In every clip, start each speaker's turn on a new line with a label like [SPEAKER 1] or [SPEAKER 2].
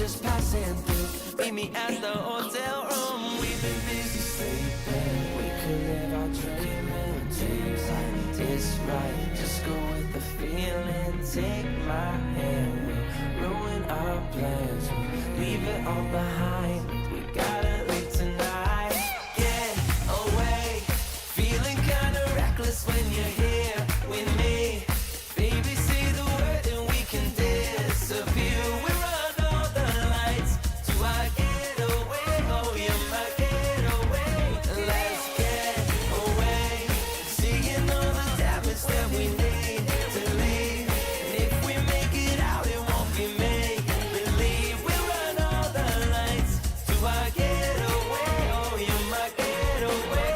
[SPEAKER 1] just passing through. Meet me at the hotel room. We've been busy sleeping. We could live our dreaming. Dreams like this, right? Just go with the feeling. Take my hand. We'll ruin our plans. We'll leave it all behind. We gotta leave tonight. Get away. Feeling kinda reckless when you're here with me. Baby, say the word and we can disappear. We run all the lights to our getaway. Oh, you're my getaway. Let's get away. Seeing all the damage that we need to leave. And if we make it out, it won't be make believe. We run all the lights to our getaway. Oh, you're my getaway.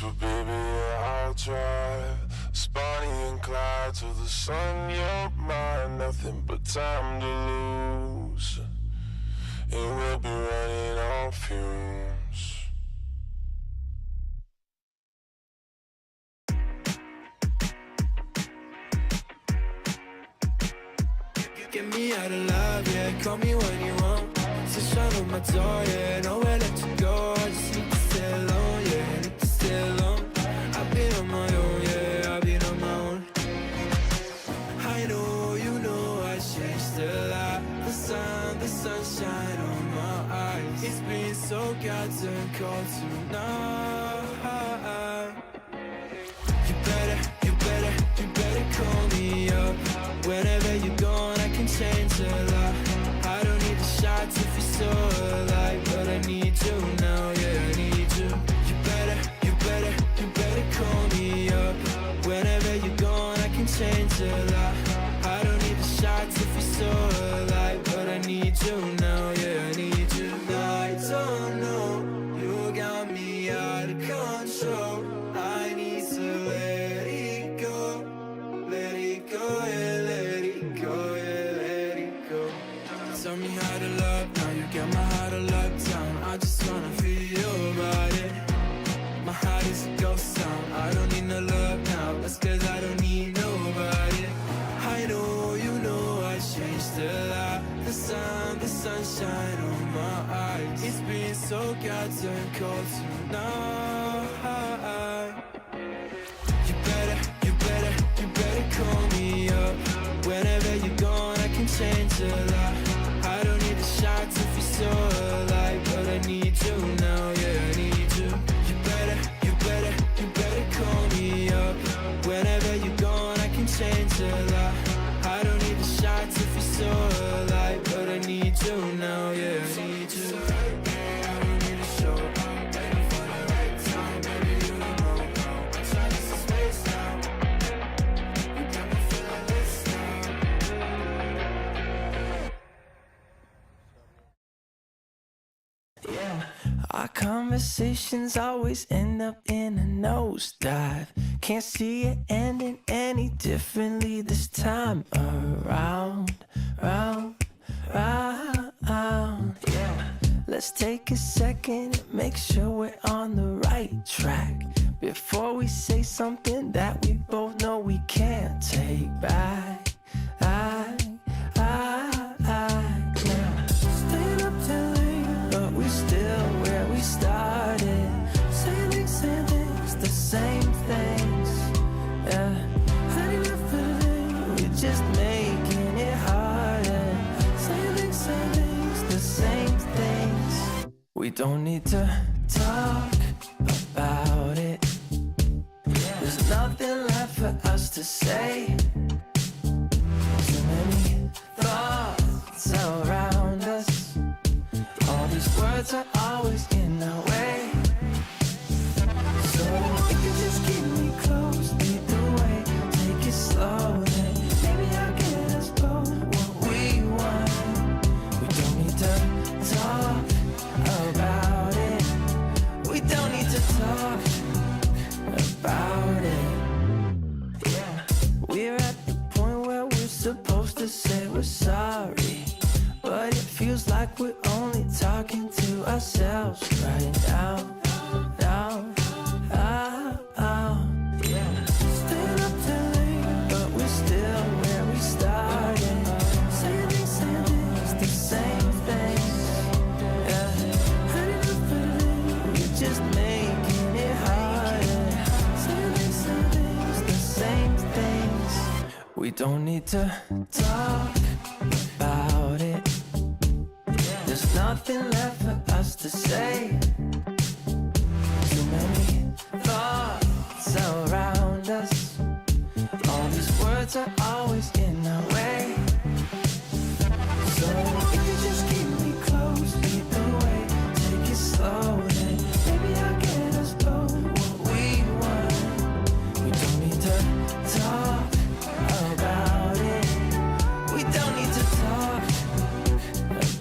[SPEAKER 2] But baby, I'll drive. Spotty and Clyde to the sun, you're mine. Nothing but time to lose. And we'll be running on fumes.
[SPEAKER 1] Get me out of love, yeah. Call me when you want. Just shut on my door, yeah. Nowhere let you go. I just need to stay alone, yeah. Need to stay alone. I've been on my own, yeah. I've been on my own. I know, you know, I changed a lot. The sunshine on my eyes. It's been so goddamn cold tonight. You better call me up. Whenever you're gone, I can change a lot. I don't need the shots if you're so alive, but I need you now, yeah, I need you. You better call me up. Whenever you're gone, I can change a lot. I don't need the shots if you're so alive, but I need you now, yeah, I need you. I don't know, you got me out of control. I need to let it go, yeah, let it go, yeah, let it go. Tell me how to love, now you got my heart all locked down. I just wanna feel your body. My heart is a ghost town. I don't need no love now, that's cause I don't need nobody. I know, you know, I changed a lot. The sunshine on my eyes. It's been so goddamn cold tonight. You better call me up. Whenever you're gone, I can change a lot. I don't need the shots if you're so alive, but I need you now, yeah, I need you. You better call me up. Whenever you're gone, I can change a lot. I don't need the shots if you're so alive, but I need you now, yeah, I need you. I don't need a show up, waiting for the right time, baby, you don't know how much I miss the space now. You got me feeling this now. Yeah, our conversations always end up in a nosedive. Can't see it ending any differently this time around, round. Yeah, let's take a second and make sure we're on the right track before we say something that we both know we can't take back. need to talk about it. There's nothing left for us to say. Too many thoughts around us. All these words are always in our way. So if you just keep me close, lead the way, take it slow, then maybe I'll get us both what we want. We don't need to talk about it. We don't need to talk about it. Yeah, we're at the point where we're supposed to say we're sorry, but it feels like we're only talking to ourselves right now. Yeah. Staying up too late, but we're still where we started. Saying things, the same things. Yeah. Heard enough of it, we're just making it harder. Saying things, the same things. We don't need to talk about it. There's nothing left for us to say. Too many thoughts around us. All these words are always in our way. So if you just keep me close, lead the way, take it slow, then maybe I'll get us both what we want. We don't need to talk about it. We don't need to talk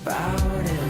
[SPEAKER 1] about it.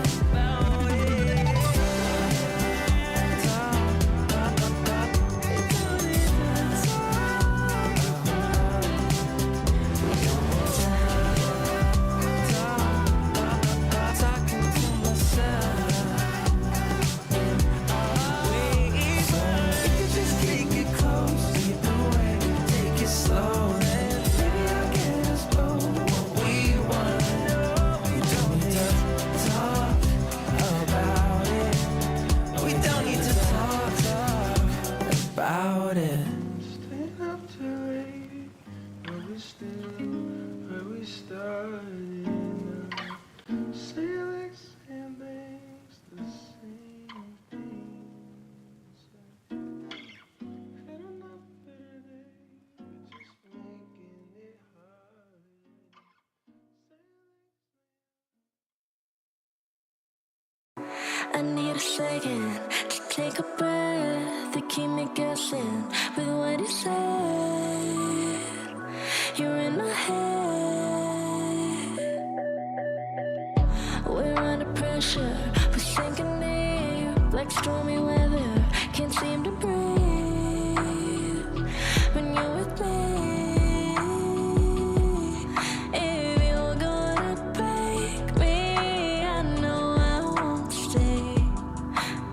[SPEAKER 1] About it. Staying up too late, but we're still where we started. Say like same things, the same things. Had enough better days, we're just making it hard.
[SPEAKER 3] I need a second to take a breath, to keep me guessing with what you said. You're in my head. We're under pressure, we're sinking deep like stormy weather. Can't seem to breathe when you're with me. If you're gonna break me, I know I won't stay.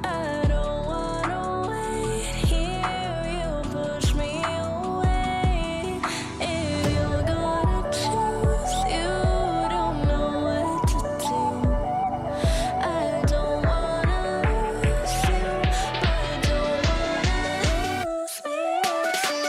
[SPEAKER 3] I don't wanna wait here, you push me away. If you're gonna choose, you don't know what to do. I don't wanna lose you, but I don't wanna lose me too.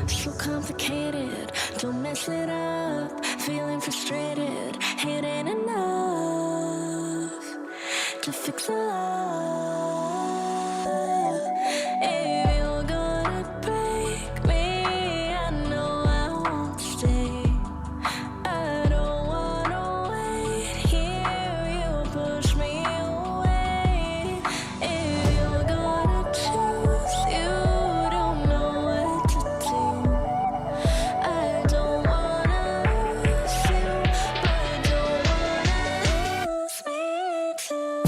[SPEAKER 3] So complicated, don't mess it up. Feeling frustrated, it ain't enough to fix a love. If you're gonna break me, I know I won't stay. I don't wanna wait here, you push me away. If you're gonna choose, you don't know what to do. I don't wanna lose you, but I don't wanna lose me too.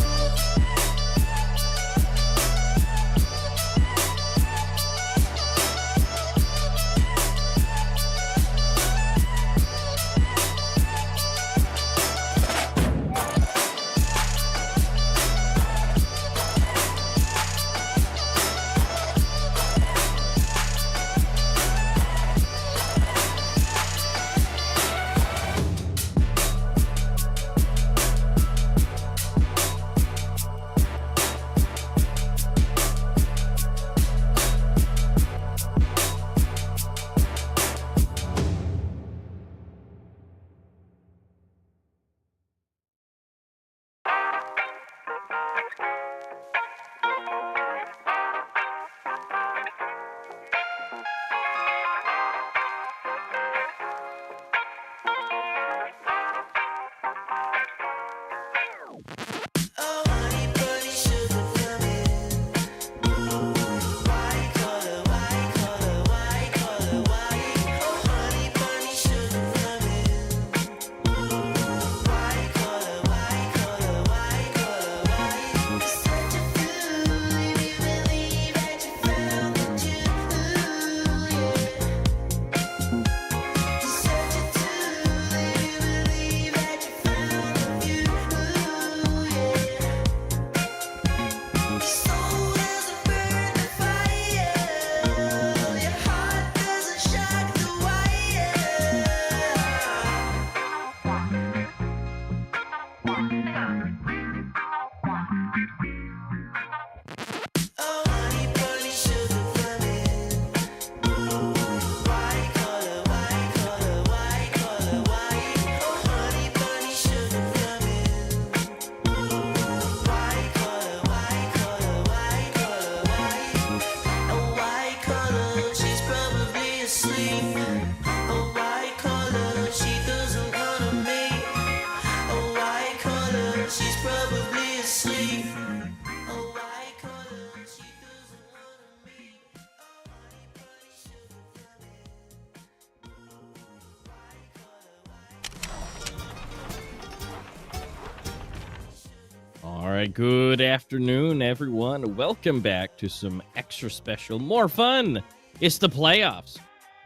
[SPEAKER 4] right, good afternoon, everyone. Welcome back to some extra special, more fun. It's the playoffs.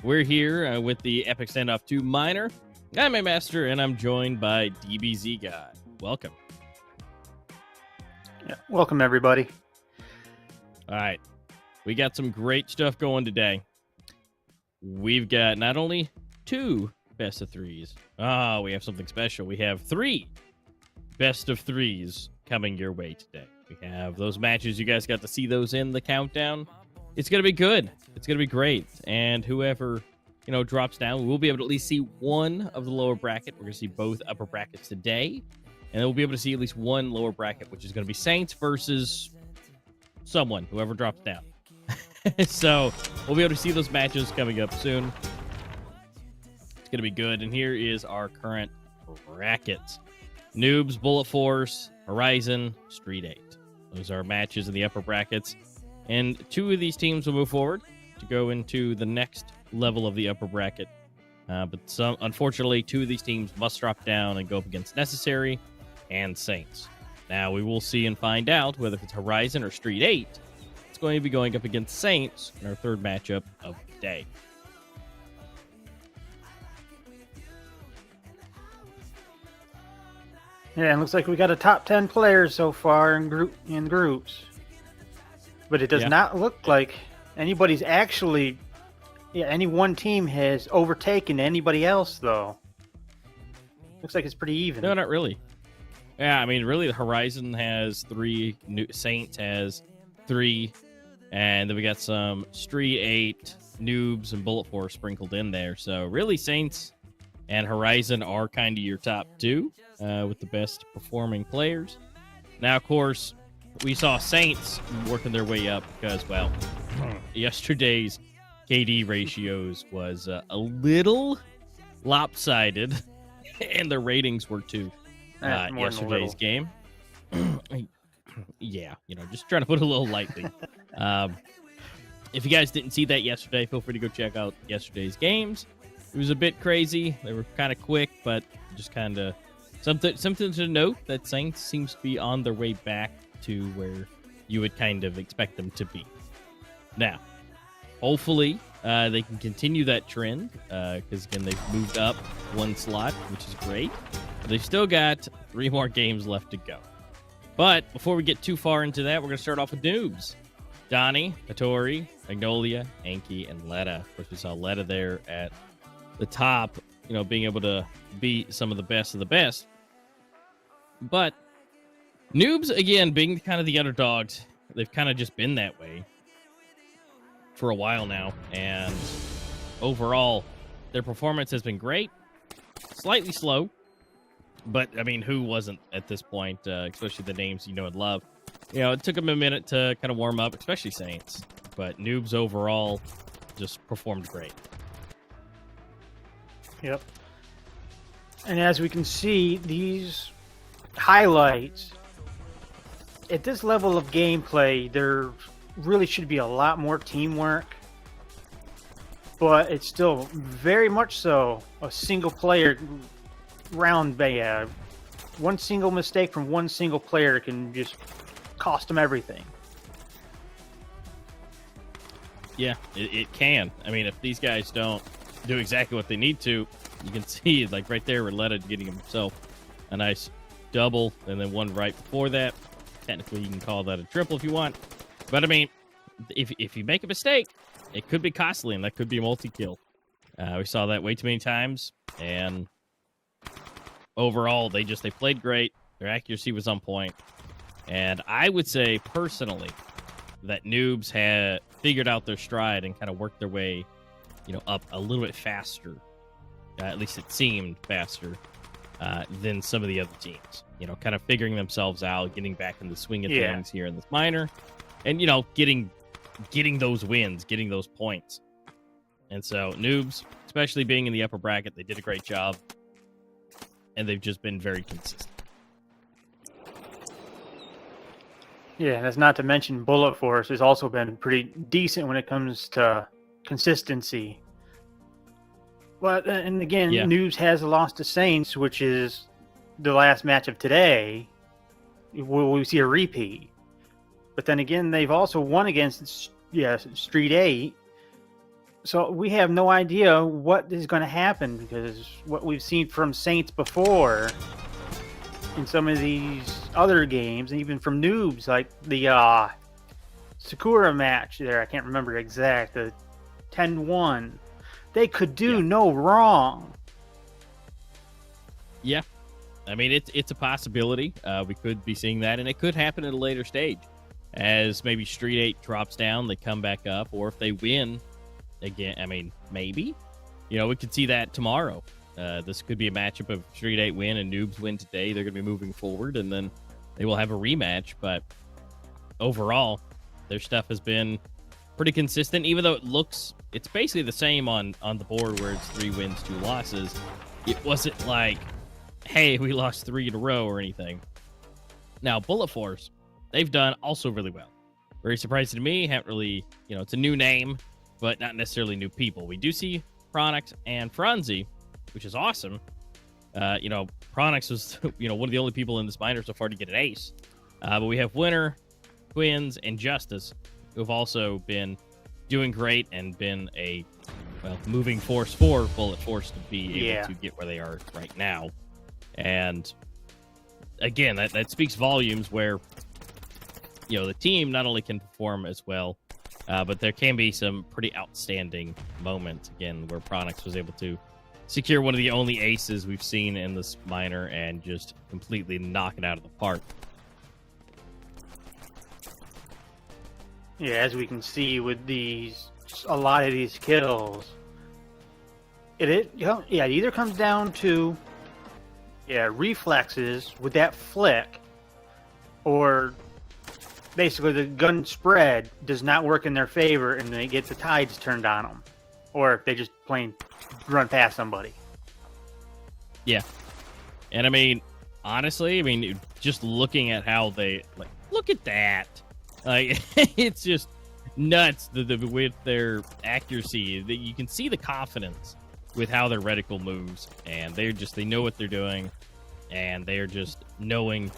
[SPEAKER 4] We're here with the Epic Standoff 2 Minor. I'm a master, and I'm joined by DBZ Guy. Welcome.
[SPEAKER 5] Yeah, welcome, everybody.
[SPEAKER 4] All right, we got some great stuff going today. We've got not only 2 best of 3s. We have something special. We have 3 best of 3s coming your way today. We have those matches. You guys got to see those in the countdown. It's going to be good. It's going to be great. And whoever, drops down, we'll be able to at least see one of the lower bracket. We're going to see both upper brackets today. And then we'll be able to see at least one lower bracket, which is going to be Saints versus someone, whoever drops down. So we'll be able to see those matches coming up soon. It's going to be good. And here is our current brackets. Noobs, Bullet Force, Horizon, STREETEIGHT. Those are matches in the upper brackets. And 2 of these teams will move forward to go into the next level of the upper bracket. But unfortunately, 2 of these teams must drop down and go up against Necessary and Saints. Now, we will see and find out whether it's Horizon or STREETEIGHT. It's going to be going up against Saints in our third matchup of the day.
[SPEAKER 5] Yeah, it looks like we got a top 10 players so far in groups. But it does not look like anybody's actually... Yeah, any one team has overtaken anybody else, though. Looks like it's pretty even.
[SPEAKER 4] No, not really. Yeah, I mean, really, the Horizon has 3, Saints has 3, and then we got some STREETEIGHT, Noobs, and Bullet Force sprinkled in there. So, really, Saints and Horizon are kind of your top 2 with the best performing players. Now, of course, we saw Saints working their way up because, well, yesterday's KD ratios was a little lopsided, and the ratings were too. Yesterday's game. Yeah, just trying to put it a little lightly. If you guys didn't see that yesterday, feel free to go check out yesterday's games. It was a bit crazy. They were kind of quick, but just kind of something to note that Saints seems to be on their way back to where you would kind of expect them to be. Now, hopefully, they can continue that trend because, again, they've moved up 1 slot, which is great. But they've still got 3 more games left to go. But before we get too far into that, we're going to start off with Noobs. Donnie, Hattori, Magnolia, Anki, and Letta. Of course, we saw Letta there at the top, being able to beat some of the best. But Noobs, again, being kind of the underdogs, they've kind of just been that way for a while now, and overall their performance has been great. Slightly slow, but I mean, who wasn't at this point, especially the names you know and love. It took them a minute to kind of warm up, especially Saints, but Noobs overall just performed great.
[SPEAKER 5] Yep. And as we can see, these highlights, at this level of gameplay, there really should be a lot more teamwork, but it's still very much so a single player round. One single mistake from one single player can just cost them everything.
[SPEAKER 4] Yeah, it can. I mean, if these guys don't do exactly what they need to, you can see, like right there, Letta getting himself a nice double, and then one right before that. Technically, you can call that a triple if you want. But, I mean, if you make a mistake, it could be costly, and that could be a multi-kill. We saw that way too many times, and overall, they played great. Their accuracy was on point. And I would say, personally, that Noobs had figured out their stride and kind of worked their way, up a little bit faster. At least it seemed faster than some of the other teams. Kind of figuring themselves out, getting back in the swing of things here in this minor, and getting those wins, getting those points. And so Noobs, especially being in the upper bracket, they did a great job, and they've just been very consistent.
[SPEAKER 5] Yeah, that's not to mention Bullet Force has also been pretty decent when it comes to consistency. But, and again, Noobs has lost to Saints, which is the last match of today. will we see a repeat? But then again, they've also won against Street 8. So we have no idea what is going to happen, because what we've seen from Saints before in some of these other games, and even from Noobs, like the Sakura match there, I can't remember exact, the 10-1, they could do no wrong.
[SPEAKER 4] Yeah. I mean, it's a possibility. We could be seeing that, and it could happen at a later stage. As maybe Street 8 drops down, they come back up, or if they win again, I mean, maybe. We could see that tomorrow. This could be a matchup of Street 8 win and Noobs win today. They're going to be moving forward, and then they will have a rematch. But overall, their stuff has been pretty consistent, even though it's basically the same on the board where it's 3 wins, 2 losses. It wasn't like, hey, we lost 3 in a row or anything. Now, Bullet Force, they've done also really well. Very surprising to me. Haven't really, it's a new name, but not necessarily new people. We do see Pronix and Franzi, which is awesome. Pronix was, one of the only people in this minor so far to get an ace. But we have Winner, Twins, and Justice, who have also been doing great and been a moving force for Bullet Force to be able to get where they are right now. And again, that speaks volumes where, the team not only can perform as well, but there can be some pretty outstanding moments, again, where Pronix was able to secure one of the only aces we've seen in this minor and just completely knock it out of the park.
[SPEAKER 5] Yeah, as we can see with a lot of these kills, it either comes down to reflexes with that flick, or basically the gun spread does not work in their favor and they get the tides turned on them, or if they just plain run past somebody.
[SPEAKER 4] Yeah. And I mean, honestly, just looking at how they, look at that. It's just nuts with their accuracy. You can see the confidence with how their reticle moves, and they know what they're doing, and they are just knowing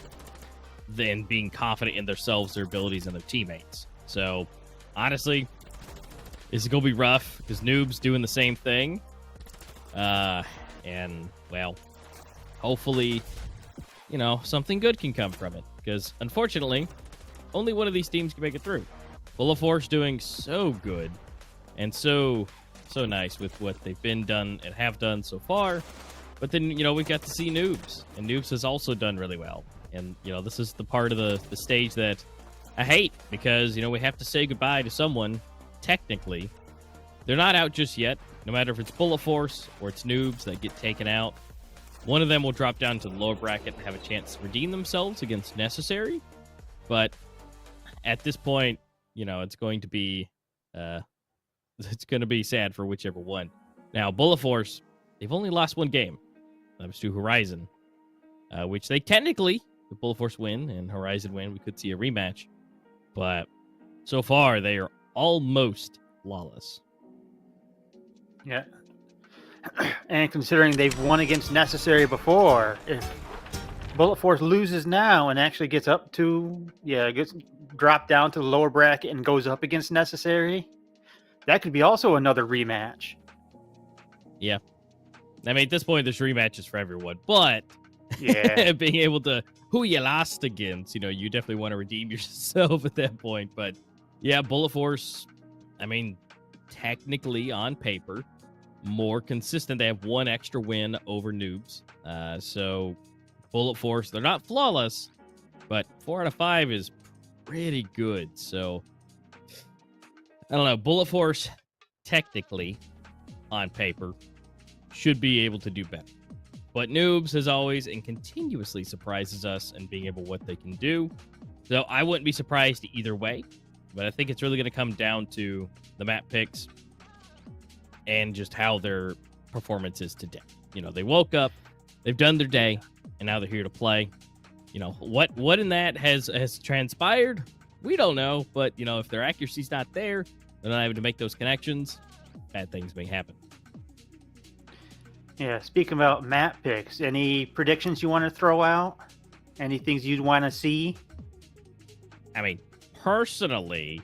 [SPEAKER 4] and being confident in themselves, their abilities, and their teammates. So, honestly, this is going to be rough because Noob's doing the same thing. And, hopefully, something good can come from it, because, unfortunately, only one of these teams can make it through. Bullet Force doing so good and so nice with what they've been done and have done so far. But then, we got to see Noobs, and Noobs has also done really well. And, this is the part of the stage that I hate, because, we have to say goodbye to someone, technically. They're not out just yet, no matter if it's Bullet Force or it's Noobs that get taken out. One of them will drop down to the lower bracket and have a chance to redeem themselves against Necessary. But at this point, it's going to be sad for whichever one. Now, Bullet Force, they've only lost 1 game. That was to Horizon, which they technically, if Bullet Force win and Horizon win, we could see a rematch. But so far, they are almost flawless.
[SPEAKER 5] Yeah. And considering they've won against Necessary before, if Bullet Force loses now and actually gets gets dropped down to the lower bracket and goes up against Necessary, that could be also another rematch.
[SPEAKER 4] Yeah. At this point, there's rematches for everyone. But being able to, who you lost against, you definitely want to redeem yourself at that point. But yeah, Bullet Force, technically on paper, more consistent. They have 1 extra win over Noobs. So Bullet Force, they're not flawless, but 4 out of 5 is pretty good. So I don't know. Bullet Force, technically, on paper, should be able to do better. But Noobs, as always, and continuously surprises us in being able what they can do. So I wouldn't be surprised either way. But I think it's really going to come down to the map picks and just how their performance is today. They woke up, they've done their day, and now they're here to play. What in that has transpired, we don't know. But, if their accuracy's not there, they're not able to make those connections, bad things may happen.
[SPEAKER 5] Yeah, speaking about map picks, any predictions you want to throw out? Any things you'd want to see?
[SPEAKER 4] I mean, personally,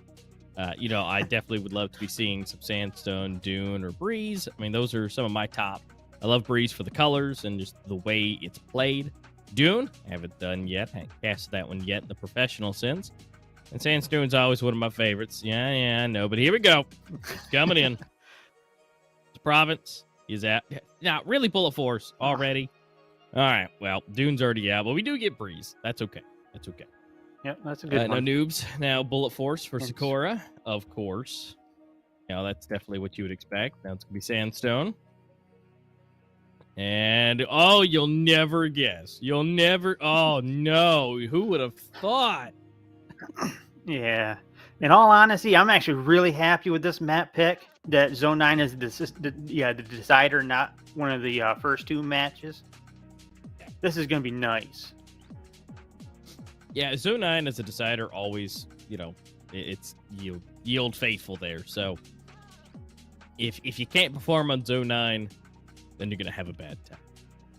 [SPEAKER 4] I definitely would love to be seeing some Sandstone, Dune, or Breeze. I mean, those are some of my top. I love Breeze for the colors and just the way it's played. Dune, I haven't done yet. I haven't cast that one yet in the professional sense. And Sandstone's always one of my favorites. Yeah, I know. But here we go. It's coming in. The province is out. Now, really, Bullet Force already. All right. Well, Dune's already out, but we do get Breeze. That's okay. That's okay.
[SPEAKER 5] Yep, that's a good
[SPEAKER 4] No
[SPEAKER 5] one.
[SPEAKER 4] noobs. Now, Bullet Force for
[SPEAKER 5] Thanks.
[SPEAKER 4] Sakura, of course. That's definitely what you would expect. Now it's going to be Sandstone. And, you'll never guess. Oh, no. Who would have thought?
[SPEAKER 5] Yeah. In all honesty, I'm actually really happy with this map pick. That Zone 9 is the decider, not one of the first two matches. This is going to be nice.
[SPEAKER 4] Yeah, Zone 9 as a decider always, it's yield faithful there. So if you can't perform on Zone 9, then you're going to have a bad time.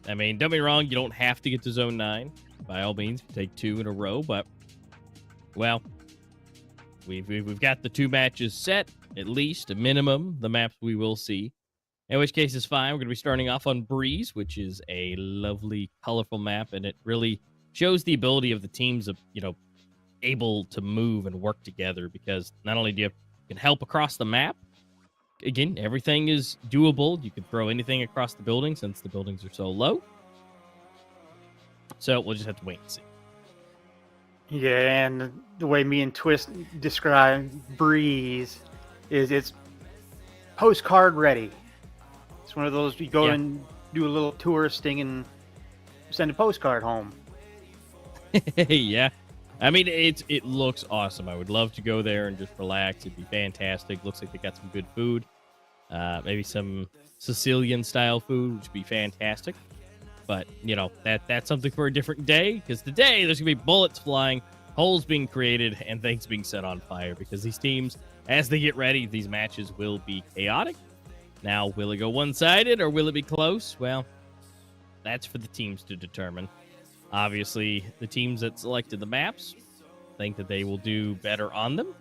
[SPEAKER 4] I mean, don't be wrong, you don't have to get to Zone 9. By all means, take 2 in a row, but, well, we've got the 2 matches set, at least, a minimum, the maps we will see. In which case, it's fine. We're going to be starting off on Breeze, which is a lovely, colorful map, and it really shows the ability of the teams of, able to move and work together, because not only do you can help across the map, again, everything is doable. You can throw anything across the building since the buildings are so low. So we'll just have to wait and see.
[SPEAKER 5] Yeah, and the way me and Twist describe Breeze is it's postcard ready. It's one of those you go and do a little tourist thing and send a postcard home.
[SPEAKER 4] Yeah. I mean, it looks awesome. I would love to go there and just relax. It'd be fantastic. Looks like they got some good food. Maybe some Sicilian-style food, which would be fantastic. But, that's something for a different day, because today there's going to be bullets flying, holes being created, and things being set on fire, because these teams, as they get ready, these matches will be chaotic. Now, will it go one-sided, or will it be close? Well, that's for the teams to determine. Obviously, the teams that selected the maps think that they will do better on them,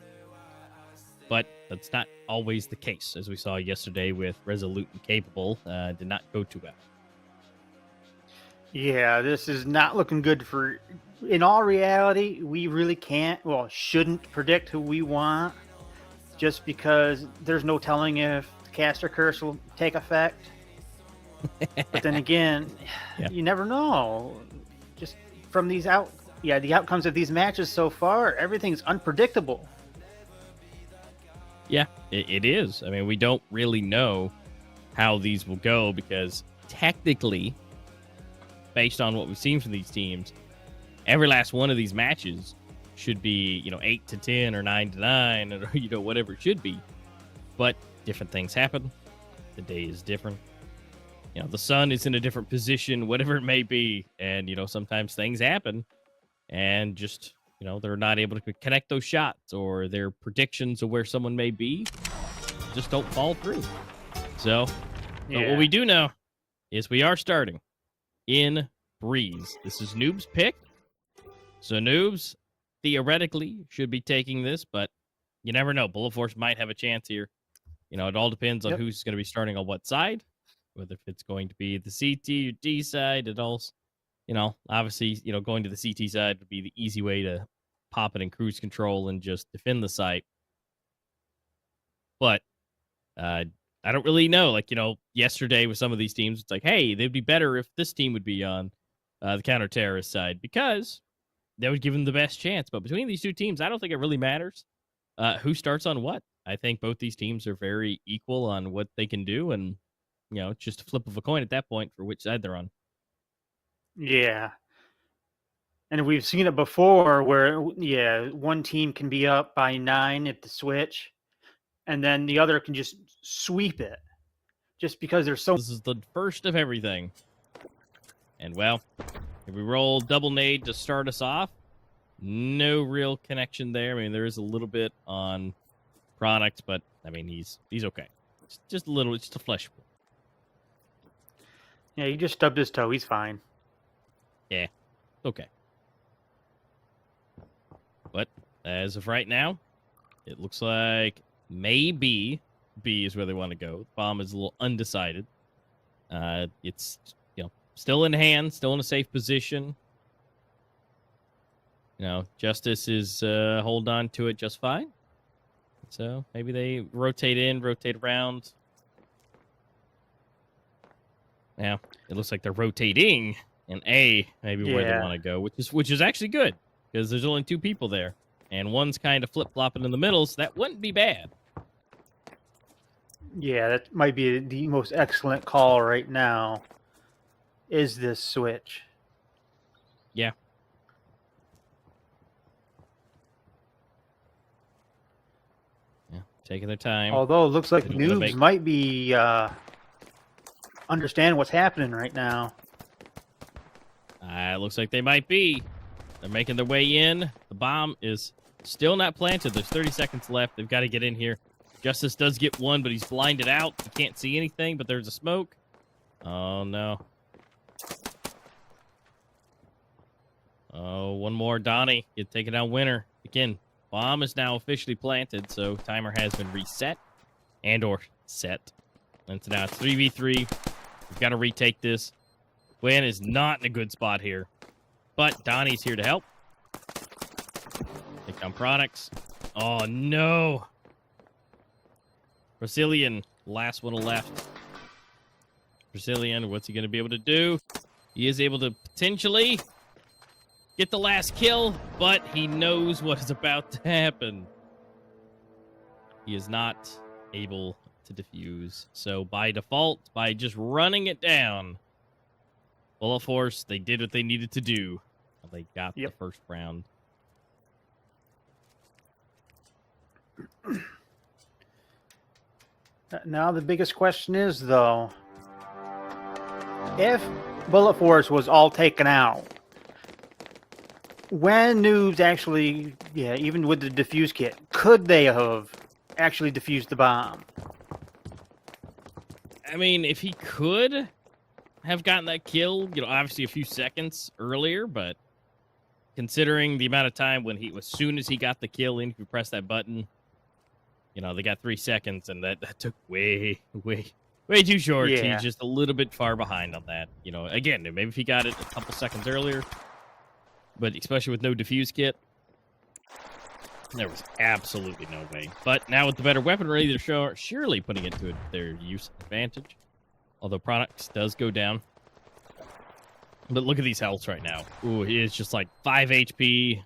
[SPEAKER 4] but that's not always the case, as we saw yesterday with Resolute&Capable. Did not go too well.
[SPEAKER 5] Yeah, this is not looking good for... In all reality, we really shouldn't predict who we want, just because there's no telling if the caster curse will take effect. But then again, you never know. Just from the outcomes of these matches so far, everything's unpredictable.
[SPEAKER 4] Yeah, it is. I mean, we don't really know how these will go, because technically, based on what we've seen from these teams, every last one of these matches should be, 8-10 or 9-9 or, whatever it should be. But different things happen. The day is different. The sun is in a different position, whatever it may be. And, sometimes things happen and just, they're not able to connect those shots, or their predictions of where someone may be just don't fall through. So what we do know is we are starting in Breeze. This is Noob's pick. So Noobs theoretically should be taking this, but you never know. Bullet Force might have a chance here. It all depends on who's going to be starting on what side. Whether if it's going to be the CT or D side, it also, obviously, going to the CT side would be the easy way to pop it in cruise control and just defend the site. But I don't really know. Like, yesterday with some of these teams, it's like, hey, they'd be better if this team would be on the counter-terrorist side, because that would give them the best chance. But between these two teams, I don't think it really matters who starts on what. I think both these teams are very equal on what they can do, and it's just a flip of a coin at that point for which side they're on.
[SPEAKER 5] Yeah. And we've seen it before where, one team can be up by 9 at the switch, and then the other can just sweep it. Just because there's so...
[SPEAKER 4] This is the first of everything. And, well, if we roll double nade to start us off, no real connection there. I mean, there is a little bit on Chronix, but, I mean, he's okay. It's just a little, it's just a flesh wound.
[SPEAKER 5] Yeah, he just stubbed his toe. He's fine.
[SPEAKER 4] Yeah, okay. But as of right now, it looks like maybe B is where they want to go. Bomb is a little undecided. It's still in hand, still in a safe position. Justice is hold on to it just fine. So maybe they rotate in, rotate around. Now it looks like they're rotating, and A maybe where they want to go, which is actually good because there's only 2 people there, and one's kind of flip flopping in the middle, so that wouldn't be bad.
[SPEAKER 5] Yeah, that might be the most excellent call right now. Is this switch?
[SPEAKER 4] Yeah. Yeah, taking their time.
[SPEAKER 5] Although it looks like
[SPEAKER 4] They don't wanna
[SPEAKER 5] Noobs
[SPEAKER 4] make-
[SPEAKER 5] might be understand what's happening right now.
[SPEAKER 4] It looks like they might be. They're making their way in. The bomb is still not planted. There's 30 seconds left. They've got to get in here. Justice does get one, but he's blinded out. He can't see anything, but there's a smoke. Oh, no. Oh, one more. Donnie, you taking down Winner. Again, bomb is now officially planted, so timer has been reset and or set. And so now it's 3v3. We've got to retake this. Win is not in a good spot here. But Donnie's here to help. Take down products. Oh, no. Brazilian, last one left. Brazilian, what's he going to be able to do? He is able to potentially get the last kill, but he knows what is about to happen. He is not able to defuse. So by default, by just running it down, Bullet Force, they did what they needed to do. They got the first round.
[SPEAKER 5] Now the biggest question is, though, if Bullet Force was all taken out, when Noobs actually, even with the defuse kit, could they have actually defused the bomb?
[SPEAKER 4] I mean, if he could have gotten that kill, obviously a few seconds earlier, but considering the amount of time when as soon as he got the kill in, if you press that button, they got 3 seconds, and that took way too short.
[SPEAKER 5] Yeah.
[SPEAKER 4] He's just a little bit far behind on that. Again, maybe if he got it a couple seconds earlier, but especially with no defuse kit, there was absolutely no way. But now with the better weaponry, they're surely putting it to their use advantage. Although products does go down. But look at these healths right now. Ooh, it's just like 5 HP,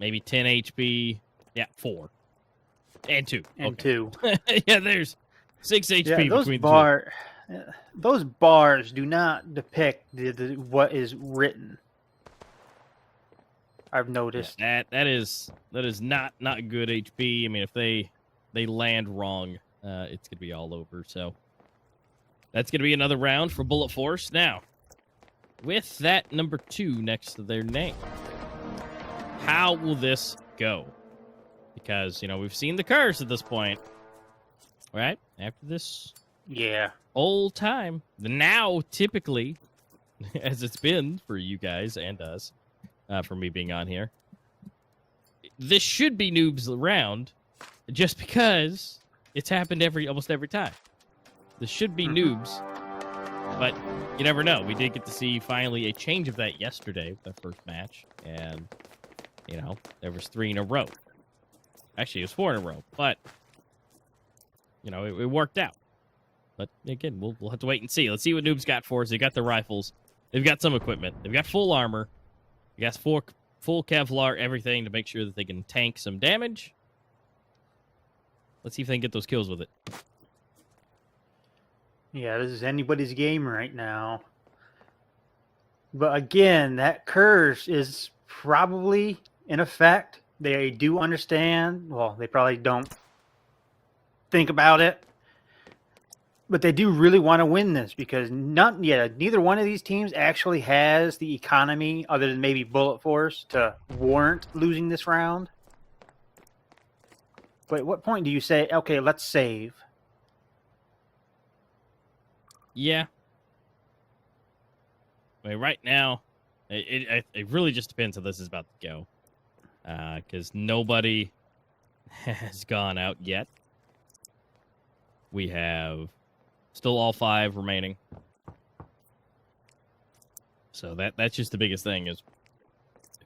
[SPEAKER 4] maybe 10 HP. Yeah, 4. And 2.
[SPEAKER 5] And 2.
[SPEAKER 4] Yeah, there's 6 HP
[SPEAKER 5] those
[SPEAKER 4] between the two.
[SPEAKER 5] Those bars do not depict what is written. I've noticed.
[SPEAKER 4] Yeah, that is not good HP. I mean, if they land wrong, it's gonna be all over. So that's gonna be another round for Bullet Force. Now, with that number 2 next to their name, how will this go? Because we've seen the curse at this point, right? After this old time, now typically, as it's been for you guys and us. For me being on here. This should be Noobs round, just because it's happened almost every time. This should be Noobs, but you never know. We did get to see finally a change of that yesterday with the first match, and there was 3 in a row. Actually, it was 4 in a row, but it worked out. But again, we'll have to wait and see. Let's see what Noobs got for us. They got the rifles. They've got some equipment. They've got full armor. You got full Kevlar, everything to make sure that they can tank some damage. Let's see if they can get those kills with it.
[SPEAKER 5] Yeah, this is anybody's game right now. But again, that curse is probably in effect. They do understand. Well, they probably don't think about it. But they do really want to win this because neither one of these teams actually has the economy, other than maybe Bullet Force, to warrant losing this round. But at what point do you say, okay, let's save?
[SPEAKER 4] Yeah. I mean, right now, it really just depends how this is about to go. because nobody has gone out yet. We have still all 5 remaining. So that's just the biggest thing is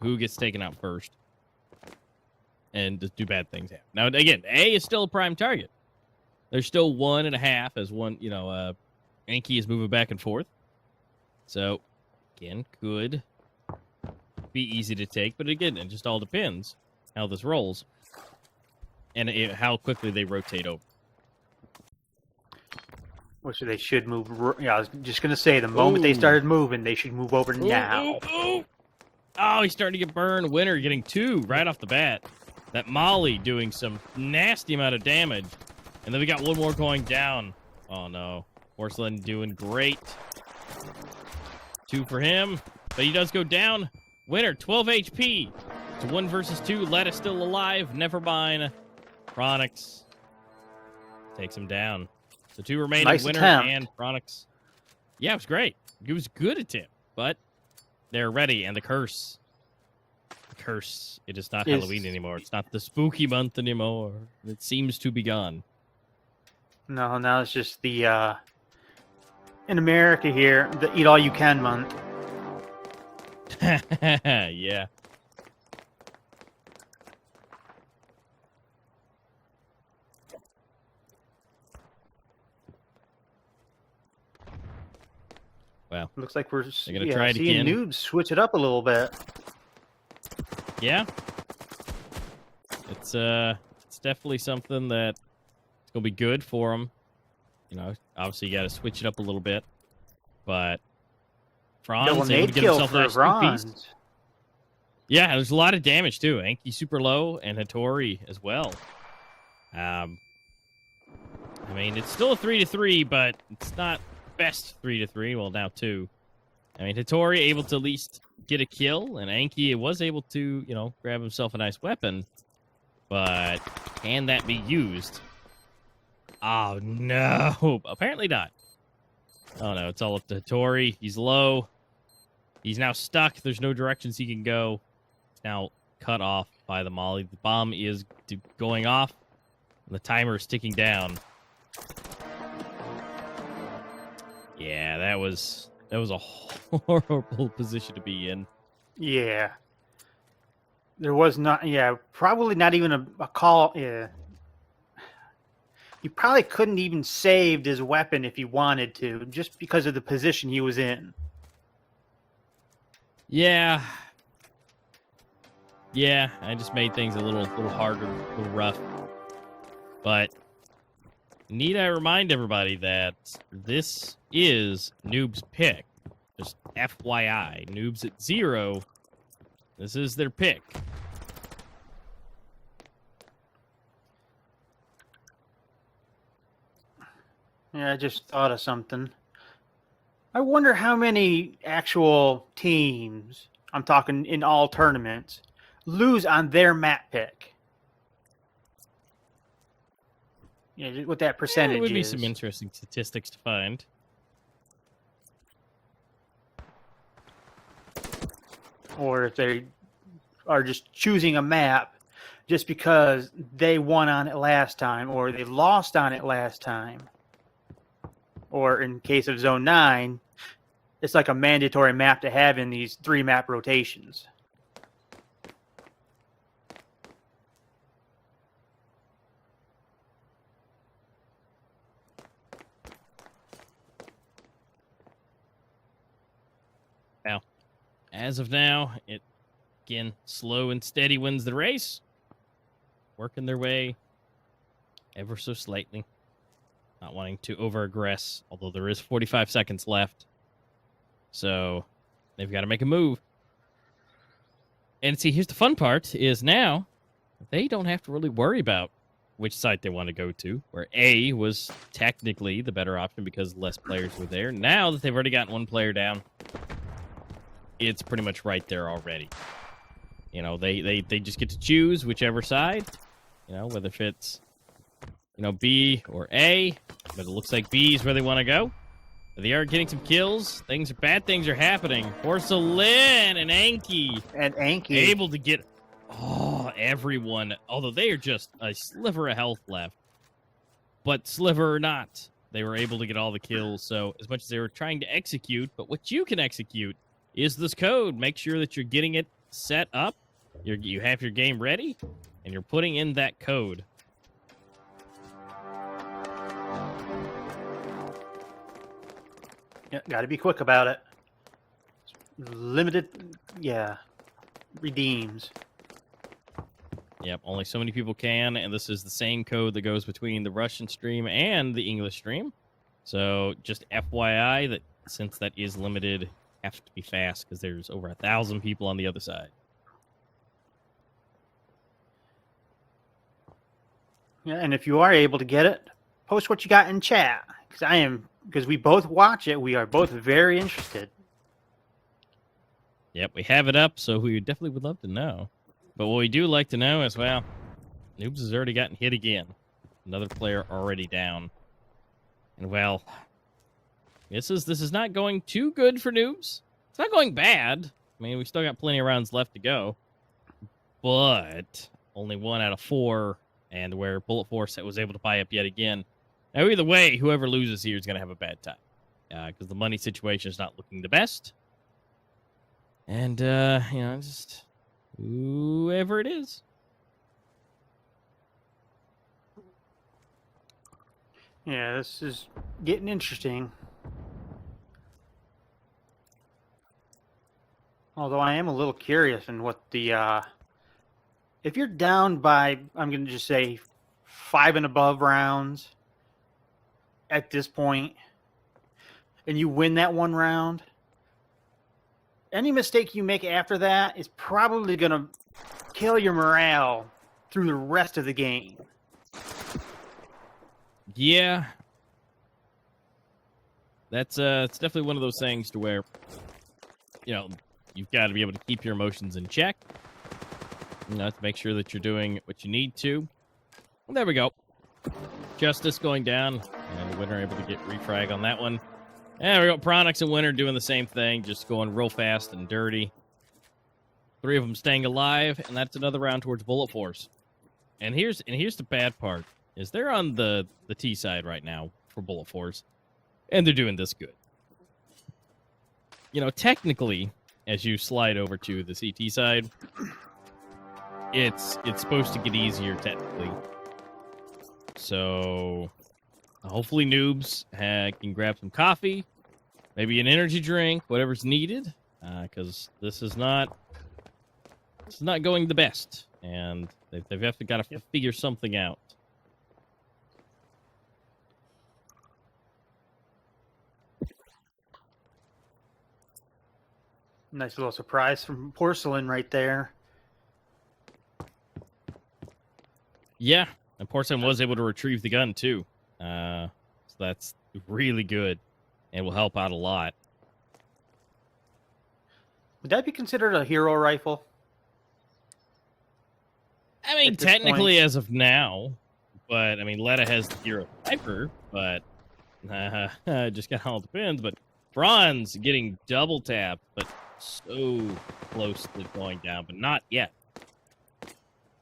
[SPEAKER 4] who gets taken out first. And just do bad things happen. Now, again, A is still a prime target. There's still 1.5 as one, Anki is moving back and forth. So, again, could be easy to take. But again, it just all depends how this rolls. And how quickly they rotate over.
[SPEAKER 5] Which they should move. Yeah, I was just going to say, the moment they started moving, they should move over now.
[SPEAKER 4] Oh, he's starting to get burned. Winner getting 2 right off the bat. That Molly doing some nasty amount of damage. And then we got one more going down. Oh, no. Porcelain doing great. 2 for him. But he does go down. Winner, 12 HP. It's 1 versus 2. Lettuce still alive. Never mind. Chronix takes him down. The 2 remaining,
[SPEAKER 5] nice
[SPEAKER 4] Winner
[SPEAKER 5] attempt.
[SPEAKER 4] and Chronix. Yeah, it was great. It was good attempt. But they're ready. And the curse. The curse. It is not Halloween anymore. It's not the spooky month anymore. It seems to be gone.
[SPEAKER 5] No, now it's just the, in America here, the eat all you can month.
[SPEAKER 4] Yeah. Well,
[SPEAKER 5] Looks like we're
[SPEAKER 4] gonna try it
[SPEAKER 5] seeing
[SPEAKER 4] again.
[SPEAKER 5] Noobs switch it up a little bit.
[SPEAKER 4] yeah. It's definitely something that it's gonna be good for them. Obviously you got to switch it up a little bit, but Franz
[SPEAKER 5] Double
[SPEAKER 4] able to
[SPEAKER 5] nade
[SPEAKER 4] get
[SPEAKER 5] kill
[SPEAKER 4] himself
[SPEAKER 5] for
[SPEAKER 4] a nice 2 piece.
[SPEAKER 5] Franz.
[SPEAKER 4] Yeah, there's a lot of damage too. Anki super low and Hattori as well. I mean, it's still a 3-3, but it's not best 3-3. Well, now 2. I mean, Hattori able to at least get a kill, and Anki was able to, grab himself a nice weapon. But can that be used? Oh, no. Apparently not. Oh, no. It's all up to Hattori. He's low. He's now stuck. There's no directions he can go. He's now cut off by the Molly. The bomb is going off. And the timer is ticking down. Yeah, that was a horrible position to be in.
[SPEAKER 5] Yeah. There was not, probably not even a call. Yeah. He probably couldn't even saved his weapon if he wanted to, just because of the position he was in.
[SPEAKER 4] Yeah. Yeah, I just made things a little harder, a little rough. But need I remind everybody that this is Noob's pick. Just FYI, Noob's at 0. This is their pick.
[SPEAKER 5] Yeah, I just thought of something. I wonder how many actual teams, I'm talking in all tournaments, lose on their map pick. Yeah, what that percentage
[SPEAKER 4] It would be
[SPEAKER 5] is.
[SPEAKER 4] some interesting statistics to find.
[SPEAKER 5] Or if they are just choosing a map just because they won on it last time, or they lost on it last time. Or in case of Zone 9, it's like a mandatory map to have in these 3 map rotations.
[SPEAKER 4] Now, as of now, it, again, slow and steady wins the race. Working their way ever so slightly. Not wanting to over-aggress, although there is 45 seconds left. So, they've got to make a move. And see, here's the fun part, is now they don't have to really worry about which site they want to go to, where A was technically the better option because less players were there. Now that they've already gotten 1 player down, it's pretty much right there already. They just get to choose whichever side, whether if it's, B or A, but it looks like B is where they want to go. They are getting some kills. Bad things are happening. Porcelain and Anki
[SPEAKER 5] And Anki.
[SPEAKER 4] able to get... Oh, everyone. Although they are just a sliver of health left. But sliver or not, they were able to get all the kills. So as much as they were trying to execute, but what you can execute is this code. Make sure that you're getting it set up. You have your game ready, and you're putting in that code.
[SPEAKER 5] Yeah, got to be quick about it. Limited, yeah, redeems.
[SPEAKER 4] Yep, only so many people can, and this is the same code that goes between the Russian stream and the English stream. So just FYI that since that is limited, have to be fast because there's over 1,000 people on the other side.
[SPEAKER 5] Yeah, and if you are able to get it, post what you got in chat because we both watch it. We are both very interested.
[SPEAKER 4] Yep, we have it up, so we definitely would love to know. But what we do like to know is, well, Noobs has already gotten hit again. Another player already down. And, well, this is not going too good for Noobs. It's not going bad. I mean, we still got plenty of rounds left to go. But only 1 out of 4, and where Bullet Force was able to buy up yet again. Now, either way, whoever loses here is going to have a bad time. Because the money situation is not looking the best. And, just whoever it is.
[SPEAKER 5] Yeah, this is getting interesting. Although I am a little curious in what the, if you're down by, I'm going to just say 5 and above rounds at this point, and you win that one round, any mistake you make after that is probably going to kill your morale through the rest of the game.
[SPEAKER 4] Yeah. It's definitely one of those things to where, you've got to be able to keep your emotions in check. To make sure that you're doing what you need to. Well, there we go. Justice going down, and the winner able to get refrag on that one. And we got Pronix and Winner doing the same thing, just going real fast and dirty. 3 of them staying alive, and that's another round towards Bullet Force. And here's the bad part, is they're on the T side right now for Bullet Force, and they're doing this good. Technically, as you slide over to the CT side, it's supposed to get easier technically. So hopefully Noobs can grab some coffee, maybe an energy drink, whatever's needed, because this is not going the best, and they've got to figure something out.
[SPEAKER 5] Nice little surprise from Porcelain right there.
[SPEAKER 4] Yeah, and Porcelain was able to retrieve the gun too. So that's really good and will help out a lot.
[SPEAKER 5] Would that be considered a hero rifle?
[SPEAKER 4] I mean, technically as of now, but I mean, Letta has the hero sniper, but just kind of all depends. But Bronze getting double tapped, but so close to going down, but not yet.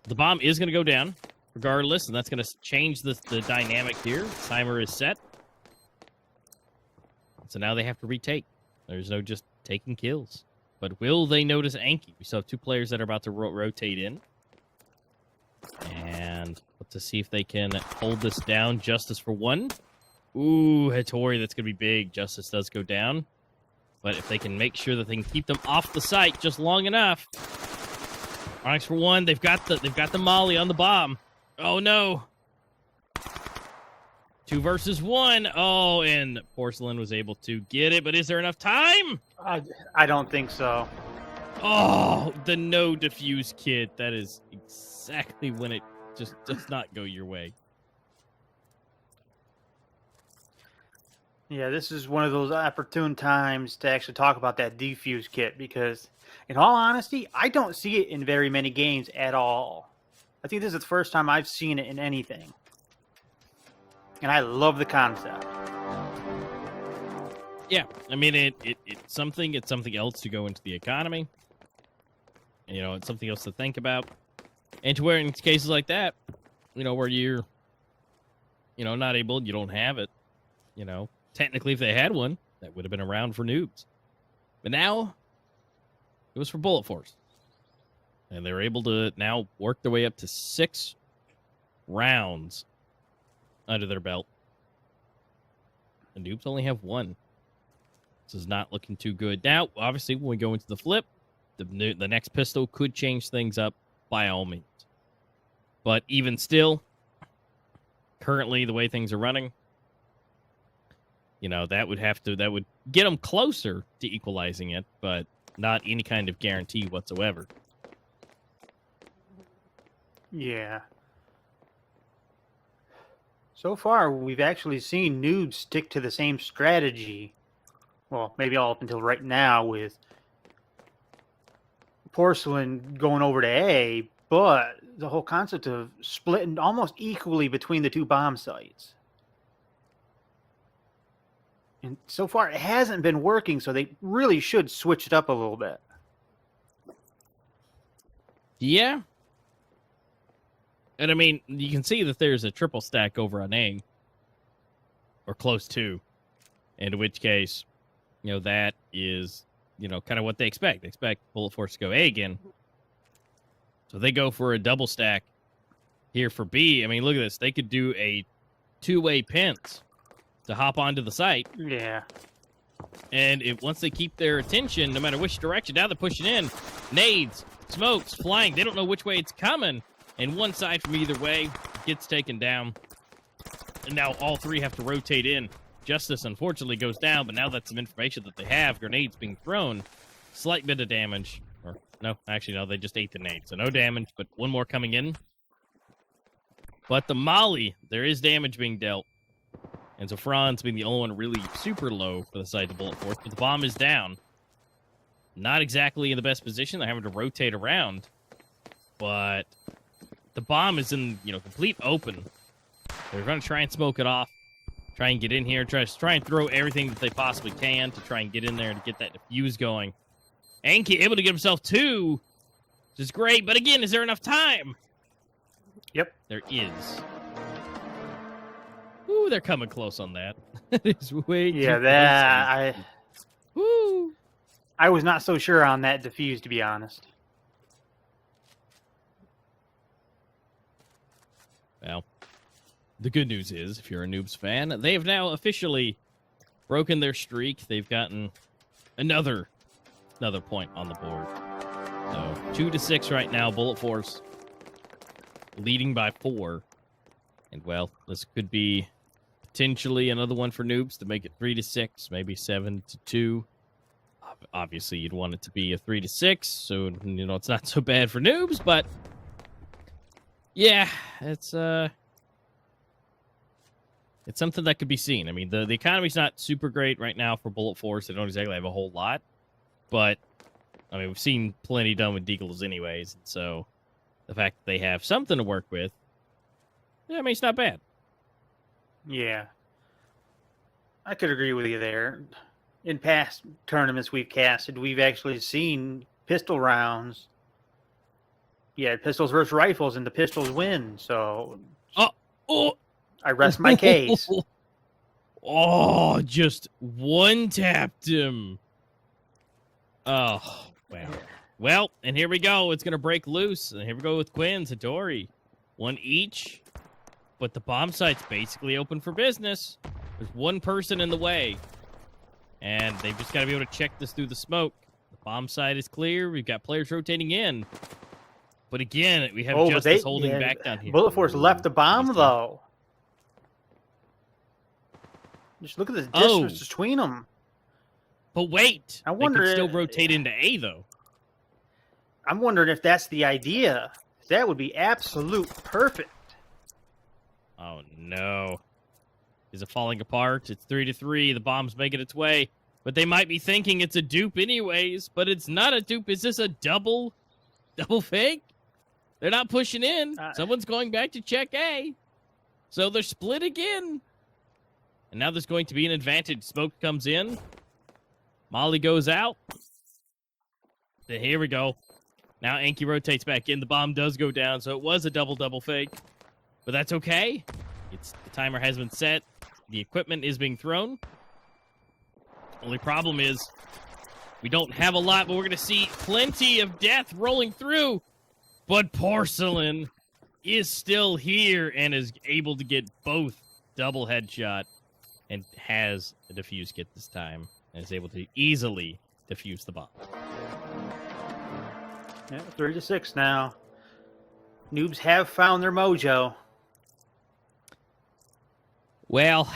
[SPEAKER 4] The bomb is going to go down regardless, and that's going to change the dynamic here. Timer is set. So now they have to retake. There's no just taking kills. But will they notice Anki? We still have 2 players that are about to rotate in. And let's see if they can hold this down. Justice for 1. Ooh, Hattori, that's going to be big. Justice does go down. But if they can make sure that they can keep them off the site just long enough. Onyx for 1. They've got the molly on the bomb. Oh no. 2 versus 1. Oh, and Porcelain was able to get it, but is there enough time?
[SPEAKER 5] I don't think so.
[SPEAKER 4] Oh, the no diffuse kit. That is exactly when it just does not go your way.
[SPEAKER 5] Yeah, this is one of those opportune times to actually talk about that defuse kit because, in all honesty, I don't see it in very many games at all. I think this is the first time I've seen it in anything. And I love the concept.
[SPEAKER 4] Yeah, I mean, it's something else to go into the economy. It's something else to think about. And to where in cases like that, where you're, not able, you don't have it, technically if they had one, that would have been around for noobs. But now, it was for Bullet Force. And they were able to now work their way up to 6 rounds under their belt. The noobs only have 1. This is not looking too good. Now, obviously, when we go into the flip, the next pistol could change things up by all means. But even still, currently the way things are running, that would get them closer to equalizing it, but not any kind of guarantee whatsoever.
[SPEAKER 5] Yeah. So far, we've actually seen noobs stick to the same strategy. Well, maybe all up until right now with Porcelain going over to A, but the whole concept of splitting almost equally between the 2 bomb sites. And so far, it hasn't been working, so they really should switch it up a little bit.
[SPEAKER 4] Yeah. And I mean, you can see that there's a triple stack over on A, or close to, in which case, that is, kind of what they expect. They expect Bullet Force to go A again. So they go for a double stack here for B. I mean, look at this. They could do a 2-way pinch to hop onto the site.
[SPEAKER 5] Yeah.
[SPEAKER 4] And once they keep their attention, no matter which direction, now they're pushing in. Nades, smokes, flying. They don't know which way it's coming. And one side from either way gets taken down. And now all 3 have to rotate in. Justice, unfortunately, goes down, but now that's some information that they have. Grenades being thrown. Slight bit of damage. Or, no, actually, no, they just ate the nade. So no damage, but one more coming in. But the Molly, there is damage being dealt. And so Franz being the only one really super low for the side of Bullet Force. But the bomb is down. Not exactly in the best position. They're having to rotate around. But the bomb is in, complete open. They're going to try and smoke it off. Try and get in here. Try and throw everything that they possibly can to try and get in there to get that defuse going. Anki able to get himself 2, which is great. But again, is there enough time?
[SPEAKER 5] Yep.
[SPEAKER 4] There is. Ooh, they're coming close on that. That is way too close. Woo.
[SPEAKER 5] I was not so sure on that defuse, to be honest.
[SPEAKER 4] Well, the good news is, if you're a Noobs fan, they have now officially broken their streak. They've gotten another point on the board. So 2-6 right now. Bullet Force leading by 4. And well, this could be potentially another one for Noobs to make it 3-6, maybe 7-2. Obviously, you'd want it to be a 3-6, so it's not so bad for Noobs. But yeah, it's something that could be seen. I mean, the economy's not super great right now for Bullet Force. They don't exactly have a whole lot, but I mean, we've seen plenty done with Deagles anyways. So the fact that they have something to work with, yeah, I mean, it's not bad.
[SPEAKER 5] Yeah. I could agree with you there. In past tournaments we've casted, we've actually seen pistol rounds. Yeah, pistols versus rifles, and the pistols win. So, I rest my case.
[SPEAKER 4] Oh, just one-tapped him. Oh, wow. Well, and here we go. It's going to break loose. And here we go with Quinn, Hattori. 1 each. But the bomb site's basically open for business. There's one person in the way. And they've just got to be able to check this through the smoke. The bomb site is clear. We've got players rotating in. But again, we have Justice holding back down here.
[SPEAKER 5] Bullet Force left the bomb, though. Just look at the distance between them.
[SPEAKER 4] But wait,
[SPEAKER 5] I wonder
[SPEAKER 4] they could still rotate into A, though.
[SPEAKER 5] I'm wondering if that's the idea. That would be absolute perfect.
[SPEAKER 4] Oh, no. Is it falling apart? It's 3-3. The bomb's making its way. But they might be thinking it's a dupe anyways. But it's not a dupe. Is this a double fake? They're not pushing in. Someone's going back to check A. So they're split again. And now there's going to be an advantage. Smoke comes in. Molly goes out. Then here we go. Now Anki rotates back in. The bomb does go down, so it was a double fake. But that's okay. The timer has been set. The equipment is being thrown. Only problem is we don't have a lot, but we're going to see plenty of death rolling through. But Porcelain is still here and is able to get both double headshot and has a defuse kit this time and is able to easily defuse the bomb.
[SPEAKER 5] Yeah, 3-6 now. Noobs have found their mojo.
[SPEAKER 4] Well,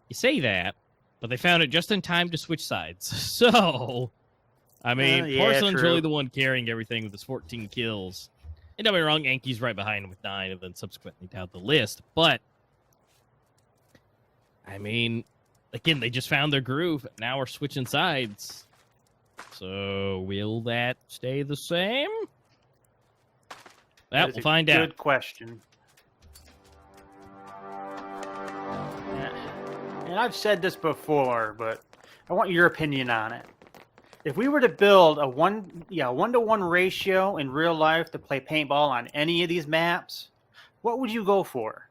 [SPEAKER 4] you say that, but they found it just in time to switch sides. So, I mean,
[SPEAKER 5] yeah,
[SPEAKER 4] Porcelain's
[SPEAKER 5] true.
[SPEAKER 4] really the one carrying everything with his 14 kills. And don't get me wrong, Anki's right behind him with 9 and then subsequently down the list. But, I mean, again, they just found their groove. Now we're switching sides. So, will that stay the same? Well, we'll find out.
[SPEAKER 5] Good question. And I've said this before, but I want your opinion on it. If we were to build a 1-to-1 ratio in real life to play paintball on any of these maps, what would you go for?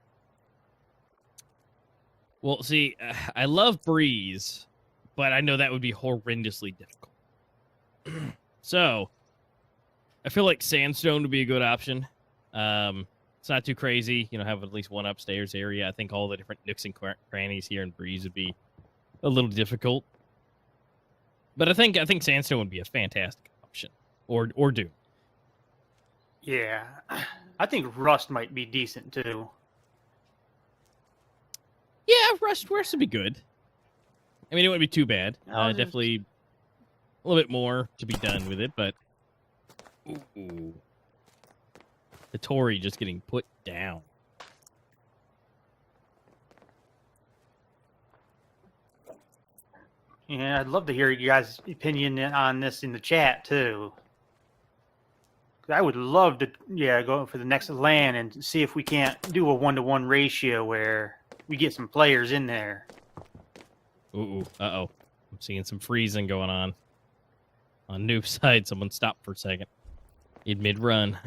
[SPEAKER 4] Well, see, I love Breeze, but I know that would be horrendously difficult. So, I feel like Sandstone would be a good option. It's not too crazy, have at least one upstairs area. I think all the different nooks and crannies here in Breeze would be a little difficult. But I think Sandstone would be a fantastic option. Or Doom.
[SPEAKER 5] Yeah, I think Rust might be decent too.
[SPEAKER 4] Yeah, Rust would be good. I mean, it wouldn't be too bad. Definitely a little bit more to be done with it, but... Ooh. The Tory just getting put down.
[SPEAKER 5] Yeah, I'd love to hear you guys' opinion on this in the chat too. 'Cause I would love to, go for the next LAN and see if we can't do a 1-to-1 ratio where we get some players in there.
[SPEAKER 4] Ooh, uh-oh. I'm seeing some freezing going on. On Noob side, someone stopped for a second. In mid-run.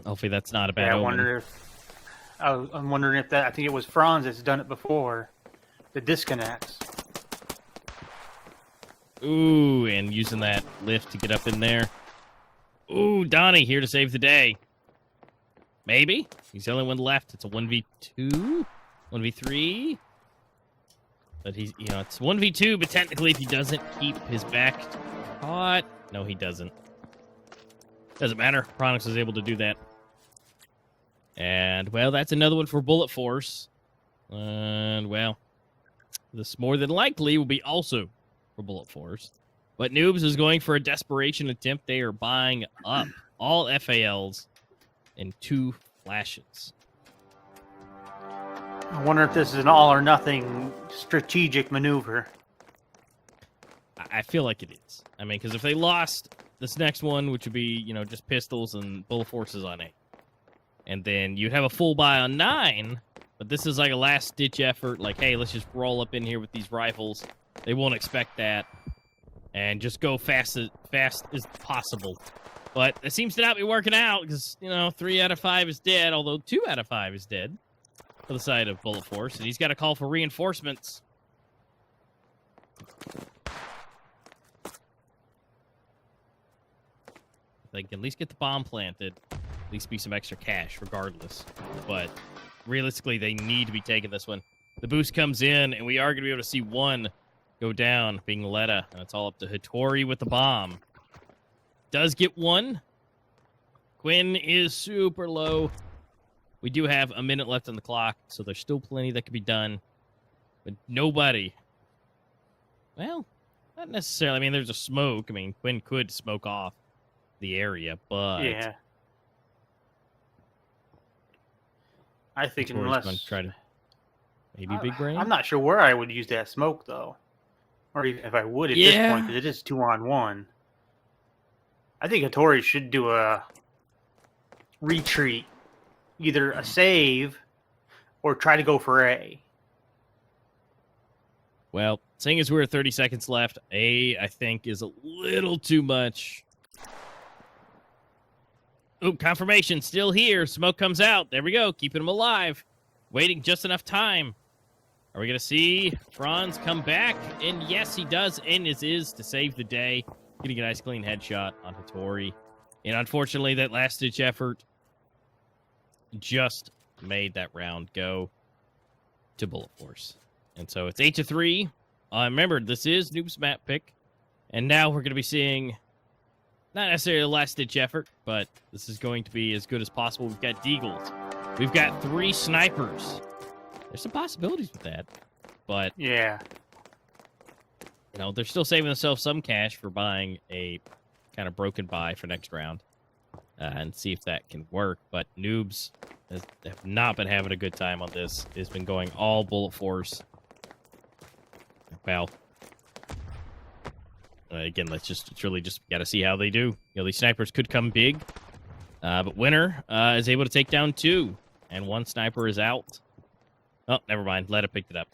[SPEAKER 4] Hopefully that's not a bad omen.
[SPEAKER 5] I'm wondering if that, I think it was Franz that's done it before. The disconnects.
[SPEAKER 4] Ooh, and using that lift to get up in there. Ooh, Donnie here to save the day. Maybe. He's the only one left. It's a 1v2? 1v3? But he's, it's 1v2, but technically if he doesn't keep his back caught... No, he doesn't. Doesn't matter. Pronix is able to do that. And, well, that's another one for Bullet Force. And, well, this more than likely will be also for Bullet Force. But Noobs is going for a desperation attempt. They are buying up all FALs and 2 flashes.
[SPEAKER 5] I wonder if this is an all-or-nothing strategic maneuver.
[SPEAKER 4] I feel like it is. I mean, because if they lost this next one, which would be, just pistols and Bullet Forces on 8. And then you'd have a full buy on 9, but this is like a last-ditch effort. Like, hey, let's just roll up in here with these rifles. They won't expect that. And just go fast as possible. But it seems to not be working out because, 3 out of 5 is dead, although 2 out of 5 is dead for the side of Bullet Force. And he's got to call for reinforcements. They can at least get the bomb planted, at least be some extra cash regardless. But realistically, they need to be taking this one. The boost comes in, and we are going to be able to see one go down, being Letta. And it's all up to Hattori with the bomb. Does get one. Quinn is super low. We do have a minute left on the clock, so there's still plenty that could be done. But nobody. Well, not necessarily. I mean, there's a smoke. I mean, Quinn could smoke off the area, but
[SPEAKER 5] Yeah. I think
[SPEAKER 4] Hattori's
[SPEAKER 5] unless...
[SPEAKER 4] going to try to maybe big brain.
[SPEAKER 5] I'm not sure where I would use that smoke, though. Or even if I would at this point, because it is 2-on-1. I think Hattori should do a retreat. Either a save or try to go for A.
[SPEAKER 4] Well, seeing as we're 30 seconds left, A, I think, is a little too much. Oop, confirmation. Still here. Smoke comes out. There we go. Keeping him alive. Waiting just enough time. Are we going to see Franz come back? And yes, he does. And is to save the day. Getting a nice clean headshot on Hattori. And unfortunately, that last-ditch effort just made that round go to Bullet Force. And so it's 8-3. Remember, this is Noob's map pick. And now we're going to be seeing, not necessarily a last-ditch effort, but this is going to be as good as possible. We've got Deagles. We've got 3 snipers. There's some possibilities with that. But,
[SPEAKER 5] Yeah.
[SPEAKER 4] you know, they're still saving themselves some cash for buying a kind of broken buy for next round. And see if that can work. But Noobs have not been having a good time on this. It's been going all Bullet Force. Well, again, it's really just got to see how they do. You know, these snipers could come big. But Winner is able to take down 2. And 1 sniper is out. Oh, never mind. Letta picked it up.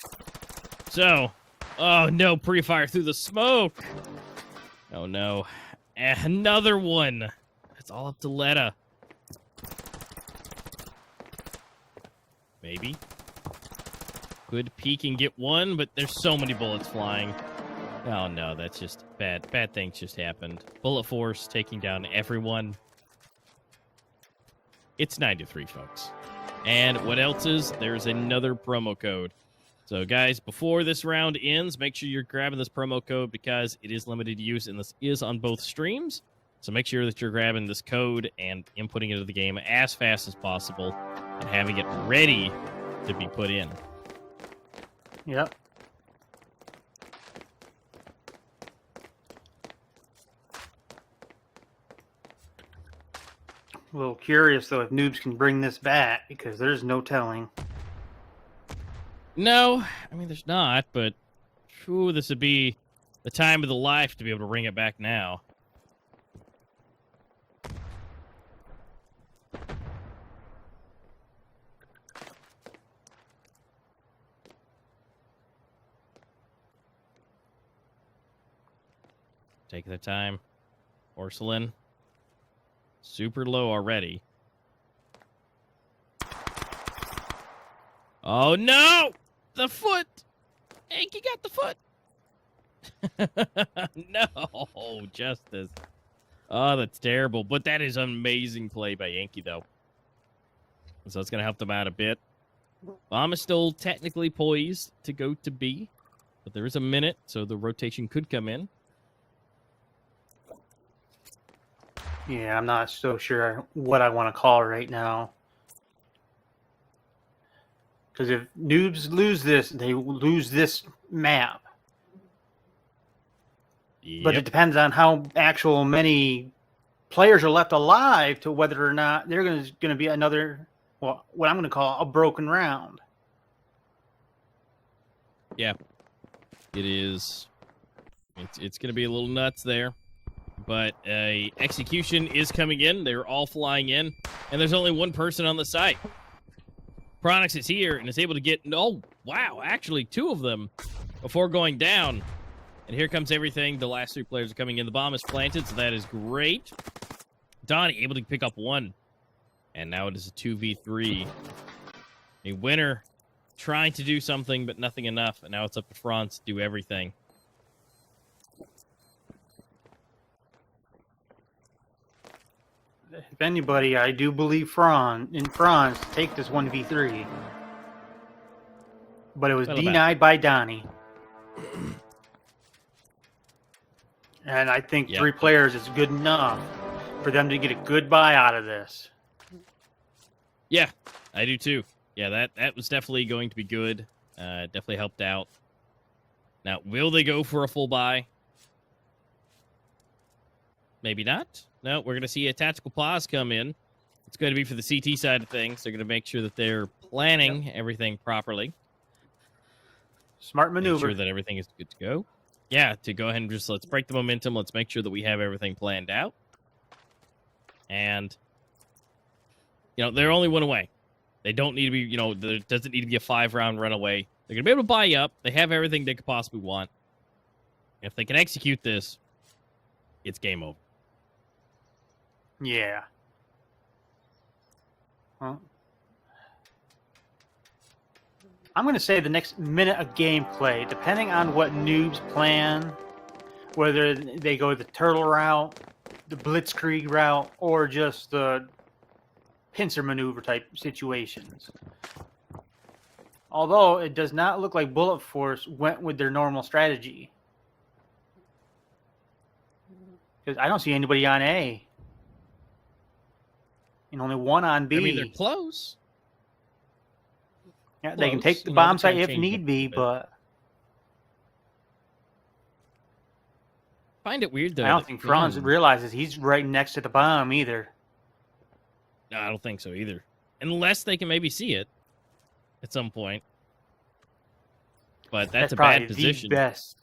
[SPEAKER 4] So, oh no, pre-fire through the smoke. Oh no. Another one. It's all up to Letta. Maybe. Could peek and get 1, but there's so many bullets flying. Oh no, that's just bad. Bad things just happened. Bullet Force taking down everyone. It's 9-3, folks. And what else is? There's another promo code. So, guys, before this round ends, make sure you're grabbing this promo code because it is limited use, and this is on both streams. So make sure that you're grabbing this code and inputting it into the game as fast as possible and having it ready to be put in.
[SPEAKER 5] Yep. A little curious, though, if Noobs can bring this back, because there's no telling.
[SPEAKER 4] No, I mean, there's not, but ooh, this would be the time of the life to be able to bring it back now. Take the time. Porcelain. Super low already. Oh, no! The foot! Hank, you got the foot! No, Justice. Oh, that's terrible. But that is an amazing play by Yankee, though. So it's going to help them out a bit. Bomb is still technically poised to go to B. But there is a minute, so the rotation could come in.
[SPEAKER 5] Yeah, I'm not so sure what I want to call right now. Because if Noobs lose this, they lose this map.
[SPEAKER 4] Yep.
[SPEAKER 5] But it depends on how actual many players are left alive to whether or not they're going to be another, well, what I'm going to call a broken round.
[SPEAKER 4] Yeah. It is. It's going to be a little nuts there. But execution is coming in. They're all flying in. And there's only one person on the site. Pronix is here and is able to get... Oh, wow. Actually, 2 of them before going down. And here comes everything. The last 3 players are coming in. The bomb is planted, so that is great. Donnie able to pick up 1. And now it is a 2v3. A Winner trying to do something, but nothing enough. And now it's up to Franz to do everything.
[SPEAKER 5] If anybody, I do believe Franz to take this 1v3. But it was denied by Donnie. And I think 3 players is good enough for them to get a good buy out of this.
[SPEAKER 4] Yeah, I do too. Yeah, that was definitely going to be good. Definitely helped out. Now, will they go for a full buy? Maybe not. No, we're going to see a tactical pause come in. It's going to be for the CT side of things. They're going to make sure that they're planning everything properly.
[SPEAKER 5] Smart maneuver.
[SPEAKER 4] Make sure that everything is good to go. Yeah, to go ahead and just let's break the momentum. Let's make sure that we have everything planned out. And, you know, they're only 1 away. They don't need to be, you know, there doesn't need to be a 5-round runaway. They're going to be able to buy up. They have everything they could possibly want. If they can execute this, it's game over.
[SPEAKER 5] Yeah. Well, I'm going to say the next minute of gameplay, depending on what noobs plan, whether they go the turtle route, the blitzkrieg route, or just the pincer maneuver type situations. Although it does not look like Bullet Force went with their normal strategy. Because I don't see anybody on A. And only one on B.
[SPEAKER 4] I mean, they're close.
[SPEAKER 5] Yeah, they can
[SPEAKER 4] close.
[SPEAKER 5] take the
[SPEAKER 4] You know,
[SPEAKER 5] bomb
[SPEAKER 4] they
[SPEAKER 5] site
[SPEAKER 4] kinda
[SPEAKER 5] if
[SPEAKER 4] changed
[SPEAKER 5] need
[SPEAKER 4] up a
[SPEAKER 5] be,
[SPEAKER 4] bit.
[SPEAKER 5] but
[SPEAKER 4] Find it weird though.
[SPEAKER 5] I don't
[SPEAKER 4] that
[SPEAKER 5] think Franz
[SPEAKER 4] Quinn-
[SPEAKER 5] realizes he's right next to the bomb either.
[SPEAKER 4] No, I don't think so either. Unless they can maybe see it at some point. But that's a
[SPEAKER 5] probably
[SPEAKER 4] bad position.
[SPEAKER 5] the best.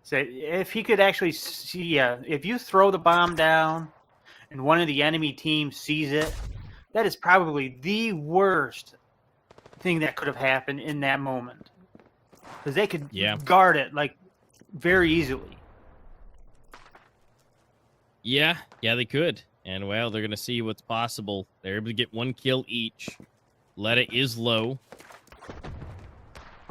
[SPEAKER 5] So if he could actually see, yeah, if you throw the bomb down and one of the enemy team sees it, that is probably the worst thing that could have happened in that moment. Because they could
[SPEAKER 4] Yeah.
[SPEAKER 5] guard it like very easily.
[SPEAKER 4] Yeah, they could. And well, they're gonna see what's possible. They're able to get 1 kill each. Letta is low.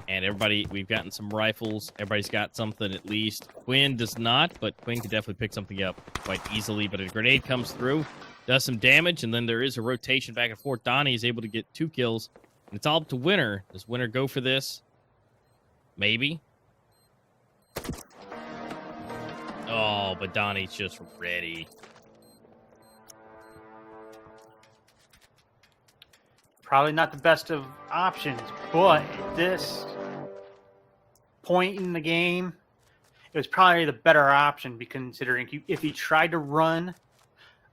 [SPEAKER 4] And everybody, we've gotten some rifles. Everybody's got something at least. Quinn does not, but Quinn could definitely pick something up quite easily. But a grenade comes through, does some damage, and then there is a rotation back and forth. Donnie is able to get 2 kills. And it's all up to Winner. Does Winner go for this? Maybe. Oh, but Donnie's just ready.
[SPEAKER 5] Probably not the best of options, but at this point in the game, it was probably the better option, considering if he tried to run,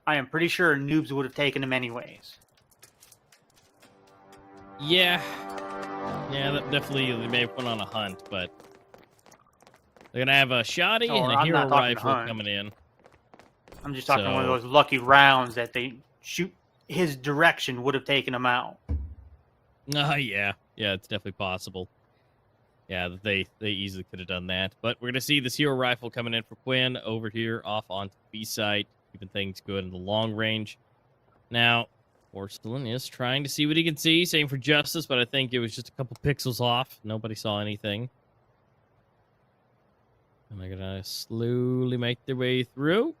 [SPEAKER 5] I am pretty sure Noobs would have taken him anyways.
[SPEAKER 4] Yeah, that definitely they may have went on a hunt, but they're gonna have a shotty
[SPEAKER 5] Oh,
[SPEAKER 4] and a
[SPEAKER 5] I'm
[SPEAKER 4] hero
[SPEAKER 5] not talking
[SPEAKER 4] rifle
[SPEAKER 5] hunt.
[SPEAKER 4] coming in.
[SPEAKER 5] I'm just talking one of
[SPEAKER 4] So-
[SPEAKER 5] those lucky rounds that they shoot his direction would have taken him out.
[SPEAKER 4] Yeah, it's definitely possible. Yeah, they easily could have done that. But we're gonna see this hero rifle coming in for Quinn over here off onto the B site, keeping things good in the long range. Now, Porcelain is trying to see what he can see. Same for Justice, but I think it was just a couple pixels off. Nobody saw anything. And they're gonna slowly make their way through.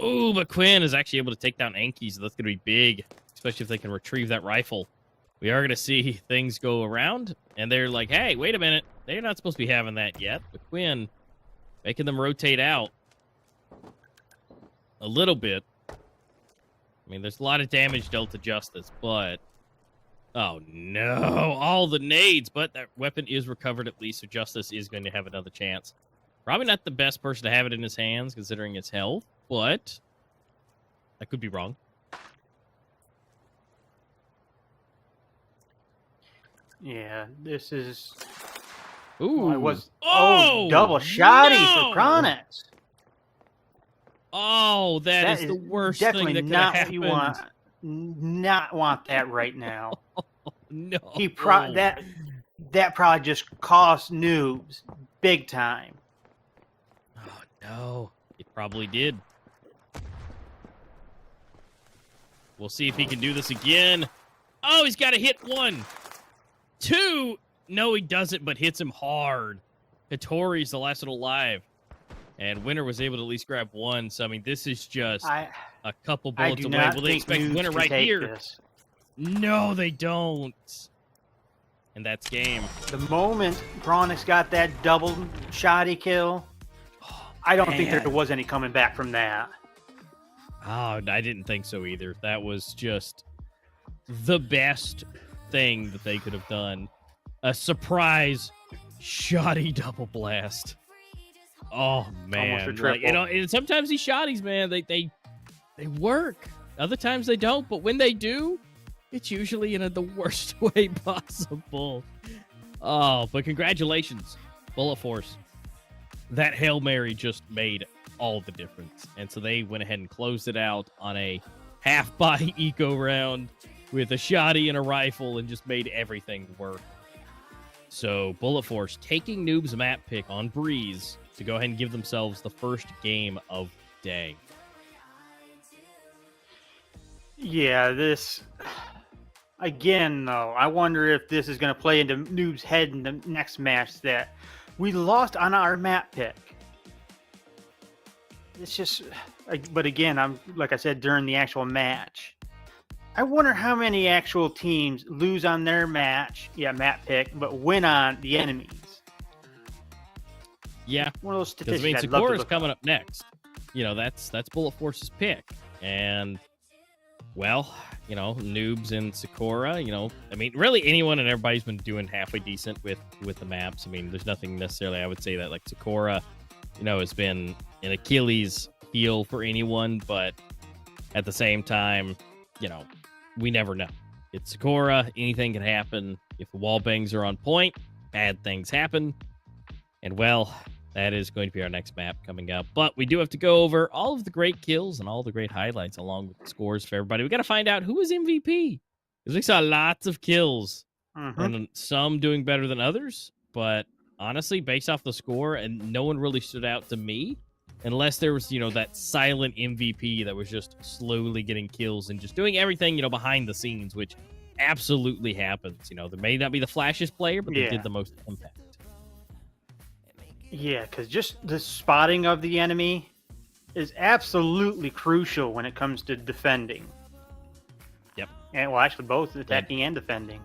[SPEAKER 4] Oh, but Quinn is actually able to take down Anki, so that's going to be big, especially if they can retrieve that rifle. We are going to see things go around, and they're like, hey, wait a minute. They're not supposed to be having that yet. But Quinn making them rotate out a little bit. I mean, there's a lot of damage dealt to Justice, but... Oh, no. All the nades, but that weapon is recovered at least, so Justice is going to have another chance. Probably not the best person to have it in his hands, considering his health, but I could be wrong.
[SPEAKER 5] Yeah, this is...
[SPEAKER 4] Ooh.
[SPEAKER 5] I was...
[SPEAKER 4] Oh,
[SPEAKER 5] double shotty
[SPEAKER 4] no!
[SPEAKER 5] for Chronix.
[SPEAKER 4] Oh, that is the worst thing
[SPEAKER 5] definitely
[SPEAKER 4] that could
[SPEAKER 5] not
[SPEAKER 4] have
[SPEAKER 5] what you
[SPEAKER 4] happened.
[SPEAKER 5] want. Not want that right now.
[SPEAKER 4] No.
[SPEAKER 5] That probably just cost Noobs big time.
[SPEAKER 4] Oh, no. It probably did. We'll see if he can do this again. Oh, he's got to hit 1. 2. No, he doesn't, but hits him hard. Hattori's the last one alive. And Winner was able to at least grab 1. So, I mean, this is just a couple
[SPEAKER 5] I
[SPEAKER 4] bullets
[SPEAKER 5] do
[SPEAKER 4] away.
[SPEAKER 5] not
[SPEAKER 4] Will they
[SPEAKER 5] think
[SPEAKER 4] expect
[SPEAKER 5] Noobs
[SPEAKER 4] Winner
[SPEAKER 5] can
[SPEAKER 4] right
[SPEAKER 5] take
[SPEAKER 4] here?
[SPEAKER 5] this.
[SPEAKER 4] No, they don't. And that's game.
[SPEAKER 5] The moment Chronix got that double shotty kill, I don't think there
[SPEAKER 4] Man.
[SPEAKER 5] was any coming back from that.
[SPEAKER 4] Oh, I didn't think so either. That was just the best thing that they could have done. A surprise shoddy double blast. Oh man,
[SPEAKER 5] Almost a triple.
[SPEAKER 4] you know, and sometimes these shotties, man, they work. Other times they don't, but when they do, it's usually in the worst way possible. Oh, but congratulations, Bullet Force. That Hail Mary just made all the difference. And so they went ahead and closed it out on a half-buy eco round with a shotty and a rifle and just made everything work. So Bullet Force taking Noob's map pick on Breeze to go ahead and give themselves the first game of the day.
[SPEAKER 5] Yeah, this again though. I wonder if this is going to play into Noob's head in the next match that we lost on our map pick. It's just, but again, I'm like I said during the actual match. I wonder how many actual teams lose on their map pick, but win on the enemies.
[SPEAKER 4] Yeah,
[SPEAKER 5] One of those
[SPEAKER 4] because
[SPEAKER 5] statistics.
[SPEAKER 4] Sakura's coming up next. You know, that's Bullet Force's pick, and well, you know, Noobs and Sakura. You know, I mean, really anyone and everybody's been doing halfway decent with the maps. I mean, there's nothing necessarily I would say that like Sakura, you know, has been an Achilles heel for anyone, but at the same time, you know, we never know. It's Sakura. Anything can happen. If the wall bangs are on point, bad things happen. And well, that is going to be our next map coming up. But we do have to go over all of the great kills and all the great highlights along with the scores for everybody. We got to find out who was MVP. Because we saw lots of kills and some doing better than others. But honestly, based off the score, and no one really stood out to me. Unless there was, you know, that silent MVP that was just slowly getting kills and just doing everything, you know, behind the scenes, which absolutely happens. You know, they may not be the flashiest player, but they did the most impact.
[SPEAKER 5] Yeah, because just the spotting of the enemy is absolutely crucial when it comes to defending.
[SPEAKER 4] Yep.
[SPEAKER 5] And well, actually, both attacking and defending.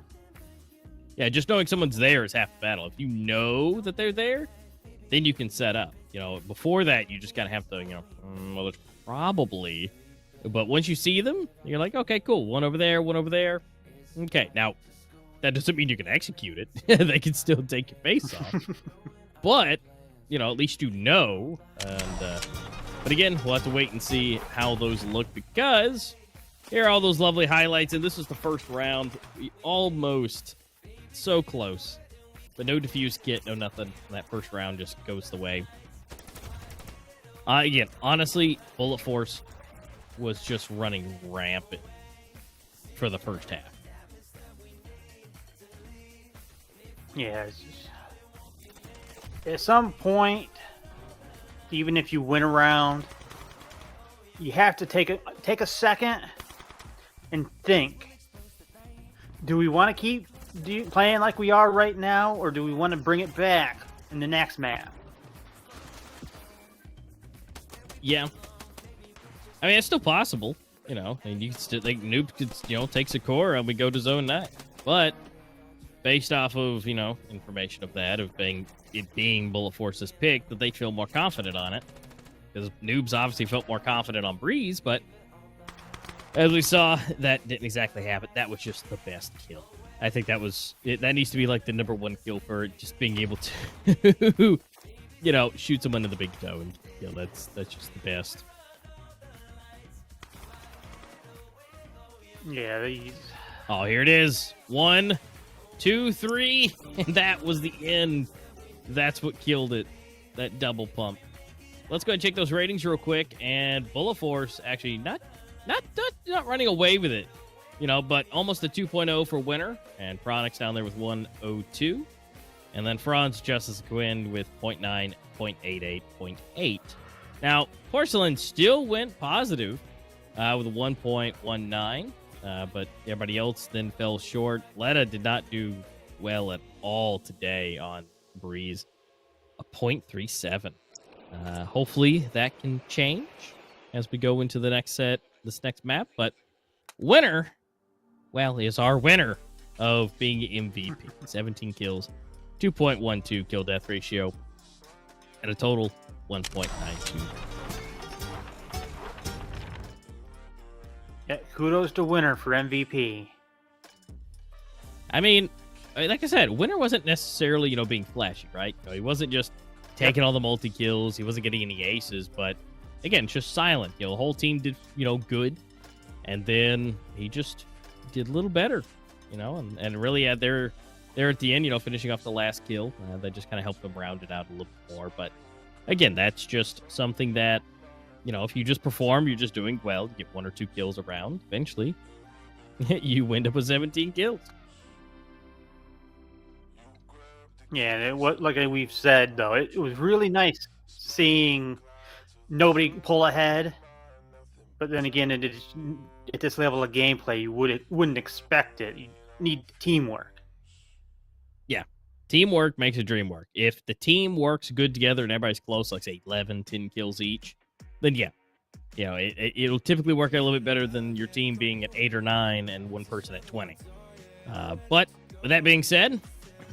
[SPEAKER 4] Yeah, just knowing someone's there is half the battle. If you know that they're there, then you can set up. You know, before that, you just gotta have to, you know, well, there's probably. But once you see them, you're like, okay, cool. One over there, one over there. Okay, now that doesn't mean you can execute it. They can still take your face off. But you know, at least you know. And but again, we'll have to wait and see how those look because here are all those lovely highlights. And this is the first round. We almost so close, but no defuse kit, no nothing. That first round just goes the way. Again, honestly, Bullet Force was just running rampant for the first half.
[SPEAKER 5] Yeah. At some point, even if you win a round, you have to take a second and think. Do we want to keep playing like we are right now, or do we want to bring it back in the next map?
[SPEAKER 4] Yeah. I mean, it's still possible, you know. I mean, you could still, like, Noob could, you know, take Sakura and we go to Zone 9. But based off of, you know, information of that, of it being Bullet Force's pick, that they feel more confident on it. Because Noobs obviously felt more confident on Breeze, but as we saw, that didn't exactly happen. That was just the best kill. I think that was it. That needs to be like the #1 kill for just being able to, you know, shoot someone in the big toe, and you know, that's just the best.
[SPEAKER 5] Yeah.
[SPEAKER 4] Oh, here it is. 1, 2, 3, and that was the end. That's what killed it. That double pump. Let's go ahead and check those ratings real quick. And Bullet Force actually not running away with it, you know, but almost a 2.0 for winner. And Pronix down there with 102. And then Franz Justice Quinn with 0.9, 0.88, 0.8. Now, Porcelain still went positive with a 1.19. But everybody else then fell short. Letta did not do well at all today on Breeze. A 0.37. Hopefully that can change as we go into the next this next map. But winner, well, is our winner of being MVP. 17 kills, 2.12 kill death ratio, and a total 1.92.
[SPEAKER 5] Yeah, kudos to winner for MVP.
[SPEAKER 4] I mean, like I said, winner wasn't necessarily, you know, being flashy, right? You know, he wasn't just taking all the multi-kills. He wasn't getting any aces, but again, just silent. You know, the whole team did, you know, good. And then he just did a little better, you know, and really at there at the end, you know, finishing off the last kill. That just kind of helped him round it out a little bit more. But again, that's just something that, you know, if you just perform, you're just doing well. You get 1 or 2 kills around. Eventually, you end up with 17 kills.
[SPEAKER 5] Yeah, like we've said, though, it was really nice seeing nobody pull ahead. But then again, at this level of gameplay, you wouldn't expect it. You need teamwork.
[SPEAKER 4] Yeah. Teamwork makes a dream work. If the team works good together and everybody's close, like say 11, 10 kills each, then yeah. You know, it'll typically work out a little bit better than your team being at 8 or 9 and one person at 20. But with that being said,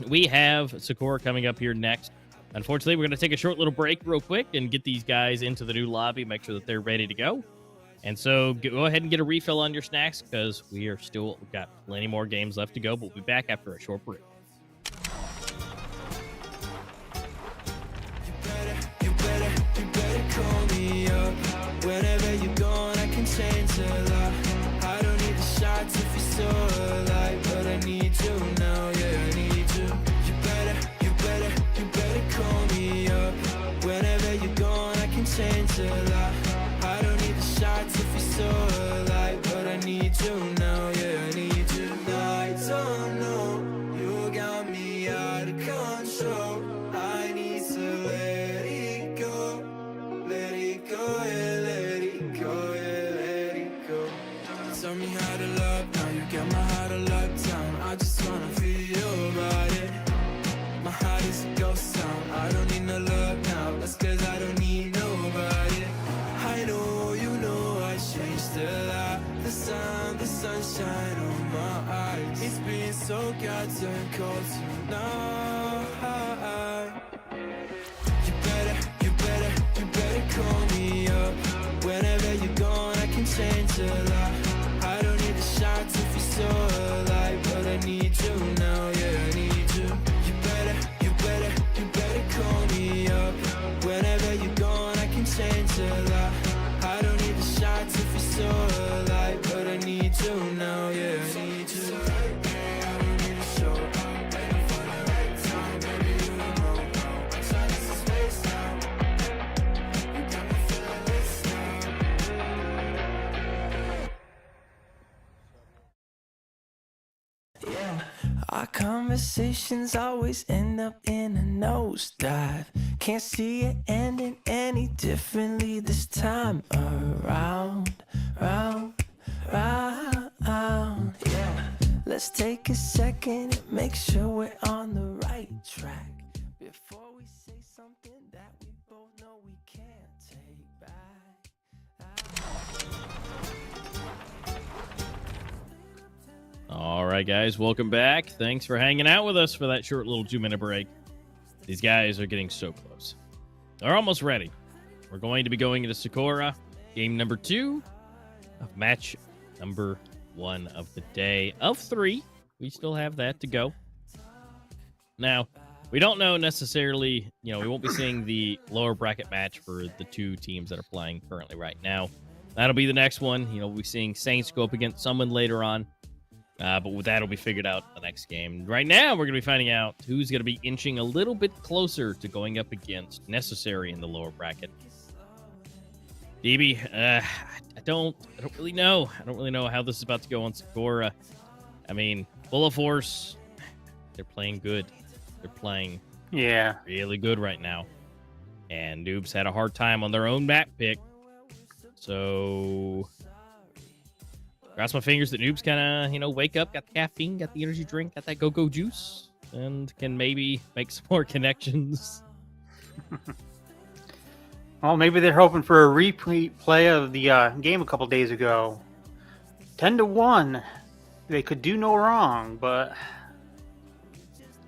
[SPEAKER 4] we have Sakura coming up here next. Unfortunately, we're going to take a short little break real quick and get these guys into the new lobby, make sure that they're ready to go. And so go ahead and get a refill on your snacks because we've got plenty more games left to go, but we'll be back after a short break.
[SPEAKER 1] You better call me up. Whenever you're gone, I can change a lot. I don't need the shots if you're so alive, but I need you now, yeah, I need you. You better call me up. Whenever you're gone, I can change a lot. I don't need the shots if you're so alive, but I need you now, yeah, I need you. I don't know, you got me out of control. I need to let it go, let it go, yeah, let it go, yeah, let it go. Tell me how to love, now you got my heart on lockdown. I just wanna feel your body. My heart is a ghost town. I don't need no love now, that's cause I don't need nobody. I know, you know I changed a lot. The sunshine on my eyes. It's been so goddamn cold tonight. You better call me up. Whenever you're gone, I can change a lot. I don't need the shots if you're so alive, but I need you now, yeah, I need you. You better call me up. Whenever you're gone, I can change a lot. I don't need the shots if you're so alive, but I need you now, yeah, I need you. I don't need a show. Waiting for the right time, baby, you don't know. I'm trying to space now. You got me feeling this now. Yeah, our conversations always end up in a nosedive. Can't see it ending any differently this time around, round. Yeah, let's take a second and make sure we're on the right track before we say something that we both know we can't take back.
[SPEAKER 4] All right, guys, welcome back. Thanks for hanging out with us for that short little 2-minute break. These guys are getting so close. They're almost ready. We're going to be going into Sakura, game number 2 of match number 1 of the day of 3. We still have that to go. Now, we don't know necessarily, we won't be seeing the lower bracket match for the 2 teams that are playing currently right now. That'll be the next one. We'll be seeing Saints go up against someone later on. But with that'll be figured out the next game. Right now, we're going to be finding out who's going to be inching a little bit closer to going up against Necessary in the lower bracket. DB, I don't really know. I don't really know how this is about to go on Sakura. I mean, Full of Force, they're playing good. They're playing really good right now. And Noobs had a hard time on their own map pick. So cross my fingers that Noobs kind of, wake up, got the caffeine, got the energy drink, got that go-go juice, and can maybe make some more connections.
[SPEAKER 5] Well, maybe they're hoping for a replay of the game a couple days ago. 10-1. They could do no wrong, but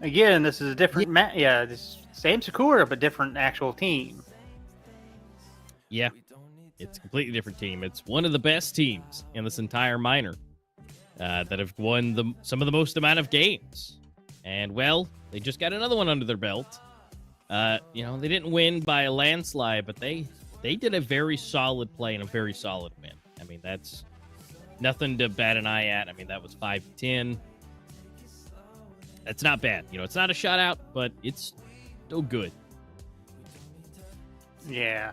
[SPEAKER 5] again, this is a different match. Yeah, this same Sakura, but different actual team.
[SPEAKER 4] Yeah, it's a completely different team. It's one of the best teams in this entire minor that have won some of the most amount of games. And, well, they just got another one under their belt. They didn't win by a landslide, but they did a very solid play and a very solid win. I mean, that's nothing to bat an eye at. I mean, that was 5-10. That's not bad. It's not a shutout, but it's still good.
[SPEAKER 5] Yeah.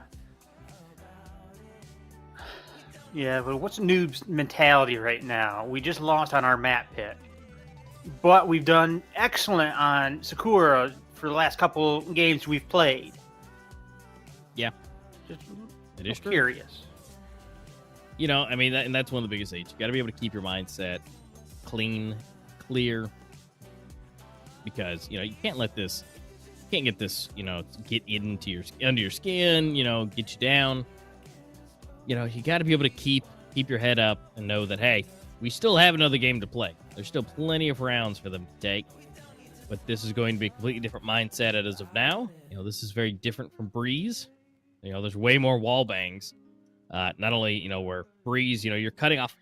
[SPEAKER 5] Yeah, but what's Noob's mentality right now? We just lost on our map pick, but we've done excellent on Sakura for the last couple games we've played.
[SPEAKER 4] Yeah,
[SPEAKER 5] Just
[SPEAKER 4] it is true.
[SPEAKER 5] curious.
[SPEAKER 4] you know, I mean, and that's one of the biggest things. You got to be able to keep your mindset clean, clear, because, you know, you can't let this, can't get this, you know, get into your, under your skin, you know, get you down. You know, you got to be able to keep your head up and know that, hey, we still have another game to play. There's still plenty of rounds for them to take, but this is going to be a completely different mindset as of now. You know, this is very different from Breeze. You know, there's way more wall bangs. Not only, you know, where Breeze, you know, you're cutting off,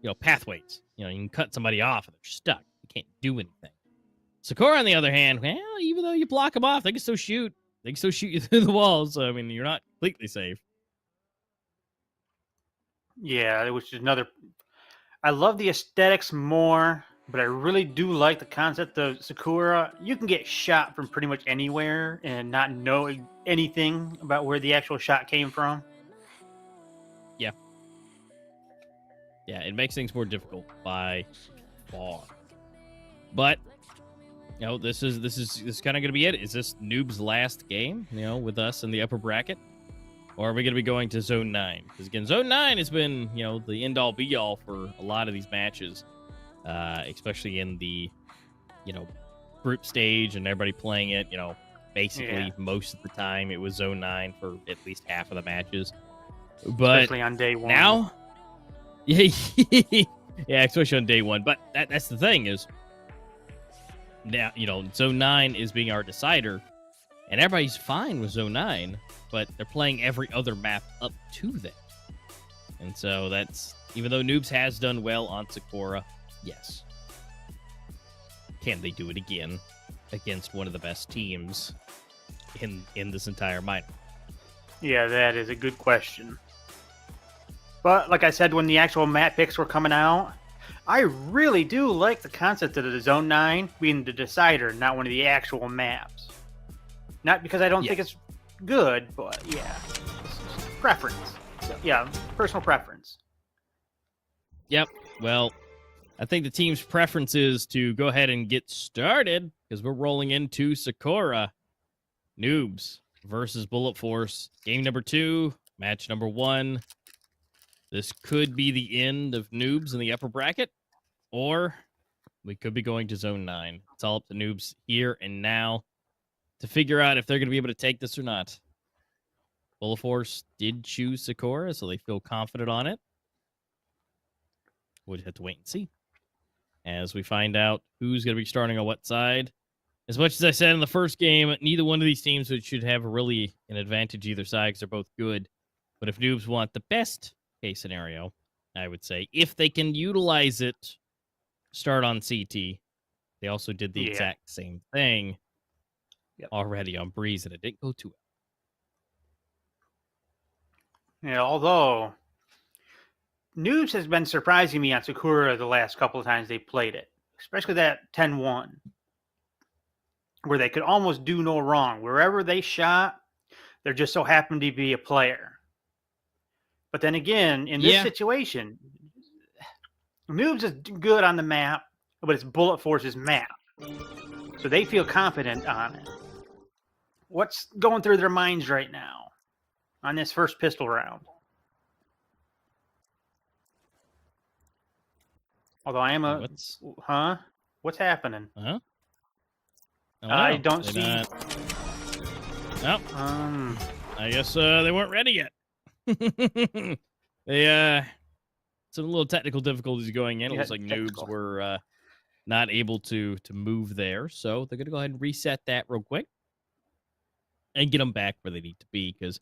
[SPEAKER 4] you know, pathways. You know, you can cut somebody off and they're stuck. You can't do anything. Sakura, on the other hand, well, even though you block them off, they can still shoot. They can still shoot you through the walls. So, I mean, you're not completely safe.
[SPEAKER 5] Yeah, which is another. I love the aesthetics more, but I really do like the concept of Sakura. You can get shot from pretty much anywhere and not know anything about where the actual shot came from.
[SPEAKER 4] Yeah. Yeah, it makes things more difficult by far. But, you know, this is kind of going to be it. Is this Noob's last game, you know, with us in the upper bracket? Or are we going to be going to Zone 9? Because, again, Zone 9 has been, you know, the end-all, be-all for a lot of these matches, especially in the, you know, group stage and everybody playing it, you know, basically most of the time it was Zone 9 for at least half of the matches. But
[SPEAKER 5] especially on day one.
[SPEAKER 4] Now, yeah, especially on day one. But that's the thing is, now, you know, Zone 9 is being our decider, and everybody's fine with Zone 9, but they're playing every other map up to that. And so that's, even though Noobs has done well on Sakura, yes. Can they do it again against one of the best teams in this entire minor?
[SPEAKER 5] Yeah, that is a good question. But like I said, when the actual map picks were coming out, I really do like the concept of the Zone 9 being the decider, not one of the actual maps. Not because I don't think it's good, but yeah, it's preference. So, yeah, personal preference.
[SPEAKER 4] Yep. Well, I think the team's preference is to go ahead and get started because we're rolling into Sakura. Noobs versus Bullet Force. Game number 2, match number 1. This could be the end of Noobs in the upper bracket, or we could be going to Zone 9. It's all up to Noobs here and now to figure out if they're going to be able to take this or not. Bullet Force did choose Sakura, so they feel confident on it. We'll just have to wait and see as we find out who's going to be starting on what side. As much as I said in the first game, neither one of these teams should have really an advantage either side because they're both good. But if Noobs want the best case scenario, I would say, if they can utilize it, start on CT. They also did the exact same thing already on Breeze, and it didn't go too well.
[SPEAKER 5] Yeah, although Noobs has been surprising me on Sakura the last couple of times they played it, especially that 10-1, where they could almost do no wrong. Wherever they shot, there just so happened to be a player. But then again, in this situation, Noobs is good on the map, but it's Bullet Force's map. So they feel confident on it. What's going through their minds right now on this first pistol round? Although I am a... What's happening?
[SPEAKER 4] Huh?
[SPEAKER 5] I don't see...
[SPEAKER 4] Nope. I guess they weren't ready yet. They some little technical difficulties going in. It looks like Noobs were not able to move there, so they're gonna go ahead and reset that real quick and get them back where they need to be. Because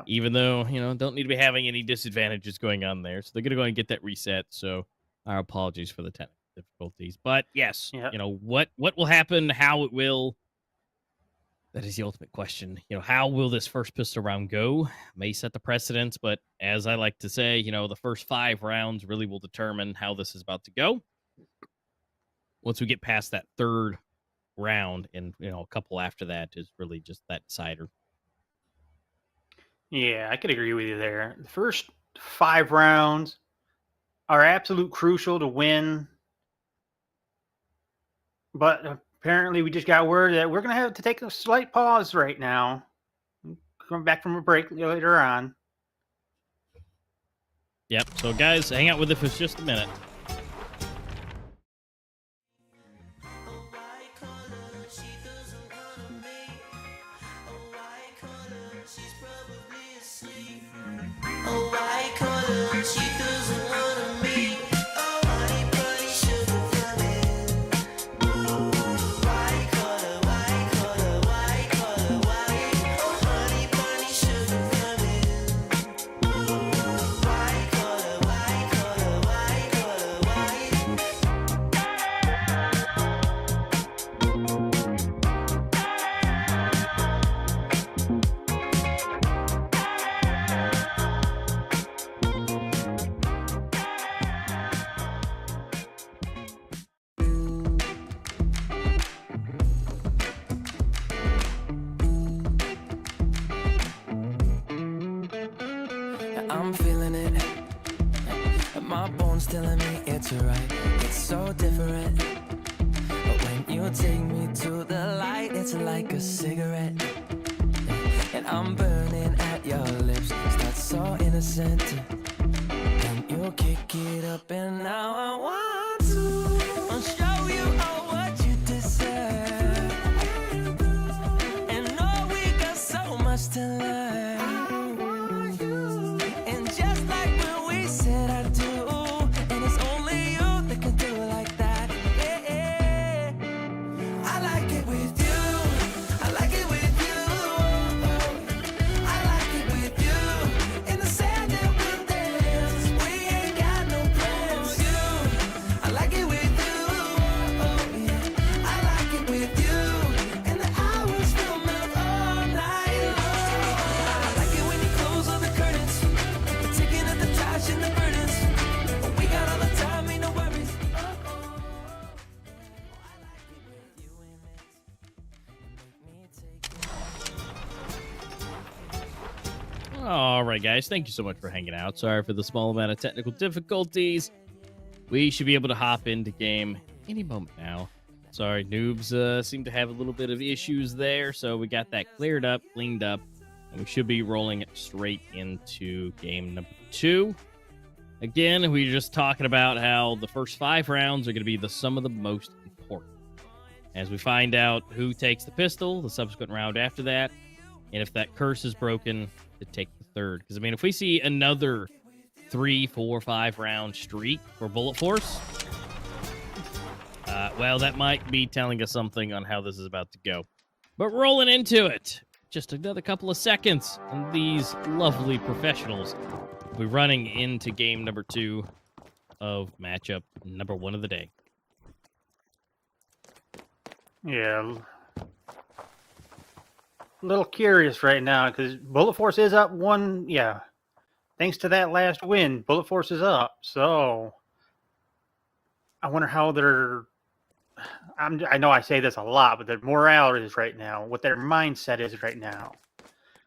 [SPEAKER 4] even though don't need to be having any disadvantages going on there, so they're gonna go ahead and get that reset. So our apologies for the technical difficulties, but yes, what will happen, how it will. That is the ultimate question. How will this first pistol round go? May set the precedence, but as I like to say, the first 5 rounds really will determine how this is about to go. Once we get past that 3rd round, and a couple after that is really just that decider.
[SPEAKER 5] Yeah, I could agree with you there. The first 5 rounds are absolute crucial to win, but apparently, we just got word that we're going to have to take a slight pause right now. Coming back from a break later on.
[SPEAKER 4] Yep. So, guys, hang out with it for just a minute.
[SPEAKER 1] Oh, white collar, she doesn't wanna meet. Oh, honey bunny, sugar coming. White collar, white collar, white collar, white. Oh, honey bunny, sugar coming. White collar, white collar, white collar, white. I'm feeling it. My bones telling me it's right. It's so different. But when you take me to the light, it's like a cigarette. And I'm burning at your lips. Start so innocent. Then you kick it up, and now I want to show you all what you deserve. And know we got so much to learn. And just like when we said I do, and it's only you that can do it like that. Yeah. I like it with you. I like it with you. I like it with you. In the sand that we'll dance. We ain't got no plans. You. I like it with you. Yeah. I like it with you. And the hours will melt all night long. I like it when you close all the curtains. Taking at the trash and the burdens. But we got all the time, ain't no worries. Oh. I like it with you in it. Make me take it.
[SPEAKER 4] All right, guys. Thank you so much for hanging out. Sorry for the small amount of technical difficulties. We should be able to hop into game any moment now. Sorry, noobs seem to have a little bit of issues there, so we got that cleared up, cleaned up, and we should be rolling straight into game number 2. Again, we were just talking about how the first 5 rounds are going to be the sum of the most important. As we find out who takes the pistol, the subsequent round after that, and if that curse is broken, to take the third. Because, I mean, if we see another 3, 4, 5 round streak for Bullet Force, well, that might be telling us something on how this is about to go. But rolling into it, just another couple of seconds, and these lovely professionals will be running into game number 2 of matchup number 1 of the day.
[SPEAKER 5] Yeah. A little curious right now because Bullet Force is up 1. Yeah. Thanks to that last win, Bullet Force is up. So I wonder how their. I know I say this a lot, but their morale is right now, what their mindset is right now.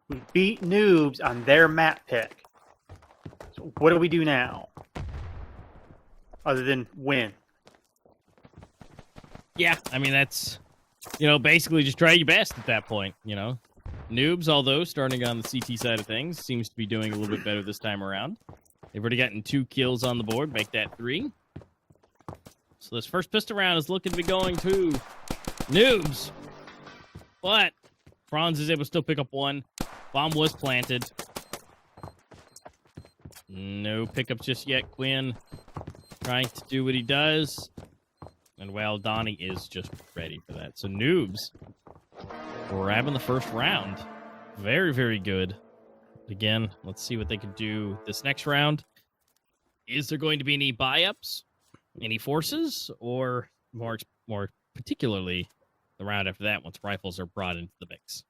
[SPEAKER 5] We beat noobs on their map pick. So what do we do now? Other than win.
[SPEAKER 4] Yeah, I mean, that's, basically just try your best at that point, Noobs, although starting on the CT side of things, seems to be doing a little bit better this time around. They've already gotten 2 kills on the board, make that 3. So this first pistol round is looking to be going to Noobs. But Franz is able to still pick up 1. Bomb was planted. No pickups just yet. Quinn trying to do what he does. And, well, Donnie is just ready for that. So Noobs grabbing the first round. Very, very good. Again, let's see what they can do this next round. Is there going to be any buy-ups? Any forces? Or more particularly, the round after that, once rifles are brought into the mix?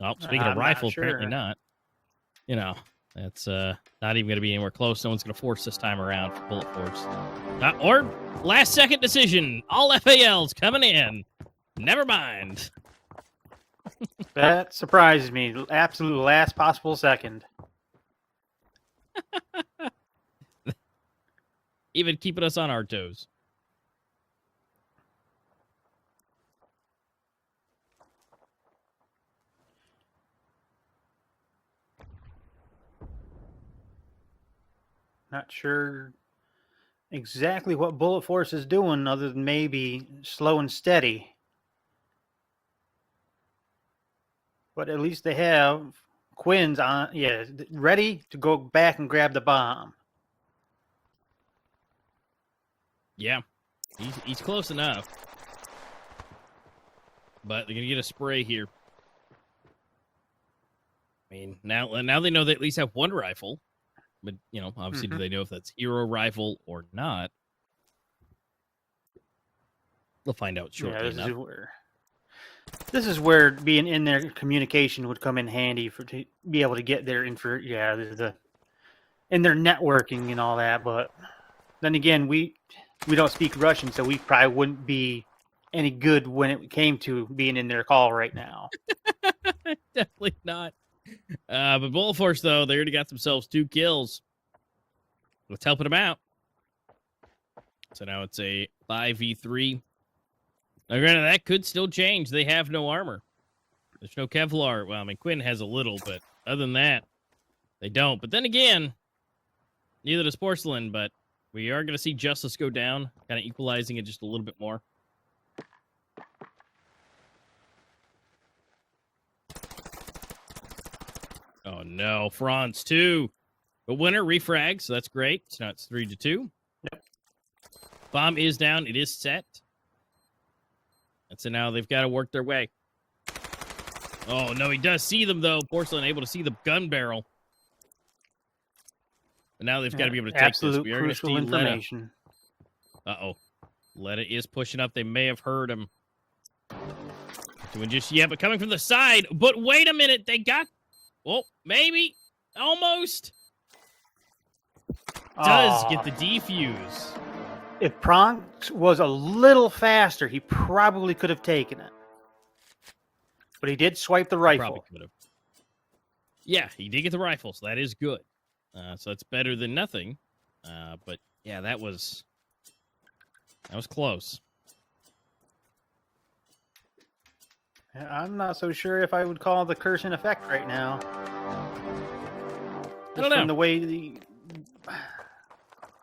[SPEAKER 4] Oh, speaking of
[SPEAKER 5] I'm not
[SPEAKER 4] rifles,
[SPEAKER 5] sure.
[SPEAKER 4] apparently not. That's not even going to be anywhere close. No one's going to force this time around for Bullet Force. Or last-second decision. All FALs coming in. Never mind.
[SPEAKER 5] That surprises me. Absolute last possible second.
[SPEAKER 4] Even keeping us on our toes.
[SPEAKER 5] Not sure exactly what Bullet Force is doing other than maybe slow and steady. But at least they have Quinn's on, yeah, ready to go back and grab the bomb.
[SPEAKER 4] Yeah, he's close enough. But they're going to get a spray here. I mean, now they know they at least have one rifle. But, you know, obviously, do they know if that's hero rifle or not? They'll find out shortly enough.
[SPEAKER 5] This is where being in their communication would come in handy to be able to get their in their networking and all that. But then again, we don't speak Russian, so we probably wouldn't be any good when it came to being in their call right now.
[SPEAKER 4] Definitely not. But Bullet Force, though, they already got themselves 2 kills. What's helping them out? So now it's a 5v3. Now, granted, that could still change. They have no armor. There's no Kevlar. Well, I mean, Quinn has a little, but other than that, they don't. But then again, neither does Porcelain, but we are going to see Justice go down, kind of equalizing it just a little bit more. Oh, no. Franz, too. But winner, refrag, so that's great. So now it's 3-2.
[SPEAKER 5] Yep.
[SPEAKER 4] Bomb is down. It is set. And so now they've got to work their way. Oh, no, he does see them, though. Porcelain able to see the gun barrel. But now they've got to be able to take this. We are going to see
[SPEAKER 5] information.
[SPEAKER 4] Uh-oh. Letta is pushing up. They may have heard him. Doing just yet, but coming from the side. But wait a minute. They got... Well, maybe. Almost. Does get the defuse.
[SPEAKER 5] If Pronx was a little faster, he probably could have taken it. But he did swipe the rifle.
[SPEAKER 4] Probably could have. Yeah, he did get the rifle, so that is good. So that's better than nothing. But yeah, that was close.
[SPEAKER 5] I'm not so sure if I would call the curse in effect right now.
[SPEAKER 4] I don't know.
[SPEAKER 5] From the way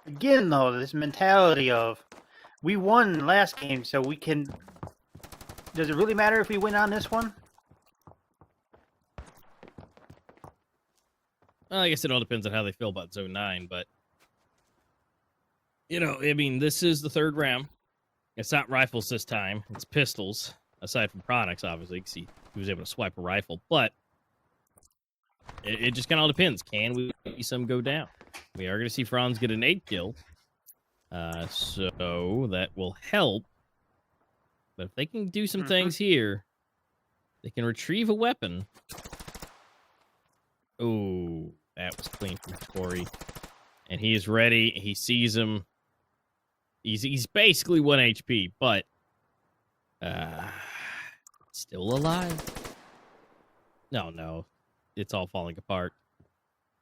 [SPEAKER 5] again, though, this mentality of we won last game, so we can. Does it really matter if we win on this one?
[SPEAKER 4] Well, I guess it all depends on how they feel about Zone 9, but you know, I mean, this is the 3rd round. It's not rifles this time; it's pistols. Aside from products, obviously, because he was able to swipe a rifle, but it just kind of all depends. Can we see some go down? We are going to see Franz get an 8 kill, so that will help. But if they can do some things here, they can retrieve a weapon. Oh, that was clean from Corey, and he is ready. He sees him. He's basically 1 HP, but still alive. No, it's all falling apart.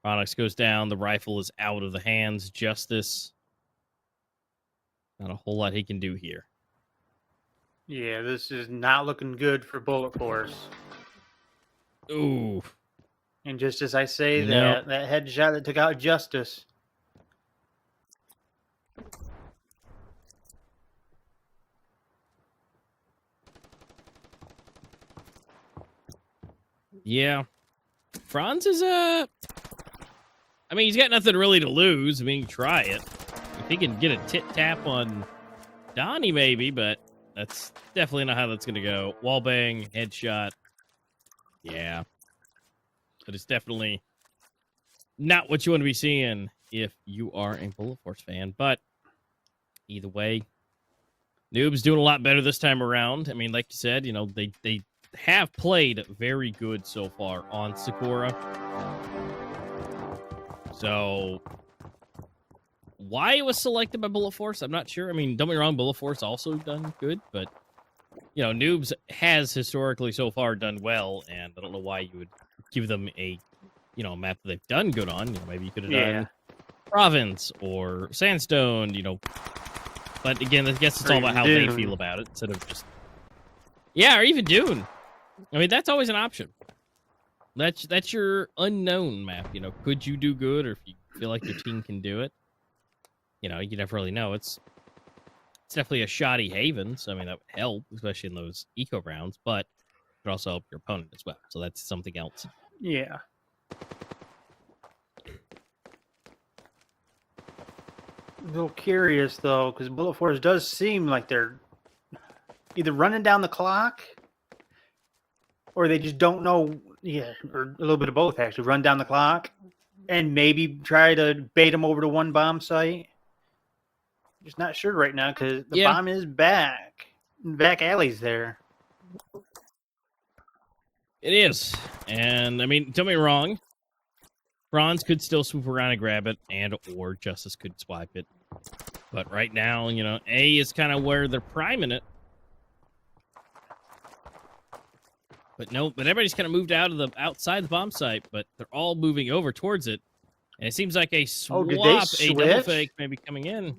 [SPEAKER 4] Onyx goes down. The rifle is out of the hands. Justice. Not a whole lot he can do here.
[SPEAKER 5] Yeah, this is not looking good for Bullet Force.
[SPEAKER 4] Ooh.
[SPEAKER 5] And just as I say
[SPEAKER 4] No.
[SPEAKER 5] that headshot that took out Justice.
[SPEAKER 4] Yeah. Franz is I mean, he's got nothing really to lose. I mean, try it. If he can get a tit-tap on Donnie, maybe, but that's definitely not how that's going to go. Wallbang, headshot. Yeah. But it's definitely not what you want to be seeing if you are a Bullet Force fan. But either way, Noob's doing a lot better this time around. I mean, like you said, you know, they have played very good so far on Sakura. So why it was selected by Bullet Force, I'm not sure. I mean, don't get me wrong, Bullet Force also done good, but you know, Noobs has historically so far done well, and I don't know why you would give them a, you know, map that they've done good on. You know, maybe you could have done Province or Sandstone, you know. But again, I guess it's all about how they feel about it instead of just or even Dune. I mean, that's always an option. That's your unknown map. You know, could you do good, or if you feel like your team can do it? you never really know. It's definitely a shoddy haven, so I mean that would help, especially in those eco rounds, but it could also help your opponent as well. So that's something else.
[SPEAKER 5] Yeah. A little curious though, because Bullet Force does seem like they're either running down the clock or they just don't know. Yeah, or a little bit of both actually. Run down the clock and maybe try to bait them over to one bomb site. Just not sure right now because the bomb is back. Back alleys there.
[SPEAKER 4] It is. And I mean, don't get me wrong. Franz could still swoop around and grab it, and or Justice could swipe it. But right now, A is kind of where they're priming it. But everybody's kind of moved out of outside the bomb site, but they're all moving over towards it. And it seems like a swap, a double fake may be coming in.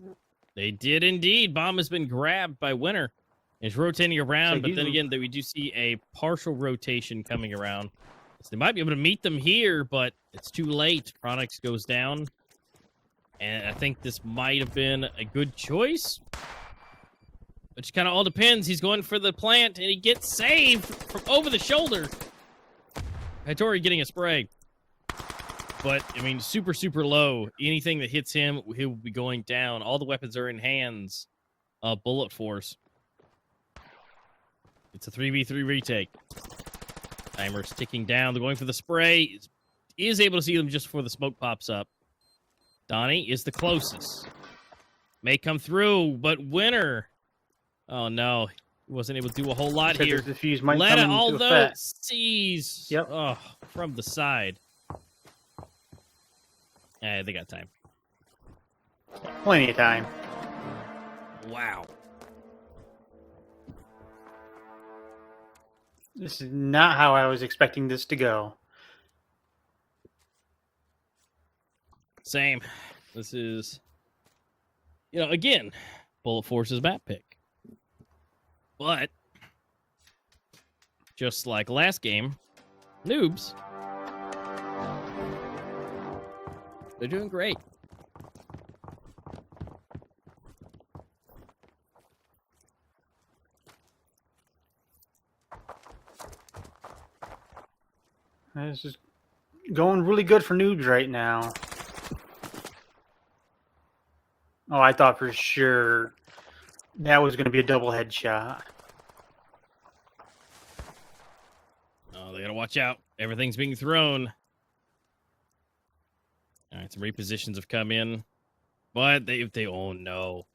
[SPEAKER 4] They did indeed. Bomb has been grabbed by Winner. It's rotating around, but then again, we do see a partial rotation coming around. So they might be able to meet them here, but it's too late. Chronix goes down. And I think this might have been a good choice. Which kind of all depends. He's going for the plant, and he gets saved from over the shoulder. Hattori getting a spray. But, I mean, super, super low. Anything that hits him, he'll be going down. All the weapons are in hands of Bullet Force. It's a 3v3 retake. Timer's ticking down. They're going for the spray. Is able to see them just before the smoke pops up. Donnie is the closest. May come through, but Winner. Oh, no. He wasn't able to do a whole lot here. Let it all though sees.
[SPEAKER 5] Yep.
[SPEAKER 4] Oh, from the side. They got time.
[SPEAKER 5] Plenty of time.
[SPEAKER 4] Wow.
[SPEAKER 5] This is not how I was expecting this to go.
[SPEAKER 4] Same. This is, again, Bullet Force's map pick. But, just like last game, Noobs, they're doing great.
[SPEAKER 5] This is going really good for Noobs right now. Oh, I thought for sure that was going to be a double headshot.
[SPEAKER 4] Oh, they got to watch out. Everything's being thrown. All right, some repositions have come in. But they oh no.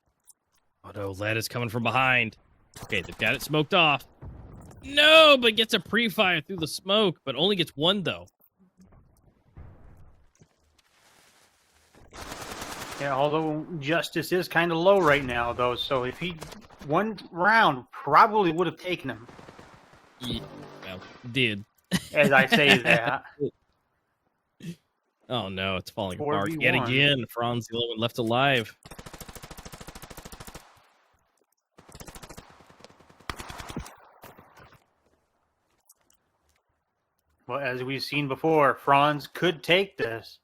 [SPEAKER 4] Oh no, lead is coming from behind. Okay, they've got it smoked off. No, but gets a pre-fire through the smoke, but only gets one though.
[SPEAKER 5] Yeah, although Justice is kind of low right now, though, so if he one round probably would have taken him.
[SPEAKER 4] Yeah, well, did.
[SPEAKER 5] As I say that.
[SPEAKER 4] Oh no, it's falling apart
[SPEAKER 5] 4v1.
[SPEAKER 4] yet again. Franz the only one left alive.
[SPEAKER 5] Well, as we've seen before, Franz could take this.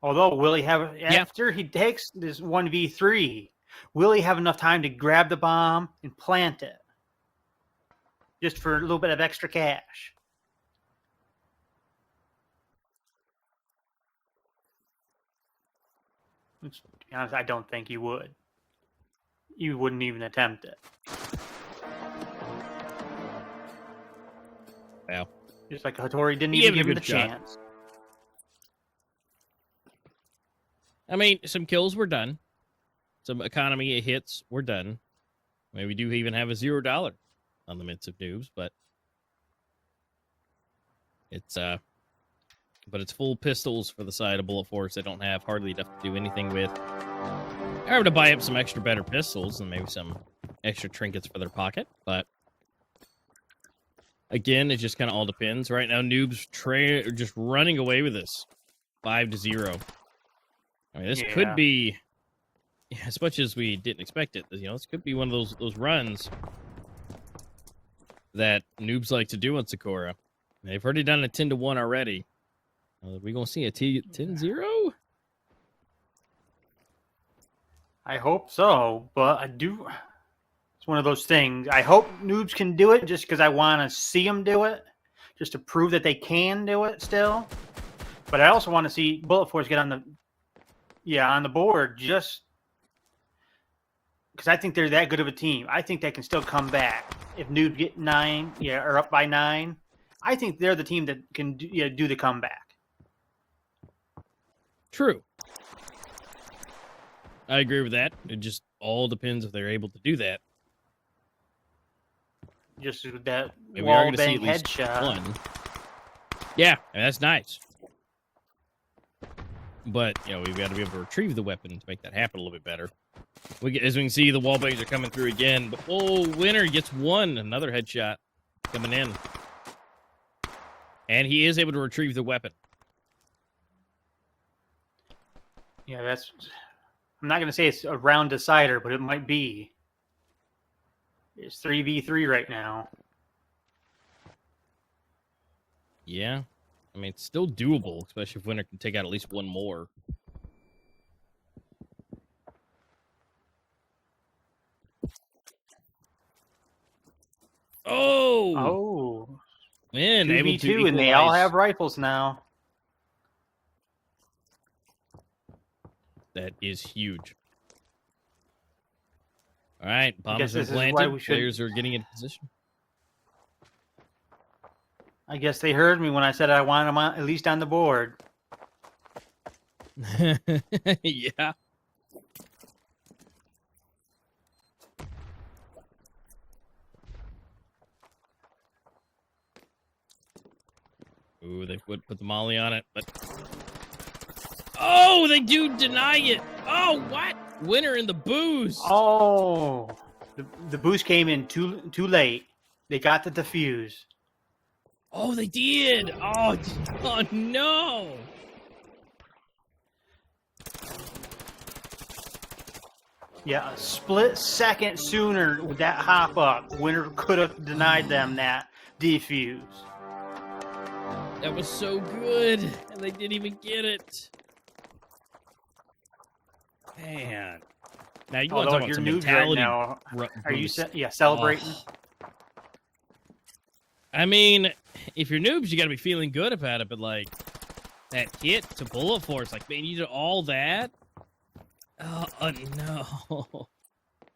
[SPEAKER 5] Although, will he have, after he takes this 1v3, will he have enough time to grab the bomb and plant it? Just for a little bit of extra cash. Which, to be honest, I don't think he would. You wouldn't even attempt it.
[SPEAKER 4] Wow.
[SPEAKER 5] Just like Hattori didn't even give him the chance.
[SPEAKER 4] I mean, some kills were done. Some economy hits were done. I mean, we do even have a $0 on the midst of Noobs, but it's full pistols for the side of Bullet Force. They don't have hardly enough to do anything with. They're able to buy up some extra better pistols and maybe some extra trinkets for their pocket, but again, it just kind of all depends. Right now, Noobs are just running away with this, 5-0. I mean, this could be, as much as we didn't expect it. This could be one of those runs that Noobs like to do on Sakura. They've already done a 10-1 already. Are we gonna see a 10-0?
[SPEAKER 5] I hope so, but I do. It's one of those things. I hope Noobs can do it just because I want to see them do it, just to prove that they can do it still. But I also want to see Bullet Force get on the board, just because I think they're that good of a team. I think they can still come back if Noobs get 9, or up by 9. I think they're the team that can do the comeback.
[SPEAKER 4] True. I agree with that. It just all depends if they're able to do that.
[SPEAKER 5] Just with that
[SPEAKER 4] Maybe we are
[SPEAKER 5] wall
[SPEAKER 4] going to see
[SPEAKER 5] bang
[SPEAKER 4] at least
[SPEAKER 5] headshot.
[SPEAKER 4] one. Yeah, that's nice. But, we've got to be able to retrieve the weapon to make that happen a little bit better. As we can see, the wall bangs are coming through again. But, Winner gets one. Another headshot coming in. And he is able to retrieve the weapon.
[SPEAKER 5] Yeah, I'm not going to say it's a round decider, but it might be. It's 3v3 right now.
[SPEAKER 4] Yeah. I mean, it's still doable, especially if Winner can take out at least one more.
[SPEAKER 5] Oh.
[SPEAKER 4] Man, able to
[SPEAKER 5] 2v2, and they all
[SPEAKER 4] equalize.
[SPEAKER 5] have rifles now.
[SPEAKER 4] That is huge. All right, bomb has been
[SPEAKER 5] this is why
[SPEAKER 4] planted.
[SPEAKER 5] we should-
[SPEAKER 4] Players are getting into position.
[SPEAKER 5] I guess they heard me when I said I want them at least on the board.
[SPEAKER 4] Yeah. Ooh, they would put the molly on it, but... Oh, they do deny it. Oh, what? Winner in the boost.
[SPEAKER 5] Oh, the boost came in too late. They got the defuse.
[SPEAKER 4] Oh, they did. Oh, no.
[SPEAKER 5] Yeah, a split second sooner with that hop up, Winner could have denied them that defuse.
[SPEAKER 4] That was so good, and they didn't even get it. Man. Now, you want to
[SPEAKER 5] Although
[SPEAKER 4] talk
[SPEAKER 5] if
[SPEAKER 4] about
[SPEAKER 5] you're
[SPEAKER 4] some
[SPEAKER 5] noobs right
[SPEAKER 4] mentality
[SPEAKER 5] now, are you
[SPEAKER 4] boost.
[SPEAKER 5] celebrating?
[SPEAKER 4] Oh. I mean, if you're noobs, you got to be feeling good about it, but, like, that hit to Bullet Force, like, man, you did all that? Oh, no.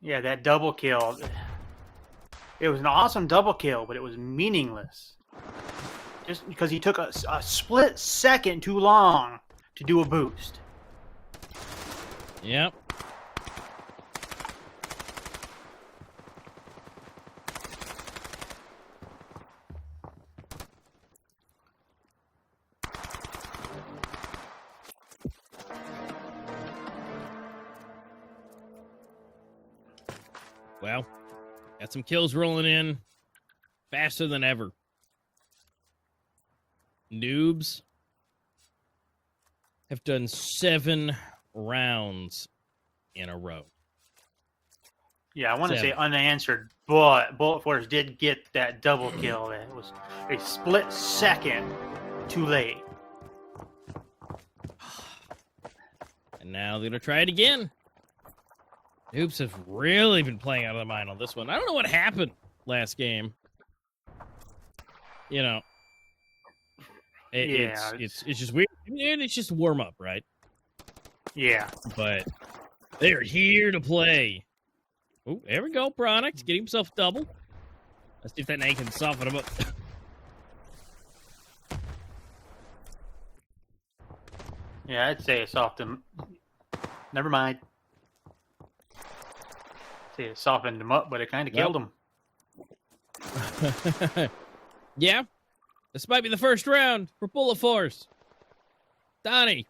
[SPEAKER 5] Yeah, that double kill. It was an awesome double kill, but it was meaningless. Just because he took a split second too long to do a boost.
[SPEAKER 4] Yep. Well, got some kills rolling in faster than ever. Noobs have done 7 rounds in a row.
[SPEAKER 5] Yeah, I want to say
[SPEAKER 4] 7.
[SPEAKER 5] unanswered, but Bullet Force did get that double kill. It was a split second too late.
[SPEAKER 4] And now they're going to try it again. Noobs have really been playing out of their mind on this one. I don't know what happened last game. You know, it's just weird. And it's just warm up, right?
[SPEAKER 5] Yeah.
[SPEAKER 4] But they're here to play. Oh, there we go. Product getting himself double. Let's see if that name can soften him up.
[SPEAKER 5] Yeah, I'd say it softened him. Never mind. I'd say it softened him up, but it kind of killed him.
[SPEAKER 4] Yeah. This might be the first round for Bullet Force. Donnie.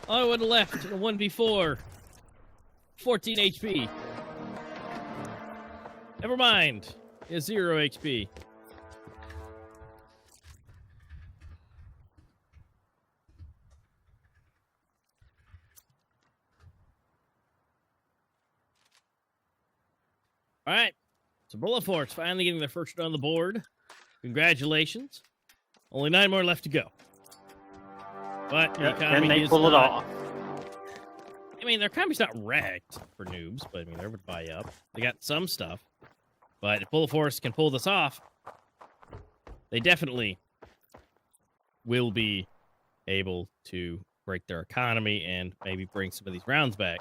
[SPEAKER 4] I would have left in a 1v4. 14 HP. Never mind. It's 0 HP. All right. So Bullet Force finally getting their first round on the board. Congratulations. Only 9 more left to go. But the
[SPEAKER 5] Yeah,
[SPEAKER 4] economy
[SPEAKER 5] and they
[SPEAKER 4] is
[SPEAKER 5] pull it
[SPEAKER 4] not-
[SPEAKER 5] off.
[SPEAKER 4] I mean, their economy's not wrecked for noobs, but I mean, they're able to buy up. They got some stuff. But if Bullet Force can pull this off, they definitely will be able to break their economy and maybe bring some of these rounds back.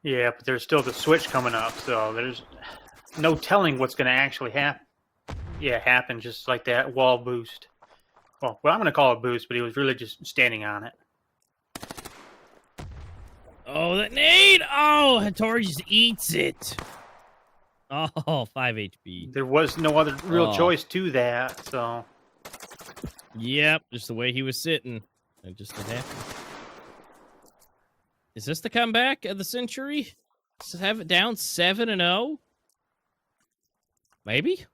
[SPEAKER 5] Yeah, but there's still the Switch coming up, so there's no telling what's going to actually happen. Yeah, happen just like that wall boost. Well, I'm going to call it boost, but he was really just standing on it.
[SPEAKER 4] Oh, that nade! Oh, Hattori just eats it. Oh, 5 HP.
[SPEAKER 5] There was no other real choice to that, so...
[SPEAKER 4] Yep, just the way he was sitting. It just didn't happen. Is this the comeback of the century? Does it have it down 7-0? Maybe?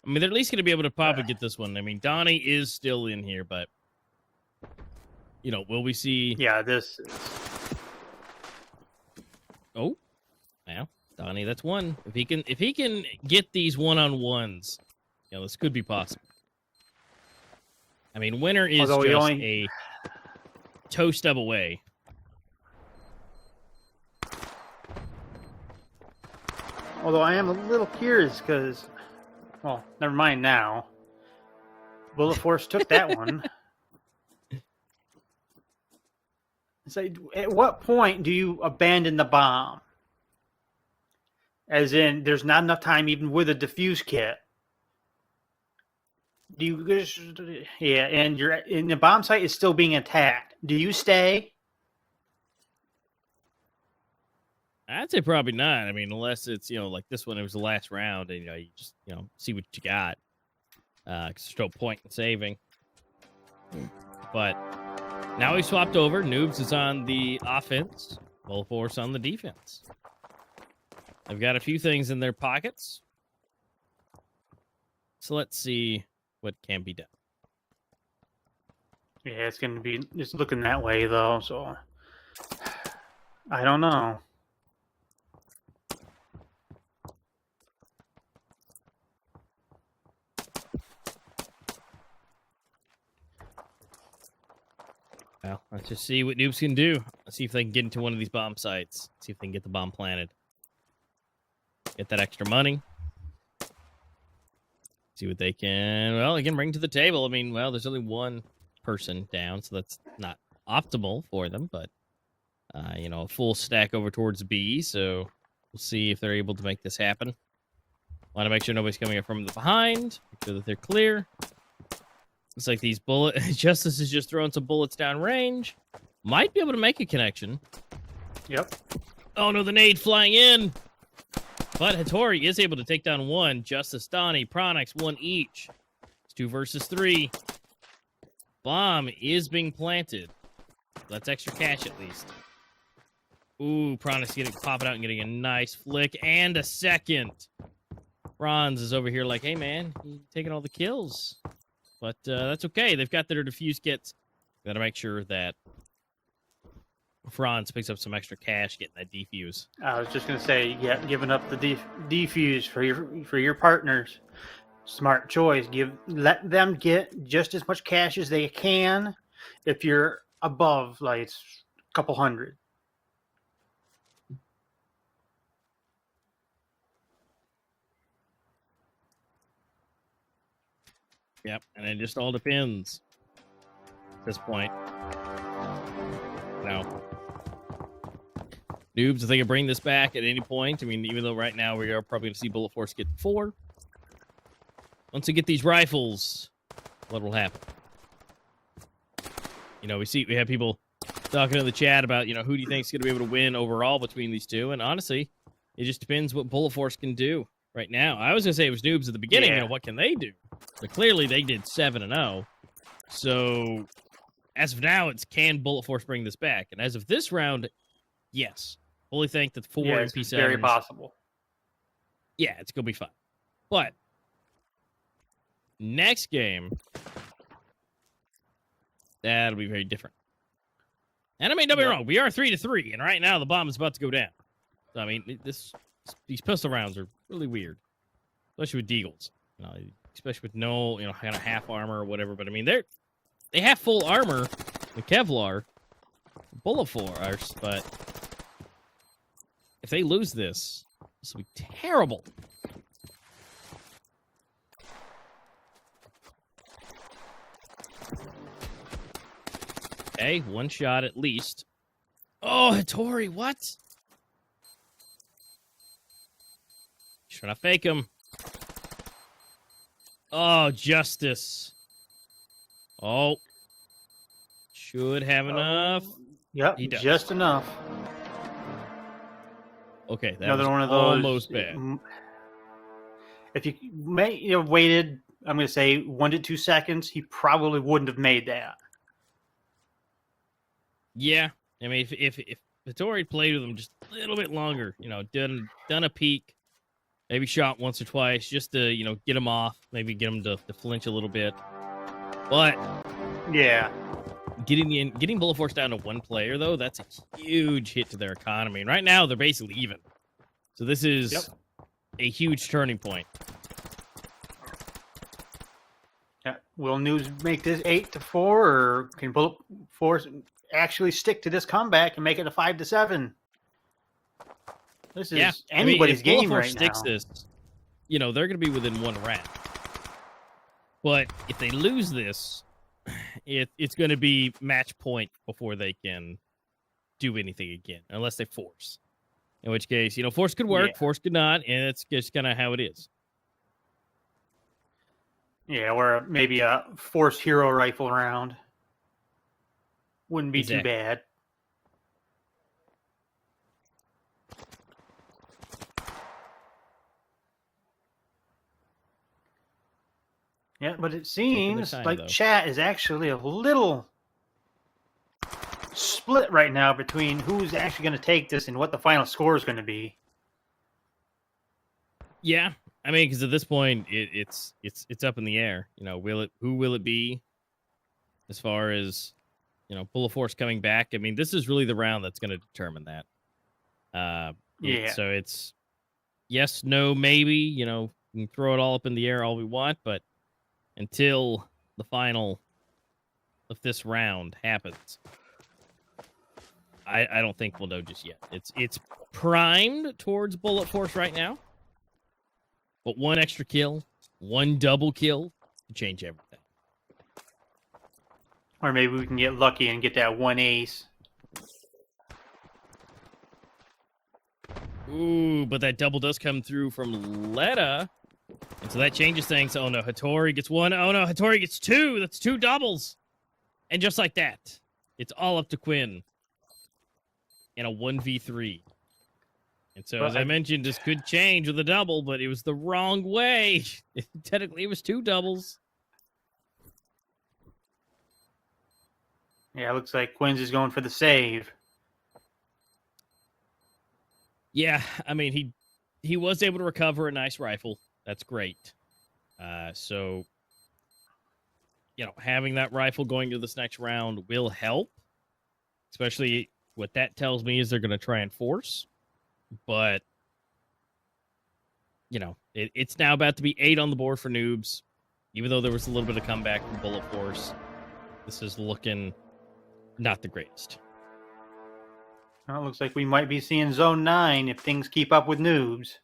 [SPEAKER 4] I mean, they're at least going to be able to probably get this one. I mean, Donnie is still in here, but... You know, will we see...
[SPEAKER 5] Yeah, this...
[SPEAKER 4] Oh, well, Donnie, that's one. If he can get these one-on-ones, you know, this could be possible. I mean, winner is
[SPEAKER 5] Although
[SPEAKER 4] just a toe stub away.
[SPEAKER 5] Although I am a little curious because, well, never mind now. Bullet Force took that one. So, at what point do you abandon the bomb? As in, there's not enough time even with a defuse kit. Do you just, yeah, and the bomb site is still being attacked. Do you stay?
[SPEAKER 4] I'd say probably not. I mean, unless it's, you know, like this one, it was the last round, and, you know, you just, you know, see what you got. Because there's no point in saving. But now he swapped over. Noobs is on the offense. Bullet Force on the defense. They've got a few things in their pockets. So let's see what can be done.
[SPEAKER 5] Yeah, it's going to be just looking that way, though, so I don't know.
[SPEAKER 4] Well, let's just see what Noobs can do. Let's see if they can get into one of these bomb sites. See if they can get the bomb planted. Get that extra money. See what they can, well, again, bring to the table. I mean, well, there's only one person down, so that's not optimal for them, but, you know, a full stack over towards B, so we'll see if they're able to make this happen. Want to make sure nobody's coming up from the behind, make sure that they're clear. Looks like these Justice is just throwing some bullets down range. Might be able to make a connection.
[SPEAKER 5] Yep.
[SPEAKER 4] Oh, no, the nade flying in. But Hattori is able to take down one. Justice, Donnie, Pronix, one each. It's 2 versus 3. Bomb is being planted. That's extra cash at least. Ooh, Pronix popping out and getting a nice flick. And a second. Franz is over here like, hey, man, you're taking all the kills. But that's okay. They've got their defuse kits. Got to make sure that Franz picks up some extra cash getting that defuse.
[SPEAKER 5] I was just going to say, yeah, giving up the defuse for your partners. Smart choice. Let them get just as much cash as they can if you're above, like, a couple hundred.
[SPEAKER 4] Yep, and it just all depends at this point. No. Noobs, if they can bring this back at any point, I mean, even though right now we are probably going to see Bullet Force get 4. Once they get these rifles, what will happen? You know, we have people talking in the chat about, you know, who do you think is going to be able to win overall between these two? And honestly, it just depends what Bullet Force can do right now. I was going to say it was Noobs at the beginning.
[SPEAKER 5] Yeah.
[SPEAKER 4] You know, what can they do? But clearly they did 7-0. So as of now, it's can Bullet Force bring this back? And as of this round, yes. Fully think that 4
[SPEAKER 5] it's
[SPEAKER 4] MP7s.
[SPEAKER 5] very possible.
[SPEAKER 4] Yeah, it's going to be fun. But next game, that'll be very different. And I mean, don't be wrong, we are 3-3, and right now the bomb is about to go down. So, I mean, these pistol rounds are really weird, especially with Deagles. You know, especially with no, you know, kind of half armor or whatever. But I mean, they have full armor, the Kevlar, bullet force, but if they lose this will be terrible. Okay, one shot at least. Oh, Hattori, what? Trying to fake him. Oh, Justice. Oh. Should have enough.
[SPEAKER 5] Yep,
[SPEAKER 4] He does.
[SPEAKER 5] just enough.
[SPEAKER 4] Okay, that
[SPEAKER 5] Another
[SPEAKER 4] was
[SPEAKER 5] one of those.
[SPEAKER 4] almost bad.
[SPEAKER 5] If you waited, I'm going to say 1 to 2 seconds, he probably wouldn't have made that.
[SPEAKER 4] Yeah, I mean, if Hattori played with him just a little bit longer, done a peek, maybe shot once or twice, just to get him off, maybe get him to flinch a little bit. But
[SPEAKER 5] yeah,
[SPEAKER 4] getting bullet force down to one player though, that's a huge hit to their economy. And right now they're basically even. So this is a huge turning point.
[SPEAKER 5] Yeah. Will Noobs make this 8-4, or can Bullet Force actually stick to this comeback and make it a 5-7? This is anybody's game
[SPEAKER 4] Bullet
[SPEAKER 5] right
[SPEAKER 4] Force sticks
[SPEAKER 5] now.
[SPEAKER 4] this, they're going to be within one round. But if they lose this, it's going to be match point before they can do anything again, unless they force. In which case, force could work, force could not, and it's just kind of how it is.
[SPEAKER 5] Yeah, or maybe a Force Hero Rifle round. Wouldn't be too bad. Yeah, but it seems like chat is actually a little split right now between who's actually going to take this and what the final score is going to be.
[SPEAKER 4] Yeah, I mean, because at this point, it's up in the air. Who will it be? As far as Bullet Force coming back. I mean, this is really the round that's going to determine that. So it's yes, no, maybe. We can throw it all up in the air all we want, but until the final of this round happens, I don't think we'll know just yet. It's primed towards Bullet Force right now, but one extra kill, one double kill to change everything.
[SPEAKER 5] Or maybe we can get lucky and get that one ace.
[SPEAKER 4] Ooh, but that double does come through from Letta. And so that changes things. Oh no, Hattori gets one. Oh no, Hattori gets two. That's two doubles. And just like that, it's all up to Quinn in a 1v3. And so, as I mentioned, this could change with a double, but it was the wrong way. Technically, it was two doubles.
[SPEAKER 5] Yeah, it looks like Quinn's is going for the save.
[SPEAKER 4] Yeah, I mean, he was able to recover a nice rifle. That's great. So, having that rifle going to this next round will help. Especially what that tells me is they're going to try and force. But, it's now about to be 8 on the board for Noobs. Even though there was a little bit of comeback from Bullet Force, this is looking not the greatest.
[SPEAKER 5] Well, it looks like we might be seeing Zone 9 if things keep up with Noobs.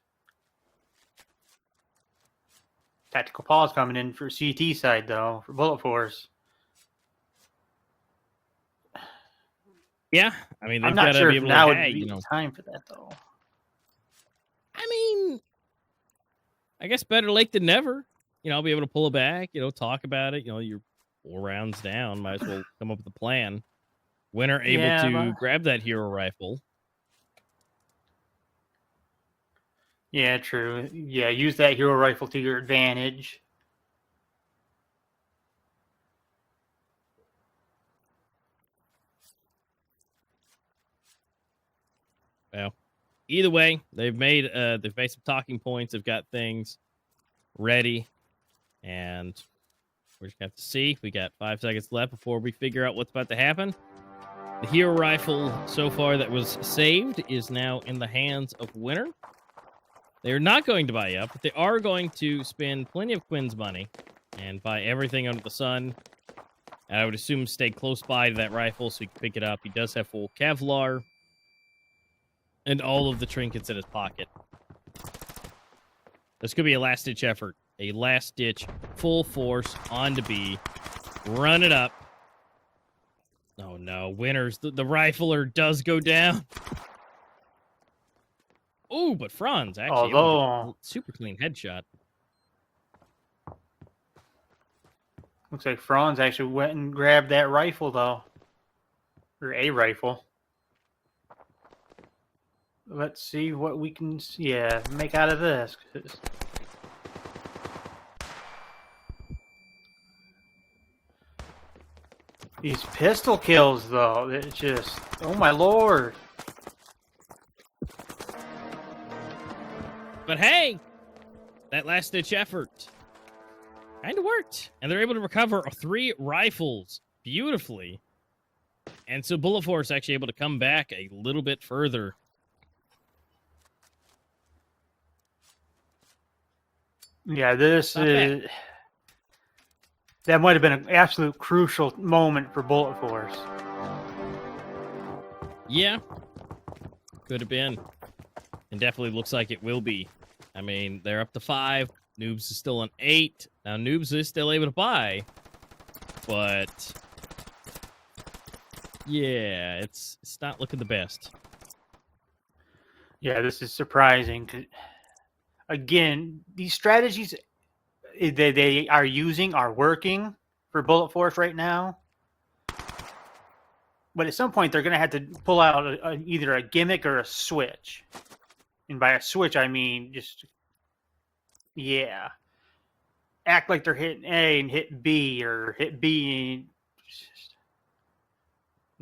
[SPEAKER 5] Tactical pause coming in for CT side, though, for Bullet Force.
[SPEAKER 4] Yeah, I mean, they've
[SPEAKER 5] I'm
[SPEAKER 4] got
[SPEAKER 5] not
[SPEAKER 4] to
[SPEAKER 5] sure
[SPEAKER 4] be
[SPEAKER 5] if
[SPEAKER 4] able
[SPEAKER 5] now
[SPEAKER 4] to,
[SPEAKER 5] would be the time for that, though.
[SPEAKER 4] I mean, I guess better late than never. I'll be able to pull it back, talk about it. You're 4 rounds down. Might as well come up with a plan. Winner able to grab that hero rifle.
[SPEAKER 5] Yeah, true. Yeah, use that hero rifle to your advantage.
[SPEAKER 4] Well, either way, they've made some talking points. They've got things ready, and we're just gonna have to see. We got 5 seconds left before we figure out what's about to happen. The hero rifle so far that was saved is now in the hands of Winner. They are not going to buy up, but they are going to spend plenty of Quinn's money and buy everything under the sun And I would assume stay close by to that rifle so he can pick it up. He does have full Kevlar and all of the trinkets in his pocket. This could be a last-ditch effort. A last-ditch, full force, on to B. Run it up. Oh, no. Winners. The rifler does go down. Oh, but Franz actually
[SPEAKER 5] Although,
[SPEAKER 4] super clean headshot.
[SPEAKER 5] looks like Franz actually went and grabbed that rifle, though. Or a rifle. Let's see what we can, make out of this. These pistol kills, though, it's just, oh my lord.
[SPEAKER 4] But hey, that last-ditch effort kind of worked. And they're able to recover 3 rifles beautifully. And so Bullet Force actually able to come back a little bit further.
[SPEAKER 5] Yeah, that might have been an absolute crucial moment for Bullet Force.
[SPEAKER 4] Yeah, could have been. And definitely looks like it will be. I mean, they're up to 5. Noobs is still on 8. Now, Noobs is still able to buy. But, yeah, it's not looking the best.
[SPEAKER 5] Yeah, this is surprising. Again, these strategies they are using are working for Bullet Force right now. But at some point, they're going to have to pull out either a gimmick or a switch. And by a switch, I mean just, act like they're hitting A and hit B, or hit B and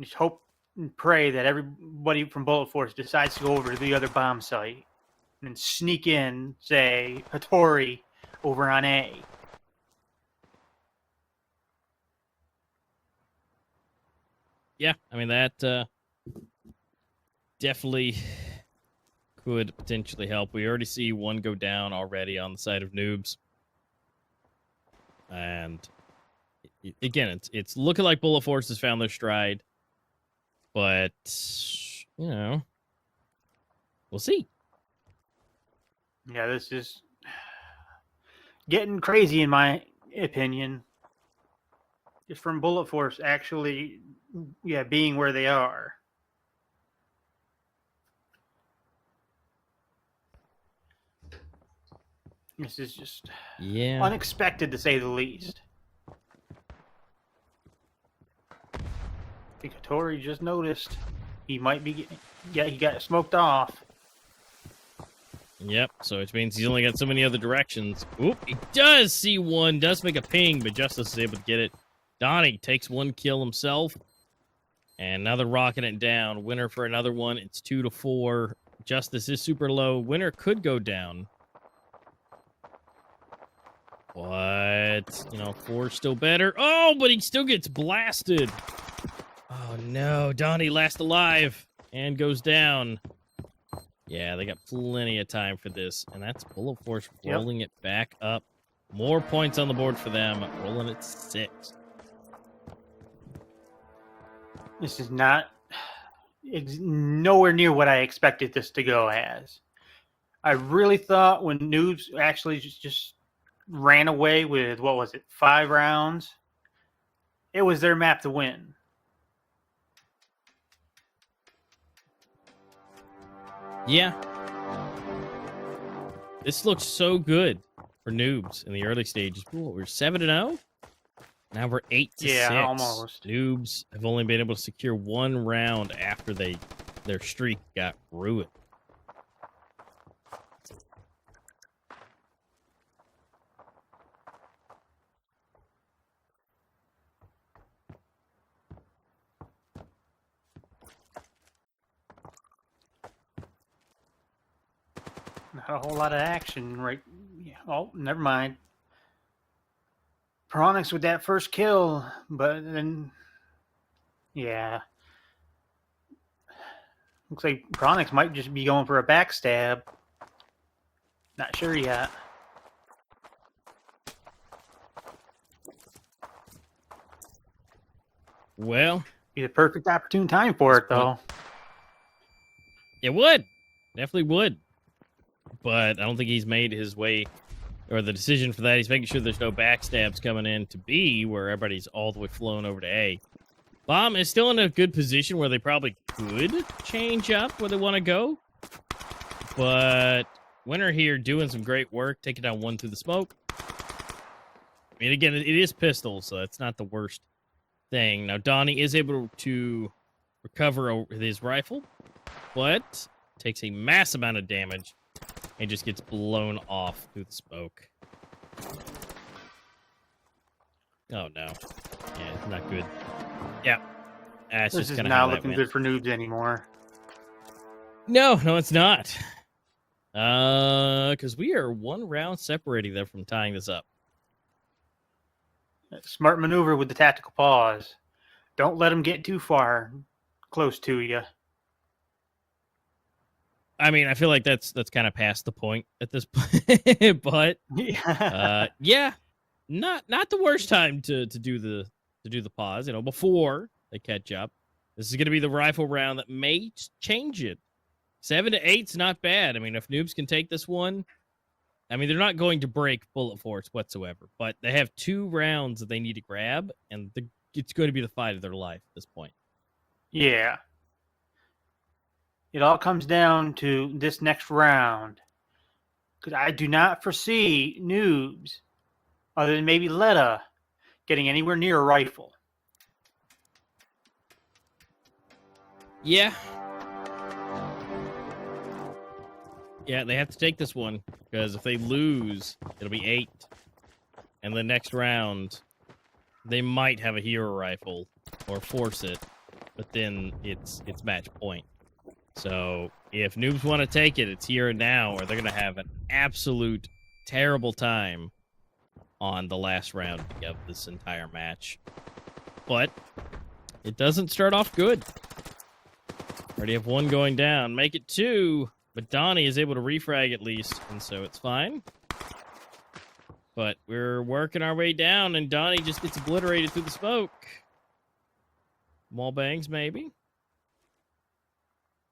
[SPEAKER 5] just hope and pray that everybody from Bullet Force decides to go over to the other bomb site and then sneak in, say, Hattori over on A.
[SPEAKER 4] Yeah, I mean, that definitely could potentially help. We already see one go down already on the side of Noobs. And again, it's looking like Bullet Force has found their stride. But, you know, we'll see.
[SPEAKER 5] Yeah, this is getting crazy in my opinion. Just from Bullet Force actually, being where they are. This is just unexpected, to say the least. I think Hattori just noticed he might be getting, he got smoked off.
[SPEAKER 4] Yep, so which means he's only got so many other directions. Oop, he does see one, does make a ping, but Justice is able to get it. Donnie takes 1 kill himself. And now they're rocking it down. Winner for another one. It's 2-4. Justice is super low. Winner could go down. But, you know, 4 still better. Oh, but he still gets blasted. Oh, no. Donnie last alive and goes down. Yeah, they got plenty of time for this. And that's Bullet Force rolling it back up. More points on the board for them. Rolling at 6.
[SPEAKER 5] This is not nowhere near what I expected this to go as. I really thought when Noobs actually just ran away with, 5 rounds, it was their map to win.
[SPEAKER 4] Yeah. This looks so good for Noobs in the early stages. Ooh, we're 7-0. Now we're 8-6.
[SPEAKER 5] Yeah, almost.
[SPEAKER 4] Noobs have only been able to secure 1 round after their streak got ruined.
[SPEAKER 5] Not a whole lot of action, right? Oh, never mind. Pronix with that first kill, but then, looks like Pronix might just be going for a backstab. Not sure yet.
[SPEAKER 4] Well,
[SPEAKER 5] Be the perfect opportune time for it, though.
[SPEAKER 4] it would. Definitely would. But I don't think he's made his way, or the decision for that. He's making sure there's no backstabs coming in to B, where everybody's all the way flown over to A. Bomb is still in a good position where they probably could change up where they want to go. But Winner here doing some great work, taking down one through the smoke. I mean, again, it is pistol, so it's not the worst thing. Now, Donnie is able to recover his rifle, but takes a mass amount of damage and just gets blown off through the smoke. Oh, no. Yeah, it's not good. Yeah. That's
[SPEAKER 5] This
[SPEAKER 4] just
[SPEAKER 5] is
[SPEAKER 4] kinda
[SPEAKER 5] not
[SPEAKER 4] how that
[SPEAKER 5] looking
[SPEAKER 4] went.
[SPEAKER 5] good for noobs anymore.
[SPEAKER 4] No, it's not. Because we are one round separating them from tying this up.
[SPEAKER 5] Smart maneuver with the tactical pause. Don't let them get too far close to you.
[SPEAKER 4] I mean, I feel like that's kind of past the point at this point, but yeah, not the worst time to do the pause. You know, before they catch up. This is going to be the rifle round that may change it. 7 to 8's not bad. I mean, if Noobs can take this one, I mean, they're not going to break Bullet Force whatsoever, but they have 2 rounds that they need to grab, and it's going to be the fight of their life at this point.
[SPEAKER 5] Yeah. It all comes down to this next round. Because I do not foresee noobs, other than maybe Letta, getting anywhere near a rifle.
[SPEAKER 4] Yeah. Yeah, they have to take this one, because if they lose, it'll be 8. And the next round, they might have a hero rifle or force it, but then it's match point. So if Noobs want to take it, it's here and now, or they're going to have an absolute terrible time on the last round of this entire match. But it doesn't start off good. Already have 1 going down. Make it 2, but Donnie is able to refrag at least, and so it's fine. But we're working our way down, and Donnie just gets obliterated through the smoke. Wall bangs, maybe.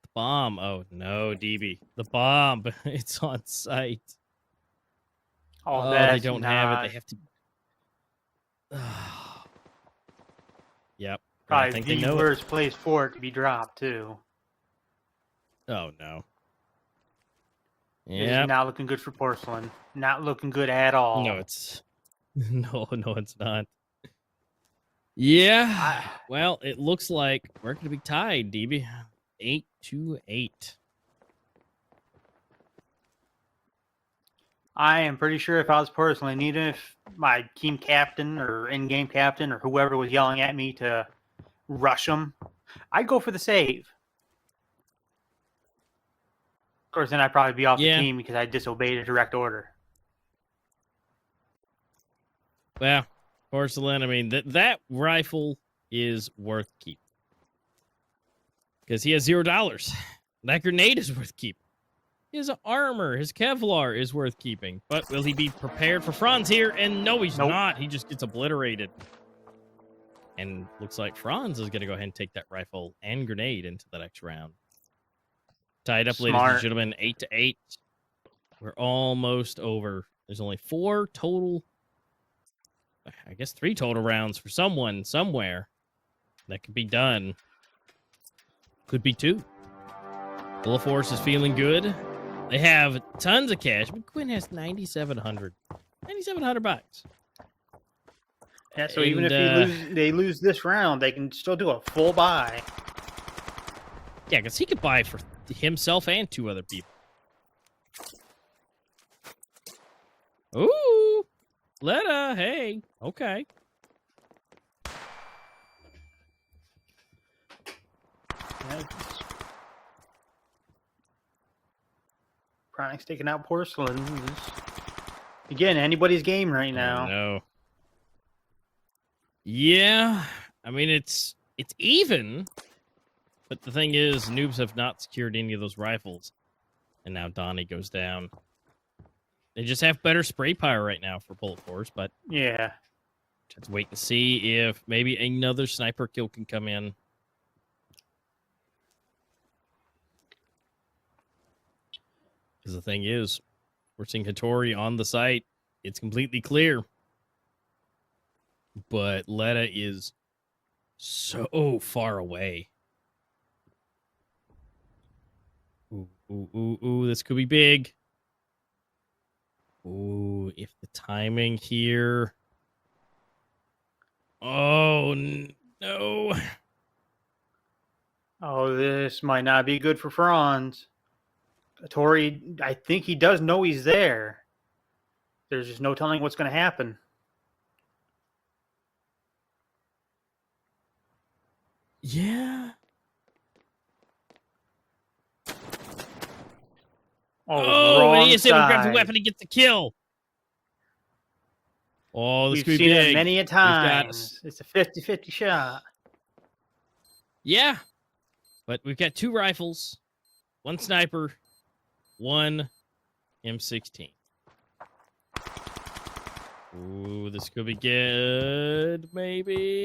[SPEAKER 4] The bomb. Oh, no, DB. The bomb. It's on site.
[SPEAKER 5] Oh,
[SPEAKER 4] They don't have it. They have to... Yep. I
[SPEAKER 5] Probably
[SPEAKER 4] think they
[SPEAKER 5] the
[SPEAKER 4] know it.
[SPEAKER 5] worst place for it to be dropped, too.
[SPEAKER 4] Oh, no.
[SPEAKER 5] This
[SPEAKER 4] Yeah.
[SPEAKER 5] is not looking good for Porcelain. Not looking good at all.
[SPEAKER 4] No, it's... No, it's not. Yeah. Well, it looks like we're going to be tied, DB. 8-8.
[SPEAKER 5] I am pretty sure if I was Porcelain, even if my team captain or in-game captain or whoever was yelling at me to rush them, I'd go for the save. Of course, then I'd probably be off the team because I disobeyed a direct order.
[SPEAKER 4] Well, Porcelain, I mean, that rifle is worth keep. Because he has $0. That grenade is worth keep. His armor, his Kevlar is worth keeping. But will he be prepared for Franz here? And no, he's not. He just gets obliterated. And looks like Franz is going to go ahead and take that rifle and grenade into the next round. Tied up, ladies and gentlemen, 8-8. We're almost over. There's only 4 total, I guess 3 total rounds for someone somewhere that could be done. Could be 2. Bullet Force is feeling good. They have tons of cash, but Quinn has $9,700. $9,700.
[SPEAKER 5] Yeah, so even if they lose this round, they can still do a full buy.
[SPEAKER 4] Yeah, because he could buy for himself and 2 other people. Ooh! Letta, hey. Okay.
[SPEAKER 5] Chronic's taking out Porcelain. Again, anybody's game right now.
[SPEAKER 4] No. Yeah, I mean it's even, but the thing is, Noobs have not secured any of those rifles, and now Donnie goes down. They just have better spray power right now for Bullet Force, but
[SPEAKER 5] yeah,
[SPEAKER 4] Let's wait and see if maybe another sniper kill can come in. Because the thing is, we're seeing Hattori on the site. It's completely clear. But Letta is so far away. Ooh, this could be big. Ooh, if the timing here. Oh, no.
[SPEAKER 5] Oh, this might not be good for Franz. Tori, I think he does know he's there. There's just no telling what's going to happen.
[SPEAKER 4] Yeah.
[SPEAKER 5] Oh,
[SPEAKER 4] and he is able to grab the
[SPEAKER 5] side.
[SPEAKER 4] weapon and get the kill. Oh, this
[SPEAKER 5] We've
[SPEAKER 4] could be
[SPEAKER 5] seen it
[SPEAKER 4] big.
[SPEAKER 5] many a time. It's a 50-50 shot.
[SPEAKER 4] Yeah. But we've got 2 rifles, 1 sniper, 1 M16. Ooh, this could be good, maybe.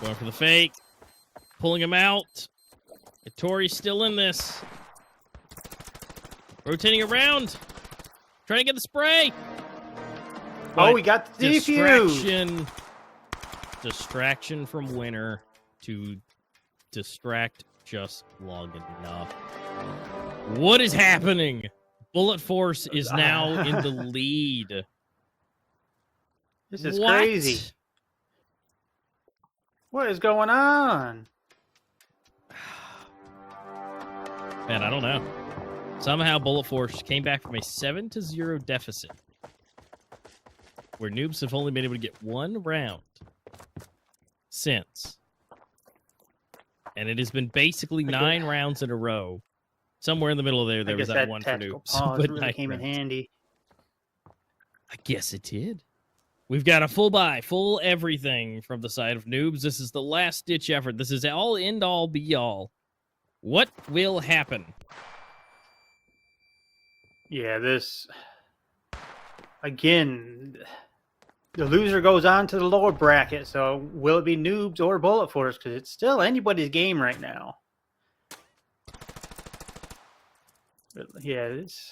[SPEAKER 4] Going for the fake. Pulling him out. Tori's still in this. Rotating around. Trying to get the spray.
[SPEAKER 5] Oh, we got the defuse.
[SPEAKER 4] Distraction from winner to distract just long enough. What is happening? Bullet Force is now in the lead.
[SPEAKER 5] This is crazy. What is going on?
[SPEAKER 4] Man, I don't know. Somehow Bullet Force came back from a 7-0 deficit, where Noobs have only been able to get 1 round since. And it has been basically 9 rounds in a row. Somewhere in the middle of there was that one for Noobs.
[SPEAKER 5] But really came in handy.
[SPEAKER 4] I guess it did. We've got a full buy, full everything from the side of Noobs. This is the last-ditch effort. This is all end-all, be-all. What will happen?
[SPEAKER 5] Yeah, this... Again, the loser goes on to the lower bracket, so will it be Noobs or Bullet Force? Because it's still anybody's game right now. But yeah, it's...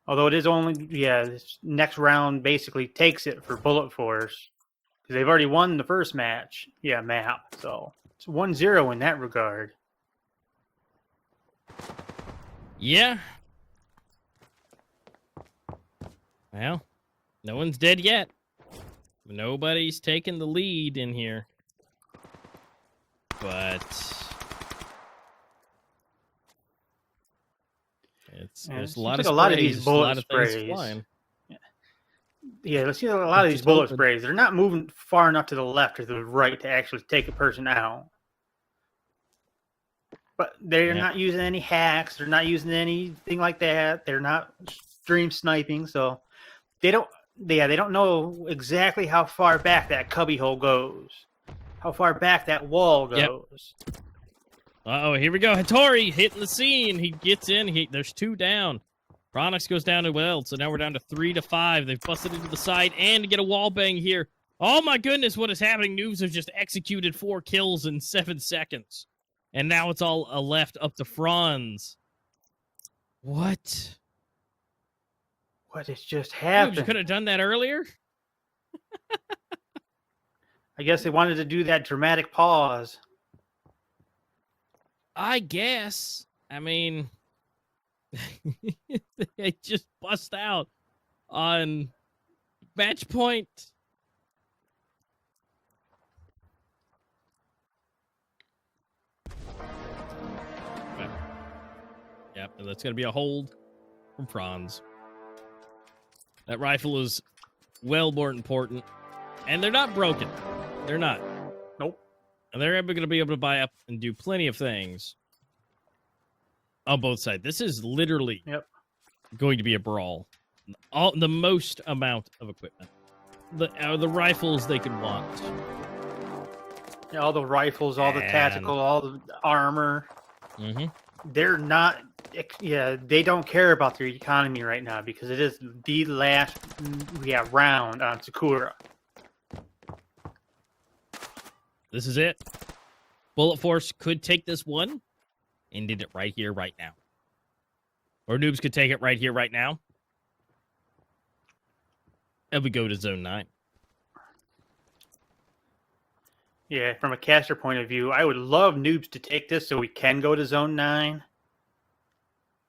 [SPEAKER 5] Although it is only, this next round basically takes it for Bullet Force. Because they've already won the first match. Yeah, map. So it's 1-0 in that regard.
[SPEAKER 4] Yeah. Well, no one's dead yet. Nobody's taken the lead in here. But... there's a lot of sprays,
[SPEAKER 5] a lot of these bullet sprays. Yeah, let's see a lot of these bullet sprays. They're not moving far enough to the left or to the right to actually take a person out. But they're not using any hacks. They're not using anything like that. They're not stream sniping, so they don't. They don't know exactly how far back that cubbyhole goes, how far back that wall goes.
[SPEAKER 4] Yep. Uh-oh, here we go. Hattori hitting the scene. He gets in. There's 2 down. Chronix goes down as well, so now we're down to 3-5. They've busted into the side and get a wall bang here. Oh my goodness, what is happening? Noobs have just executed 4 kills in 7 seconds. And now it's all left up to Franz. What?
[SPEAKER 5] What has just happened?
[SPEAKER 4] Noobs, you could have done that earlier?
[SPEAKER 5] I guess they wanted to do that dramatic pause.
[SPEAKER 4] I guess. I mean, they just bust out on match point. Yep, and that's going to be a hold from Franz. That rifle is well more important. And they're not broken. They're not.
[SPEAKER 5] Nope.
[SPEAKER 4] And they're going to be able to buy up and do plenty of things on both sides. This is literally going to be a brawl. The most amount of equipment. The rifles they could want.
[SPEAKER 5] Yeah, all the rifles, all the tactical, all the armor.
[SPEAKER 4] Mm-hmm.
[SPEAKER 5] They're not Yeah, they don't care about their economy right now because it is the last round on Sakura.
[SPEAKER 4] This is it. Bullet Force could take this one and did it right here, right now. Or Noobs could take it right here, right now. And we go to Zone 9.
[SPEAKER 5] Yeah, from a caster point of view, I would love Noobs to take this so we can go to Zone 9.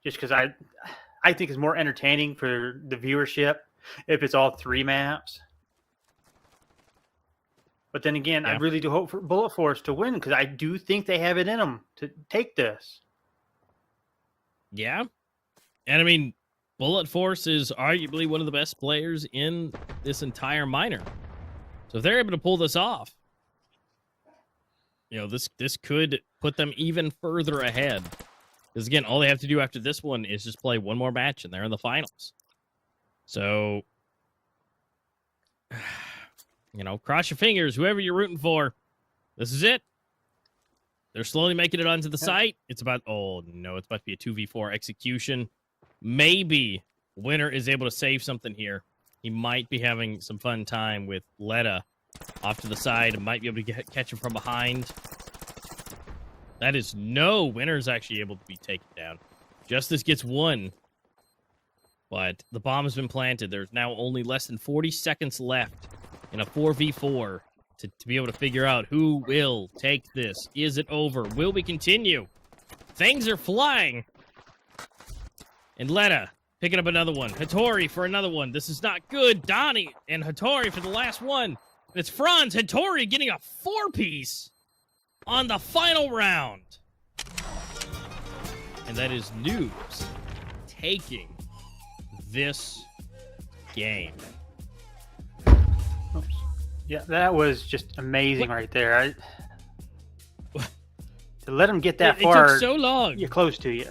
[SPEAKER 5] Just because I think it's more entertaining for the viewership if it's all 3 maps. But then again, I really do hope for Bullet Force to win because I do think they have it in them to take this.
[SPEAKER 4] Yeah. And I mean, Bullet Force is arguably one of the best players in this entire minor. So if they're able to pull this off, you know, this could put them even further ahead. Because again, all they have to do after this one is just play one more match and they're in the finals. So, you know, cross your fingers, whoever you're rooting for. This is it. They're slowly making it onto the site. It's about, oh no, it's about to be a 2v4 execution. Maybe Winner is able to save something here. He might be having some fun time with Letta off to the side and might be able to catch him from behind. That is no. Winner's actually able to be taken down. Justice gets one. But the bomb has been planted. There's now only less than 40 seconds left in a 4v4 to be able to figure out who will take this. Is it over? Will we continue? Things are flying. And Letta picking up another one. Hattori for another one. This is not good. Donnie and Hattori for the last one. And it's Franz Hattori getting a 4-piece on the final round. And that is Noobs taking this game.
[SPEAKER 5] Oops. Yeah, that was just amazing right there. To let him get that far,
[SPEAKER 4] it took so long.
[SPEAKER 5] You're close to you.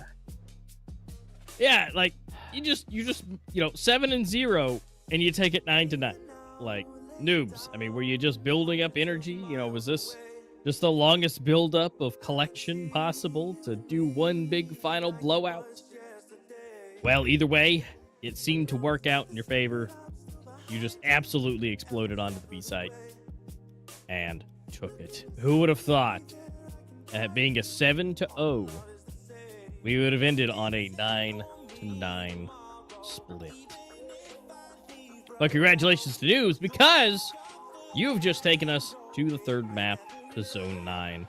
[SPEAKER 4] Yeah, like you just 7-0 and you take it 9-9. Like Noobs. I mean, were you just building up energy? You know, was this just the longest buildup of collection possible to do one big final blowout? Well, either way, it seemed to work out in your favor. You just absolutely exploded onto the B site and took it. Who would have thought at being a 7-0, we would have ended on a 9-9 split. But congratulations to Noobs because you've just taken us to the third map, to Zone 9.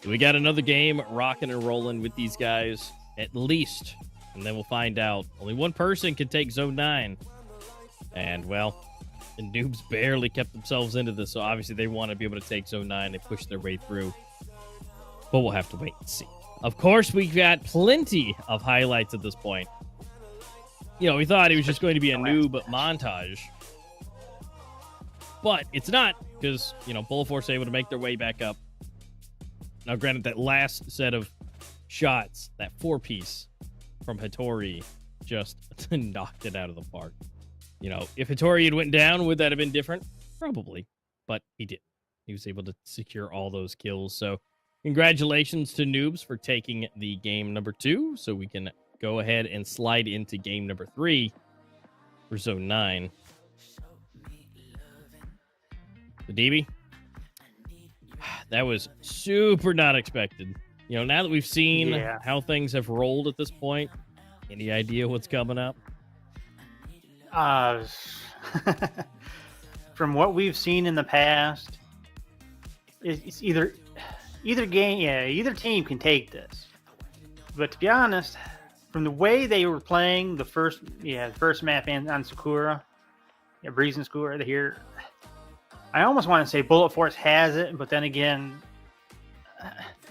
[SPEAKER 4] So we got another game rocking and rolling with these guys, at least. And then we'll find out. Only one person can take Zone 9. And, well, the Noobs barely kept themselves into this, so obviously they want to be able to take Zone 9. They pushed their way through. But we'll have to wait and see. Of course, we got plenty of highlights at this point. You know, we thought it was just going to be a noob montage. But it's not, because, you know, Bullet Force able to make their way back up. Now, granted, that last set of shots, that 4-piece from Hattori, just knocked it out of the park. You know, if Hattori had went down, would that have been different? Probably. But he did. He was able to secure all those kills. So, congratulations to Noobs for taking the game number 2. So we can go ahead and slide into game number 3 for Zone 9. The DB, that was super not expected. You know, now that we've seen how things have rolled at this point, any idea what's coming up?
[SPEAKER 5] From what we've seen in the past, it's either either team can take this. But to be honest, from the way they were playing the first map on Sakura, Breeze and Sakura here, I almost want to say Bullet Force has it, but then again,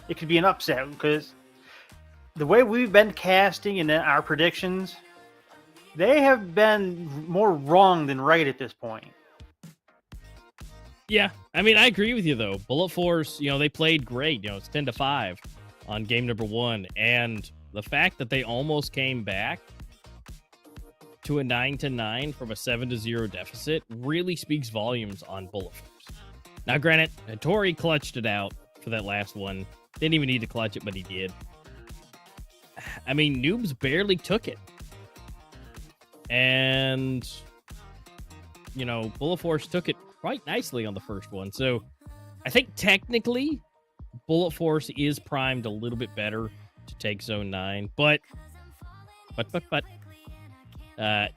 [SPEAKER 5] it could be an upset because the way we've been casting and our predictions, they have been more wrong than right at this point.
[SPEAKER 4] Yeah, I mean, I agree with you, though. Bullet Force, you know, they played great. You know, it's 10-5 on game number 1. And the fact that they almost came back to a 9-9 from a 7-0 deficit really speaks volumes on Bullet Force. Now, granted, Hattori clutched it out for that last one. Didn't even need to clutch it, but he did. I mean, Noobs barely took it. And, you know, Bullet Force took it quite nicely on the first one. So I think technically Bullet Force is primed a little bit better to take Zone 9. But,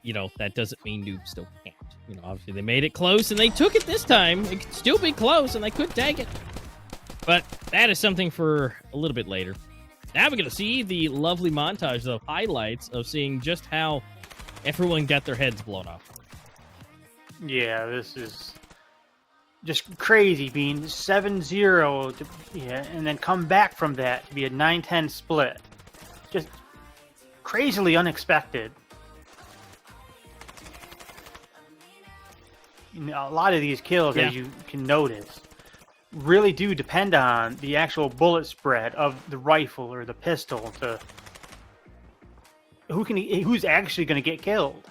[SPEAKER 4] you know, that doesn't mean Noobs still can't. You know, obviously they made it close and they took it this time. It could still be close and they could take it. But that is something for a little bit later. Now we're going to see the lovely montage of highlights of seeing just how everyone got their heads blown off.
[SPEAKER 5] Yeah, this is just crazy being 7-0 and then come back from that to be a 9-10 split. Just crazily unexpected. You know, a lot of these kills, as you can notice, really do depend on the actual bullet spread of the rifle or the pistol to who's actually going to get killed.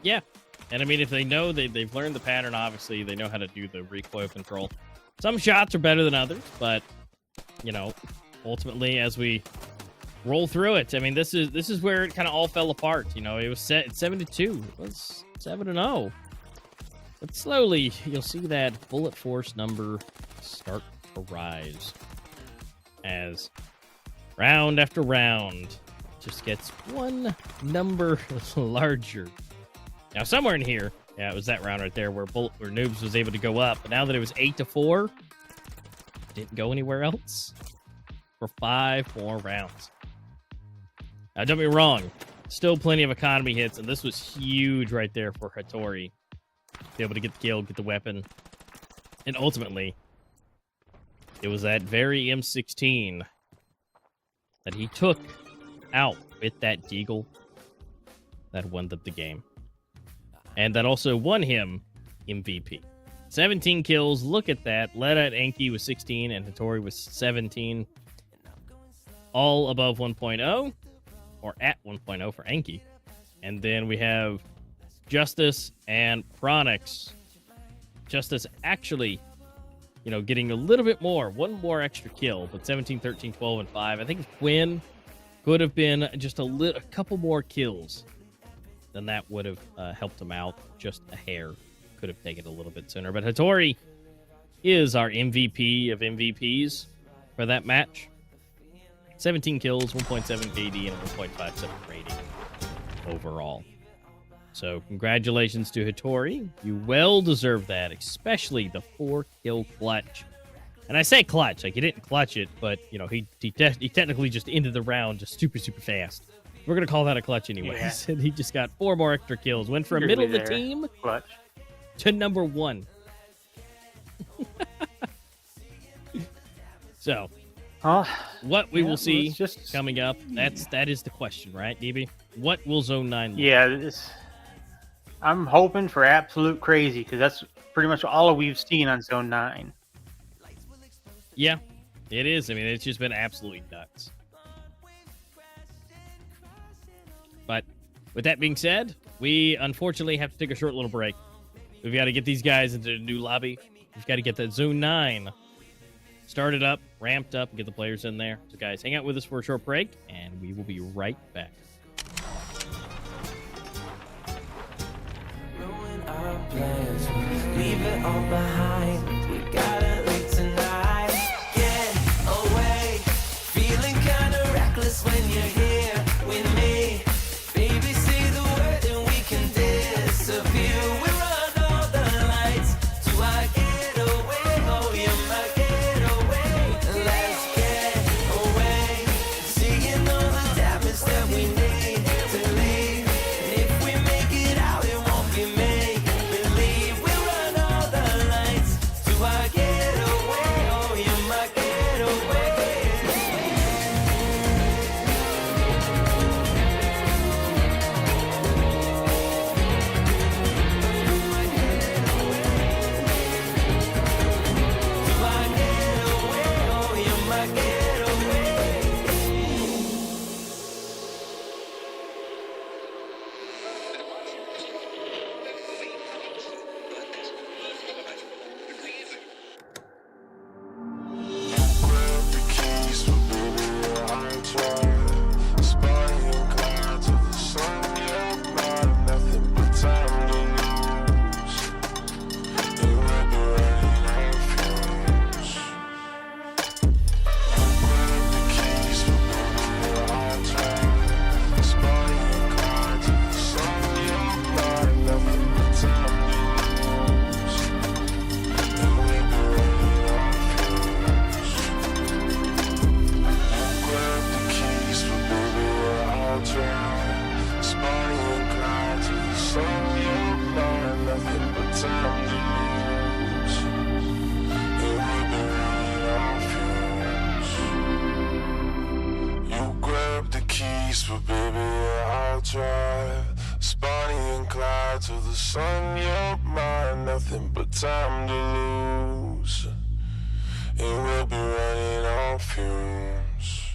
[SPEAKER 4] Yeah. And I mean, if they know they've learned the pattern, obviously they know how to do the recoil control. Some shots are better than others, but you know, ultimately as we roll through it, I mean, this is where it kind of all fell apart. You know, it was set at 7-2. It was 7-0. But slowly, you'll see that Bullet Force number start to rise as round after round just gets one number larger. Now, somewhere in here, yeah, it was that round right there where Noobs was able to go up. But now that it was 8-4, it didn't go anywhere else for 5 more rounds. Now, don't be wrong. Still plenty of economy hits, and this was huge right there for Hattori. Be able to get the kill, get the weapon. And ultimately, it was that very M16 that he took out with that deagle that won the game. And that also won him MVP. 17 kills, look at that. Led at Enki was 16 and Hattori was 17. All above 1.0, or at 1.0 for Enki. And then we have Justice and Pronix. Justice actually, you know, getting a little bit more. One more extra kill, but 17, 13, 12, and 5. I think Quinn could have been just a couple more kills. Then that would have helped him out just a hair. Could have taken it a little bit sooner. But Hattori is our MVP of MVPs for that match. 17 kills, 1.7 KD, and a 1.57 rating overall. So congratulations to Hattori. You well deserve that, especially the 4-kill clutch. And I say clutch, like he didn't clutch it, but you know he technically just ended the round just super fast. We're gonna call that a clutch anyways. Yeah. And he just got 4 more extra kills. Went from middle of the team
[SPEAKER 5] clutch
[SPEAKER 4] to number 1. So, what we will see coming up, that is the question, right, DB? What will Zone 9 look like?
[SPEAKER 5] Yeah, I'm hoping for absolute crazy, because that's pretty much all we've seen on Zone 9.
[SPEAKER 4] Yeah, it is. I mean, it's just been absolutely nuts. But with that being said, we unfortunately have to take a short little break. We've got to get these guys into the new lobby. We've got to get that Zone 9 started up, ramped up, and get the players in there. So, guys, hang out with us for a short break, and we will be right back.
[SPEAKER 1] Ruin our plans, leave it all behind. We gotta leave tonight. Get away, feeling kinda reckless when you're here with me. Baby, say the word and we can disappear. We run all the lights to our getaway. Oh, you're my getaway. Let's get away, seeing all the damage that we need to leave. And if we make it out, it won't be make believe. We run all the lights to
[SPEAKER 2] waste, but baby, yeah, I'll try. Bonnie and Clyde till the sun, you're mine. Nothing but time to lose, and we'll be running on fumes.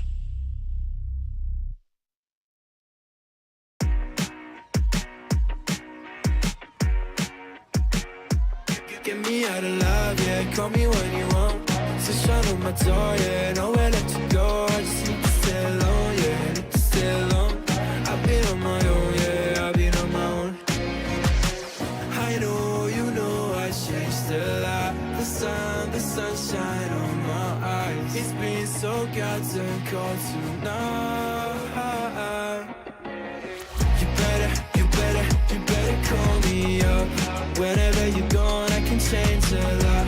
[SPEAKER 1] Get me out of love, yeah, call me when you want. Just shut on my door, yeah, nowhere let you go. I just need to stay alone, yeah, need to stay alone. I've been on my own, yeah, I've been on my own. I know, you know, I changed a lot. The sunshine on my eyes. It's been so goddamn cold tonight. You better call me up. Whenever you're gone, I can change a lot.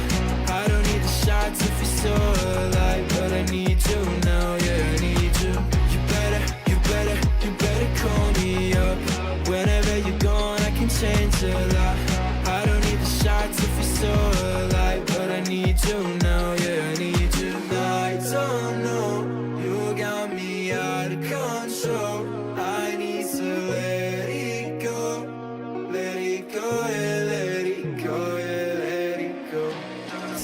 [SPEAKER 1] I don't need the shots if you're so alive, but I need you now, yeah, I need you. You better call me up. Whenever you're gone, I can change a lot. I don't need the shots if you're so alive, but I need you now, yeah, I need you. I don't know, you got me out of control. I need to let it go, yeah, let it go, yeah, let it go.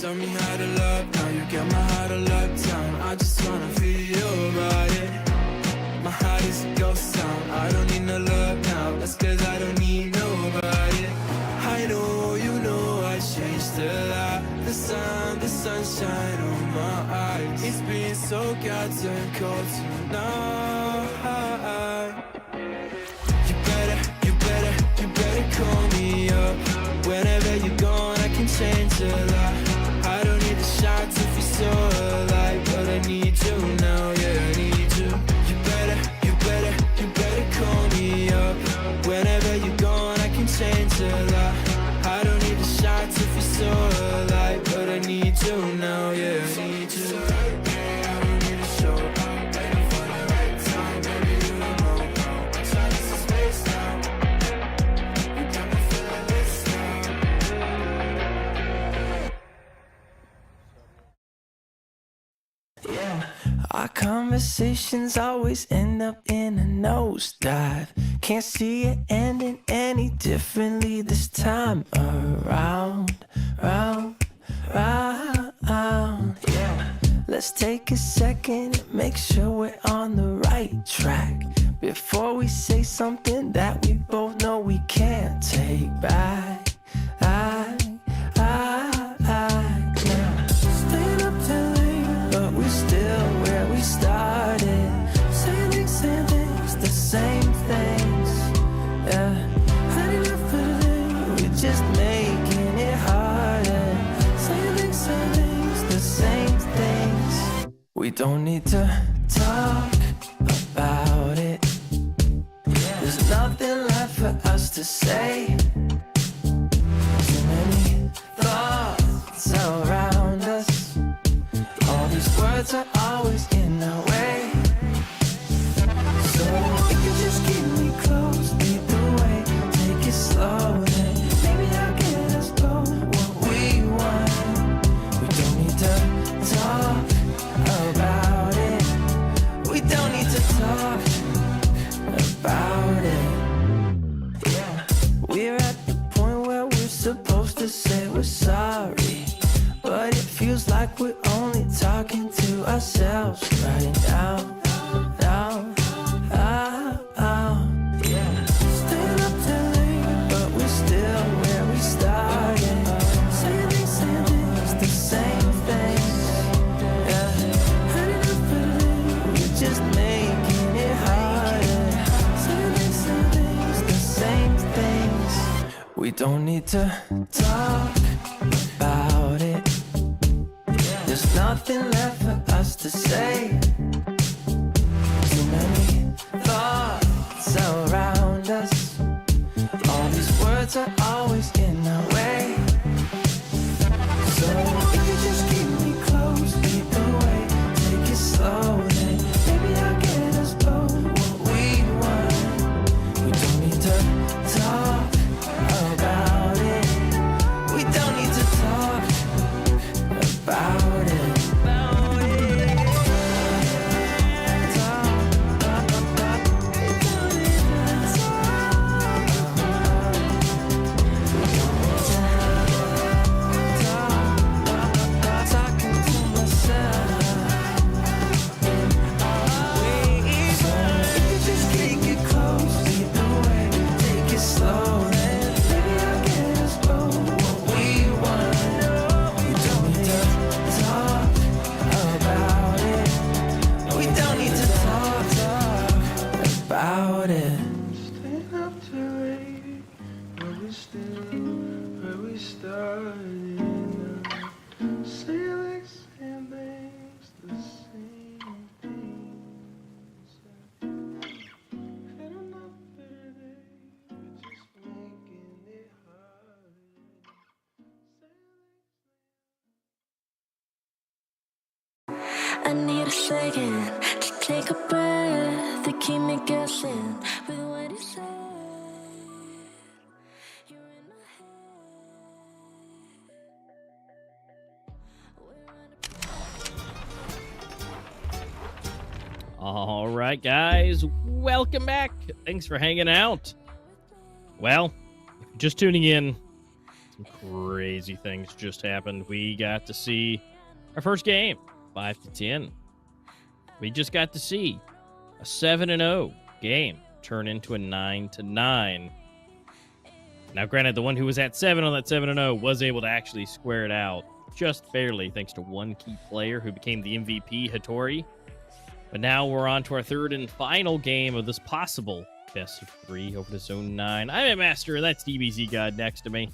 [SPEAKER 1] Tell me how to love, now you got my heart all locked down. I just wanna feel your body. My heart is a ghost town. I don't need no love now, that's cause I don't need nobody. I know, you know, I changed a lot. The sunshine on my eyes. It's been so goddamn cold tonight. You better call me up. Whenever you're gone, I can change a lot. I don't need the shots if you're so alive, but I need you now, yeah, I need you. You better call me up. Whenever you're gone, I can change a lot. I don't need the shots if you're so alive, but I need you now, yeah, I need you. I don't need to show up, waiting for the right time, baby, you don't know. I'm trying to see space now. You got me feeling this now. Yeah. Our conversations always end up in a nosedive. Can't see it ending any differently this time around, round. Yeah. Let's take a second and make sure we're on the right track before we say something that we both know we can't take back. Staying up till late, but we're still where we started. Same things, the same things. Yeah, had enough for today. We're just making it harder. Same things, the same things. We don't need to talk about it. There's nothing left for us to say. Too many thoughts around us. All these words are always in our way. So if you just keep me close, lead the way, take it slow, then maybe I'll get us both what we want. We don't need to talk about it. We don't need to talk about it. Yeah, we're at the point where we're supposed to say we're sorry, but it feels like we're only talking to ourselves right now. Yeah. Staying up till late, but we're still where we started. Same things, the same things. Yeah. Had enough for today, we're just making it harder. Same things, the same things. We don't need to talk about it. There's nothing left for us to say. Too many thoughts around us. All these words are always in our way. So if you just keep me close, lead the way, take it slow, then maybe I'll get us both what we want. We don't need to talk about it. We don't need to talk about it. don't need to talk about it. Staying up too late, but we still where we started. Sailing same things, the same things. Had enough better days, we're just making it hard.
[SPEAKER 3] I need a second to take a breath, to keep me guessing with what you said. You're in my head.
[SPEAKER 4] All right, guys, welcome back. Thanks for hanging out. Well, just tuning in, some crazy things just happened. We got to see our first game, 5-10. We just got to see a 7-0 game turn into a 9-9. Now, granted, the one who was at 7 on that 7-0 was able to actually square it out just barely, thanks to one key player who became the MVP, Hattori. But now we're on to our third and final game of this possible best of 3 over to Zone 9. I'm a master, and that's DBZ God next to me.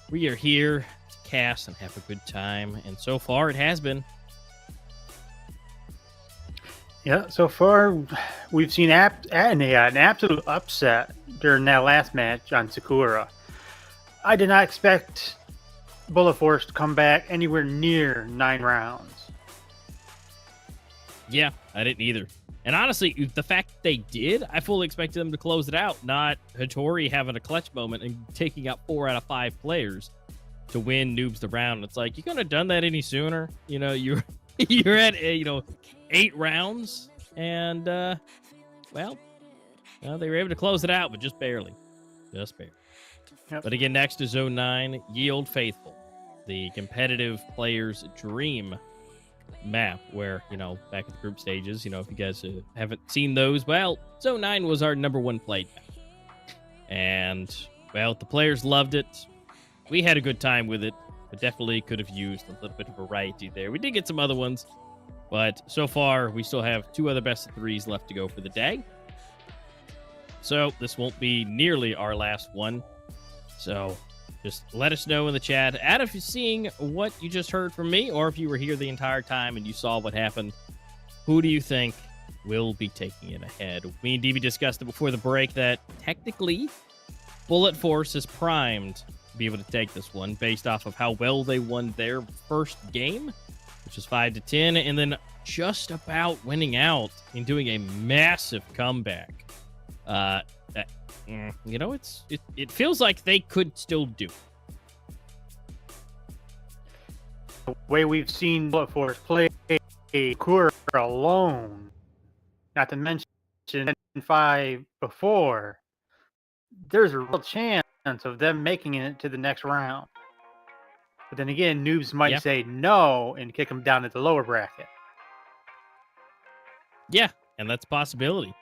[SPEAKER 4] We are here to cast and have a good time, and so far it has been.
[SPEAKER 5] Yeah, so far we've seen an absolute upset during that last match on Sakura. I did not expect Bullet Force to come back anywhere near 9 rounds.
[SPEAKER 4] Yeah, I didn't either. And honestly, the fact that they did, I fully expected them to close it out, not Hattori having a clutch moment and taking out 4 out of 5 players to win Noobs the round. It's like, you couldn't have done that any sooner. You know, you're at 8 rounds, and well, they were able to close it out, but just barely. Just barely.
[SPEAKER 5] Yep.
[SPEAKER 4] But again, next to Zone 9, Yield Faithful, the competitive player's dream map where, back at the group stages, if you guys haven't seen those, well, Zone 9 was our #1 played map. And, well, the players loved it. We had a good time with it, but definitely could have used a little bit of variety there. We did get some other ones, but so far we still have 2 other best of 3s left to go for the day. So this won't be nearly our last one. So just let us know in the chat. Add if you're seeing what you just heard from me, or if you were here the entire time and you saw what happened. Who do you think will be taking it ahead? Me and DB discussed it before the break that technically Bullet Force is primed to be able to take this one based off of how well they won their first game, which was 5-10, and then just about winning out and doing a massive comeback. It feels like they could still do it.
[SPEAKER 5] The way we've seen Bullet Force play Sakura alone, not to mention 5 before, there's a real chance of them making it to the next round. But then again, Noobs might say no and kick them down to the lower bracket.
[SPEAKER 4] Yeah, and that's a possibility.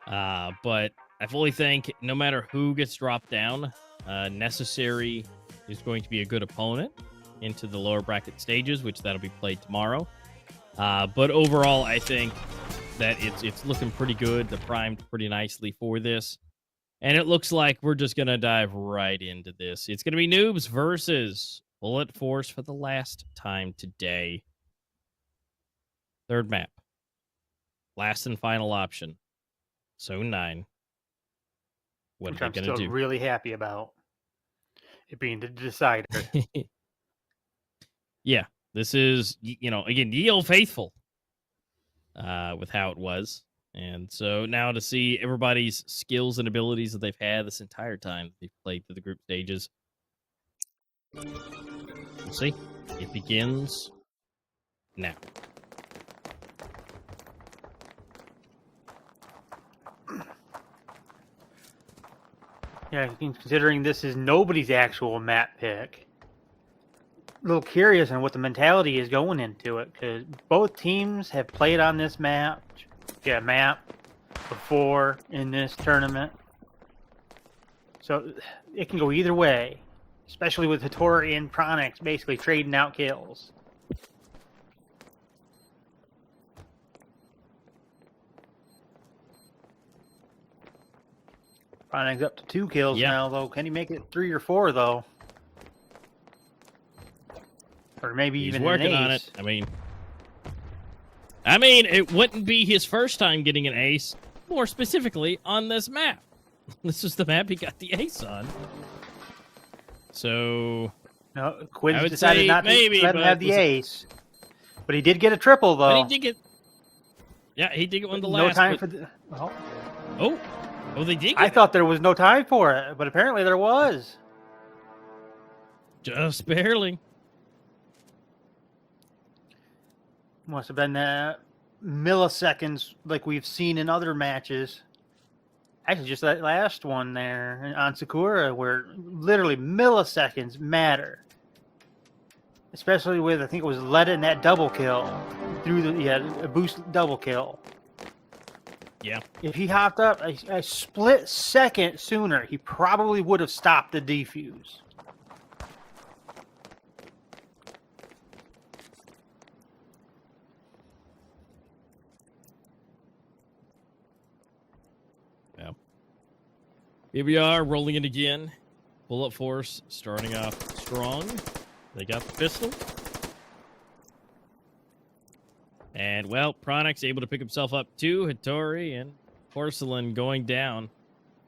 [SPEAKER 4] But I fully think no matter who gets dropped down, Necessary is going to be a good opponent into the lower bracket stages, which that'll be played tomorrow. But overall, I think that it's looking pretty good. They're primed pretty nicely for this. And it looks like we're just going to dive right into this. It's going to be Noobs versus Bullet Force for the last time today. Third map. Last and final option. Zone 9. What are they going to do?
[SPEAKER 5] I'm still really happy about it being the decider.
[SPEAKER 4] Yeah, this is, again, Ye Olde Faithful with how it was. And so now to see everybody's skills and abilities that they've had this entire time they've played through the group stages. We'll see. It begins now.
[SPEAKER 5] Yeah, considering this is nobody's actual map pick, a little curious on what the mentality is going into it, because both teams have played on this map before in this tournament. So it can go either way, especially with Hattori and Pronix basically trading out kills. Roning's up to 2 kills
[SPEAKER 4] Yeah.
[SPEAKER 5] now, though. Can he make it 3 or 4, though? Or maybe
[SPEAKER 4] He's
[SPEAKER 5] even
[SPEAKER 4] working
[SPEAKER 5] an
[SPEAKER 4] on
[SPEAKER 5] ace.
[SPEAKER 4] it. I mean, it wouldn't be his first time getting an ace, more specifically on this map. This is the map he got the ace on. So,
[SPEAKER 5] No,
[SPEAKER 4] I
[SPEAKER 5] Quinn's
[SPEAKER 4] would
[SPEAKER 5] decided
[SPEAKER 4] say
[SPEAKER 5] not to
[SPEAKER 4] maybe,
[SPEAKER 5] let him
[SPEAKER 4] but
[SPEAKER 5] have the
[SPEAKER 4] was it-
[SPEAKER 5] ace. But he did get a triple,
[SPEAKER 4] but
[SPEAKER 5] though.
[SPEAKER 4] he did get. Yeah, he did get one of the
[SPEAKER 5] No
[SPEAKER 4] last.
[SPEAKER 5] time
[SPEAKER 4] but-
[SPEAKER 5] for the... Oh,
[SPEAKER 4] Oh, they did get
[SPEAKER 5] I
[SPEAKER 4] it.
[SPEAKER 5] thought there was no time for it, but apparently there was.
[SPEAKER 4] Just barely.
[SPEAKER 5] Must have been milliseconds like we've seen in other matches. Actually, just that last one there on Sakura, where literally milliseconds matter. Especially with, I think it was Letta in that double kill. A boost double kill.
[SPEAKER 4] Yeah.
[SPEAKER 5] If he hopped up a split second sooner, he probably would have stopped the defuse.
[SPEAKER 4] Yeah. Here we are, rolling it again. Bullet Force starting off strong. They got the pistol. And, well, Pronix able to pick himself up too. Hattori and Porcelain going down.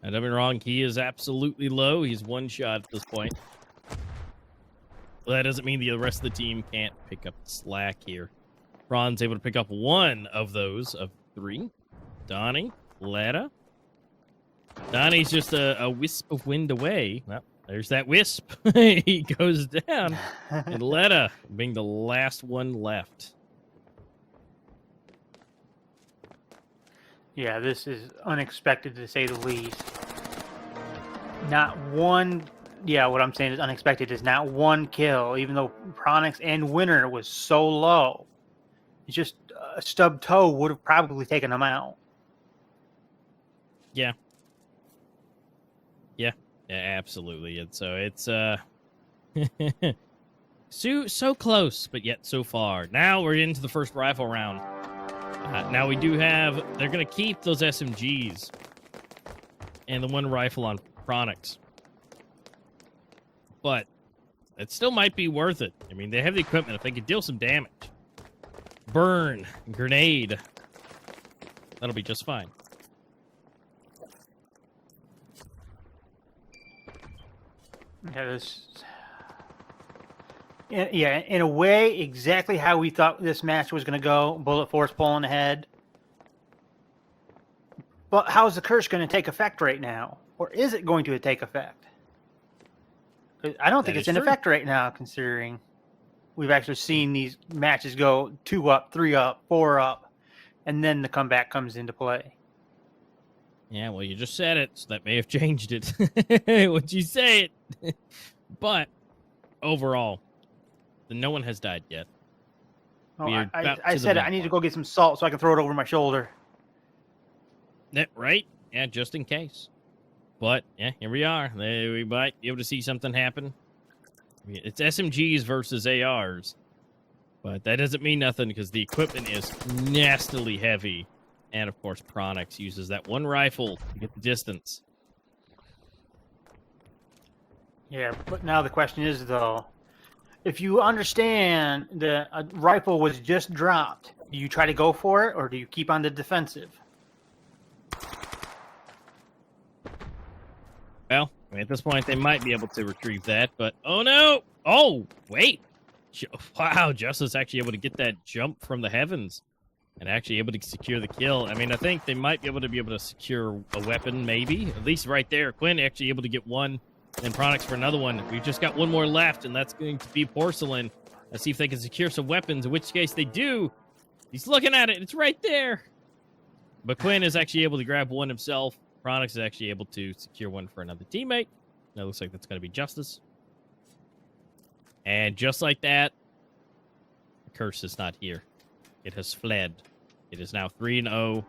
[SPEAKER 4] And don't get me wrong, he is absolutely low. He's one shot at this point. Well, that doesn't mean the rest of the team can't pick up the slack here. Ron's able to pick up one of those of 3. Donnie, Letta. Donnie's just a wisp of wind away. Well, there's that wisp. He goes down. And Letta being the last one left.
[SPEAKER 5] Yeah, this is unexpected to say the least. Not one... Yeah, what I'm saying is unexpected is not one kill, even though Pronix and Winner was so low. It's just a stub toe would have probably taken him out.
[SPEAKER 4] Yeah. Yeah, absolutely. And so it's so close, but yet so far. Now we're into the first rifle round. Now we do have, they're going to keep those SMGs and the one rifle on Pronix. But it still might be worth it. I mean, they have the equipment. If they could deal some damage, burn, grenade, that'll be just fine.
[SPEAKER 5] Yeah, in a way, exactly how we thought this match was going to go. Bullet Force pulling ahead. But how's the curse going to take effect right now? Or is it going to take effect? I don't think
[SPEAKER 4] That
[SPEAKER 5] it's
[SPEAKER 4] is
[SPEAKER 5] in
[SPEAKER 4] true.
[SPEAKER 5] effect right now, considering we've actually seen these matches go 2 up, 3 up, 4 up, and then the comeback comes into play.
[SPEAKER 4] Yeah, well, you just said it, so that may have changed it. Would you say it? But overall, no one has died yet.
[SPEAKER 5] Oh,
[SPEAKER 4] We are about
[SPEAKER 5] I
[SPEAKER 4] to the
[SPEAKER 5] said I
[SPEAKER 4] big
[SPEAKER 5] need to
[SPEAKER 4] one.
[SPEAKER 5] go get some salt so I can throw it over my shoulder.
[SPEAKER 4] Right? Yeah, just in case. But, yeah, here we are. We might be able to see something happen. I mean, it's SMGs versus ARs. But that doesn't mean nothing because the equipment is nastily heavy. And, of course, Pronix uses that one rifle to get the distance.
[SPEAKER 5] Yeah, but now the question is, though, if you understand that a rifle was just dropped, do you try to go for it, or do you keep on the defensive?
[SPEAKER 4] Well, I mean, at this point, they might be able to retrieve that, but... Oh, no! Oh, wait! Wow, Justice actually able to get that jump from the heavens and actually able to secure the kill. I mean, I think they might be able to secure a weapon, maybe. At least right there. Quinn actually able to get one, and Pronix for another one. We've just got one more left, and that's going to be Porcelain. Let's see if they can secure some weapons, in which case they do. He's looking at it. It's right there. But Quinn is actually able to grab one himself. Pronix is actually able to secure one for another teammate. That looks like that's going to be Justice. And just like that, the curse is not here. It has fled. It is now 3-0.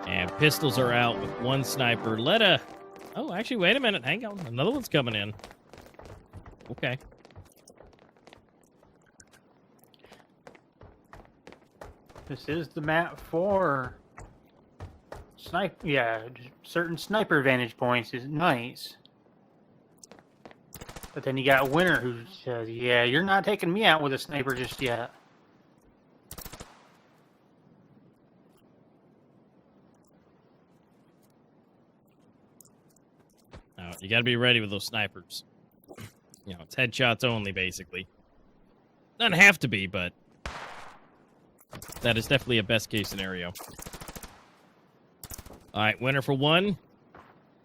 [SPEAKER 4] And pistols are out with one sniper. Letta. Oh, actually, wait a minute. Hang on. Another one's coming in. Okay.
[SPEAKER 5] This is the map for certain sniper vantage points is nice. But then you got Winner who says, "Yeah, you're not taking me out with a sniper just yet."
[SPEAKER 4] Now, you got to be ready with those snipers. You know, it's headshots only, basically. Doesn't have to be, but that is definitely a best case scenario. All right, Winner for one.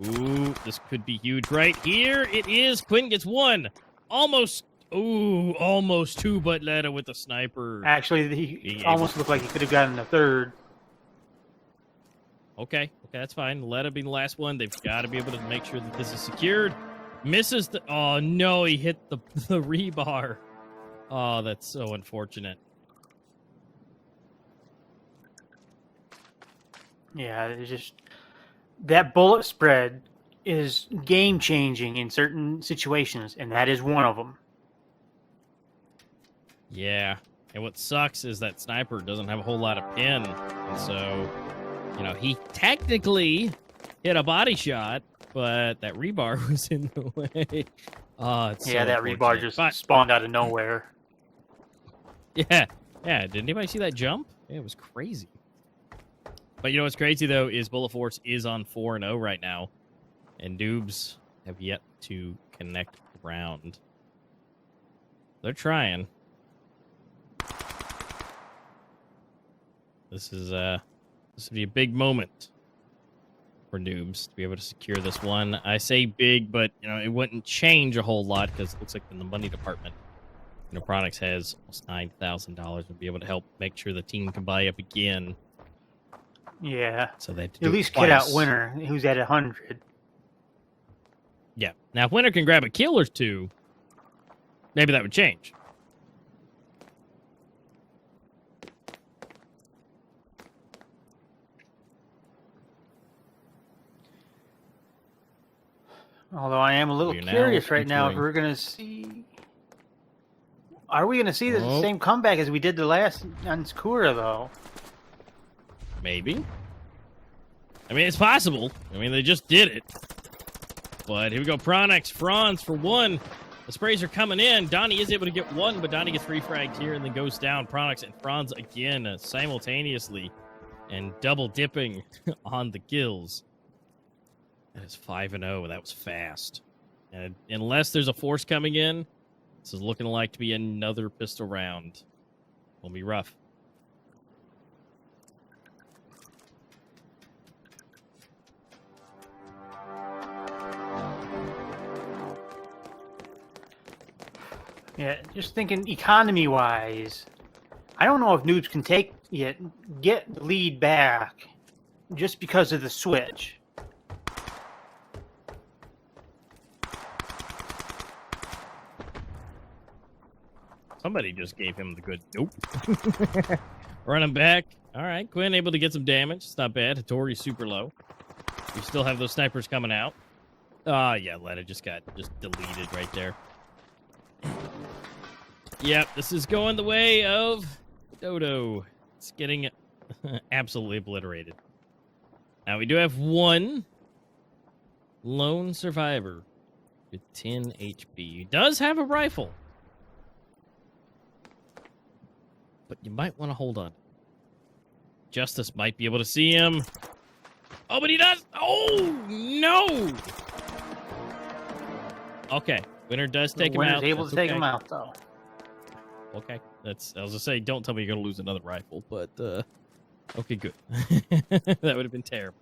[SPEAKER 4] Ooh, this could be huge right here. It is. Quinn gets one. Almost. Ooh, almost two, but Letta with the sniper.
[SPEAKER 5] Actually, he almost looked like he could have gotten the third.
[SPEAKER 4] Okay, that's fine. Letta being the last one. They've got to be able to make sure that this is secured. Misses the... Oh, no, he hit the rebar. Oh, that's so unfortunate.
[SPEAKER 5] Yeah, it's just... That bullet spread is game-changing in certain situations, and that is one of them.
[SPEAKER 4] Yeah, and what sucks is that sniper doesn't have a whole lot of pin, and so, you know, he technically hit a body shot, but that rebar was in the way. Oh, it's so
[SPEAKER 5] that rebar just spawned out of nowhere.
[SPEAKER 4] Yeah. Did anybody see that jump? Yeah, it was crazy. But you know what's crazy, though, is Bullet Force is on 4-0 right now, and Noobs have yet to connect round. They're trying. This would be a big moment for Noobs to be able to secure this one. I say big, but you know it wouldn't change a whole lot because it looks like in the money department, you know, Products has almost $9,000 and be able to help make sure the team can buy up again.
[SPEAKER 5] Yeah.
[SPEAKER 4] So they
[SPEAKER 5] at least kid out Winner, who's at 100.
[SPEAKER 4] Yeah. Now, if Winner can grab a kill or two, maybe that would change.
[SPEAKER 5] Although I am a little curious right now if we're going to see... Are we going to see the same comeback as we did the last on Skura, though?
[SPEAKER 4] Maybe. I mean, it's possible. I mean, they just did it. But here we go. Pronex, Franz for one. The sprays are coming in. Donnie is able to get one, but Donnie gets refragged here and then goes down. Pronex and Franz again simultaneously and double dipping on the kills. That is 5-0. That was fast. And unless there's a force coming in, this is looking like to be another pistol round. Will be rough.
[SPEAKER 5] Yeah, just thinking economy-wise, I don't know if Noobs can get the lead back just because of the switch.
[SPEAKER 4] Somebody just gave him the good nope. Running back. All right, Quinn able to get some damage. It's not bad. Hattori's super low. We still have those snipers coming out. Yeah, Letta just got deleted right there. Yep, this is going the way of Dodo. It's getting absolutely obliterated. Now, we do have one lone survivor with 10 HP. He does have a rifle. But you might want to hold on. Justice might be able to see him. Oh, but he does. Oh, no. Okay. Winner does take him out.
[SPEAKER 5] Winner's able to take him out, though.
[SPEAKER 4] Okay. I was going to say, don't tell me you're going to lose another rifle, but, okay, good. That would have been terrible.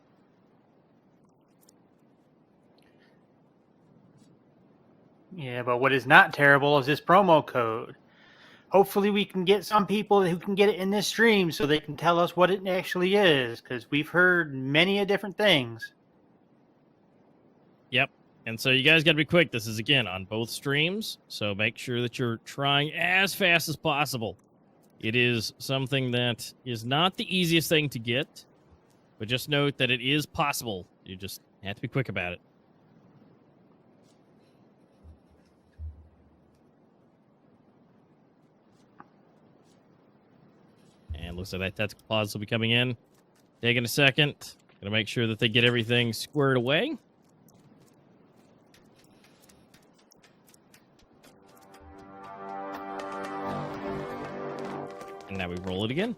[SPEAKER 5] Yeah, but what is not terrible is this promo code. Hopefully we can get some people who can get it in this stream so they can tell us what it actually is, because we've heard many different things.
[SPEAKER 4] Yep. And so you guys got to be quick. This is, again, on both streams, so make sure that you're trying as fast as possible. It is something that is not the easiest thing to get, but just note that it is possible. You just have to be quick about it. And looks like that tactical pause will be coming in. Taking a second. Gonna make sure that they get everything squared away. And now we roll it again.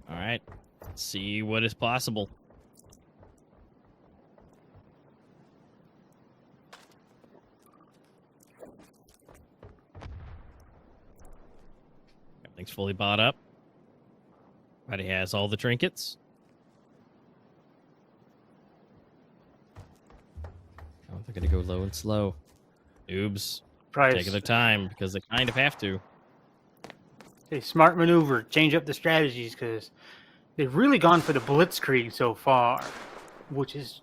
[SPEAKER 4] All right. Let's see what is possible. Everything's fully bought up. Everybody has all the trinkets. Oh, they're going to go low and slow. Noobs taking their time because they kind of have to.
[SPEAKER 5] A smart maneuver. Change up the strategies because they've really gone for the blitzkrieg so far, which has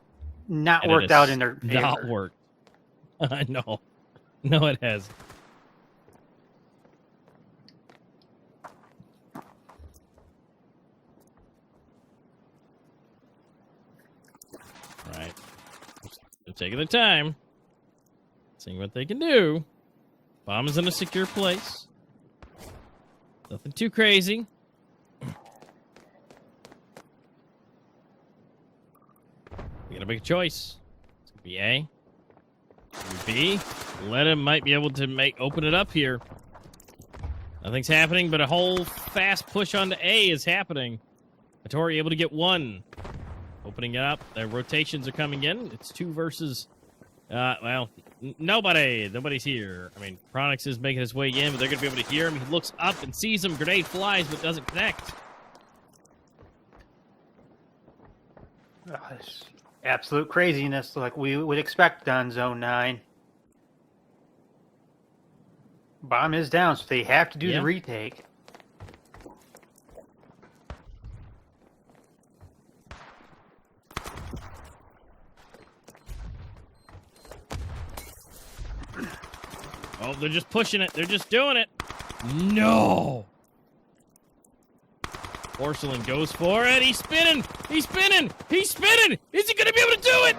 [SPEAKER 5] not worked out in their favor.
[SPEAKER 4] Not worked. No. No, it has. All right. They're taking their time. Seeing what they can do. Bomb is in a secure place. Nothing too crazy. You gotta make a choice. It's gonna be A. B. Letta might be able to open it up here. Nothing's happening, but a whole fast push onto A is happening. Atori able to get one. Opening it up. Their rotations are coming in. It's 2 versus... well, nobody's here. I mean, Chronix is making his way in, but they're going to be able to hear him. He looks up and sees him. Grenade flies, but doesn't connect.
[SPEAKER 5] It's absolute craziness like we would expect on Zone 9. Bomb is down, so they have to do the retake.
[SPEAKER 4] Oh, they're just pushing it. They're just doing it. No. Porcelain goes for it. He's spinning. He's spinning. He's spinning. Is he going to be able to do it?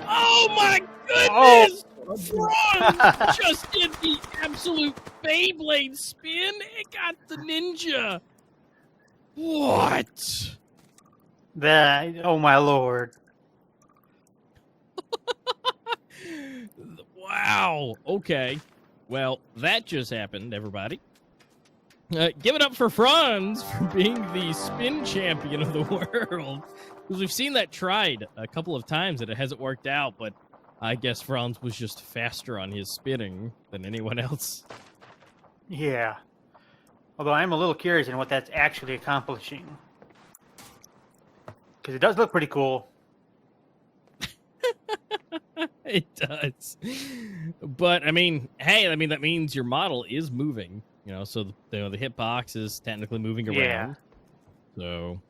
[SPEAKER 4] Oh, my goodness. Franz just did the absolute Beyblade spin. It got the ninja. What?
[SPEAKER 5] Oh, my lord.
[SPEAKER 4] Wow. Okay. Well, that just happened, everybody. Give it up for Franz for being the spin champion of the world. Because we've seen that tried a couple of times and it hasn't worked out, but I guess Franz was just faster on his spinning than anyone else.
[SPEAKER 5] Yeah. Although I'm a little curious in what that's actually accomplishing. Because it does look pretty cool.
[SPEAKER 4] It does. But, I mean, hey, that means your model is moving. You know, so the hitbox is technically moving around.
[SPEAKER 5] Yeah.
[SPEAKER 4] So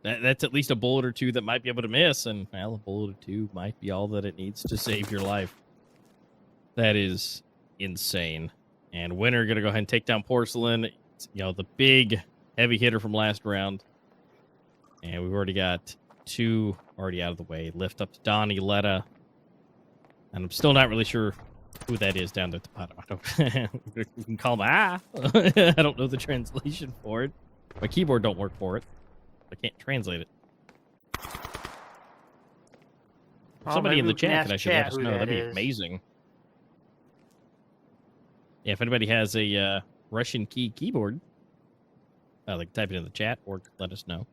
[SPEAKER 4] that's at least a bullet or two that might be able to miss, and well, a bullet or two might be all that it needs to save your life. That is insane. And Winner gonna go ahead and take down Porcelain. It's, the big heavy hitter from last round. And we've already got 2 already out of the way. Lift up to Donnie, Letta. And I'm still not really sure who that is down there at the bottom. We can call him I don't know the translation for it. My keyboard don't work for it. I can't translate it. Somebody in the chat can actually let us know. That'd be amazing. Yeah, if anybody has a Russian keyboard, they can type it in the chat or let us know.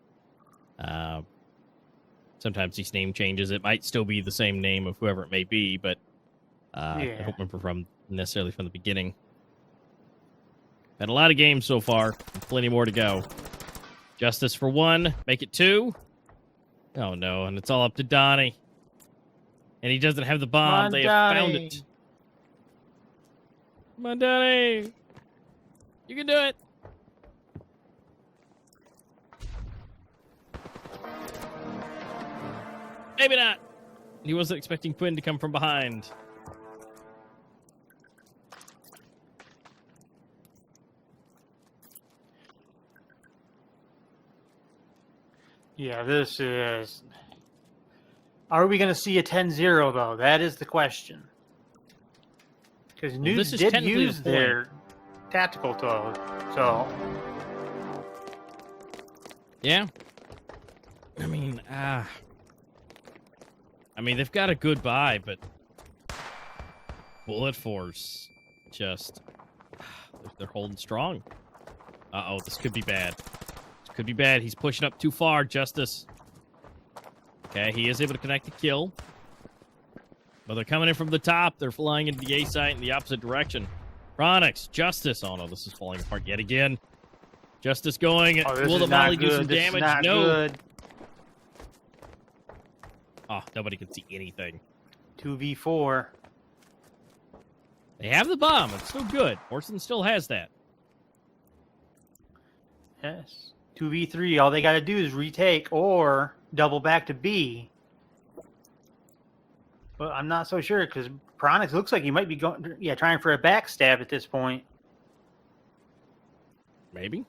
[SPEAKER 4] Sometimes these name changes. It might still be the same name of whoever it may be, but I don't remember necessarily from the beginning. Had a lot of games so far. Plenty more to go. Justice for 1. Make it 2. Oh, no. And it's all up to Donnie. And he doesn't have the bomb. They have found it. Come on, Donnie. You can do it. Maybe not. He wasn't expecting Quinn to come from behind.
[SPEAKER 5] Yeah, this is... Are we going to see a 10-0, though? That is the question. Because
[SPEAKER 4] Well,
[SPEAKER 5] Noobs
[SPEAKER 4] this is
[SPEAKER 5] did
[SPEAKER 4] technically
[SPEAKER 5] use
[SPEAKER 4] the point.
[SPEAKER 5] their tactical toad, so
[SPEAKER 4] Yeah. I mean, they've got a good buy, but Bullet Force just they're holding strong. Uh-oh, this could be bad. This could be bad. He's pushing up too far, Justice. Okay, he is able to connect the kill. But they're coming in from the top. They're flying into the A site in the opposite direction. Chronix, Justice. Oh no, this is falling apart yet again. Justice going.
[SPEAKER 5] oh, this
[SPEAKER 4] Will
[SPEAKER 5] is
[SPEAKER 4] the
[SPEAKER 5] not
[SPEAKER 4] volley do
[SPEAKER 5] good.
[SPEAKER 4] some
[SPEAKER 5] This
[SPEAKER 4] damage?
[SPEAKER 5] is not
[SPEAKER 4] No.
[SPEAKER 5] good.
[SPEAKER 4] Oh, nobody can see anything.
[SPEAKER 5] 2v4.
[SPEAKER 4] They have the bomb. It's still good. Orson still has that.
[SPEAKER 5] Yes. 2v3. All they got to do is retake or double back to B. But I'm not so sure because Chronix looks like he might be going, trying for a backstab at this point.
[SPEAKER 4] Maybe.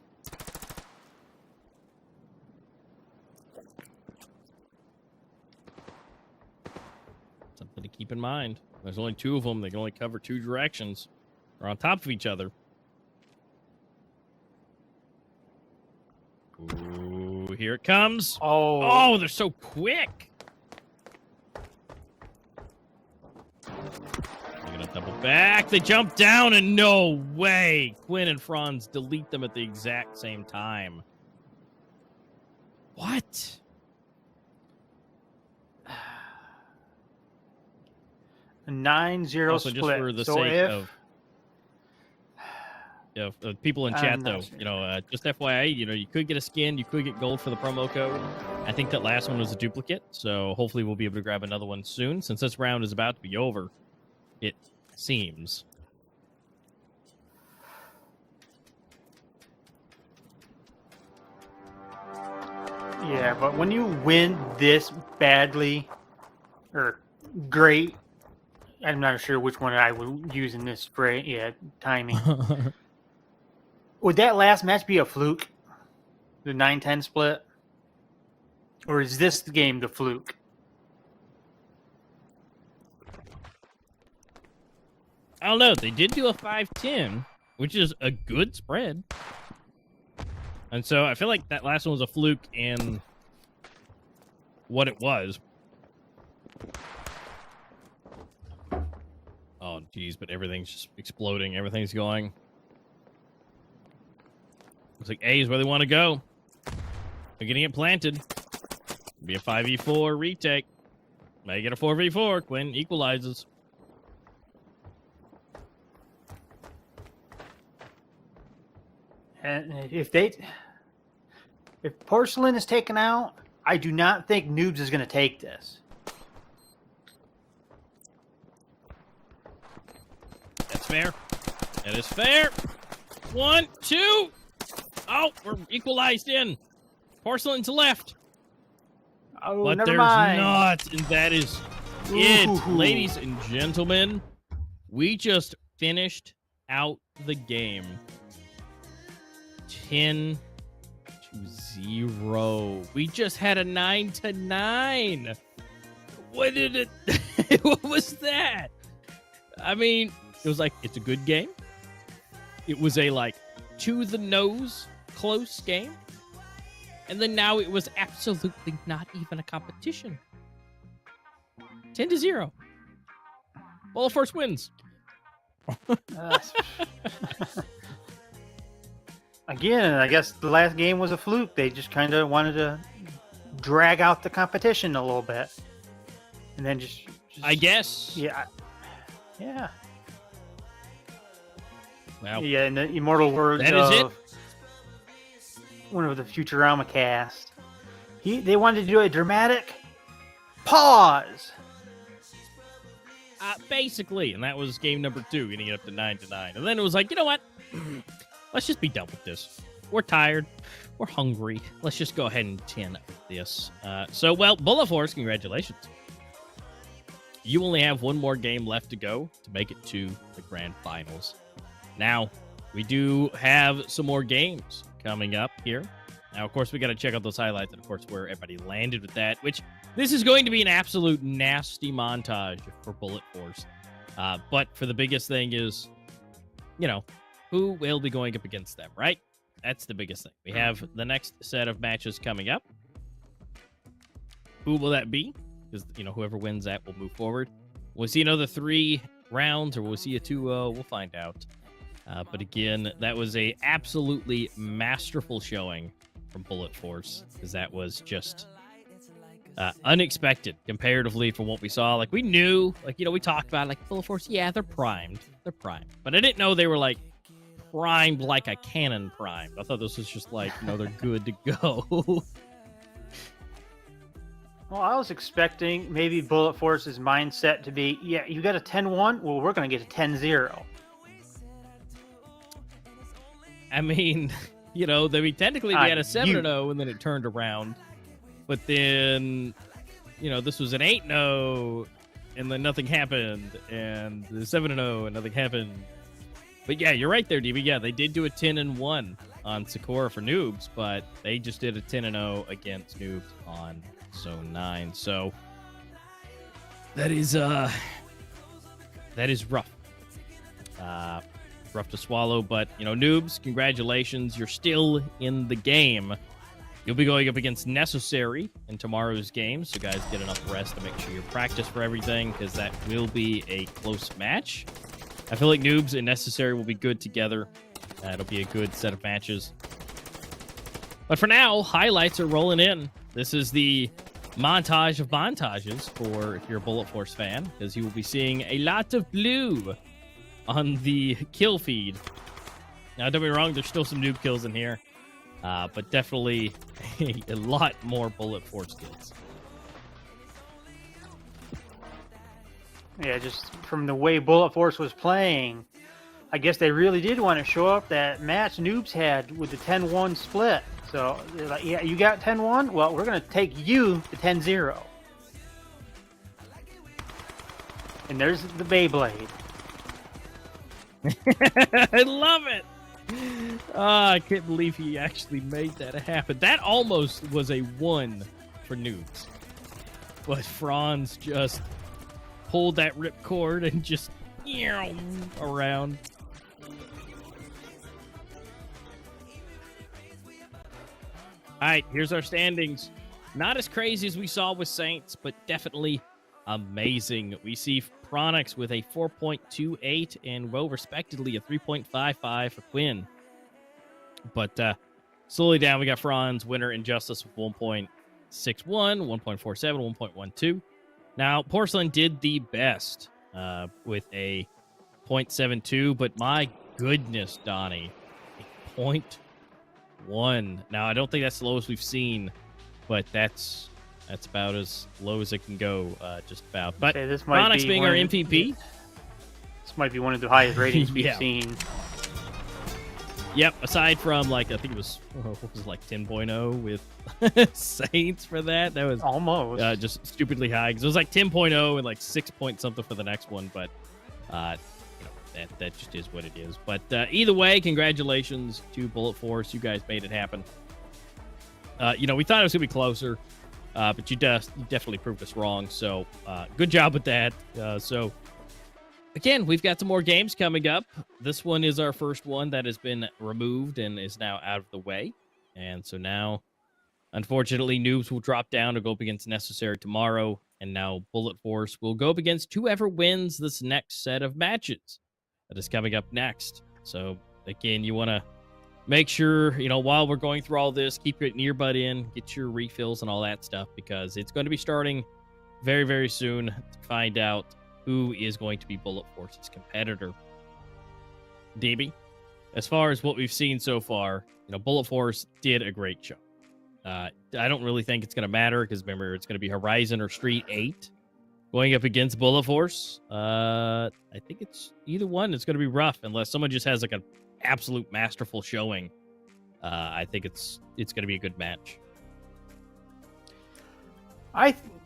[SPEAKER 4] Something to keep in mind. There's only two of them. They can only cover two directions. They're on top of each other. Ooh, here it comes.
[SPEAKER 5] Oh,
[SPEAKER 4] Oh, they're so quick. They're going to double back. They jump down, and no way. Quinn and Franz delete them at the exact same time. What?
[SPEAKER 5] a 9-0
[SPEAKER 4] Also,
[SPEAKER 5] split.
[SPEAKER 4] just for the
[SPEAKER 5] so
[SPEAKER 4] sake
[SPEAKER 5] if,
[SPEAKER 4] of people in
[SPEAKER 5] I'm
[SPEAKER 4] chat,
[SPEAKER 5] not
[SPEAKER 4] though,
[SPEAKER 5] sure.
[SPEAKER 4] just FYI, you could get a skin, you could get gold for the promo code. I think that last one was a duplicate, so hopefully we'll be able to grab another one soon. Since this round is about to be over, it seems.
[SPEAKER 5] yeah, but when you win this badly or great, I'm not sure which one I would use in this great. Yeah, timing. Would that last match be a fluke? The 9-10 split? Or is this game the fluke?
[SPEAKER 4] I don't know. They did do a 5-10, which is a good spread. And so I feel like that last one was a fluke in what it was. Oh, geez, but everything's just exploding. Everything's going. Looks like A is where they want to go. They're getting it planted. Be a 5v4 retake. May get a 4v4. Quinn equalizes.
[SPEAKER 5] And if Porcelain is taken out, I do not think Noobs is going to take this.
[SPEAKER 4] That's fair. That is fair. 1, 2. Oh, we're equalized in. Porcelain's left.
[SPEAKER 5] Oh,
[SPEAKER 4] But
[SPEAKER 5] never
[SPEAKER 4] there's
[SPEAKER 5] mind.
[SPEAKER 4] not. And that is it.
[SPEAKER 5] Ooh.
[SPEAKER 4] Ladies and gentlemen, we just finished out the game. 10-0. We just had a 9-9. What did it? What was that? I mean, it was like, it's a good game. It was a to the nose close game. And then now it was absolutely not even a competition. 10-0. Well, first wins.
[SPEAKER 5] Again, I guess the last game was a fluke. They just kind of wanted to drag out the competition a little bit. And then just
[SPEAKER 4] I guess.
[SPEAKER 5] Yeah. Yeah.
[SPEAKER 4] Wow.
[SPEAKER 5] Yeah, in the immortal words
[SPEAKER 4] That is
[SPEAKER 5] of one of the Futurama cast, they wanted to do a dramatic pause.
[SPEAKER 4] Basically, and that was game number 2, getting it up to 9-9. And then it was like, you know what? Let's just be done with this. We're tired. We're hungry. Let's just go ahead and 10 this. Well, Bullet Force, congratulations. You only have one more game left to go to make it to the grand finals. Now, we do have some more games coming up here. Now, of course, we got to check out those highlights and, of course, where everybody landed with that, which this is going to be an absolute nasty montage for Bullet Force. But for the biggest thing is, who will be going up against them, right? That's the biggest thing. We have the next set of matches coming up. Who will that be? Because, whoever wins that will move forward. We'll see another 3 rounds, or we'll see a 2-0. We'll find out. But again, that was a absolutely masterful showing from Bullet Force, because that was just unexpected comparatively from what we saw. Like, we knew, we talked about, Bullet Force, yeah, they're primed. They're primed. But I didn't know they were, primed like a cannon primed. I thought this was just they're good to go.
[SPEAKER 5] Well, I was expecting maybe Bullet Force's mindset to be, yeah, you got a 10-1? Well, we're going to get a 10-0.
[SPEAKER 4] I mean, technically we had a 7-0 and then it turned around. But then, this was an 8-0 and then nothing happened. And the 7-0 and nothing happened. But yeah, you're right there, DB. Yeah, they did do a 10-1 on Sakura for Noobs, but they just did a 10-0 against Noobs on Zone 9. So that is rough. Rough to swallow, but Noobs, congratulations. You're still in the game. You'll be going up against Necessary in tomorrow's game, so guys, get enough rest to make sure you practice for everything, because that will be a close match. I feel like Noobs and Necessary will be good together. It'll be a good set of matches. But for now, highlights are rolling in. This is the montage of montages for if you're a Bullet Force fan, because you will be seeing a lot of blue on the kill feed. Now, don't be wrong, there's still some noob kills in here, but definitely a lot more Bullet Force kills.
[SPEAKER 5] Yeah, just from the way Bullet Force was playing, I guess they really did want to show up that match Noobs had with the 10-1 split. So they're like, yeah, you got 10-1? Well, we're going to take you to 10-0. And there's the Beyblade.
[SPEAKER 4] I love it. I can't believe he actually made that happen. That almost was a 1 for Noobs. But Franz just pulled that ripcord and just around. All right, here's our standings. Not as crazy as we saw with Saints, but definitely amazing. We see Pronix with a 4.28 and, well, respectively, a 3.55 for Quinn. But slowly down, we got Franz, Winner, Injustice with 1.61, 1.47, 1.12. Now, Porcelain did the best with a 0.72, but my goodness, Donnie, a 0.1. Now, I don't think that's the lowest we've seen, but that's about as low as it can go, just about. But
[SPEAKER 5] okay, this might
[SPEAKER 4] Pronix being our MVP.
[SPEAKER 5] This might be one of the highest ratings we've seen.
[SPEAKER 4] Yep, aside from, I think it was, 10.0 with Saints for that. That was
[SPEAKER 5] almost
[SPEAKER 4] just stupidly high, because it was 10.0 and 6 point something for the next one, but that just is what it is. But either way, congratulations to Bullet Force. You guys made it happen. We thought it was going to be closer, but you definitely proved us wrong, so good job with that. So again, we've got some more games coming up. This one is our first one that has been removed and is now out of the way. And so now, unfortunately, Noobs will drop down to go up against Necessary tomorrow. And now Bullet Force will go up against whoever wins this next set of matches that is coming up next. So again, you want to make sure, while we're going through all this, keep your earbud in, get your refills and all that stuff, because it's going to be starting very, very soon to find out who is going to be Bullet Force's competitor. DB, as far as what we've seen so far, Bullet Force did a great job. I don't really think it's going to matter, because remember, it's going to be Horizon or STREETEIGHT going up against Bullet Force. I think it's either one. It's going to be rough unless someone just has an absolute masterful showing. I think it's going to be a good match.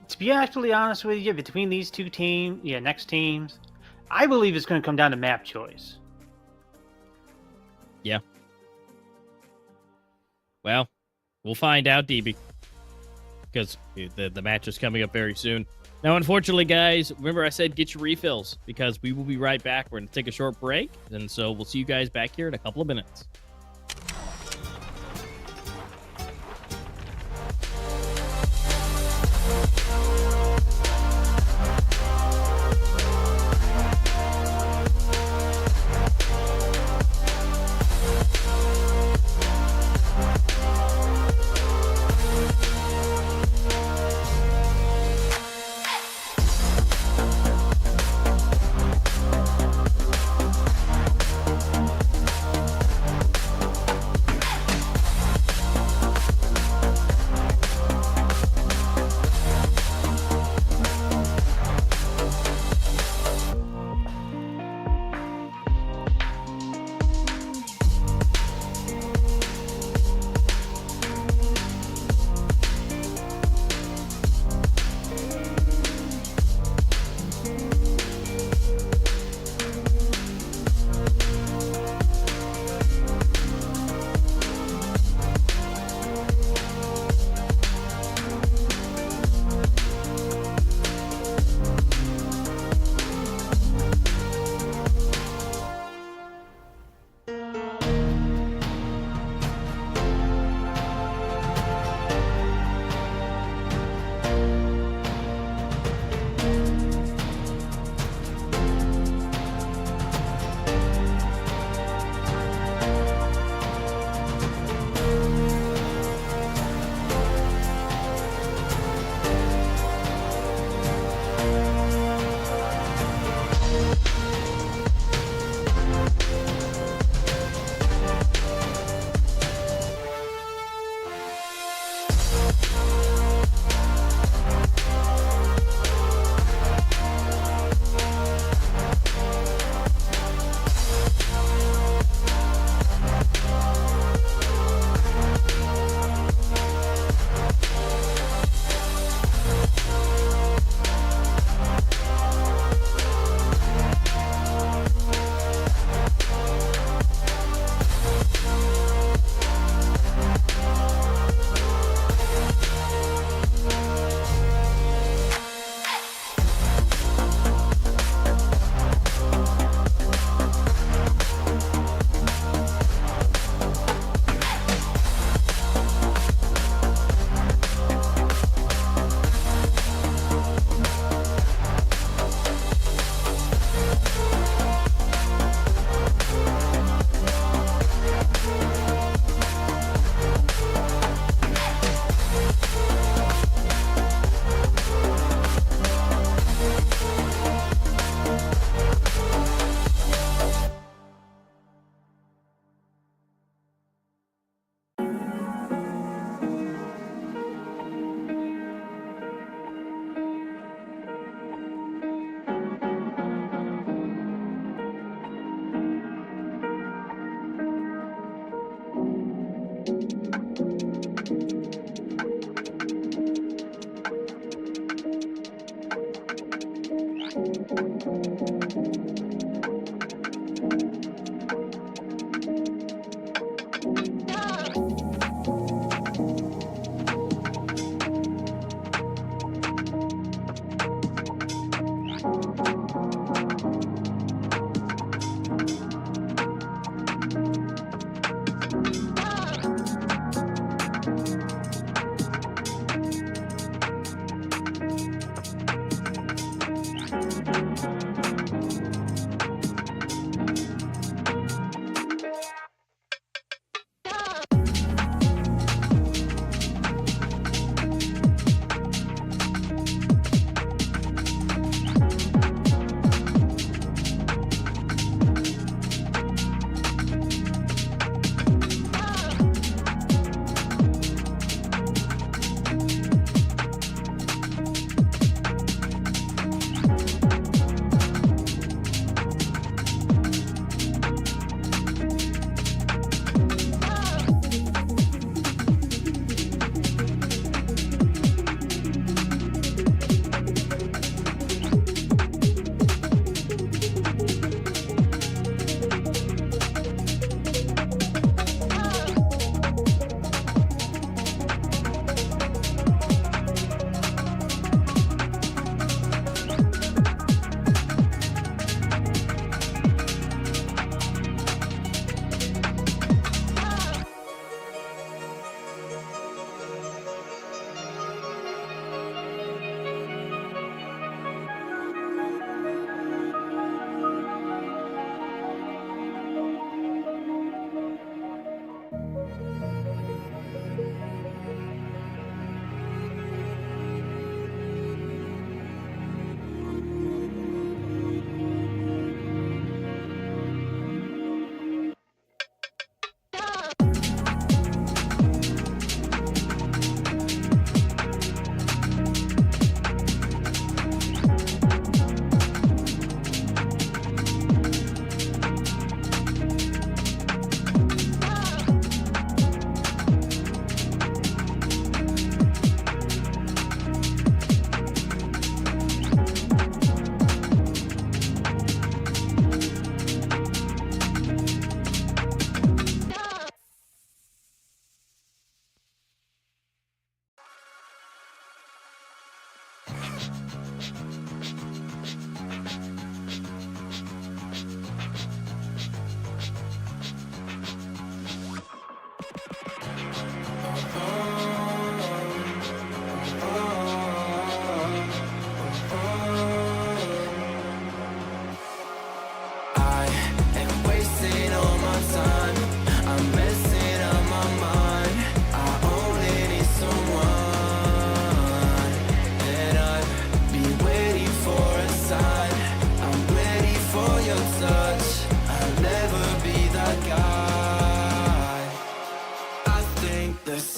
[SPEAKER 5] To be actually honest with you, between these two next teams, I believe it's going to come down to map choice.
[SPEAKER 4] Yeah. Well, we'll find out, DB, because the match is coming up very soon. Now, unfortunately, guys, remember I said get your refills because we will be right back. We're going to take a short break, and so we'll see you guys back here in a couple of minutes.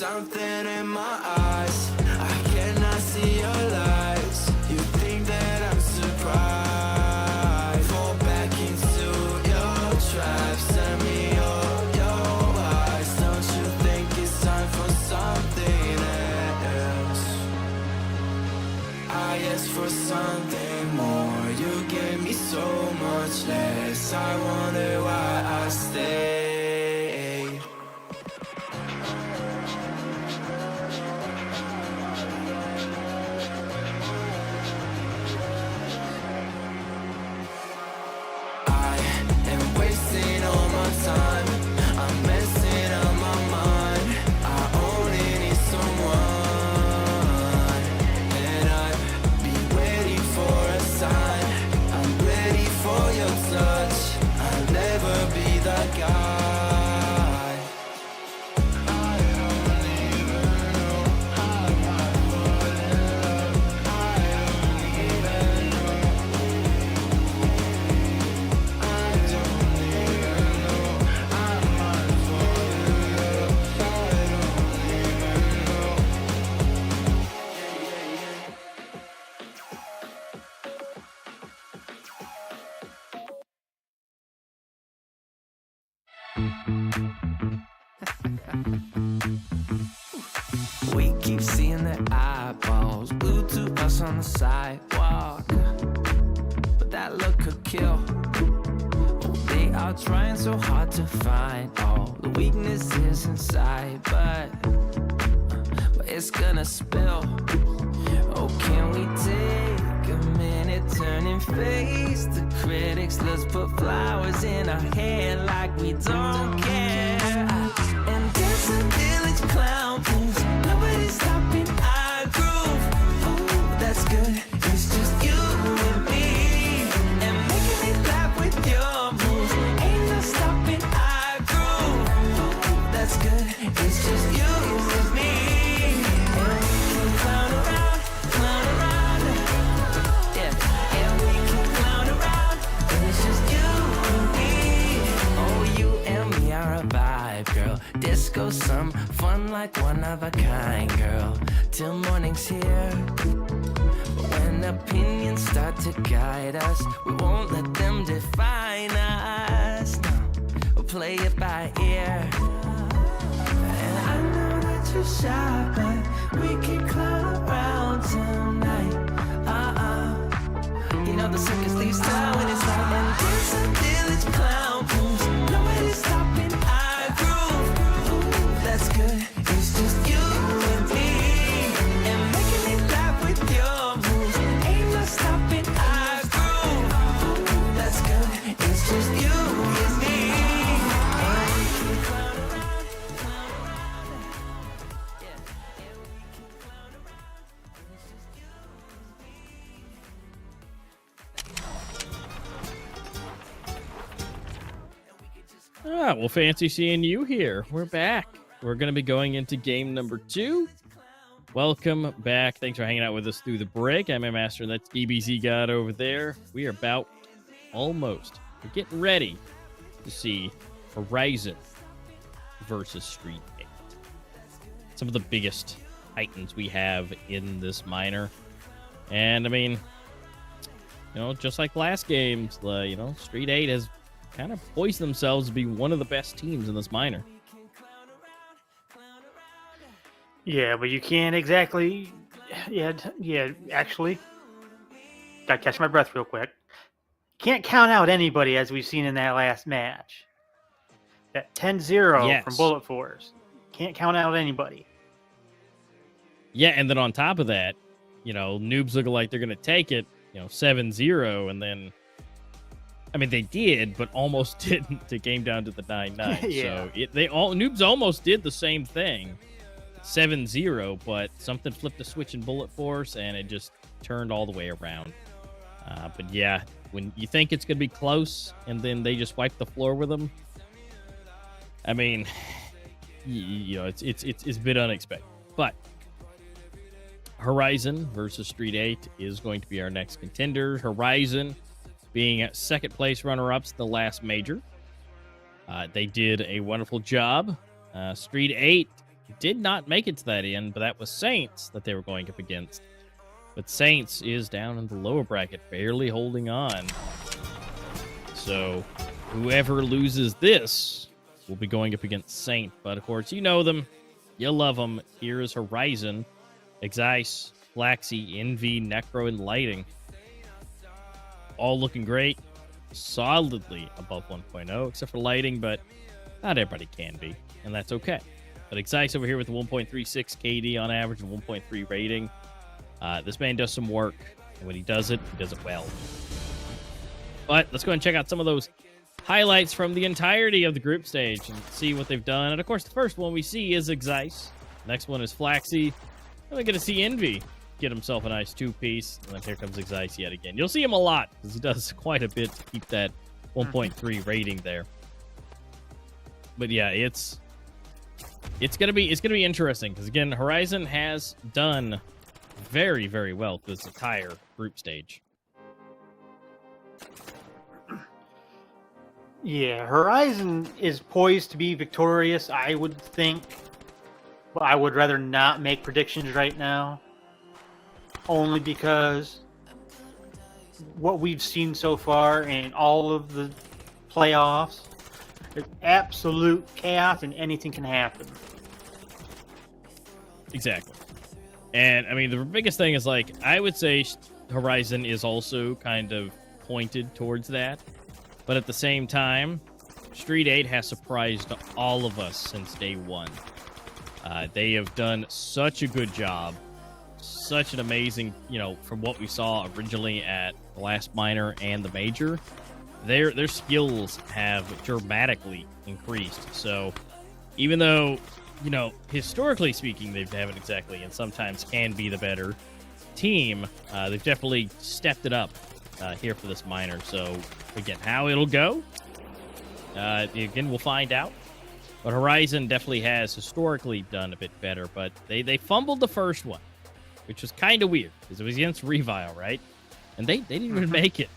[SPEAKER 1] something in my eyes. I cannot see your lies. You think that I'm surprised? Fall back into your trap. Send me your eyes. Don't you think it's time for something else? I asked for something more. You gave me so much less. I wonder why I stayed. I am wasting all my time. I'm messing up my mind. I only need someone, and I've been waiting for a sign. I'm ready for your touch. I'll never be that guy. I don't even know how I fall in love. I don't even know. I don't even know. I might fall in love. I don't even know. We keep seeing their eyeballs glued to us on the sidewalk, but that look could kill. Oh, they are trying so hard to find all the weaknesses inside, but it's gonna spill. Oh, can we take a minute, turn and face the critics? Let's put flowers in our hair like we don't care. And dance a village clown moves. Nobody's stopping our groove. Ooh, that's good. It's just you and me. And making me laugh with your moves. Ain't no stopping our groove. Ooh, that's good. It's just you and me. And we can clown around, yeah. And we can clown around. And it's just you and me. Oh, you and me are a vibe, girl. Disco, some fun like one of a kind, girl. Till morning's here. But when opinions start to guide us, we won't let them define us. No, we'll play it by ear. And I know that you're shy, but we can clown around tonight. You know the circus leaves town when it's loud. And dance a village clown moves. Nobody's stopping our groove. Ooh, that's good. It's just you and me. And making me laugh with your moves. Ain't no stopping our groove. Ooh, that's good. It's just you and me. And we can clown around, yeah. And we can clown around. It's just you and me.
[SPEAKER 4] Well, fancy seeing you here. We're back. We're going to be going into game number 2. Welcome back. Thanks for hanging out with us through the break. I'm Master, and that's DBZ God over there. We are about almost. We're getting ready to see Horizon versus STREETEIGHT. Some of the biggest titans we have in this minor. And, I mean, you know, just like last games, STREETEIGHT has kind of poised themselves to be one of the best teams in this minor.
[SPEAKER 5] Yeah, but you can't exactly. Yeah. Actually, gotta catch my breath real quick. Can't count out anybody as we've seen in that last match. That 10-0
[SPEAKER 4] Yes.
[SPEAKER 5] from Bullet Force. Can't count out anybody.
[SPEAKER 4] Yeah, and then on top of that, Noobs look like they're going to take it, 7-0, and then, I mean, they did, but almost didn't. It came down to the 9-9.
[SPEAKER 5] Yeah.
[SPEAKER 4] So Noobs almost did the same thing, 7-0, but something flipped a switch in Bullet Force, and it just turned all the way around. But yeah, when you think it's going to be close, and then they just wipe the floor with them, I mean, it's a bit unexpected. But Horizon versus STREETEIGHT is going to be our next contender. Horizon being second place runner-ups the last major. They did a wonderful job. STREETEIGHT did not make it to that end, but that was Saints that they were going up against. But Saints is down in the lower bracket, barely holding on. So whoever loses this will be going up against Saint. But of course, you know them. You love them. Here is Horizon, Exice, Flaxy, Envy, Necro, and Lighting. All looking great. Solidly above 1.0, except for Lighting, but not everybody can be, and that's okay. But Exice over here with the 1.36 KD on average and 1.3 rating. This man does some work, and when he does it well. But let's go ahead and check out some of those highlights from the entirety of the group stage and see what they've done. And of course, the first one we see is Exice. Next one is Flaxy. And we're going to see Envy get himself a nice 2-piece. And then here comes Exice yet again. You'll see him a lot because he does quite a bit to keep that 1.3 rating there. But yeah, it's gonna be interesting because again, Horizon has done very, very well through this entire group stage.
[SPEAKER 5] Yeah, Horizon is poised to be victorious, I would think. But I would rather not make predictions right now. Only because what we've seen so far in all of the playoffs is absolute chaos and anything can happen.
[SPEAKER 4] Exactly. And I mean, the biggest thing is like, I would say Horizon is also kind of pointed towards that. But at the same time, STREETEIGHT has surprised all of us since day one. They have done such a good job. Such an amazing, from what we saw originally at the last minor and the major, their skills have dramatically increased. So even though, historically speaking, they haven't exactly and sometimes can be the better team, they've definitely stepped it up here for this minor. So again, how it'll go, again, we'll find out. But Horizon definitely has historically done a bit better, but they fumbled the first one, which was kind of weird because it was against Revile, right? And they didn't even make it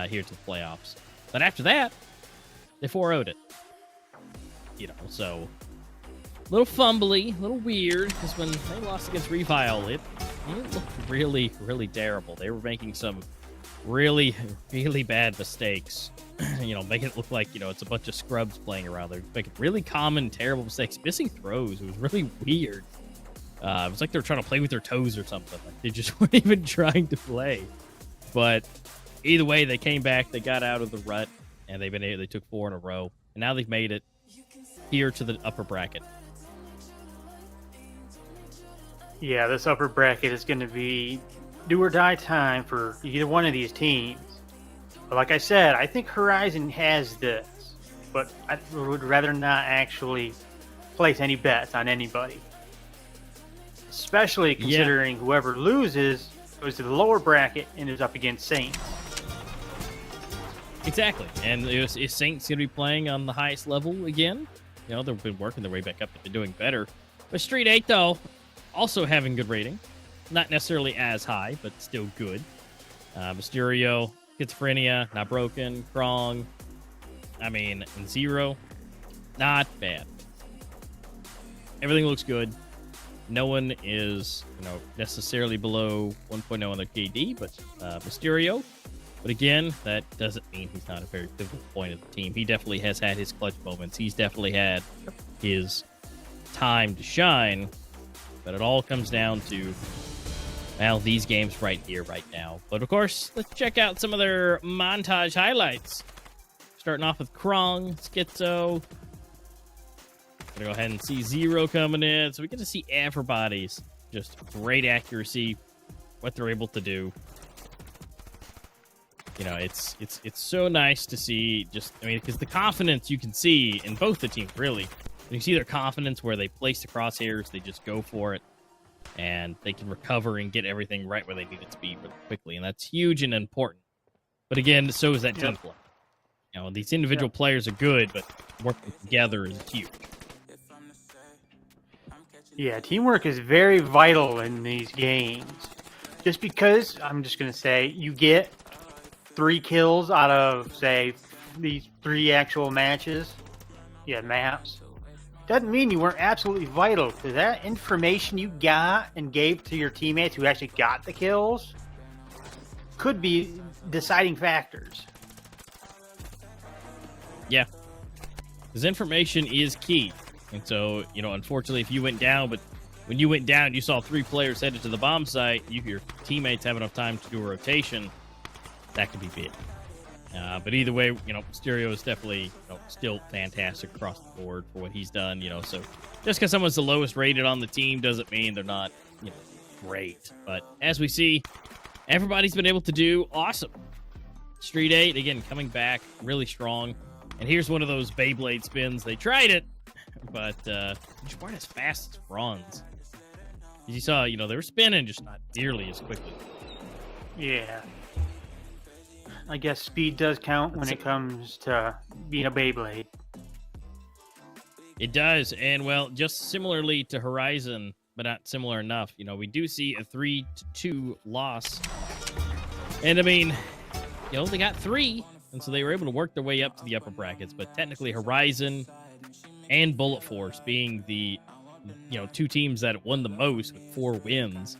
[SPEAKER 4] here to the playoffs. But after that, they 4-0'd it. So a little fumbly, a little weird, because when they lost against Revile, it looked really, really terrible. They were making some really, really bad mistakes. Making it look like, it's a bunch of scrubs playing around. They're making really common, terrible mistakes. Missing throws. It was really weird. It was like they were trying to play with their toes or something. Like they just weren't even trying to play. But either way, they came back. They got out of the rut, and they took 4 in a row. And now they've made it here to the upper bracket.
[SPEAKER 5] Yeah, this upper bracket is going to be do or die time for either one of these teams. But like I said, I think Horizon has this, but I would rather not actually place any bets on anybody. Especially considering whoever loses goes to the lower bracket and is up against Saints.
[SPEAKER 4] Exactly. And is Saints going to be playing on the highest level again? They've been working their way back up, but they're doing better. But STREETEIGHT, though, also having good rating. Not necessarily as high, but still good. Mysterio, Schizophrenia, Not Broken, Krong, and Zero. Not bad. Everything looks good. No one is, necessarily below 1.0 on their KD, but Mysterio. But again, that doesn't mean he's not a very pivotal point of the team. He definitely has had his clutch moments. He's definitely had his time to shine. But it all comes down to, these games right here, right now. But of course, let's check out some of their montage highlights. Starting off with Krong, Schizo. Gonna go ahead and see Zero coming in. So we get to see everybody's just great accuracy, what they're able to do. It's so nice to see because the confidence you can see in both the teams, really. You can see their confidence where they place the crosshairs, they just go for it, and they can recover and get everything right where they need it to be really quickly, and that's huge and important. But again, so is that team play. These individual players are good, but working together is huge.
[SPEAKER 5] Yeah, teamwork is very vital in these games. Just because, I'm just going to say, you get 3 kills out of, say, these 3 actual matches, maps, doesn't mean you weren't absolutely vital. Because that information you got and gave to your teammates who actually got the kills could be deciding factors.
[SPEAKER 4] Yeah. Because information is key. And so, unfortunately, if you went down, but when you went down, you saw 3 players headed to the bomb site, your teammates have enough time to do a rotation, that could be big. But either way, Mysterio is definitely still fantastic across the board for what he's done, so just because someone's the lowest rated on the team doesn't mean they're not, great. But as we see, everybody's been able to do awesome. Street 8, again, coming back really strong. And here's one of those Beyblade spins. They tried it, but just weren't as fast as Bronze. As you saw, they were spinning, just not nearly as quickly.
[SPEAKER 5] Yeah. I guess speed does count when it comes to being a Beyblade.
[SPEAKER 4] It does, and well, just similarly to Horizon, but not similar enough. We do see a 3-2 loss. And I mean, they got 3, and so they were able to work their way up to the upper brackets. But technically, Horizon and Bullet Force being the 2 teams that won the most with 4 wins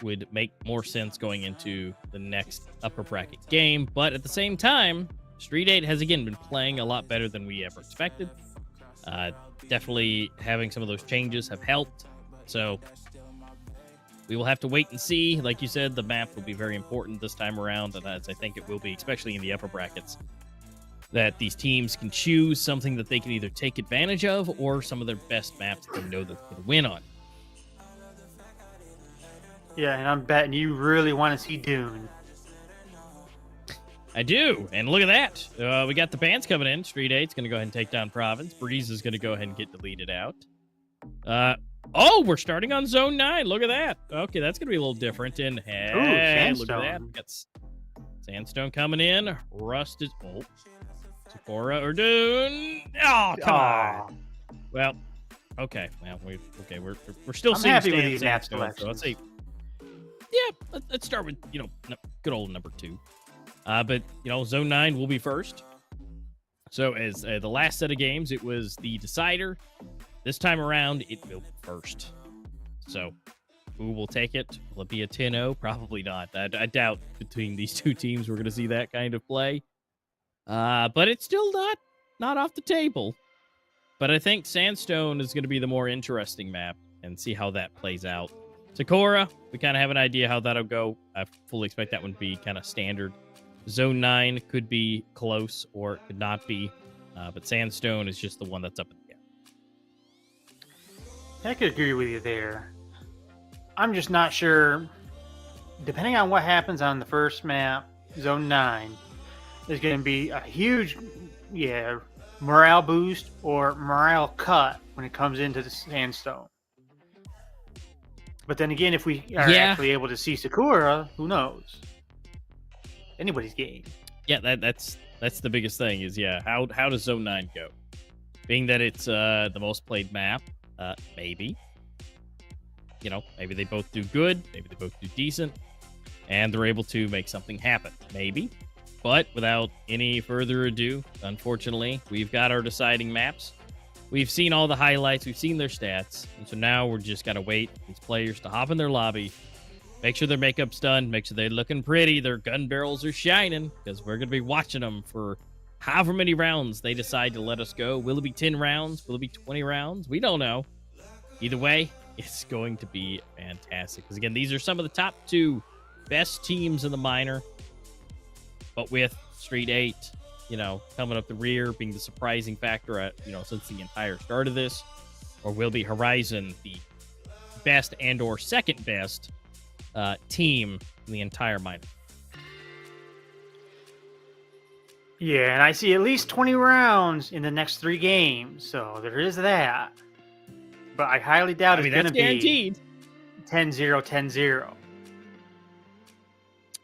[SPEAKER 4] would make more sense going into the next upper bracket game. But at the same time, Street 8 has again been playing a lot better than we ever expected. Definitely having some of those changes have helped. So we will have to wait and see. Like you said, the map will be very important this time around, and as I think it will be, especially in the upper brackets, that these teams can choose something that they can either take advantage of or some of their best maps that they know that they can win on.
[SPEAKER 5] Yeah, and I'm betting you really want to see Dune.
[SPEAKER 4] I do, and look at that. We got the bands coming in. Street 8's going to go ahead and take down Province. Breeze is going to go ahead and get deleted out. We're starting on Zone 9. Look at that. Okay, that's going to be a little different. And hey, look at that. We got Sandstone coming in. Rust is... Oh, Sakura or Dune. Oh, come on. Well, okay. Well, we're still seeing
[SPEAKER 5] happy with these map
[SPEAKER 4] Sandstone, so let's see. Yeah, let's start with, good old number 2. But, Zone 9 will be first. So as the last set of games, it was the decider. This time around, it will be first. So who will take it? Will it be a 10-0? Probably not. I doubt between these 2 teams we're going to see that kind of play. But it's still not off the table. But I think Sandstone is going to be the more interesting map and see how that plays out. Sakura, we kind of have an idea how that'll go. I fully expect that one to be kind of standard. Zone 9 could be close or it could not be. But Sandstone is just the one that's up in the air.
[SPEAKER 5] I could agree with you there. I'm just not sure. Depending on what happens on the first map, Zone 9, there's going to be a huge morale boost or morale cut when it comes into the Sandstone. But then again, if we are actually able to see Sakura, who knows? Anybody's game.
[SPEAKER 4] Yeah, that's the biggest thing is, how does Zone 9 go? Being that it's the most played map, maybe. Maybe they both do good, maybe they both do decent, and they're able to make something happen. Maybe. But without any further ado, unfortunately, we've got our deciding maps. We've seen all the highlights, we've seen their stats, and so now we're just got to wait for these players to hop in their lobby, make sure their makeup's done, make sure they're looking pretty, their gun barrels are shining, because we're going to be watching them for however many rounds they decide to let us go. Will it be 10 rounds? Will it be 20 rounds? We don't know. Either way, it's going to be fantastic. Because, again, these are some of the top 2 best teams in the minor. But with Street 8, coming up the rear, being the surprising factor at, since the entire start of this, or will be Horizon the best and or second best team in the entire minor?
[SPEAKER 5] Yeah, and I see at least 20 rounds in the next 3 games, so there is that. But I highly doubt it's going to be 10-0, 10-0.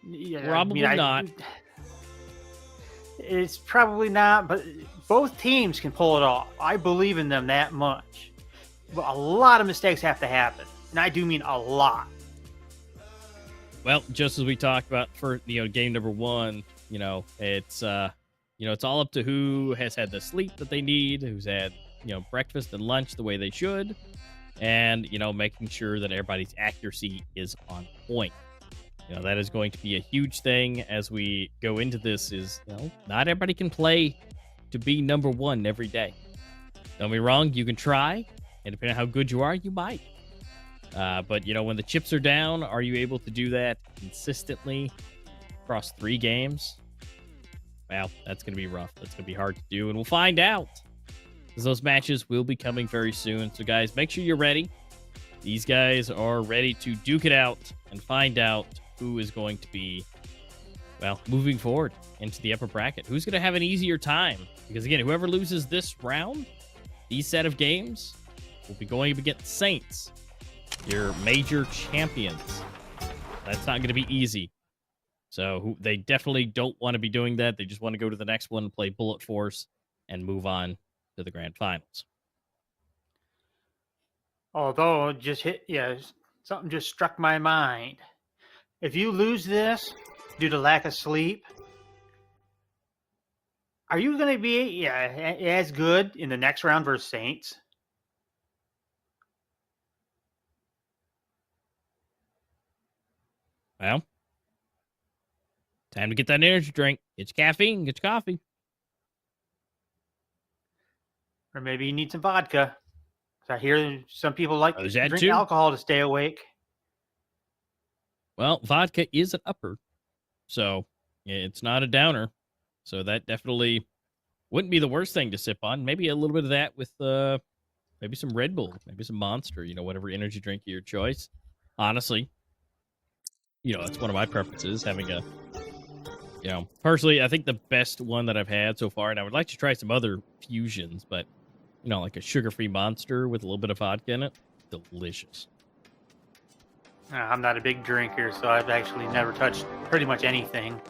[SPEAKER 5] Yeah,
[SPEAKER 4] Probably not.
[SPEAKER 5] It's probably not, but both teams can pull it off. I believe in them that much. But a lot of mistakes have to happen, and I do mean a lot.
[SPEAKER 4] Well, just as we talked about for game number 1, it's it's all up to who has had the sleep that they need, who's had breakfast and lunch the way they should, and making sure that everybody's accuracy is on point. That is going to be a huge thing as we go into this. Is not everybody can play to be number one every day. Don't be wrong, you can try, and depending on how good you are, you might. But when the chips are down, are you able to do that consistently across 3 games? Well, that's going to be rough. That's going to be hard to do, and we'll find out, because those matches will be coming very soon. So, guys, make sure you're ready. These guys are ready to duke it out and find out who is going to be, moving forward into the upper bracket. Who's going to have an easier time? Because, again, whoever loses this round, these set of games, will be going up against Saints, your major champions. That's not going to be easy. So they definitely don't want to be doing that. They just want to go to the next one, play Bullet Force, and move on to the grand finals.
[SPEAKER 5] Although, something just struck my mind. If you lose this due to lack of sleep, are you going to be as good in the next round versus Saints?
[SPEAKER 4] Well, time to get that energy drink. Get your caffeine, get your coffee.
[SPEAKER 5] Or maybe you need some vodka. I hear some people like to drink
[SPEAKER 4] too?
[SPEAKER 5] alcohol to stay awake.
[SPEAKER 4] Well, vodka is an upper, so it's not a downer. So that definitely wouldn't be the worst thing to sip on. Maybe a little bit of that with maybe some Red Bull, maybe some Monster, whatever energy drink of your choice. Honestly, that's one of my preferences, having a, personally, I think the best one that I've had so far, and I would like to try some other fusions, but, like a sugar-free Monster with a little bit of vodka in it, delicious.
[SPEAKER 5] I'm not a big drinker, so I've actually never touched pretty much anything.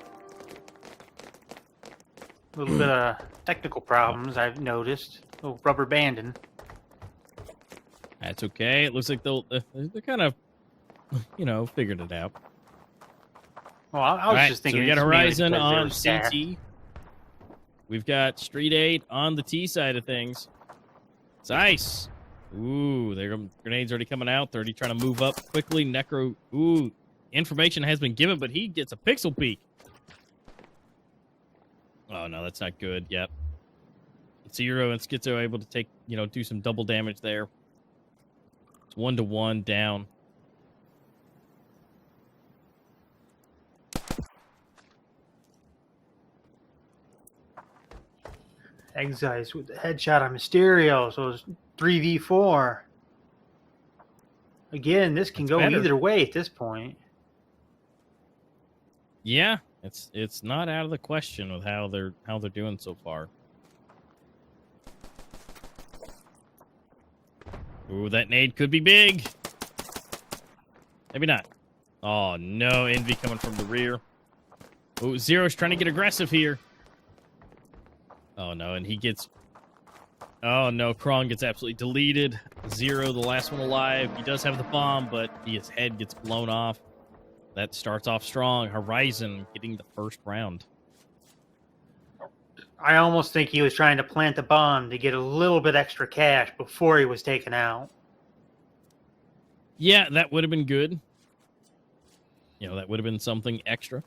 [SPEAKER 5] A little bit of technical problems I've noticed. Oh, rubber banding.
[SPEAKER 4] That's okay. It looks like they're kind of, figured it out.
[SPEAKER 5] Well, I was just thinking.
[SPEAKER 4] So we got Horizon on
[SPEAKER 5] CT.
[SPEAKER 4] CT. We've got STREETEIGHT on the T side of things. It's ice. Ooh, their grenades already coming out. They're already trying to move up quickly. Necro. Ooh, information has been given, but he gets a pixel peek. Oh no, that's not good. Yep. Zero and Schizo are able to take, do some double damage there. It's 1-1 down.
[SPEAKER 5] Exiles with the headshot on Mysterio, so it's 3v4. Again, this can go either way at this point.
[SPEAKER 4] Yeah, it's not out of the question with how they're doing so far. Ooh, that nade could be big. Maybe not. Oh no, Envy coming from the rear. Ooh, Zero's trying to get aggressive here. Oh no, and he gets... Oh no, Krong gets absolutely deleted. Zero, the last one alive. He does have the bomb, but his head gets blown off. That starts off strong. Horizon getting the first round.
[SPEAKER 5] I almost think he was trying to plant the bomb to get a little bit extra cash before he was taken out.
[SPEAKER 4] Yeah, that would have been good. That would have been something extra.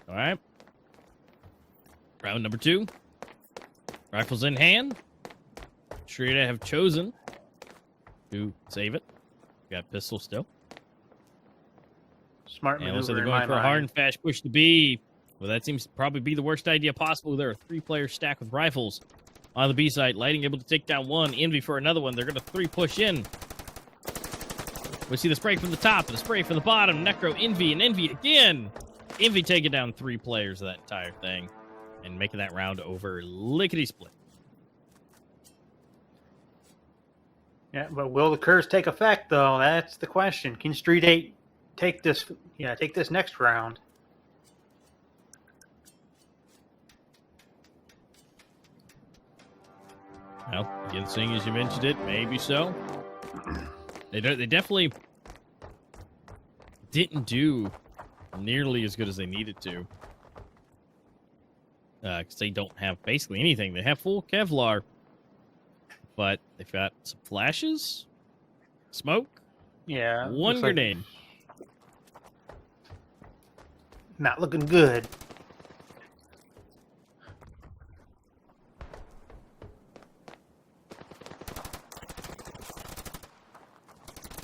[SPEAKER 4] All right. Round number 2. Rifles in hand. STREETEIGHT have chosen to save it. Got pistol still.
[SPEAKER 5] Smart
[SPEAKER 4] and
[SPEAKER 5] maneuver.
[SPEAKER 4] looks like they're going for a hard and fast push to B. Well, that seems to probably be the worst idea possible. There are 3 players stacked with rifles on the B side. Lighting able to take down one. Envy for another one. They're going to 3 push in. We see the spray from the top and the spray from the bottom. Necro, Envy, and Envy again. Envy taking down 3 players of that entire thing and making that round over lickety-split.
[SPEAKER 5] Yeah, but will the curse take effect, though? That's the question. Can STREETEIGHT take this? Yeah, take this next round.
[SPEAKER 4] Well, again, seeing as you mentioned it, maybe so. They definitely didn't do nearly as good as they needed to. Because they don't have basically anything. They have full Kevlar. But they've got some flashes, smoke,
[SPEAKER 5] Yeah.
[SPEAKER 4] one
[SPEAKER 5] looks like
[SPEAKER 4] grenade.
[SPEAKER 5] not looking good.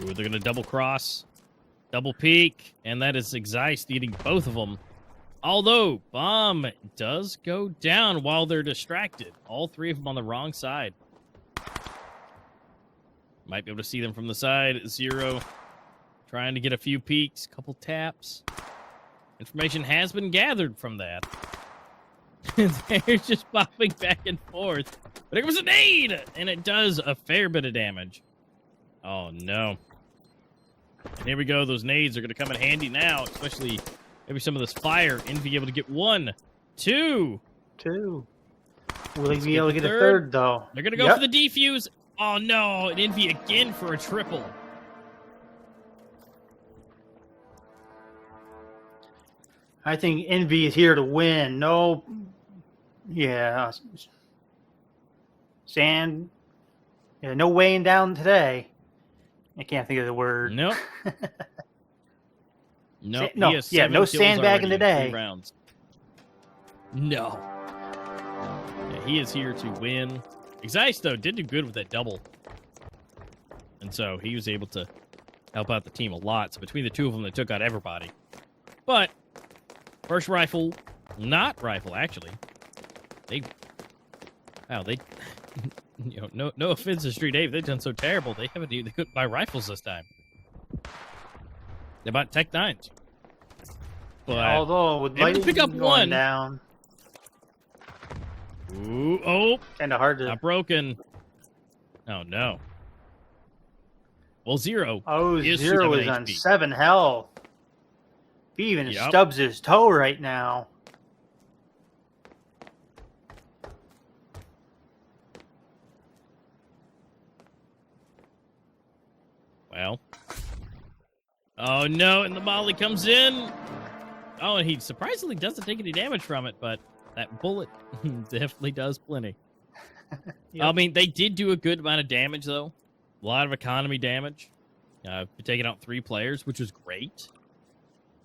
[SPEAKER 4] Ooh, they're going to double cross, double peek, and that is Zeist eating both of them. Although, bomb does go down while they're distracted. All three of them on the wrong side. Might be able to see them from the side. Zero trying to get a few peeks, couple taps. Information has been gathered from that. They're just popping back and forth. But here comes a nade! And it does a fair bit of damage. Oh, no. And here we go. Those nades are going to come in handy now, especially maybe some of this fire. Envy able to get 1, 2.
[SPEAKER 5] Two. Will he be able to get a third, though?
[SPEAKER 4] They're going to go for the defuse. Oh, no. And Envy again for a triple.
[SPEAKER 5] I think Envy is here to win. No. Yeah. Sand. Yeah, no weighing down today. I can't think of the word.
[SPEAKER 4] Nope. Nope.
[SPEAKER 5] No,
[SPEAKER 4] He has
[SPEAKER 5] yeah,
[SPEAKER 4] 7
[SPEAKER 5] no
[SPEAKER 4] kills
[SPEAKER 5] sandbagging
[SPEAKER 4] already in
[SPEAKER 5] today.
[SPEAKER 4] 3 rounds. No. Yeah, he is here to win. Zeist, though, did do good with that double. And so he was able to help out the team a lot. So between the two of them, they took out everybody. But first rifle, not rifle, actually. They, you know, no offense to STREETEIGHT, they've done so terrible. They couldn't buy rifles this time. They bought Tech 9s. But
[SPEAKER 5] although with
[SPEAKER 4] able to
[SPEAKER 5] lighting
[SPEAKER 4] pick up
[SPEAKER 5] going
[SPEAKER 4] one.
[SPEAKER 5] down,
[SPEAKER 4] ooh, oh,
[SPEAKER 5] kind of hard to.
[SPEAKER 4] not broken. Oh no. Well, Zero.
[SPEAKER 5] Oh,
[SPEAKER 4] is
[SPEAKER 5] Zero
[SPEAKER 4] 7
[SPEAKER 5] is on
[SPEAKER 4] HP.
[SPEAKER 5] 7 health. He even
[SPEAKER 4] Yep.
[SPEAKER 5] stubs his toe right now.
[SPEAKER 4] Well. Oh no, and the molly comes in. Oh, and he surprisingly doesn't take any damage from it, but that bullet definitely does plenty.
[SPEAKER 5] Yep.
[SPEAKER 4] I mean, they did do a good amount of damage, though. A lot of economy damage. Taking out 3 players, which was great.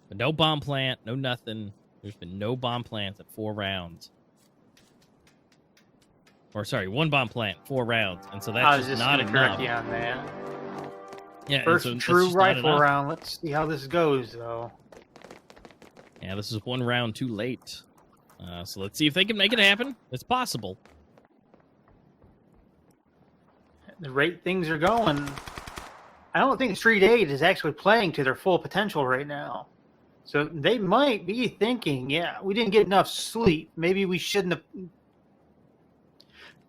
[SPEAKER 4] But no bomb plant, no nothing. There's been no bomb plants at 4 rounds. Or, sorry, 1 bomb plant, 4 rounds. And so
[SPEAKER 5] I
[SPEAKER 4] that's
[SPEAKER 5] was
[SPEAKER 4] just
[SPEAKER 5] just
[SPEAKER 4] not
[SPEAKER 5] going to correct
[SPEAKER 4] enough.
[SPEAKER 5] you on that.
[SPEAKER 4] Yeah, and
[SPEAKER 5] First
[SPEAKER 4] so that's
[SPEAKER 5] true
[SPEAKER 4] just not
[SPEAKER 5] rifle
[SPEAKER 4] enough.
[SPEAKER 5] round. Let's see how this goes, though.
[SPEAKER 4] Yeah, this is 1 round too late. So let's see if they can make it happen. It's possible.
[SPEAKER 5] The rate things are going. I don't think STREETEIGHT is actually playing to their full potential right now. So they might be thinking, yeah, we didn't get enough sleep. Maybe we shouldn't have.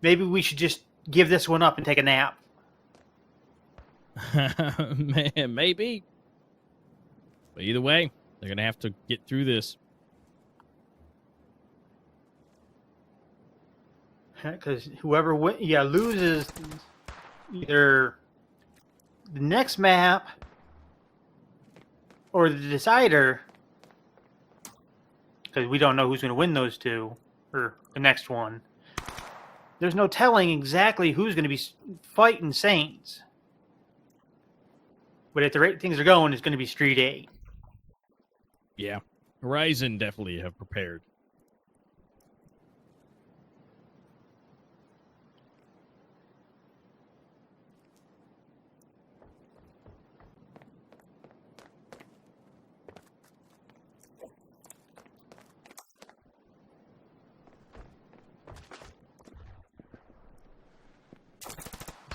[SPEAKER 5] Maybe we should just give this one up and take a nap.
[SPEAKER 4] Man, maybe. But either way, they're going to have to get through this.
[SPEAKER 5] Because whoever loses either the next map or the decider, because we don't know who's going to win those two or the next one. There's no telling exactly who's going to be fighting Saints. But at the rate things are going, it's going to be STREETEIGHT.
[SPEAKER 4] Yeah. Horizon definitely have prepared.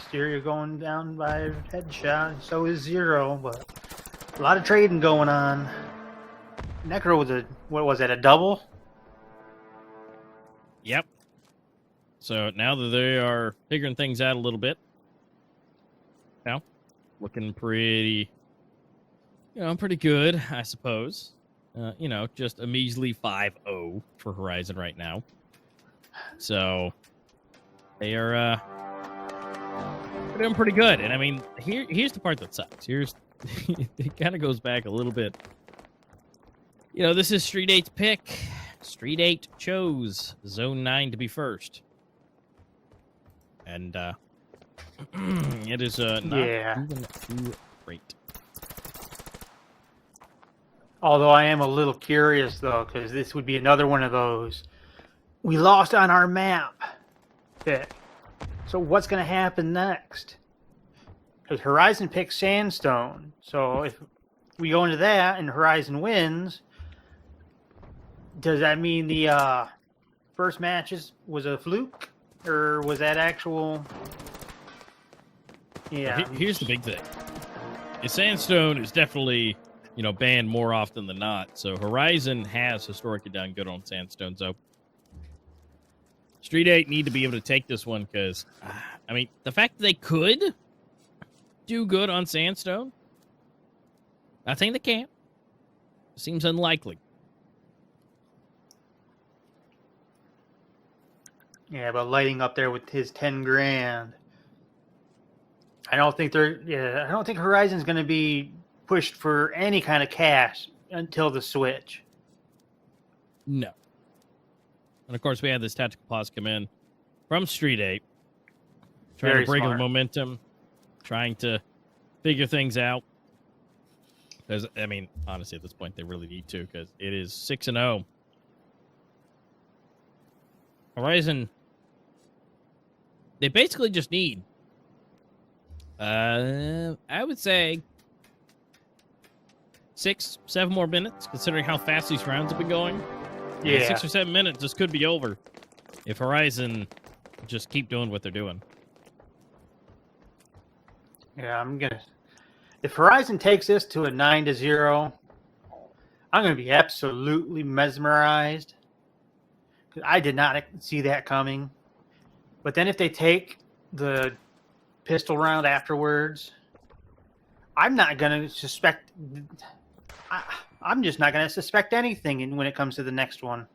[SPEAKER 5] Stereo going down by a headshot. So is Zero, but a lot of trading going on. Necro was a double?
[SPEAKER 4] Yep. So now that they are figuring things out a little bit, now looking pretty, pretty good, I suppose. Just a measly 5-0 for Horizon right now. So they are doing pretty good. And I mean, here's the part that sucks. Here's it kind of goes back a little bit. You know, this is Street 8's pick. Street 8 chose Zone 9 to be first. And it is not moving too great.
[SPEAKER 5] Although I am a little curious, though, because this would be another one of those. We lost on our map pick. So what's going to happen next? Because Horizon picked Sandstone. So if we go into that and Horizon wins, does that mean the first matches was a fluke? Or was that actual... Yeah.
[SPEAKER 4] Here's the big thing. Sandstone is definitely, you know, banned more often than not. So Horizon has historically done good on Sandstone. So Street 8 need to be able to take this one because, I mean, the fact that they could do good on Sandstone, I think they can. Seems unlikely.
[SPEAKER 5] Yeah, but lighting up there with his 10 grand. I don't think I don't think Horizon's going to be pushed for any kind of cash until the Switch.
[SPEAKER 4] No. And of course, we had this tactical pause come in from Street 8, trying
[SPEAKER 5] Very
[SPEAKER 4] to break the
[SPEAKER 5] smart.
[SPEAKER 4] momentum, trying to figure things out. Because, I mean, honestly, at this point, they really need to, because it is 6-0. Horizon, they basically just need, I would say, 6-7 more minutes, considering how fast these rounds have been going.
[SPEAKER 5] Yeah.
[SPEAKER 4] 6 or 7 minutes, this could be over if Horizon just keep doing what they're doing.
[SPEAKER 5] Yeah, if Horizon takes this to a 9-0, I'm gonna be absolutely mesmerized. 'Cause I did not see that coming. But then if they take the pistol round afterwards, I'm not gonna suspect. I'm just not gonna suspect anything when it comes to the next one.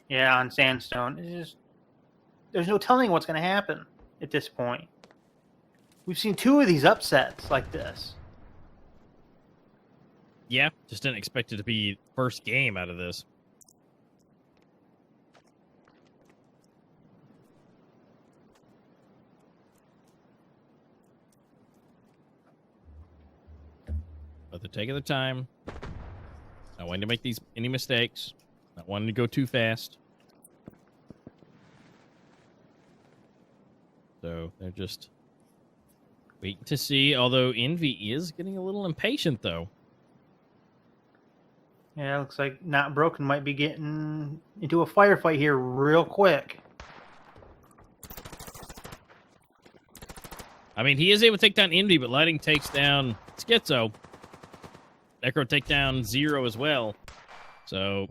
[SPEAKER 5] Yeah, on Sandstone, there's no telling what's gonna happen at this point. We've seen 2 of these upsets like this.
[SPEAKER 4] Yeah, just didn't expect it to be first game out of this. But they're taking their time. Not wanting to make any mistakes. Not wanting to go too fast. So they're just waiting to see. Although Envy is getting a little impatient, though.
[SPEAKER 5] Yeah, looks like Not Broken might be getting into a firefight here real quick.
[SPEAKER 4] I mean, he is able to take down Envy, but Lighting takes down Schizo. Necro take down Zero as well. So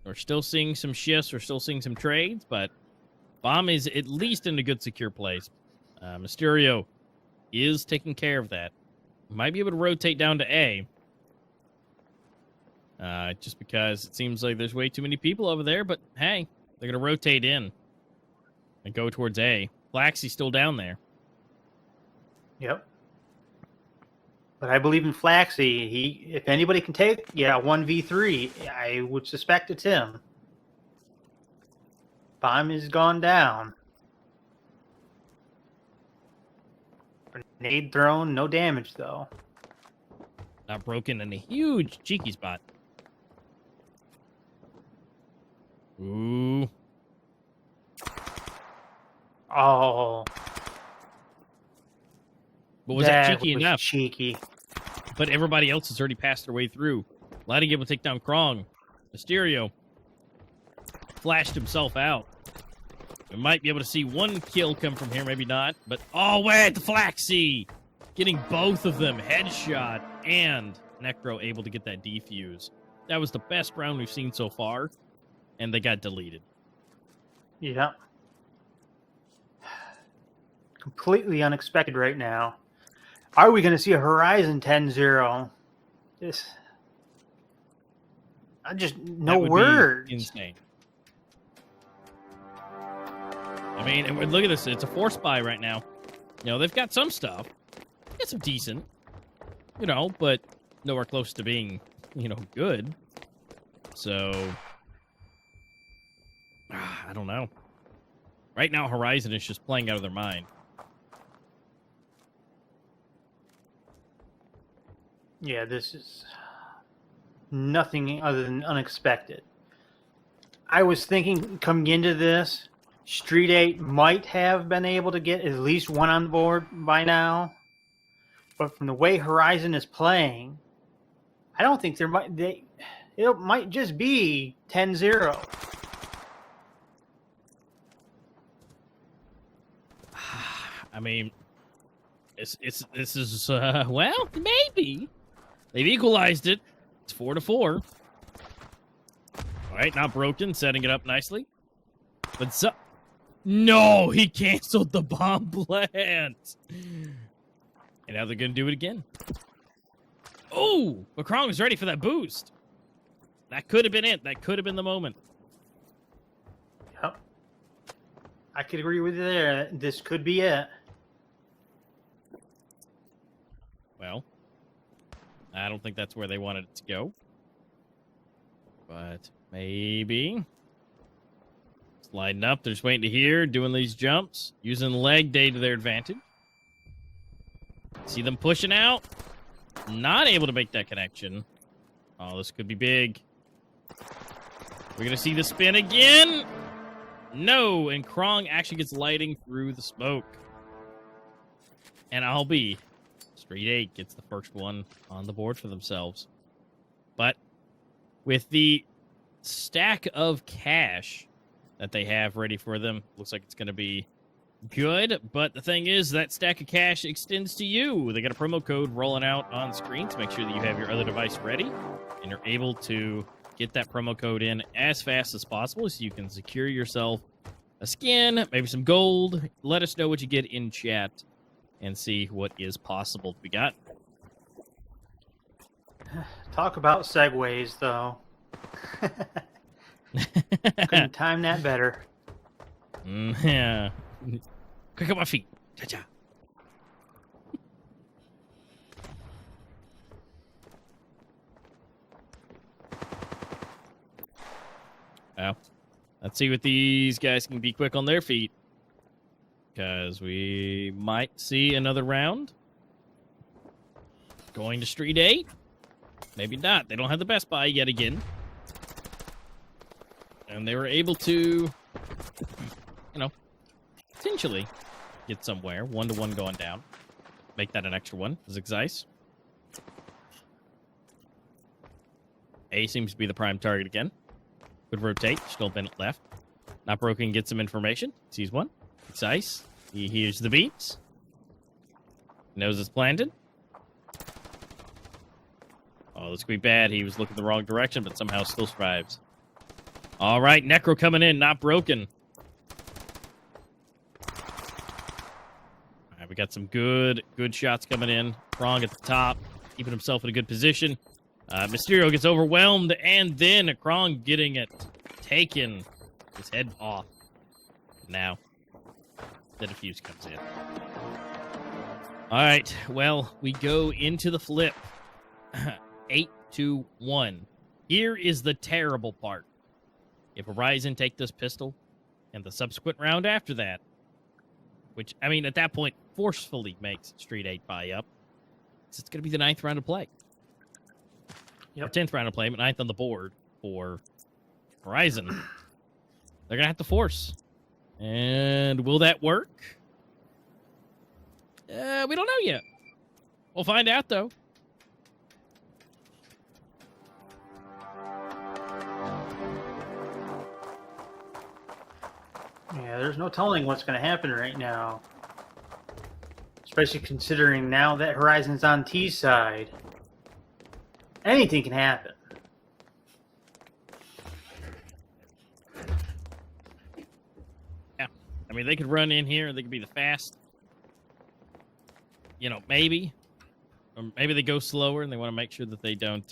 [SPEAKER 4] we're still seeing some shifts. We're still seeing some trades, but Bomb is at least in a good, secure place. Mysterio is taking care of that. Might be able to rotate down to A. Just because it seems like there's way too many people over there, but hey, they're going to rotate in and go towards A. Flaxy's still down there.
[SPEAKER 5] Yep. But I believe in Flaxy. If anybody can take, 1v3, I would suspect it's him. Bomb is gone down. Grenade thrown, no damage though.
[SPEAKER 4] Not Broken in a huge cheeky spot. Ooh.
[SPEAKER 5] Oh.
[SPEAKER 4] But was that cheeky
[SPEAKER 5] was
[SPEAKER 4] enough?
[SPEAKER 5] Cheeky.
[SPEAKER 4] But everybody else has already passed their way through. Lighting able to take down Krong. Mysterio flashed himself out. We might be able to see one kill come from here, maybe not. But, oh, wait, the Flaxy! Getting both of them, headshot, and Necro able to get that defuse. That was the best round we've seen so far, and they got deleted.
[SPEAKER 5] Yeah. Completely unexpected right now. Are we going to see a Horizon 10-0? I just, no
[SPEAKER 4] That would
[SPEAKER 5] words.
[SPEAKER 4] be insane. I mean, and look at this. It's a 4 spy right now. You know, they've got some stuff. Got some decent. but nowhere close to being, good. So, I don't know. Right now, Horizon is just playing out of their mind.
[SPEAKER 5] Yeah, this is nothing other than unexpected. I was thinking coming into this, Street 8 might have been able to get at least one on the board by now. But from the way Horizon is playing, I don't think it might just be 10-0.
[SPEAKER 4] I mean, this is well, maybe they've equalized it. It's 4-4. All right, not broken, setting it up nicely. But no, he canceled the bomb plant. And now they're gonna do it again. Oh, but Krong was ready for that boost. That could have been it. That could have been the moment.
[SPEAKER 5] Yep. I could agree with you there. This could be it.
[SPEAKER 4] Well, I don't think that's where they wanted it to go. But maybe. Sliding up. They're just waiting to hear. Doing these jumps. Using leg day to their advantage. See them pushing out. Not able to make that connection. Oh, this could be big. We're going to see the spin again. No. And Krong actually gets lighting through the smoke. And Street 8 gets the first one on the board for themselves. But with the stack of cash that they have ready for them, looks like it's going to be good. But the thing is, that stack of cash extends to you. They got a promo code rolling out on screen to make sure that you have your other device ready. And you're able to get that promo code in as fast as possible so you can secure yourself a skin, maybe some gold. Let us know what you get in chat and see what is possible to be got.
[SPEAKER 5] Talk about segues, though. Couldn't time that better.
[SPEAKER 4] Yeah. Quick up my feet. Cha-cha. Well, let's see what these guys can be quick on their feet. Because we might see another round. Going to Street 8. Maybe not. They don't have the best buy yet again. And they were able to, potentially get somewhere. 1-1 going down. Make that an extra one. Zigzais. A seems to be the prime target again. Could rotate. Still Bennett left. Not broken. Get some information. Sees one. It's ice. He hears the beats. Knows it's planted. Oh, this could be bad. He was looking the wrong direction, but somehow still survives. All right, Necro coming in. Not broken. All right, we got some good shots coming in. Krong at the top, keeping himself in a good position. Mysterio gets overwhelmed, and then Krong getting it taken. His head off. Now, the defuse comes in. All right, well, we go into the flip. 8-1. Here is the terrible part. If Horizon take this pistol, and the subsequent round after that, which, I mean, at that point, forcefully makes Street 8 buy up, it's going to be the 9th round of play.
[SPEAKER 5] Yep.
[SPEAKER 4] Or 10th round of play, but 9th on the board for Horizon. They're going to have to force. And will that work? We don't know yet. We'll find out, though.
[SPEAKER 5] Yeah, there's no telling what's going to happen right now. Especially considering now that Horizon's on T's side. Anything can happen.
[SPEAKER 4] Yeah. I mean, they could run in here and they could be the fast. Maybe. Or maybe they go slower and they want to make sure that they don't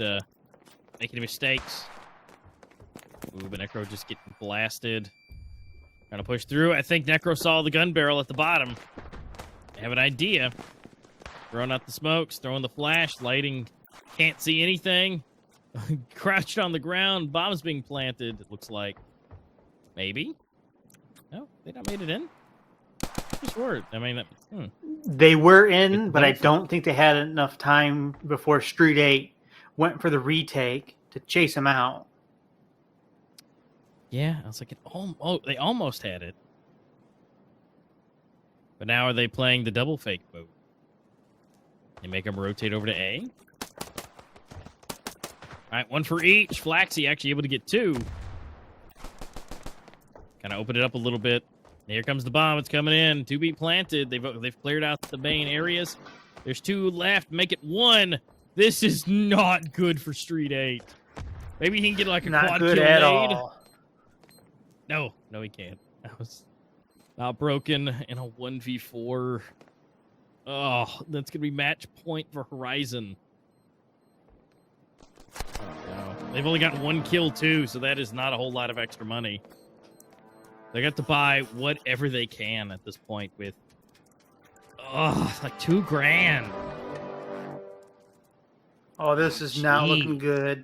[SPEAKER 4] make any mistakes. Ooh, but Necro just getting blasted. Trying to push through. I think Necro saw the gun barrel at the bottom. They have an idea. Throwing out the smokes, throwing the flash, lighting. Can't see anything. Crouched on the ground. Bombs being planted, it looks like. Maybe. No, they not made it in. Just word. I mean,
[SPEAKER 5] They were in, but I don't think they had enough time before Street 8 went for the retake to chase him out.
[SPEAKER 4] Yeah, I was like, they almost had it. But now are they playing the double fake move? They make them rotate over to A. All right, one for each. Flaxy actually able to get two. Kind of open it up a little bit. Here comes the bomb. It's coming in. 2 beat planted. They've cleared out the main areas. There's 2 left. Make it 1. This is not good for Street 8. Maybe he can get like a
[SPEAKER 5] Not
[SPEAKER 4] quad
[SPEAKER 5] good
[SPEAKER 4] kill
[SPEAKER 5] at
[SPEAKER 4] nade.
[SPEAKER 5] all.
[SPEAKER 4] No, he can't. That was not broken in a 1v4. Oh, that's gonna be match point for Horizon. Oh, no. They've only got 1 kill too, so that is not a whole lot of extra money. They got to buy whatever they can at this point with, like $2,000.
[SPEAKER 5] Oh, this is not looking good.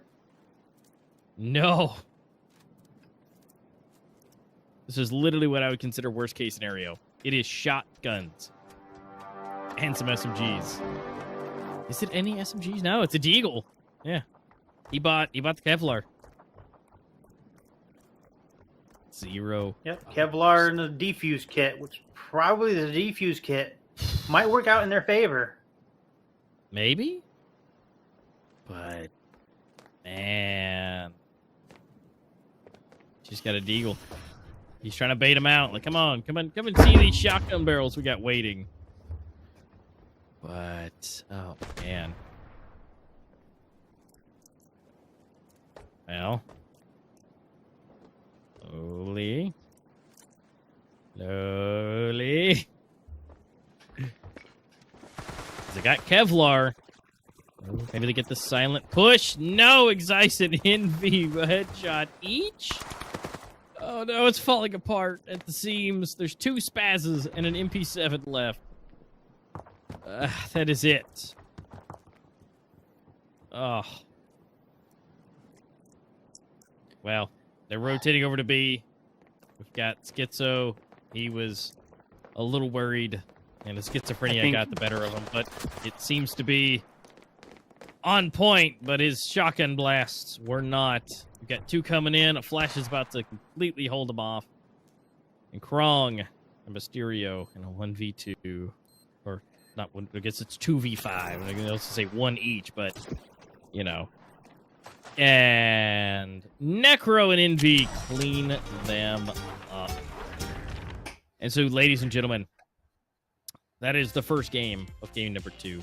[SPEAKER 4] No. This is literally what I would consider worst case scenario. It is shotguns and some SMGs. Is it any SMGs? No, it's a Deagle. Yeah. He bought the Kevlar. 0.
[SPEAKER 5] Yep, Kevlar and the defuse kit, which probably the defuse kit might work out in their favor.
[SPEAKER 4] Maybe? But, man. She's got a Deagle. He's trying to bait him out. Like, come on, come and see these shotgun barrels we got waiting. But, oh, man. Well. Slowly. Slowly. They got Kevlar. Maybe they get the silent push. No, Exis and Envy. A headshot each. Oh no, it's falling apart at the seams. There's 2 spazzes and an MP7 left. That is it. Oh. Well, they're rotating over to B. We've got Schizo. He was a little worried, and the schizophrenia got the better of him, but it seems to be on point, but his shotgun blasts were not. We've got 2 coming in. A flash is about to completely hold them off. And Krong and Mysterio in a 1v2. Or, not one, I guess it's 2v5. I can also say 1 each, but, you know. And Necro and Envy clean them up. And so, ladies and gentlemen, that is the first game of game number 2.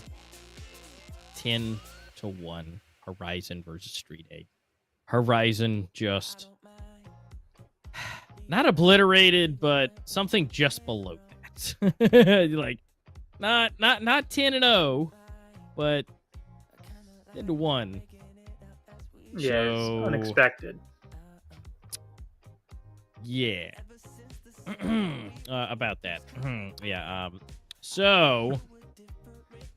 [SPEAKER 4] 10-1. Horizon versus Street 8. Horizon just not obliterated, but something just below that. Like not 10-0, but 10-1.
[SPEAKER 5] Yeah,
[SPEAKER 4] So,
[SPEAKER 5] it's unexpected.
[SPEAKER 4] Yeah. About that. Yeah. So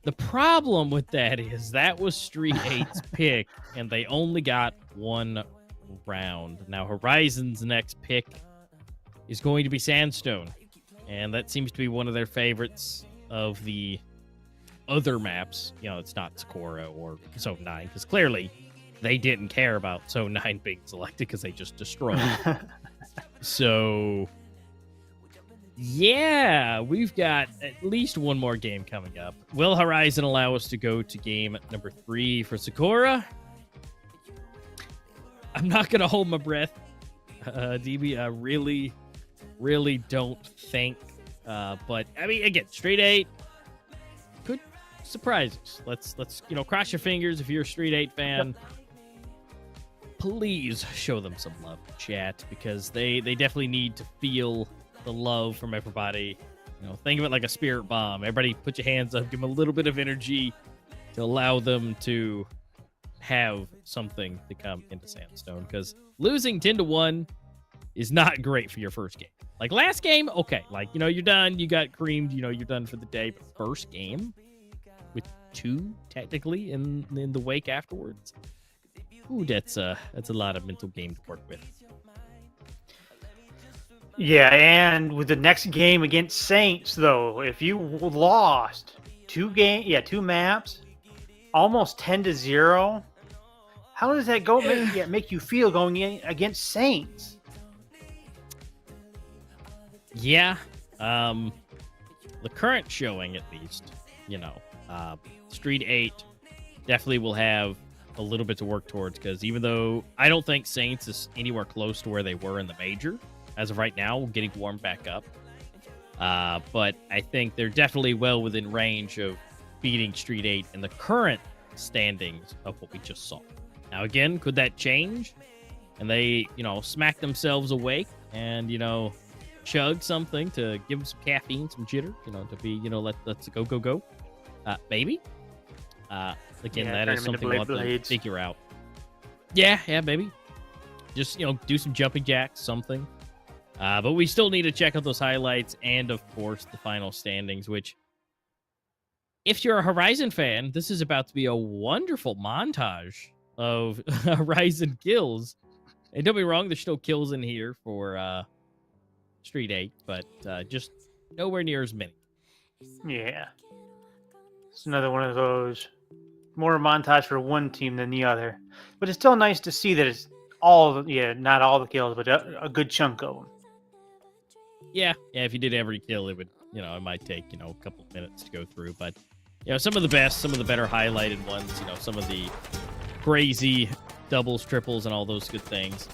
[SPEAKER 4] the problem with that is that was Street 8's pick, and they only got 1 round. Now, Horizon's next pick is going to be Sandstone, and that seems to be one of their favorites of the other maps. You know, it's not Sakura or Zone 9, because clearly they didn't care about Zone 9 being selected because they just destroyed it. So, yeah, we've got at least 1 more game coming up. Will Horizon allow us to go to game number 3 for Sakura? I'm not going to hold my breath, DB. I really don't think. But, I mean, again, Street 8 could surprise us. Let's cross your fingers if you're a Street 8 fan. Please show them some love in chat, because they definitely need to feel the love from everybody. Think of it like a spirit bomb. Everybody put your hands up, give them a little bit of energy to allow them to have something to come into Sandstone, because losing 10-1 is not great for your first game. Like last game, okay, like you're done, you got creamed, you're done for the day, but first game, with 2 technically in the wake afterwards. Ooh, that's a lot of mental game to work with.
[SPEAKER 5] Yeah, and with the next game against Saints, though, if you lost 2 maps, almost 10-0, how does that make you feel going in against Saints?
[SPEAKER 4] Yeah, the current showing, at least, Street 8 definitely will have a little bit to work towards, because even though I don't think Saints is anywhere close to where they were in the major, as of right now, getting warmed back up. But I think they're definitely well within range of beating Street 8 in the current standings of what we just saw. Now, again, could that change? And they, smack themselves awake and, chug something to give them some caffeine, some jitter, to be, let's go. Maybe. Again, that is something we'll have to figure out. Yeah, maybe. Just, do some jumping jacks, something. But we still need to check out those highlights and, of course, the final standings, which, if you're a Horizon fan, this is about to be a wonderful montage of Horizon kills. And don't be wrong, there's still kills in here for Street 8, but just nowhere near as many.
[SPEAKER 5] Yeah. It's another one of those more montage for one team than the other. But it's still nice to see that it's not all the kills, but a good chunk of them.
[SPEAKER 4] Yeah, if you did every kill, it would, it might take, a couple of minutes to go through. But, some of the best, some of the better highlighted ones, some of the crazy doubles, triples, and all those good things.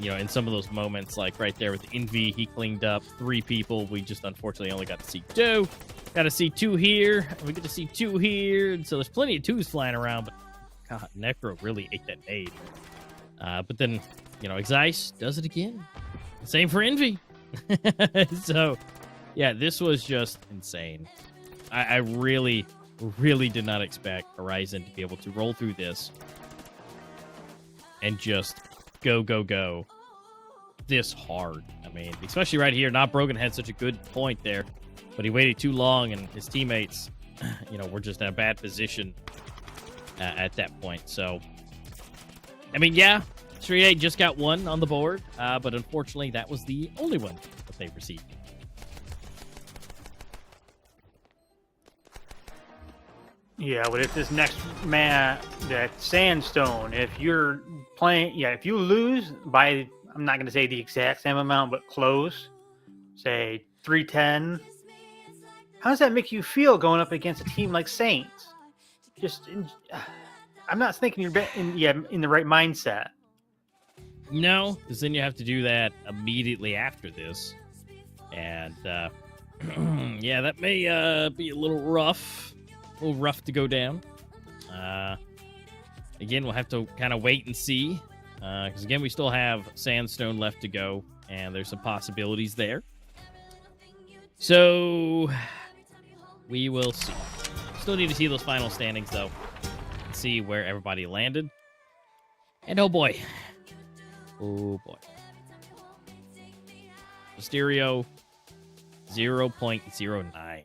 [SPEAKER 4] In some of those moments, like right there with Envy, he cleaned up 3 people. We just unfortunately only got to see 2. Got to see 2 here. We get to see 2 here. And so there's plenty of 2s flying around. But, God, Necro really ate that nade. But then, Zeiss does it again. Same for Envy. So, yeah, this was just insane. I really, really did not expect Horizon to be able to roll through this and just go this hard. I mean, especially right here. Not Broken had such a good point there, but he waited too long, and his teammates, were just in a bad position at that point. So, I mean, yeah, Street 8 just got 1 on the board, but unfortunately, that was the only one that they received.
[SPEAKER 5] Yeah, but if this next map, that Sandstone, if you're playing, if you lose by, I'm not going to say the exact same amount, but close, say 310, how does that make you feel going up against a team like Saints? I'm not thinking you're in the right mindset.
[SPEAKER 4] No, because then you have to do that immediately after this. And, yeah, that may be a little rough to go down. Again, we'll have to kind of wait and see. Because, again, we still have Sandstone left to go, and there's some possibilities there. So, we will see. Still need to see those final standings, though. And see where everybody landed. And, oh, boy. Mysterio, 0.09.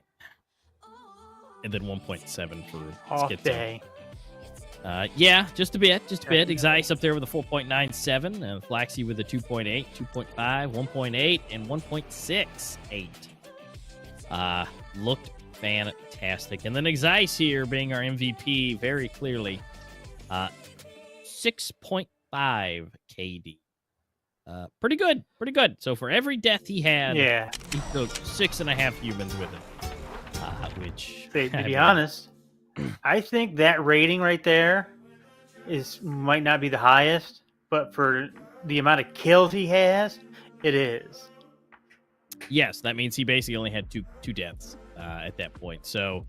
[SPEAKER 4] And then 1.7 for
[SPEAKER 5] Off day.
[SPEAKER 4] Yeah, just a bit. Zeiss up there with a 4.97, and Flaxy with a 2.8, 2.5, 1.8, and 1.68. Looked fantastic. And then Zeiss here being our MVP very clearly. 6.5 KD. Pretty good. So for every death he had, he took 6.5 humans with him. Which,
[SPEAKER 5] to be honest, I think that rating right there might not be the highest, but for the amount of kills he has, it is.
[SPEAKER 4] Yes, that means he basically only had two deaths at that point. So,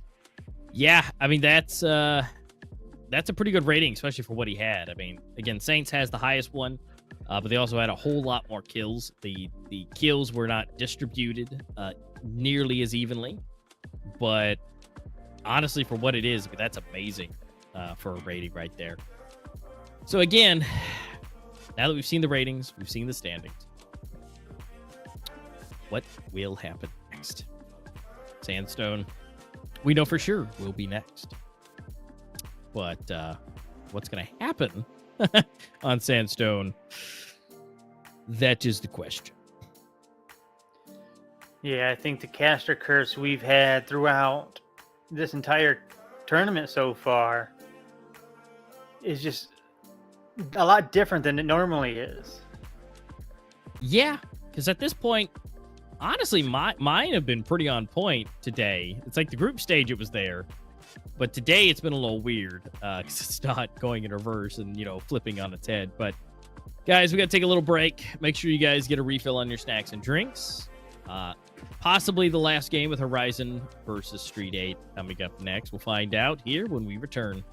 [SPEAKER 4] yeah, I mean that's a pretty good rating, especially for what he had. I mean, again, Saints has the highest one, but they also had a whole lot more kills. The kills were not distributed nearly as evenly. But honestly, for what it is, that's amazing for a rating right there. So again, now that we've seen the ratings, we've seen the standings, what will happen next? Sandstone we know for sure will be next. But what's going to happen on Sandstone? That is the question.
[SPEAKER 5] Yeah, I think the caster curse we've had throughout this entire tournament so far is just a lot different than it normally is.
[SPEAKER 4] Yeah, because at this point, honestly, mine have been pretty on point today. It's like the group stage, it was there. But today it's been a little weird because it's not going in reverse and, flipping on its head. But, guys, we got to take a little break. Make sure you guys get a refill on your snacks and drinks. Possibly the last game with Horizon versus STREETEIGHT coming up next. We'll find out here when we return.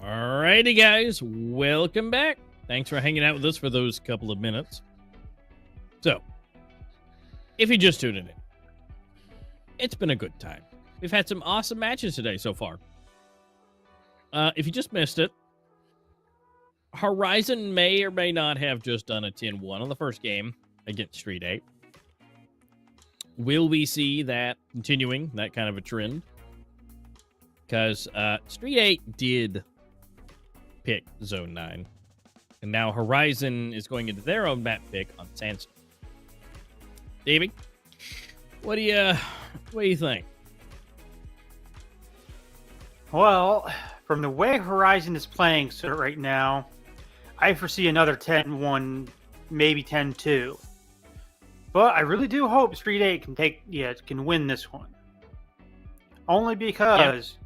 [SPEAKER 4] Alrighty, guys, welcome back. Thanks for hanging out with us for those couple of minutes. So, if you just tuned in, it's been a good time. We've had some awesome matches today so far. If you just missed it, Horizon may or may not have just done a 10-1 on the first game against STREETEIGHT. Will we see that continuing, that kind of a trend? Because STREETEIGHT did pick Zone 9. And now Horizon is going into their own map pick on Sandstone. Davey, what do you think?
[SPEAKER 5] Well, from the way Horizon is playing right now, I foresee another 10-1, maybe 10-2. But I really do hope STREETEIGHT can win this one. Only because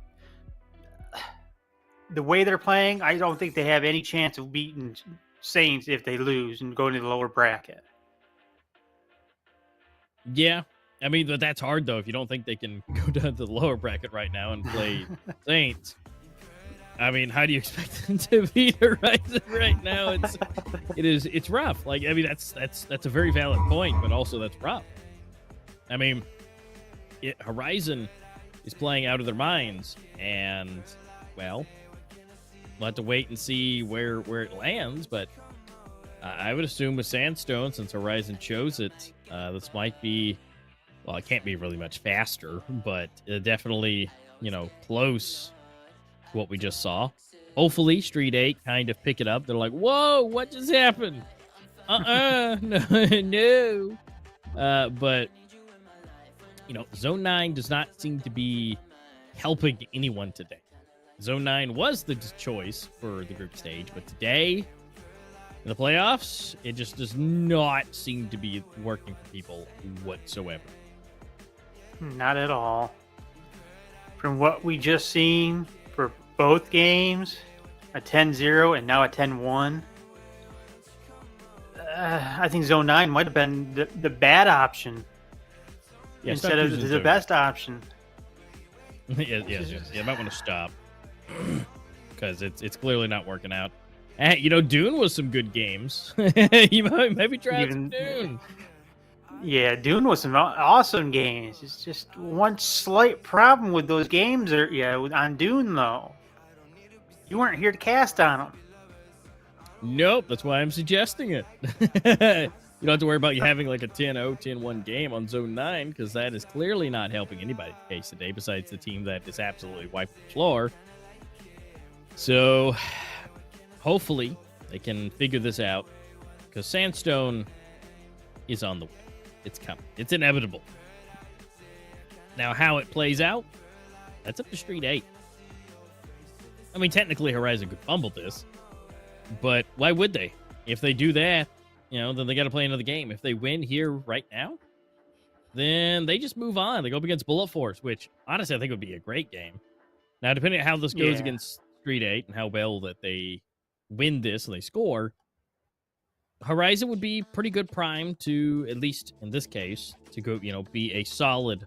[SPEAKER 5] the way they're playing, I don't think they have any chance of beating Saints if they lose and go into the lower bracket.
[SPEAKER 4] Yeah. I mean, but that's hard, though, if you don't think they can go down to the lower bracket right now and play Saints. I mean, how do you expect them to beat Horizon right now? It's rough. Like, I mean, that's a very valid point, but also that's rough. I mean, Horizon is playing out of their minds, and, well, we'll have to wait and see where it lands, but I would assume with Sandstone, since Horizon chose it, this might be, well, it can't be really much faster, but definitely, close to what we just saw. Hopefully, Street 8 kind of pick it up. They're like, whoa, what just happened? No. But, Zone 9 does not seem to be helping anyone today. Zone 9 was the choice for the group stage, but today, in the playoffs, it just does not seem to be working for people whatsoever.
[SPEAKER 5] Not at all. From what we just seen for both games, a 10-0 and now a 10-1, I think Zone 9 might have been the bad option instead of the best option.
[SPEAKER 4] Yeah, I might want to stop because it's clearly not working out. Dune was some good games. You might maybe try some Dune.
[SPEAKER 5] Yeah, Dune was some awesome games. It's just one slight problem with those games on Dune, though. You weren't here to cast on them.
[SPEAKER 4] Nope, that's why I'm suggesting it. You don't have to worry about you having like a 10-0, 10-1 game on Zone 9, because that is clearly not helping anybody's case today, besides the team that is absolutely wiping the floor. So, hopefully, they can figure this out, because Sandstone is on the way. It's coming. It's inevitable. Now, how it plays out, that's up to Street 8. I mean, technically, Horizon could fumble this, but why would they? If they do that, then they got to play another game. If they win here right now, then they just move on. They go up against Bullet Force, which, honestly, I think would be a great game. Now, depending on how this goes against Street 8 and how well that they win this and they score, Horizon would be pretty good prime to, at least in this case, to go, be a solid,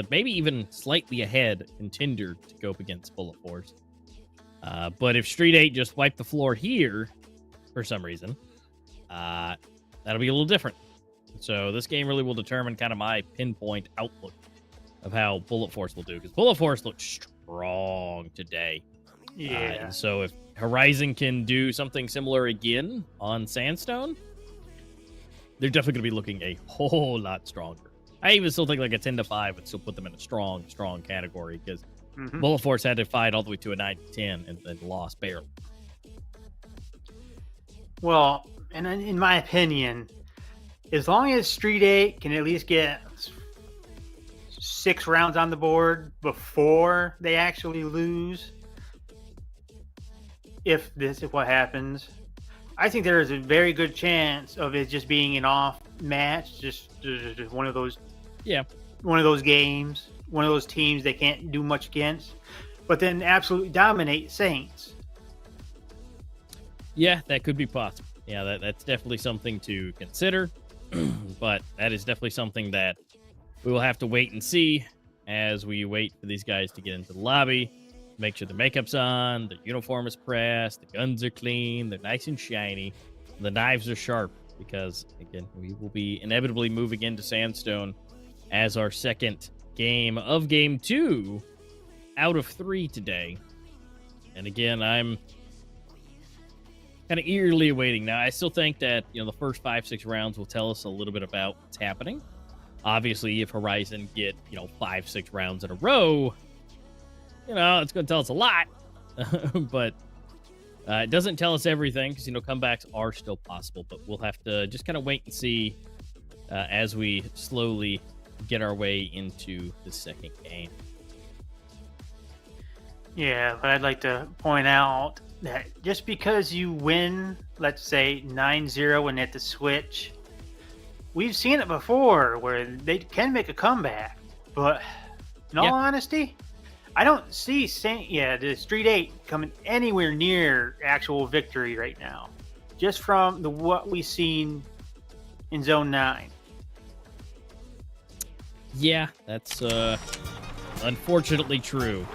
[SPEAKER 4] maybe even slightly ahead contender to go up against Bullet Force. But if Street 8 just wipe the floor here for some reason, that'll be a little different. So this game really will determine kind of my pinpoint outlook of how Bullet Force will do, because Bullet Force looked strong today.
[SPEAKER 5] Yeah.
[SPEAKER 4] And so if Horizon can do something similar again on Sandstone, they're definitely going to be looking a whole lot stronger. I even still think like a 10-5 would still put them in a strong category, because Bullet Force had to fight all the way to a 9-10 and then lost barely.
[SPEAKER 5] Well, and in my opinion, as long as Street 8 can at least get 6 rounds on the board before they actually lose, if this is what happens, I think there is a very good chance of it just being an off match, just one of those games, one of those teams they can't do much against, but then absolutely dominate Saints.
[SPEAKER 4] Yeah, that could be possible. Yeah, that's definitely something to consider, but that is definitely something that we will have to wait and see as we wait for these guys to get into the lobby. Make sure the makeup's on, the uniform is pressed, the guns are clean, they're nice and shiny, the knives are sharp, because, again, we will be inevitably moving into Sandstone as our second game of Game 2 out of 3 today. And again, I'm kind of eagerly awaiting. Now, I still think that, the first 5-6 rounds will tell us a little bit about what's happening. Obviously, if Horizon get, 5-6 rounds in a row, it's going to tell us a lot, but it doesn't tell us everything, because, comebacks are still possible, but we'll have to just kind of wait and see as we slowly get our way into the second game.
[SPEAKER 5] Yeah, but I'd like to point out that just because you win, let's say 9-0 and at the switch, we've seen it before where they can make a comeback, but in all honesty, I don't see the Street 8 coming anywhere near actual victory right now. Just from what we've seen in Zone 9.
[SPEAKER 4] Yeah, that's unfortunately true.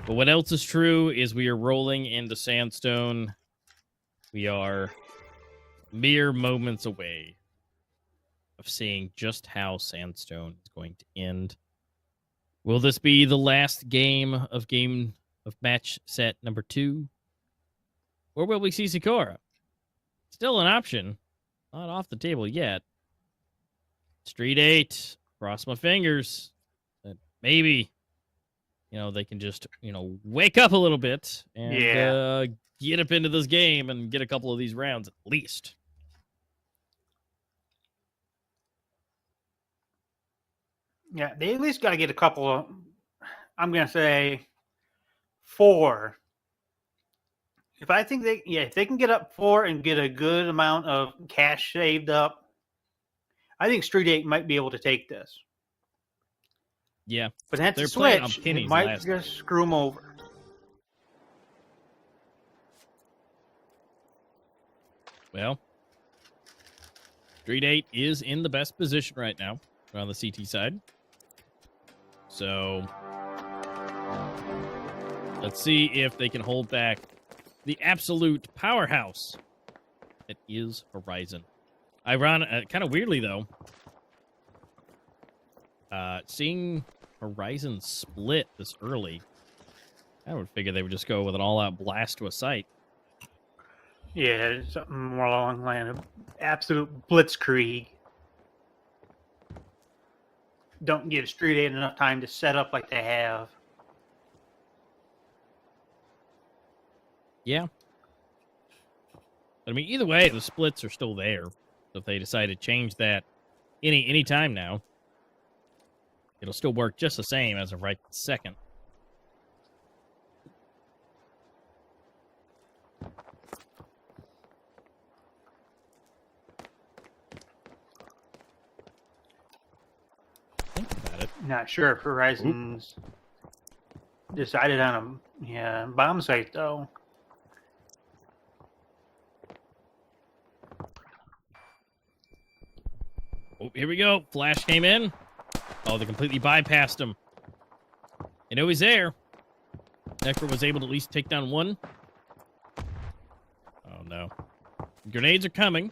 [SPEAKER 4] But what else is true is we are rolling into Sandstone. We are mere moments away of seeing just how Sandstone is going to end. Will this be the last game of match set number 2? Or will we see Sakura? Still an option. Not off the table yet. Street 8. Cross my fingers. That maybe, they can just, wake up a little bit and get up into this game and get a couple of these rounds at least.
[SPEAKER 5] Yeah, they at least got to get a couple of, I'm going to say 4. If they can get up 4 and get a good amount of cash saved up, I think Street 8 might be able to take this.
[SPEAKER 4] Yeah.
[SPEAKER 5] But that's
[SPEAKER 4] They're
[SPEAKER 5] a
[SPEAKER 4] playing on
[SPEAKER 5] switch.
[SPEAKER 4] pennies
[SPEAKER 5] It might
[SPEAKER 4] last
[SPEAKER 5] just
[SPEAKER 4] night.
[SPEAKER 5] screw them over.
[SPEAKER 4] Well, Street 8 is in the best position right now on the CT side. So let's see if they can hold back the absolute powerhouse that is Horizon. Kind of weirdly, though, seeing Horizon split this early, I would figure they would just go with an all-out blast to a site.
[SPEAKER 5] Yeah, something more along the line of absolute blitzkrieg. Don't give Street 8 enough time to set up like they have.
[SPEAKER 4] Yeah. But, I mean, either way, the splits are still there. So if they decide to change that any time now, it'll still work just the same as of right this second. Think about it.
[SPEAKER 5] Not sure if Horizon's decided on a bomb site, though.
[SPEAKER 4] Oh, here we go. Flash came in. Oh, they completely bypassed him. They know he's there. Necro was able to at least take down one. Oh, no. Grenades are coming.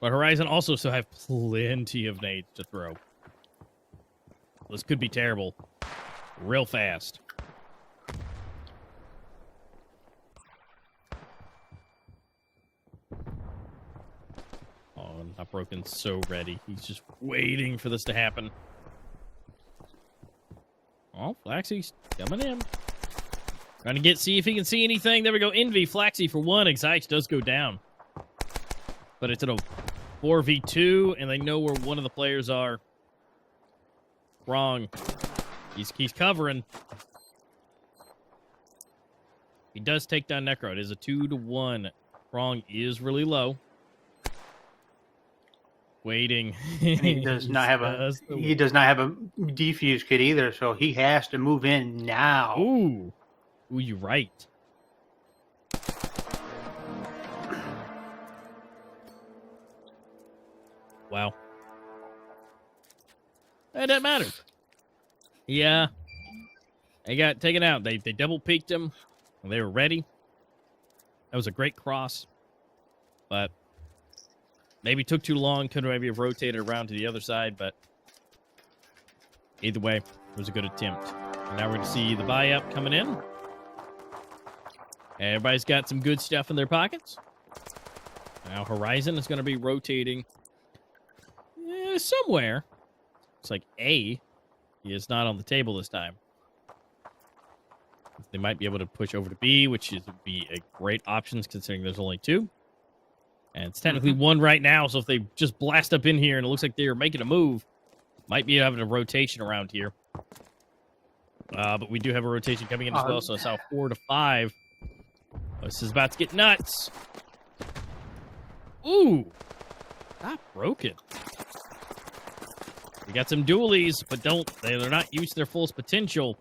[SPEAKER 4] But Horizon also still have plenty of nades to throw. This could be terrible. Real fast. Oh, Not Broken's so ready. He's just waiting for this to happen. Oh, Flaxy's coming in. Trying to see if he can see anything. There we go. Envy, Flaxy for one. Excites does go down. But it's in a 4v2, and they know where one of the players are. Wrong. He's covering. He does take down Necro. It is a 2-1. Wrong is really low. Waiting.
[SPEAKER 5] And he does not have a defuse kit either, so he has to move in now.
[SPEAKER 4] Ooh, you're right. Wow. That doesn't matter. Yeah. They got taken out. They double peeked him. And they were ready. That was a great cross. But maybe took too long. Could maybe have rotated around to the other side. But either way, it was a good attempt. And now we're going to see the buy-up coming in. Everybody's got some good stuff in their pockets. Now Horizon is going to be rotating somewhere. It's like A. He is not on the table this time. They might be able to push over to B, which would be a great option considering there's only two. And it's technically one right now, so if they just blast up in here and it looks like they're making a move, might be having a rotation around here. But we do have a rotation coming in as well, so it's now 4-5. This is about to get nuts. Ooh. Not broken. We got some dualies, but they're not used to their fullest potential.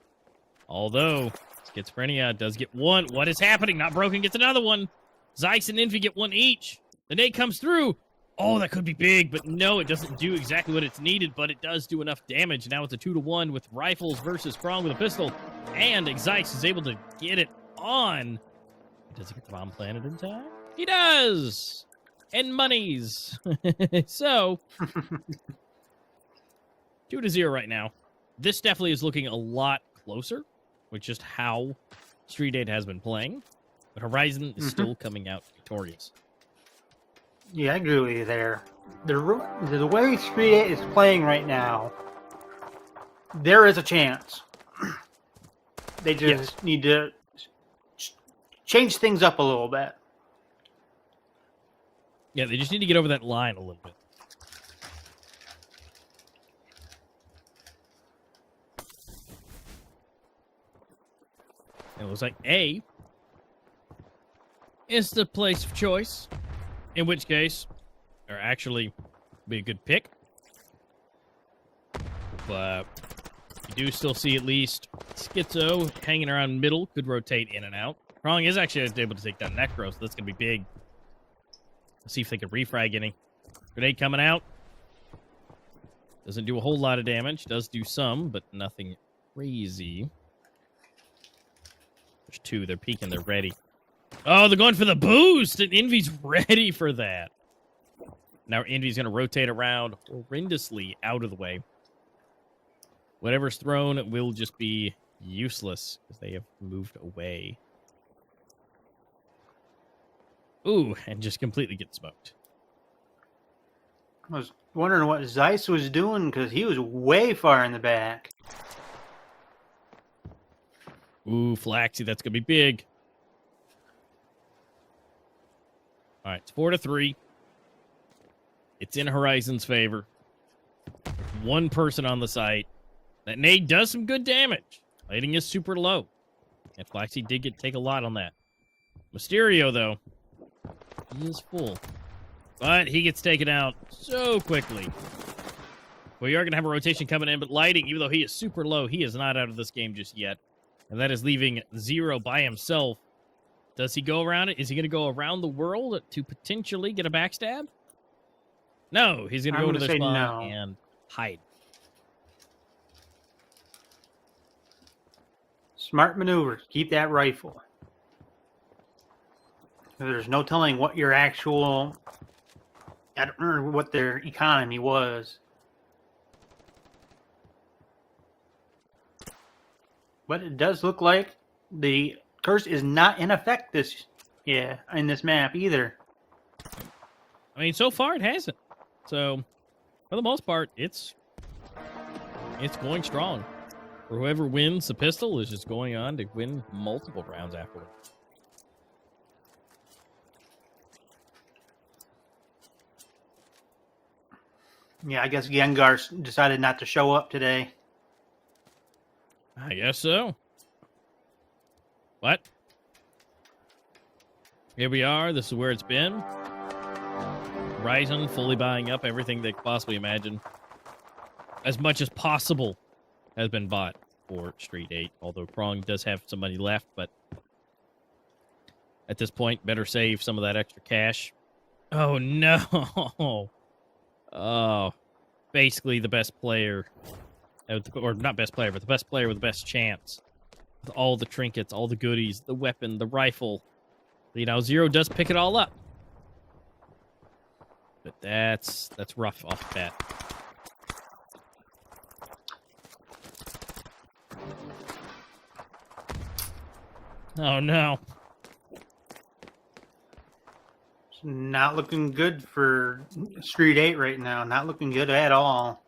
[SPEAKER 4] Although, Schizophrenia does get one. What is happening? Not Broken gets another one. Zeiss and Envy get one each. The nade comes through. Oh, that could be big, but no, it doesn't do exactly what it's needed, but it does do enough damage. Now it's a 2-to-1 with rifles versus Krong with a pistol, and Zeiss is able to get it on. Does he get the bomb planted in time? He does! And monies. So, 2-0 right now. This definitely is looking a lot closer with just how Street 8 has been playing. But Horizon is still coming out victorious.
[SPEAKER 5] Yeah, I agree with you there. The way Street 8 is playing right now, there is a chance. They just need to change things up a little bit.
[SPEAKER 4] Yeah, they just need to get over that line a little bit. It looks like A is the place of choice, in which case, or actually, be a good pick. But you do still see at least Schizo hanging around middle, could rotate in and out. Krong is actually able to take down Necro, so that's going to be big. Let's see if they can refrag any. Grenade coming out. Doesn't do a whole lot of damage. Does do some, but nothing crazy. There's two. They're peeking. They're ready. Oh, they're going for the boost, and Envy's ready for that. Now Envy's going to rotate around horrendously out of the way. Whatever's thrown will just be useless because they have moved away. Ooh, and just completely get smoked.
[SPEAKER 5] I was wondering what Zeiss was doing because he was way far in the back.
[SPEAKER 4] Ooh, Flaxy, that's going to be big. All right, it's 4-3. It's in Horizon's favor. One person on the site. That nade does some good damage. Lighting is super low. And Flaxy did take a lot on that. Mysterio, though, he is full. But he gets taken out so quickly. We are going to have a rotation coming in, but Lighting, even though he is super low, he is not out of this game just yet. And that is leaving Zero by himself. Does he go around it? Is he going to go around the world to potentially get a backstab? No, he's going to go to the spawn and hide.
[SPEAKER 5] Smart maneuver. Keep that rifle. There's no telling what your actual... I don't remember what their economy was. But it does look like the curse is not in effect in this map either.
[SPEAKER 4] I mean, so far it hasn't. So, for the most part, it's going strong. For whoever wins the pistol is just going on to win multiple rounds afterward.
[SPEAKER 5] Yeah, I guess Gengar decided not to show up today.
[SPEAKER 4] I guess so. What? Here we are. This is where it's been. Horizon fully buying up everything they could possibly imagine. As much as possible has been bought for Street 8. Although Krong does have some money left, but at this point, better save some of that extra cash. Oh, no. Oh, basically the best player, or not best player, but the best player with the best chance. With all the trinkets, all the goodies, the weapon, the rifle. You know, Zero does pick it all up. But that's rough off the bat. Oh, no.
[SPEAKER 5] It's not looking good for Street 8 right now. Not looking good at all.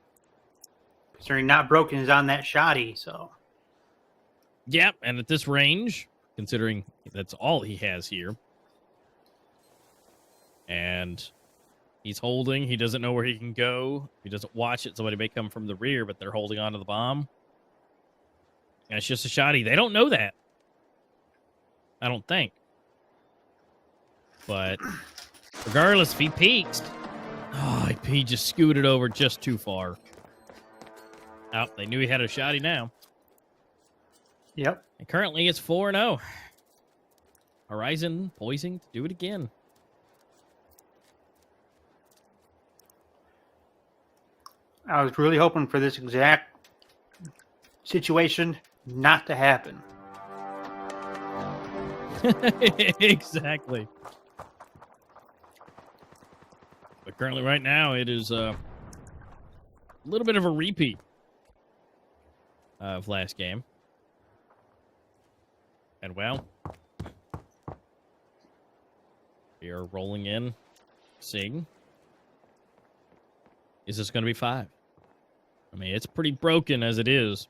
[SPEAKER 5] Considering Not Broken is on that shoddy, so...
[SPEAKER 4] Yep, and at this range, considering that's all he has here, and he's holding, he doesn't know where he can go, he doesn't watch it, somebody may come from the rear, but they're holding on to the bomb. And it's just a shoddy. They don't know that. I don't think. But regardless, if he peeks, oh, he just scooted over just too far. Oh, they knew he had a shoddy now.
[SPEAKER 5] Yep.
[SPEAKER 4] And currently it's 4-0. Horizon poising to do it again.
[SPEAKER 5] I was really hoping for this exact situation not to happen.
[SPEAKER 4] Exactly. But currently, right now, it is a little bit of a repeat of last game. And, well, we are rolling in, seeing. Is this going to be 5? I mean, it's pretty broken as it is.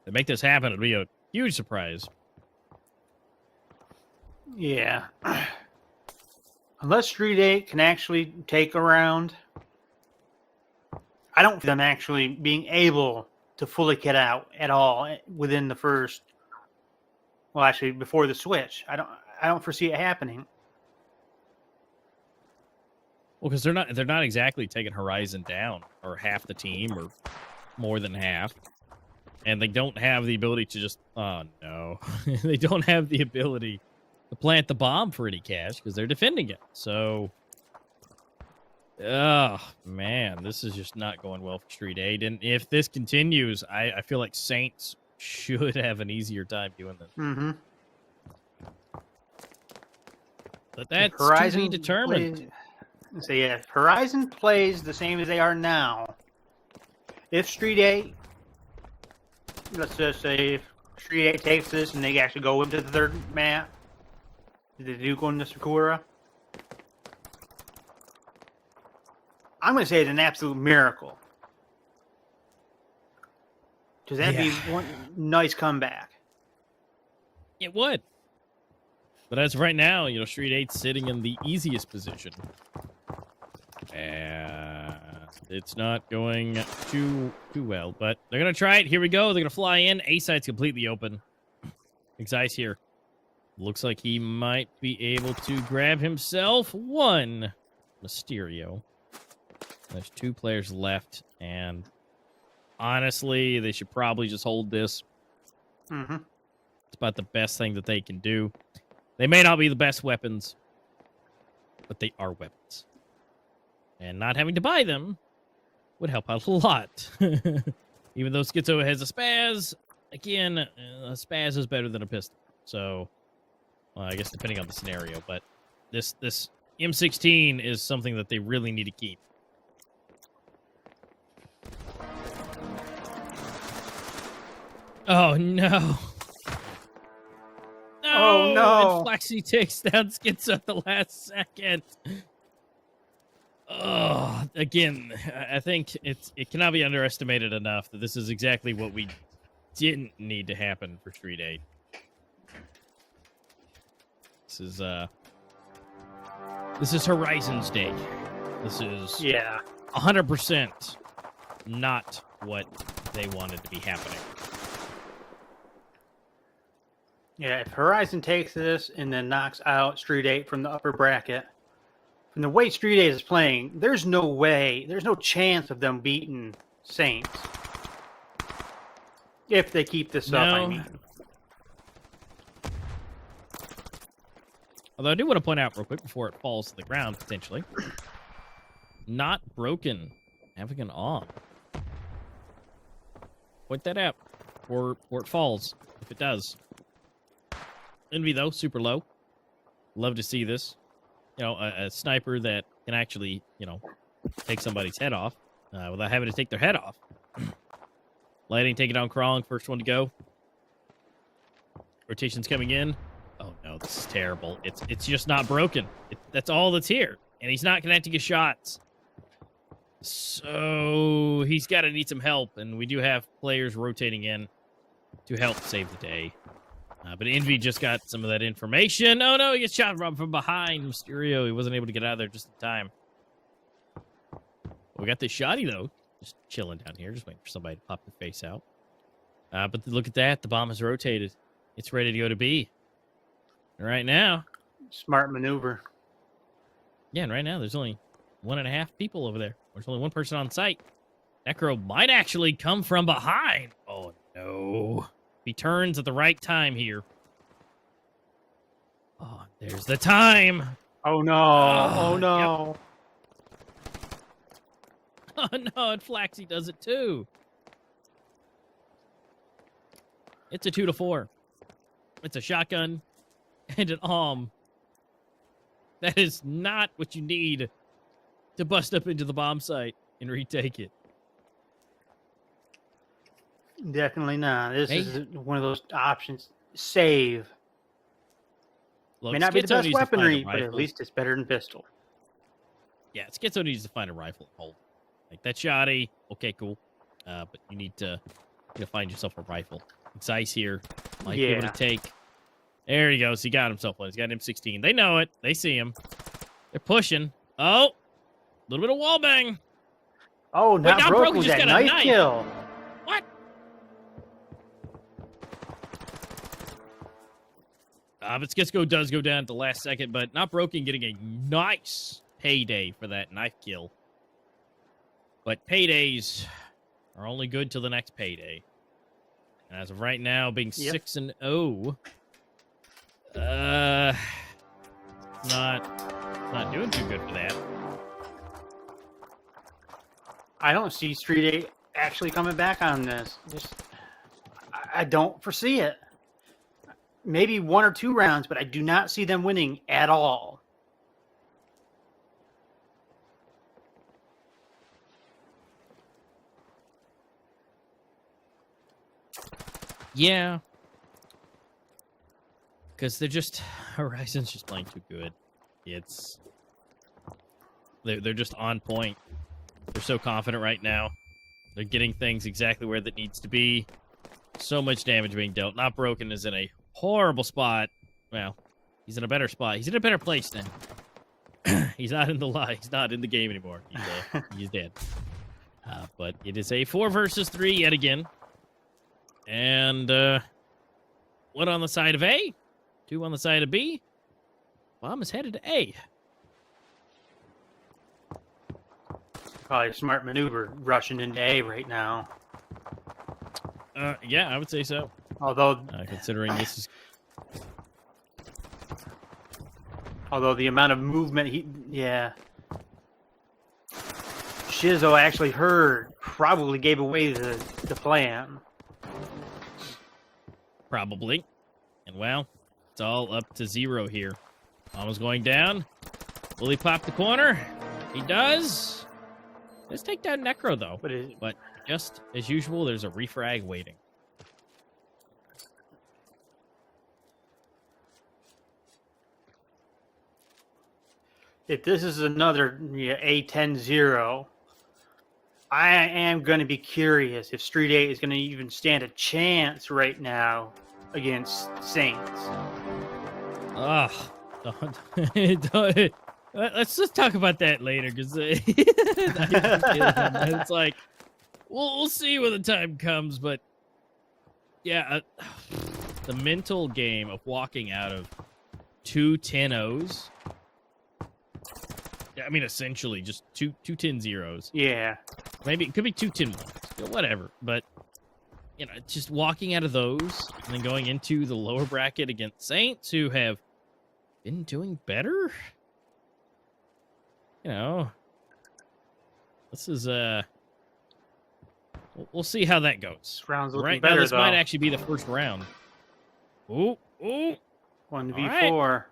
[SPEAKER 4] To make this happen, it'd be a huge surprise.
[SPEAKER 5] Yeah. Unless Street 8 can actually take a round, I don't see them actually being able to fully get out at all within the first. Well, actually, before the switch, I don't foresee it happening.
[SPEAKER 4] Well, because they're not exactly taking Horizon down, or half the team, or more than half, and they don't have the ability to just. Oh no, they don't have the ability to plant the bomb for any cash because they're defending it. So, oh man, this is just not going well for Street 8. And if this continues, I feel like Saints should have an easier time doing this.
[SPEAKER 5] Mm-hmm.
[SPEAKER 4] But that's to be determined.
[SPEAKER 5] So yeah, if Horizon plays the same as they are now, if Street 8, let's just say if Street 8 takes this and they actually go into the third map, they do go into Sakura, I'm going to say it's an absolute miracle. Because that'd be one nice comeback.
[SPEAKER 4] It would. But as of right now, Street 8's sitting in the easiest position. And it's not going too well, but they're going to try it. Here we go. They're going to fly in. A-side's completely open. Xai's here. Looks like he might be able to grab himself one Mysterio. There's 2 players left, and honestly, they should probably just hold this.
[SPEAKER 5] Mm-hmm.
[SPEAKER 4] It's about the best thing that they can do. They may not be the best weapons, but they are weapons. And not having to buy them would help out a lot. Even though Schizo has a spaz, again, a spaz is better than a pistol. So, I guess depending on the scenario. But this M16 is something that they really need to keep. Oh, no.
[SPEAKER 5] Oh, no.
[SPEAKER 4] And Flexi takes down Schizo at the last second. Oh, again, I think it cannot be underestimated enough that this is exactly what we didn't need to happen for Street 8. This is Horizon's day. This is 100% not what they wanted to be happening.
[SPEAKER 5] Yeah, if Horizon takes this and then knocks out Street 8 from the upper bracket, from the way Street 8 is playing, there's no chance of them beating Saints. If they keep this up, I mean.
[SPEAKER 4] Although I do want to point out real quick before it falls to the ground, potentially. Not broken. Having an on. Point that out. Or it falls, if it does. Envy, though, super low. Love to see this. A sniper that can actually, take somebody's head off without having to take their head off. Lighting, take it down, crawling. First one to go. Rotation's coming in. Oh, no, this is terrible. It's just not broken. That's all that's here. And he's not connecting his shots. So he's got to need some help. And we do have players rotating in to help save the day. But Envy just got some of that information. Oh, no, he gets shot from behind. Mysterio, he wasn't able to get out of there just in time. We got this shotty, though. Just chilling down here. Just waiting for somebody to pop their face out. But look at that. The bomb is rotated. It's ready to go to B. And right now...
[SPEAKER 5] Smart maneuver.
[SPEAKER 4] Yeah, and right now there's only 1.5 people over there. There's only one person on site. Necro might actually come from behind. Oh, No. He turns at the right time here. Oh, there's the time.
[SPEAKER 5] Oh no!
[SPEAKER 4] Oh,
[SPEAKER 5] Oh no!
[SPEAKER 4] Oh no, and Flaxy does it too. It's a 2-4. It's a shotgun and an arm. That is not what you need to bust up into the bomb site and retake it.
[SPEAKER 5] Definitely not. This
[SPEAKER 4] Hey.
[SPEAKER 5] is one of those options. Save.
[SPEAKER 4] Look,
[SPEAKER 5] May not be the
[SPEAKER 4] Schizo
[SPEAKER 5] best
[SPEAKER 4] needs to find a
[SPEAKER 5] weaponry, but at
[SPEAKER 4] rifle.
[SPEAKER 5] least it's better than pistol.
[SPEAKER 4] Yeah, Schizo needs to find a rifle and hold. Like that shoddy. Okay, cool. But you need to find yourself a rifle. It's ice here. Might be able to
[SPEAKER 5] Yeah.
[SPEAKER 4] take. There he goes. He got himself one. He's got an M16. They know it. They see him. They're pushing. Oh, a little bit of wall bang.
[SPEAKER 5] Oh,
[SPEAKER 4] Wait,
[SPEAKER 5] not
[SPEAKER 4] not
[SPEAKER 5] broke
[SPEAKER 4] broken,
[SPEAKER 5] with
[SPEAKER 4] just
[SPEAKER 5] that
[SPEAKER 4] got a
[SPEAKER 5] knife
[SPEAKER 4] knife.
[SPEAKER 5] kill.
[SPEAKER 4] What? But Skitsko does go down at the last second, but Not Broken getting a nice payday for that knife kill. But paydays are only good till the next payday. And as of right now, being 6-0, not doing too good for that.
[SPEAKER 5] I don't see Street 8 actually coming back on this. I don't foresee it. Maybe 1 or 2 rounds, but I do not see them winning at all.
[SPEAKER 4] Yeah. Because they're just... Horizon's just playing too good. It's... They're just on point. They're so confident right now. They're getting things exactly where that needs to be. So much damage being dealt. Not Broken is in a horrible spot. Well, he's in a better spot. He's in a better place now. He's not in the lie. He's not in the game anymore. He's dead. But it is a 4 versus 3 yet again. And 1 on the side of A, 2 on the side of B. Bomb is headed to A.
[SPEAKER 5] Probably a smart maneuver rushing into A right now.
[SPEAKER 4] Yeah, I would say so.
[SPEAKER 5] Although
[SPEAKER 4] Considering this is...
[SPEAKER 5] the amount of movement Shizzo actually heard probably gave away the plan.
[SPEAKER 4] Probably. And well, it's all up to 0 here. Almost going down. Will he pop the corner? He does. Let's take down Necro, though. But just as usual, there's a refrag waiting.
[SPEAKER 5] If this is another A10-0, I am going to be curious if Street 8 is going to even stand a chance right now against Saints.
[SPEAKER 4] Ugh. Don't, let's just talk about that later, because it's like, we'll see when the time comes, but yeah, the mental game of walking out of 2 10-0s. Yeah, I mean, essentially, just two 10-0s.
[SPEAKER 5] Yeah.
[SPEAKER 4] Maybe it could be 2 10-1s, whatever. But, just walking out of those and then going into the lower bracket against Saints, who have been doing better. This is we'll see how that goes.
[SPEAKER 5] This round's looking
[SPEAKER 4] Right
[SPEAKER 5] better,
[SPEAKER 4] now, this
[SPEAKER 5] though.
[SPEAKER 4] might actually be the first round. Ooh.
[SPEAKER 5] 1v4.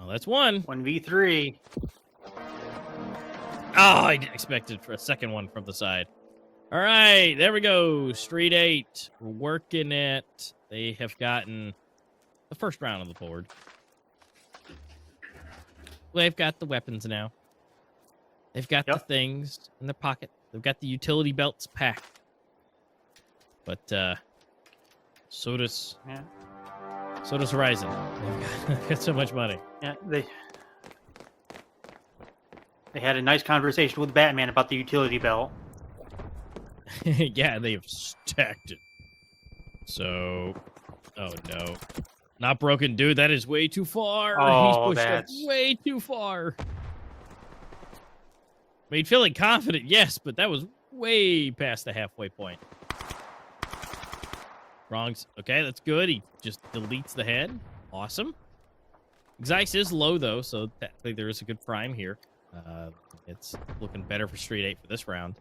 [SPEAKER 4] Oh, that's 1.
[SPEAKER 5] 1v3.
[SPEAKER 4] Oh, I didn't expect it for a second one from the side. All right, there we go. Street 8. We're working it. They have gotten the first round on the board. They've got the weapons now. They've got the things in their pocket. They've got the utility belts packed. But so does Horizon. They've got so much money.
[SPEAKER 5] Yeah, they had a nice conversation with Batman about the utility belt.
[SPEAKER 4] Yeah, they have stacked it. So, oh no. Not Broken, dude. That is way too far.
[SPEAKER 5] Oh,
[SPEAKER 4] He's pushed up way too far. I mean, feeling confident, yes, but that was way past the halfway point. Wrongs. Okay, that's good. He just deletes the head. Awesome. Zeiss is low, though, so technically there is a good prime here. It's looking better for Street 8 for this round.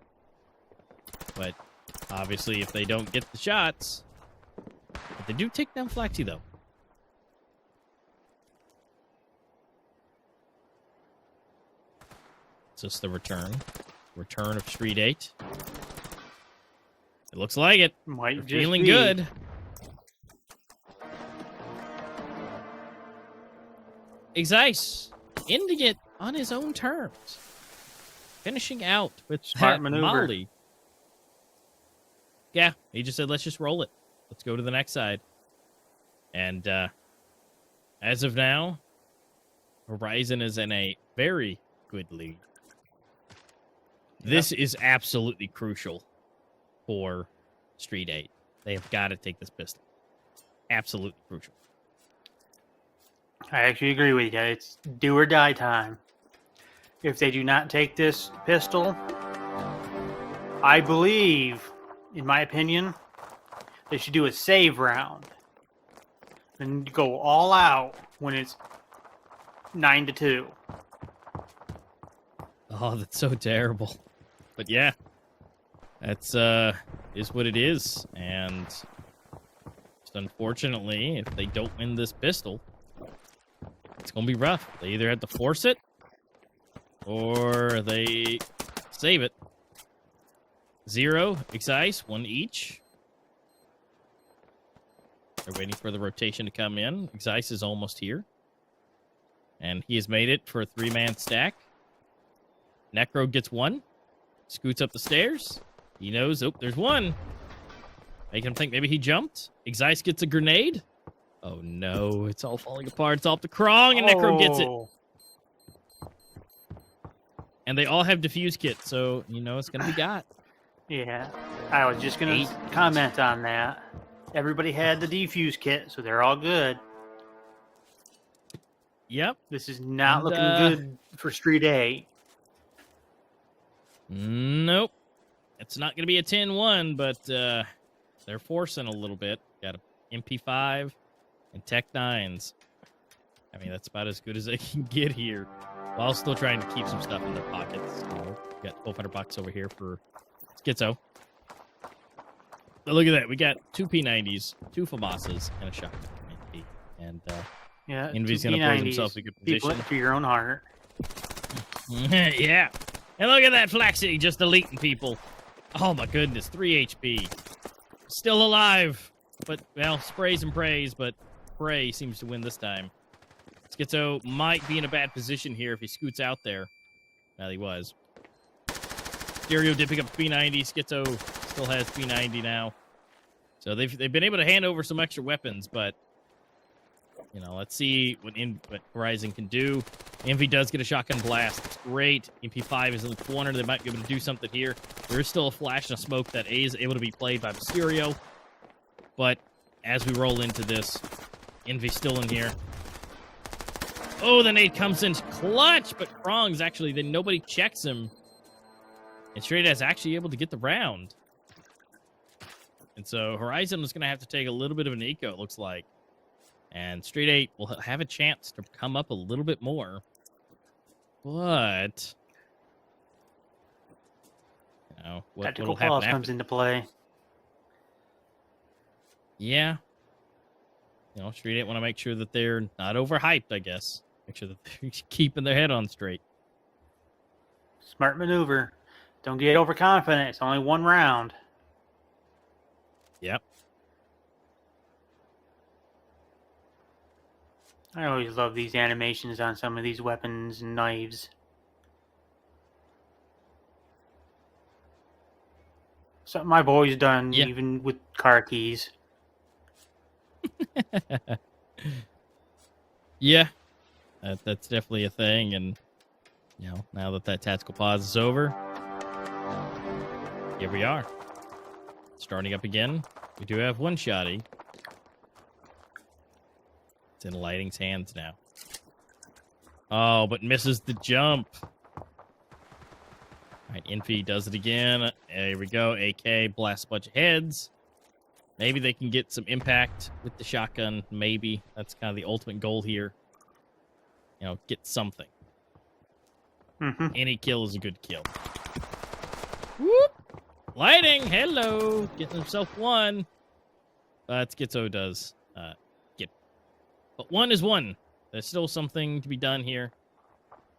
[SPEAKER 4] But obviously, if they don't get the shots, they do take down Flaxy, though. Is this the return? Return of Street 8. It looks like it.
[SPEAKER 5] Might
[SPEAKER 4] They're
[SPEAKER 5] just
[SPEAKER 4] feeling
[SPEAKER 5] be.
[SPEAKER 4] good. Zeiss ending it on his own terms. Finishing out with
[SPEAKER 5] Smart
[SPEAKER 4] that
[SPEAKER 5] maneuver.
[SPEAKER 4] Molly. Yeah, he just said, let's just roll it. Let's go to the next side. And as of now, Horizon is in a very good lead. This is absolutely crucial for Street 8. They have got to take this pistol. Absolutely crucial.
[SPEAKER 5] I actually agree with you. It's do or die time. If they do not take this pistol, I believe, in my opinion, they should do a save round and go all out when it's 9-2.
[SPEAKER 4] Oh, that's so terrible. But yeah, that's is what it is. And just unfortunately, if they don't win this pistol, it's gonna be rough. They either have to force it or they save it. 0, Zeiss, 1 each. They're waiting for the rotation to come in. Zeiss is almost here. And he has made it for a 3-man stack. Necro gets 1. Scoots up the stairs. He knows, oh, there's 1. Making him think maybe he jumped. Zeiss gets a grenade. Oh, no. It's all falling apart. It's all up to Krong, and Necro gets it.
[SPEAKER 5] Oh.
[SPEAKER 4] And they all have defuse kits, so you know it's going to be got.
[SPEAKER 5] Yeah, I was just going to comment on that. Everybody had the defuse kit, so they're all good.
[SPEAKER 4] Yep.
[SPEAKER 5] This is not
[SPEAKER 4] And,
[SPEAKER 5] looking good for Street 8.
[SPEAKER 4] Nope. It's not going to be a 10-1, but they're forcing a little bit. Got a MP5 and Tech 9s. I mean, that's about as good as they can get here, while still trying to keep some stuff in their pockets. You know, we got $1,200 over here for Schizo. But look at that. We got 2 P90s, 2 FAMASas, and a shotgun. And
[SPEAKER 5] Yeah,
[SPEAKER 4] Envy's
[SPEAKER 5] two
[SPEAKER 4] going to pose
[SPEAKER 5] P90s.
[SPEAKER 4] himself in a good
[SPEAKER 5] People
[SPEAKER 4] position.
[SPEAKER 5] it to your own heart.
[SPEAKER 4] Yeah. And look at that Flaxy just deleting people. Oh my goodness, 3 HP. Still alive. But, well, sprays and prays, but Prey seems to win this time. Schizo might be in a bad position here if he scoots out there. Well, he was. Stereo dipping up P90. Schizo still has P90 now. So they've been able to hand over some extra weapons, but you know, let's see what Horizon can do. Envy does get a shotgun blast. It's great. MP5 is in the corner. They might be able to do something here. There is still a flash and a smoke that is able to be played by Mysterio. But as we roll into this, Envy's still in here. Oh, the nade comes in clutch, but Krong's actually, then nobody checks him. And Straight is actually able to get the round. And so Horizon is going to have to take a little bit of an eco, it looks like. And Street 8 will have a chance to come up a little bit more. But, you know,
[SPEAKER 5] Tactical
[SPEAKER 4] what'll happen
[SPEAKER 5] pause
[SPEAKER 4] after?
[SPEAKER 5] comes into play.
[SPEAKER 4] Yeah. You know, Street 8 want to make sure that they're not overhyped, I guess. Make sure that they're keeping their head on straight.
[SPEAKER 5] Smart maneuver. Don't get overconfident. It's only 1 round.
[SPEAKER 4] Yep.
[SPEAKER 5] I always love these animations on some of these weapons and knives. Something I've always done,
[SPEAKER 4] Yeah.
[SPEAKER 5] even with car keys.
[SPEAKER 4] Yeah. That's definitely a thing. And, you know, now that tactical pause is over, here we are. Starting up again. We do have 1 shotty. It's in Lighting's hands now. Oh, but misses the jump. All right, Infi does it again. There we go. AK blasts a bunch of heads. Maybe they can get some impact with the shotgun. Maybe. That's kind of the ultimate goal here. You know, get something.
[SPEAKER 5] Mm-hmm.
[SPEAKER 4] Any kill is a good kill. Whoop! Lighting! Hello! Getting himself one. Schizo does get. But one is one. There's still something to be done here.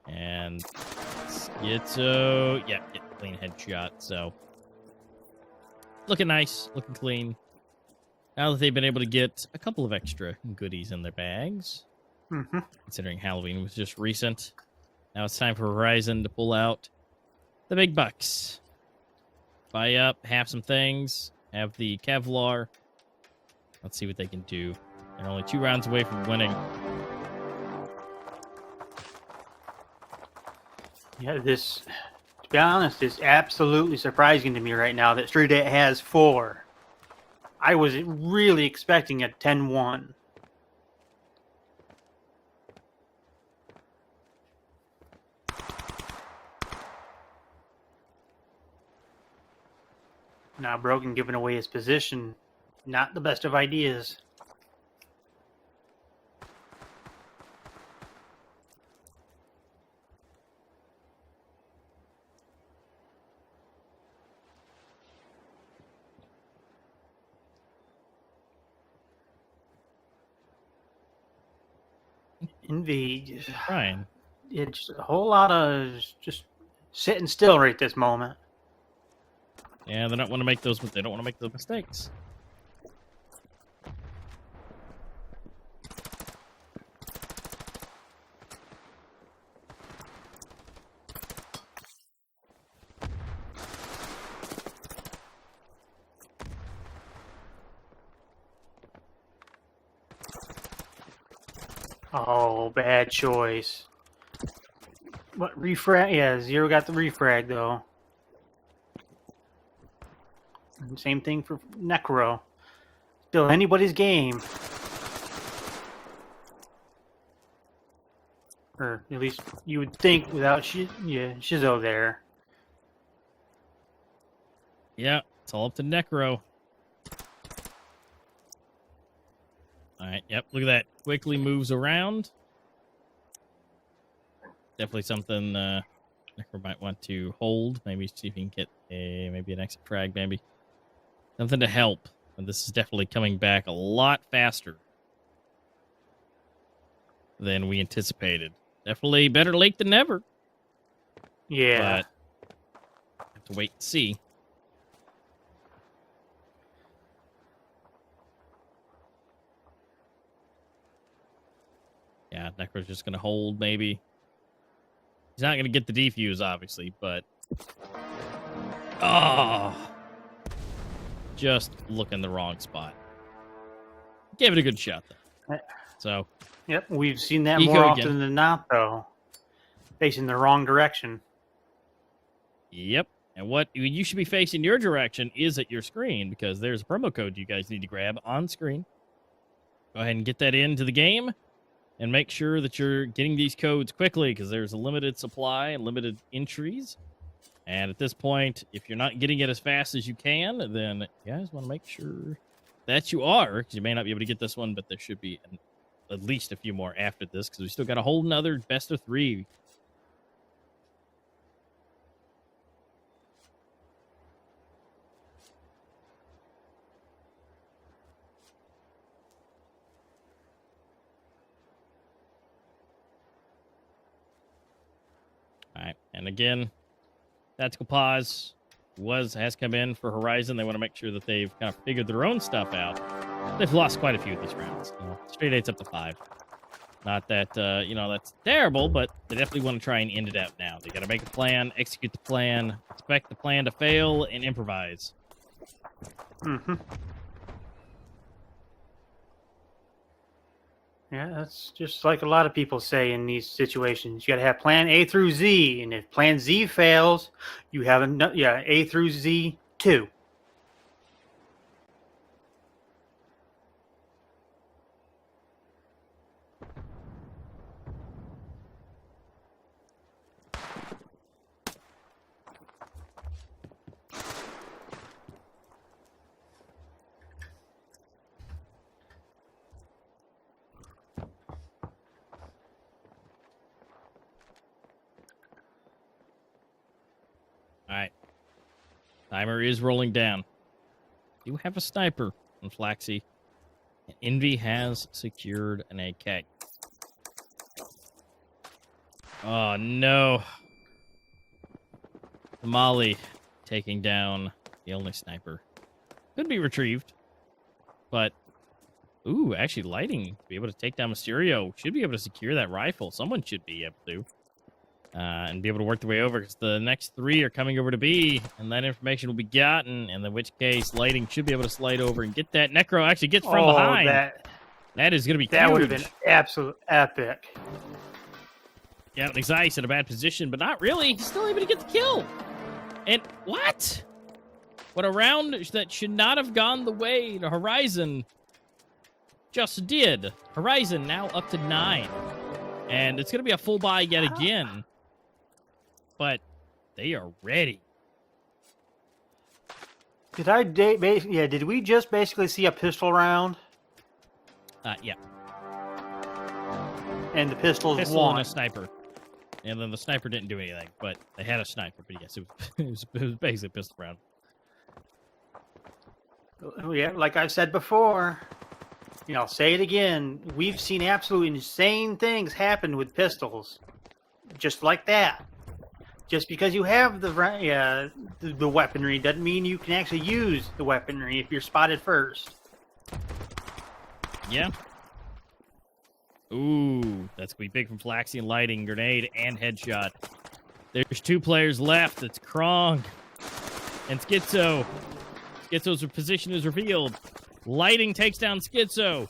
[SPEAKER 4] And Schizo... Yeah, get a clean headshot, so... Looking nice. Looking clean. Now that they've been able to get a couple of extra goodies in their bags.
[SPEAKER 5] Mm-hmm.
[SPEAKER 4] Considering Halloween was just recent. Now it's time for Horizon to pull out the big bucks. Buy up, have some things, have the Kevlar. Let's see what they can do. They're only 2 rounds away from winning.
[SPEAKER 5] Yeah, this, to be honest, is absolutely surprising to me right now that STREETEIGHT has 4. I was really expecting a 10-1. Now Brogan giving away his position. Not the best of ideas. Envy.
[SPEAKER 4] Ryan.
[SPEAKER 5] It's a whole lot of just sitting still right this moment.
[SPEAKER 4] Yeah, they don't want to make those. They don't want to make those mistakes.
[SPEAKER 5] Oh, bad choice. What refrag? Yeah, Zero got the refrag though. And same thing for Necro. Still anybody's game. Or at least you would think without Shizo there.
[SPEAKER 4] Yeah, it's all up to Necro. Alright, yep, look at that. Quickly moves around. Definitely something Necro might want to hold. Maybe see if he can get maybe an exit frag, maybe. Something to help. And this is definitely coming back a lot faster than we anticipated. Definitely better late than never.
[SPEAKER 5] Yeah.
[SPEAKER 4] But have to wait and see. Yeah, Necro's just going to hold, maybe. He's not going to get the defuse, obviously, but... Oh! Just look in the wrong spot. Gave it a good shot, though. So...
[SPEAKER 5] Yep, we've seen that
[SPEAKER 4] Eco
[SPEAKER 5] more
[SPEAKER 4] again.
[SPEAKER 5] often than not, though. Facing the wrong direction.
[SPEAKER 4] Yep. And what you should be facing your direction is at your screen, because there's a promo code you guys need to grab on screen. Go ahead and get that into the game. And make sure that you're getting these codes quickly, because there's a limited supply and limited entries. And at this point, if you're not getting it as fast as you can, then you guys want to make sure that you are, because you may not be able to get this one, but there should be at least a few more after this, because we still got a whole nother best of 3. All right, and again, tactical pause has come in for Horizon. They want to make sure that they've kind of figured their own stuff out. They've lost quite a few of these rounds. You know, straight 8's up to 5. Not that that's terrible, but they definitely want to try and end it out now. They got to make a plan, execute the plan, expect the plan to fail, and improvise.
[SPEAKER 5] Mm-hmm. Yeah, that's just like a lot of people say in these situations. You got to have plan A through Z, and if plan Z fails, you have A through Z 2.
[SPEAKER 4] Timer is rolling down. You have a sniper on Flaxy. Envy has secured an AK. Oh, no. Molly taking down the only sniper. Could be retrieved, but... Ooh, actually, lighting to be able to take down Mysterio. Should be able to secure that rifle. Someone should be able to. And be able to work their way over, because the next 3 are coming over to B, and that information will be gotten, and in which case, lighting should be able to slide over and get that. Necro actually gets from behind. That is going to be
[SPEAKER 5] That
[SPEAKER 4] huge.
[SPEAKER 5] would have been absolute epic.
[SPEAKER 4] Yeah, Zeiss in a bad position, but not really. He's still able to get the kill. And what? What a round that should not have gone the way to Horizon just did. Horizon now up to 9. And it's going to be a full buy yet again. But they are ready.
[SPEAKER 5] Did we just basically see a pistol round?
[SPEAKER 4] Yeah.
[SPEAKER 5] And the pistols
[SPEAKER 4] Pistol
[SPEAKER 5] won.
[SPEAKER 4] and a sniper. And then the sniper didn't do anything, but they had a sniper. But yes, it was basically a pistol round.
[SPEAKER 5] Yeah, like I said before, I'll say it again. We've seen absolutely insane things happen with pistols, just like that. Just because you have the weaponry doesn't mean you can actually use the weaponry if you're spotted first.
[SPEAKER 4] Yeah. Ooh, that's gonna be big from Flaxy and lighting, grenade and headshot. There's 2 players left. It's Krong and Schizo. Schizo's position is revealed. Lighting takes down Schizo.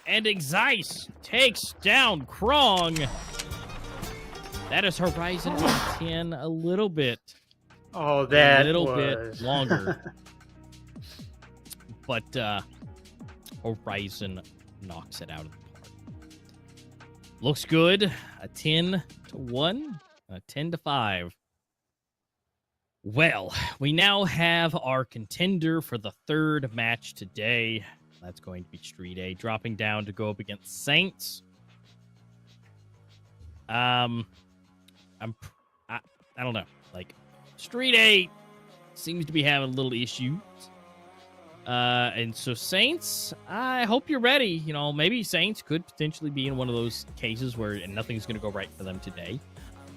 [SPEAKER 4] And Zeiss takes down Krong. That is Horizon on 10 a little bit.
[SPEAKER 5] Oh, that
[SPEAKER 4] a little
[SPEAKER 5] was...
[SPEAKER 4] bit longer. But Horizon knocks it out of the park. Looks good. A 10-1, a 10-5. Well, we now have our contender for the 3rd match today. That's going to be STREETEIGHT, dropping down to go up against Saints. I don't know. Like, STREETEIGHT seems to be having little issues. And so Saints, I hope you're ready. Maybe Saints could potentially be in one of those cases where nothing's going to go right for them today.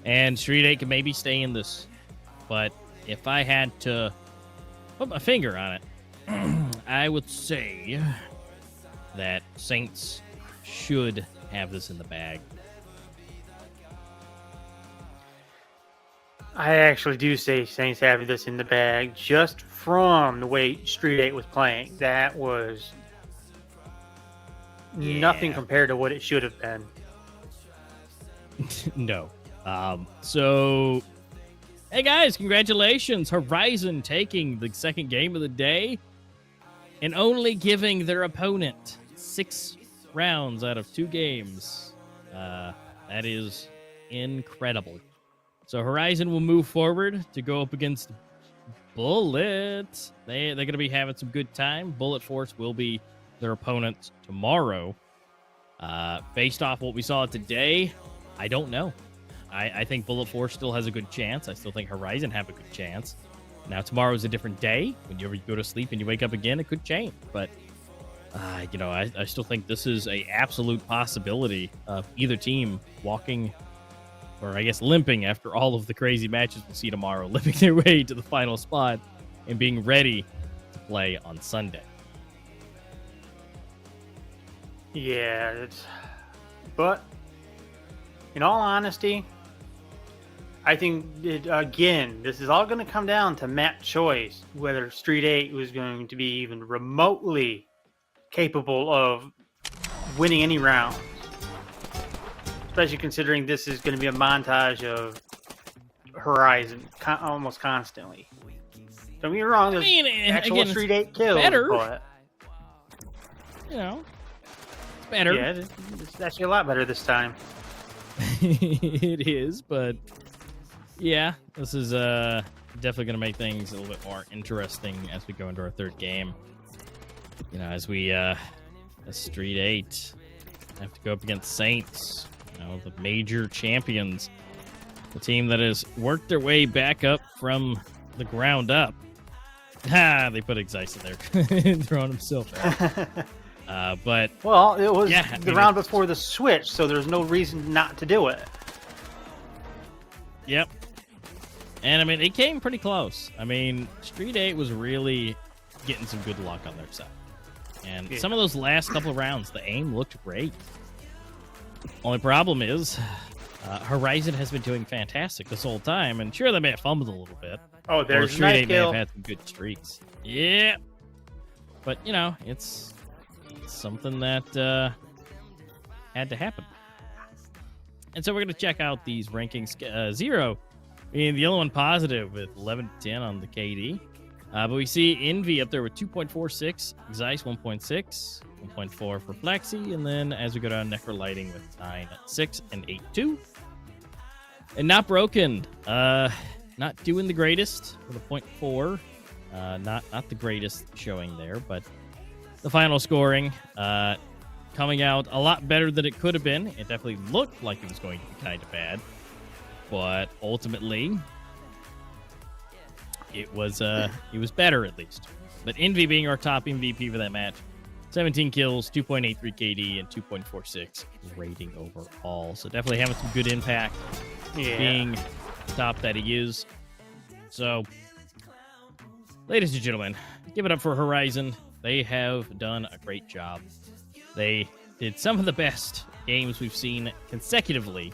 [SPEAKER 4] And STREETEIGHT can maybe stay in this. But if I had to put my finger on it, I would say that Saints should have this in the bag.
[SPEAKER 5] I actually do say Saints have this in the bag just from the way STREETEIGHT was playing. That was nothing compared to what it should have been.
[SPEAKER 4] No. So, hey guys, congratulations. Horizon taking the 2nd game of the day and only giving their opponent 6 rounds out of 2 games. That is incredible. So Horizon will move forward to go up against Bullet. They're going to be having some good time. Bullet Force will be their opponent tomorrow. Based off what we saw today, I don't know. I think Bullet Force still has a good chance. I still think Horizon have a good chance. Now, tomorrow is a different day. When you go to sleep and you wake up again, it could change. But, I still think this is a absolute possibility of either team walking, or I guess limping after all of the crazy matches we'll see tomorrow, limping their way to the final spot and being ready to play on Sunday.
[SPEAKER 5] Yeah, but in all honesty, I think, again, this is all going to come down to map choice, whether STREETEIGHT was going to be even remotely capable of winning any rounds. Especially considering this is going to be a montage of Horizon almost constantly. Don't get me wrong, there's actual
[SPEAKER 4] again,
[SPEAKER 5] STREETEIGHT kills,
[SPEAKER 4] better.
[SPEAKER 5] but...
[SPEAKER 4] It's better.
[SPEAKER 5] Yeah, it's actually a lot better this time.
[SPEAKER 4] It is, but yeah, this is definitely going to make things a little bit more interesting as we go into our 3rd game. As we as STREETEIGHT have to go up against Saints, the major champions, the team that has worked their way back up from the ground up They put Zeiss in there, throwing himself out. But
[SPEAKER 5] well, it was
[SPEAKER 4] yeah,
[SPEAKER 5] the round before the switch, so there's no reason not to do it.
[SPEAKER 4] Yep. And I mean, it came pretty close. I mean, Street 8 was really getting some good luck on their side. And some of those last couple of rounds, the aim looked great. Only problem is, Horizon has been doing fantastic this whole time, and sure, they may have fumbled a little bit.
[SPEAKER 5] Oh, there's
[SPEAKER 4] Street 8 may
[SPEAKER 5] kill.
[SPEAKER 4] have had some good streaks. Yeah. But, you know, it's something that had to happen. And so we're going to check out these rankings. Zero being the only one positive with 11 to 10 on the KD. But we see Envy up there with 2.46, Zeiss 1.6, 1.4 for Flexi, and then as we go down, Necro Lighting with 9.6 and 8.2. And Not Broken, not doing the greatest with a 0.4. Not the greatest showing there, but the final scoring coming out a lot better than it could have been. It definitely looked like it was going to be kind of bad, but ultimately it was better at least. But Envy being our top MVP for that match, 17 kills, 2.83 KD, and 2.46 rating overall. So definitely having some good impact, being top that he is. So, ladies and gentlemen, give it up for Horizon. They have done a great job. They did some of the best games we've seen consecutively.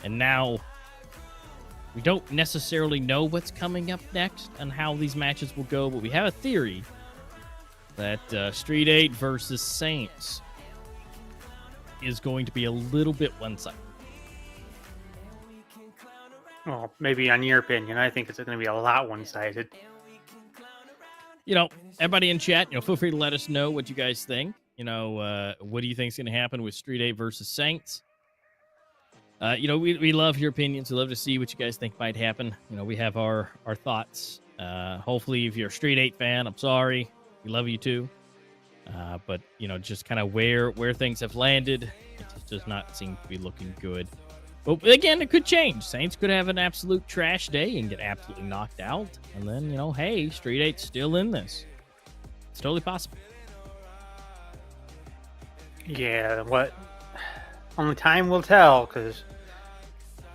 [SPEAKER 4] And now we don't necessarily know what's coming up next and how these matches will go, but we have a theory that Street 8 versus Saints is going to be a little bit one-sided.
[SPEAKER 5] Well, maybe on your opinion. I think it's going to be a lot one-sided.
[SPEAKER 4] You know, everybody in chat, feel free to let us know what you guys think. What do you think is going to happen with Street 8 versus Saints? We love your opinions. We love to see what you guys think might happen. We have our thoughts. Hopefully, if you're a Street 8 fan, I'm sorry. We love you too. But, just kind of where things have landed, it just does not seem to be looking good. But again, it could change. Saints could have an absolute trash day and get absolutely knocked out. And then, hey, Street 8's still in this. It's totally possible.
[SPEAKER 5] Yeah, only time will tell, because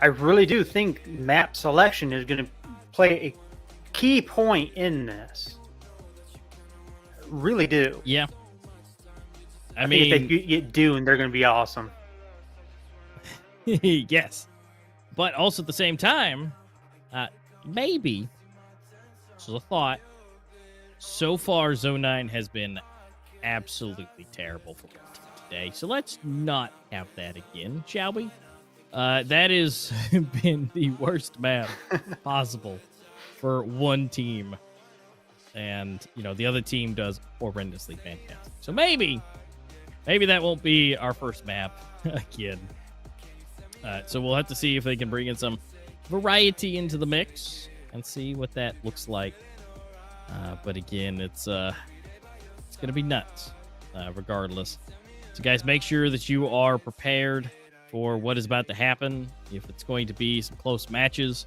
[SPEAKER 5] I really do think map selection is going to play a key point in this. Really do.
[SPEAKER 4] Yeah. I
[SPEAKER 5] mean,
[SPEAKER 4] mean,
[SPEAKER 5] if they get Dune, they're going to be awesome.
[SPEAKER 4] Yes. But also at the same time, maybe, this is a thought, so far Zone 9 has been absolutely terrible for one team today. So let's not have that again, shall we? That has been the worst map possible for one team. And, the other team does horrendously fantastic. So maybe that won't be our first map again. So we'll have to see if they can bring in some variety into the mix and see what that looks like. But again, it's going to be nuts regardless. So guys, make sure that you are prepared for what is about to happen. If it's going to be some close matches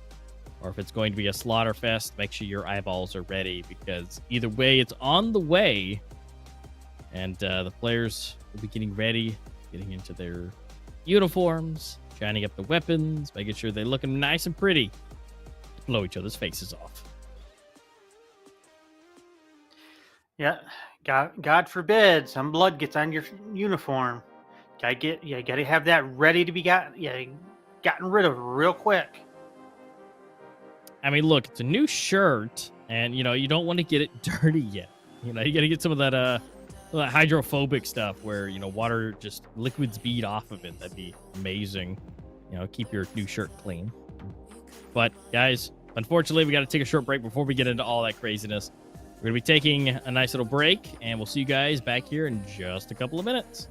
[SPEAKER 4] or if it's going to be a slaughter fest, make sure your eyeballs are ready, because either way, it's on the way. And the players will be getting ready, getting into their uniforms, shining up the weapons, making sure they're looking nice and pretty to blow each other's faces off.
[SPEAKER 5] Yeah, God forbid some blood gets on your uniform. Gotta have that ready to be gotten rid of real quick.
[SPEAKER 4] I mean, look, it's a new shirt, and you don't want to get it dirty yet. You got to get some of that hydrophobic stuff where water just liquids bead off of it. That'd be amazing. Keep your new shirt clean. But guys, unfortunately, we got to take a short break before we get into all that craziness. We're gonna be taking a nice little break, and we'll see you guys back here in just a couple of minutes.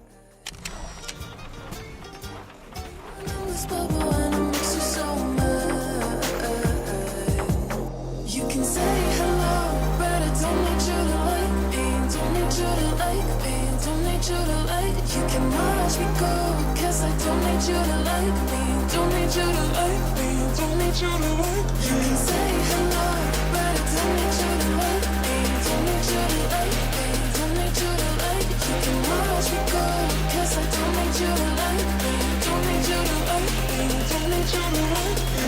[SPEAKER 3] You can say hello, but I don't need you to like me. Don't need you to like me. Don't need you to like. You can watch me go, 'cause I don't need you to like me. Don't need you to like me. Don't need you to like. You can say hello, but I don't need you to like. need you to like me, don't need you to like. You can watch me go, 'cause I don't need you to like me, don't need you to like me, don't need you to like me.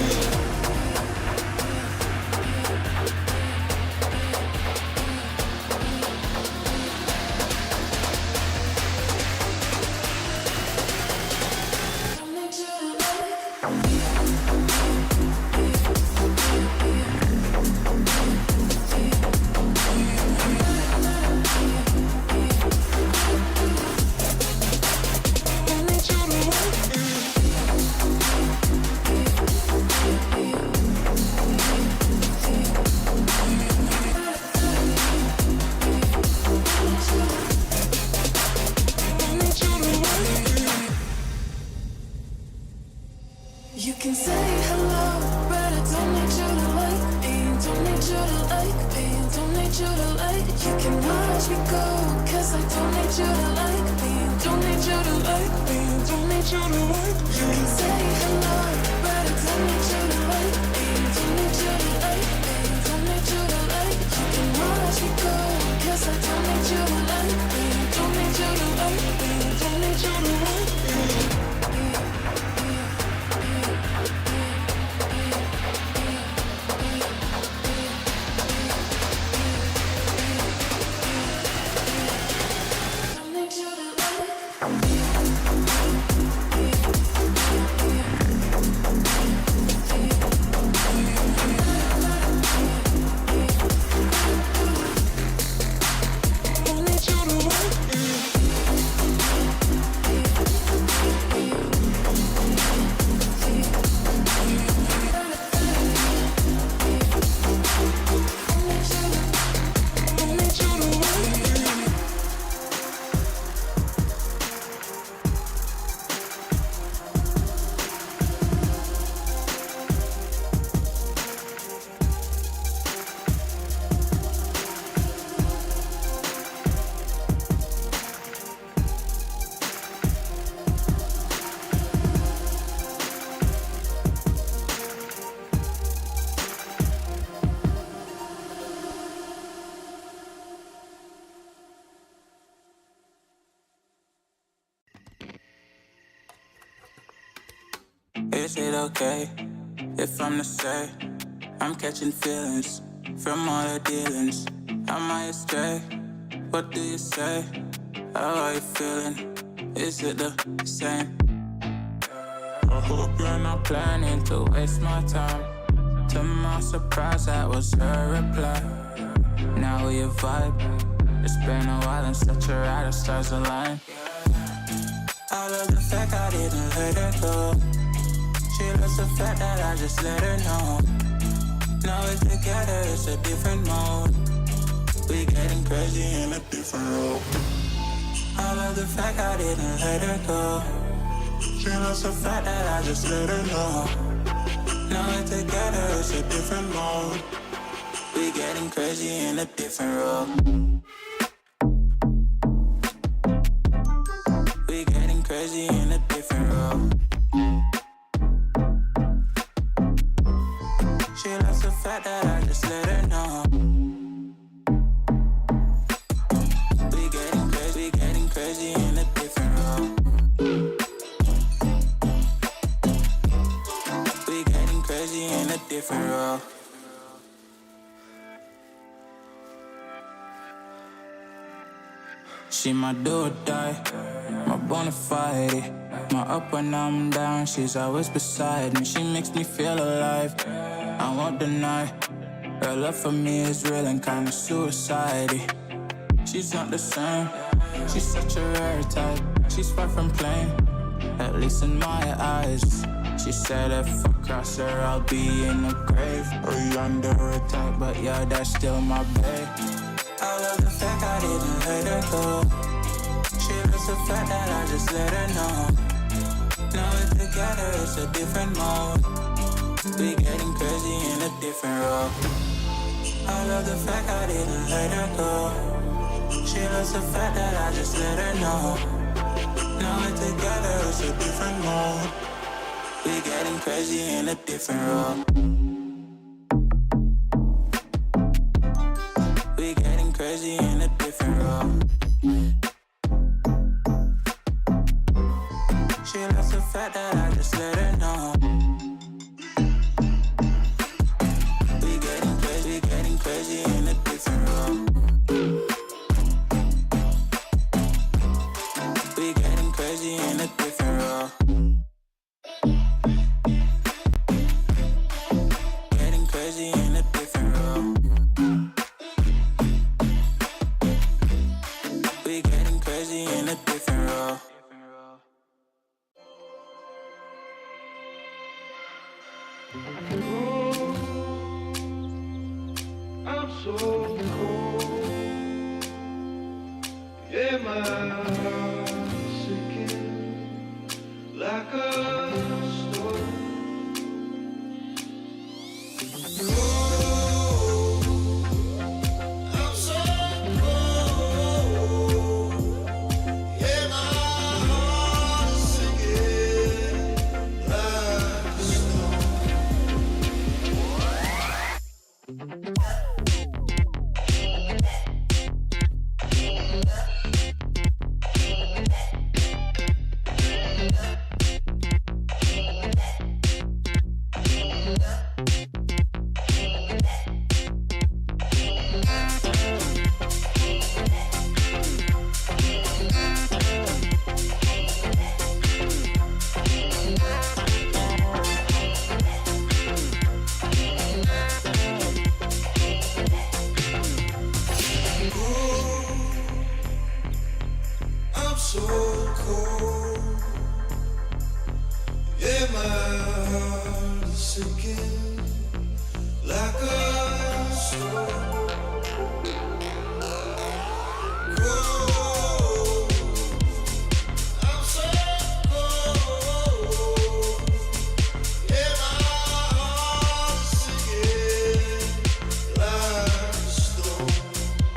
[SPEAKER 3] You can say hello, but I don't need you to like me, don't need you to like me, don't need you to like. You can watch me go, 'cause I don't need you to like me, don't need you to like me, don't need you to like. You can say hello, but I don't need you to like me, don't need you to like me, don't need you to like. You can watch me go, 'cause I don't need you to like me, don't need you to like me, don't need you to like.
[SPEAKER 6] Is it okay if I'm to say I'm catching feelings from all the dealings? Am I astray? What do you say? How are you feeling? Is it the same? I hope you're not planning to waste my time. To my surprise, that was her reply. Now we vibe. It's been a while and such a ride, the stars align. I love the fact I didn't let her go. She loves the fact that I just let her know. Now we're together, it's a different mode. We getting crazy in a different role. I love the fact I didn't let her go. She loves the fact that I just let her know. Now we're together, it's a different mode. We getting crazy in a different role. We getting crazy in a different role. She loves the fact that I just let her know. We getting crazy in a different role. We getting crazy in a different role. She my do or die, my bona fide. My up when I'm down, she's always beside me. She makes me feel alive, I won't deny. Her love for me is real and kinda suicide-y. She's not the same, she's such a rare type. She's far from plain, at least in my eyes. She said if I cross her, I'll be in the grave or under attack, but yeah, that's still my babe. I love the fact I didn't let her go. She loves the fact that I just let her know. Now we're together, it's a different mode. We getting crazy in a different role. I love the fact I didn't let her go. She loves the fact that I just let her know. Now we're together, it's a different mode. We getting crazy in a different role. We getting crazy fact that I just let her know. We getting crazy in a different role. We getting crazy in a different role. Getting crazy in a different role. We getting crazy in a different role.
[SPEAKER 1] I'm so cold. Yeah, my heart's sinking like a stone. Cold. I'm so cold. Yeah, my heart's sinking like a stone. I'm so cold. Yeah, my heart is sinking like a stone. Cold. I'm so cold. Yeah, my heart is sinking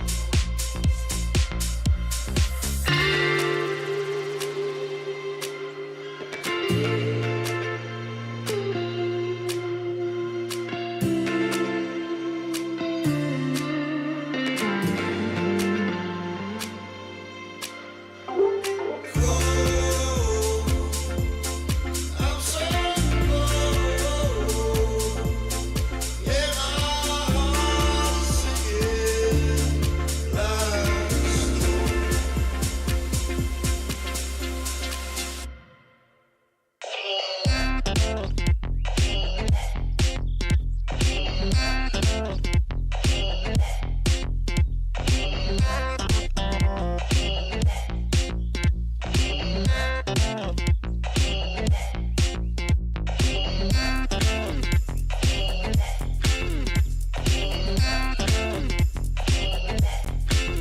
[SPEAKER 1] like a stone. I'm so cold. Yeah, my heart is sinking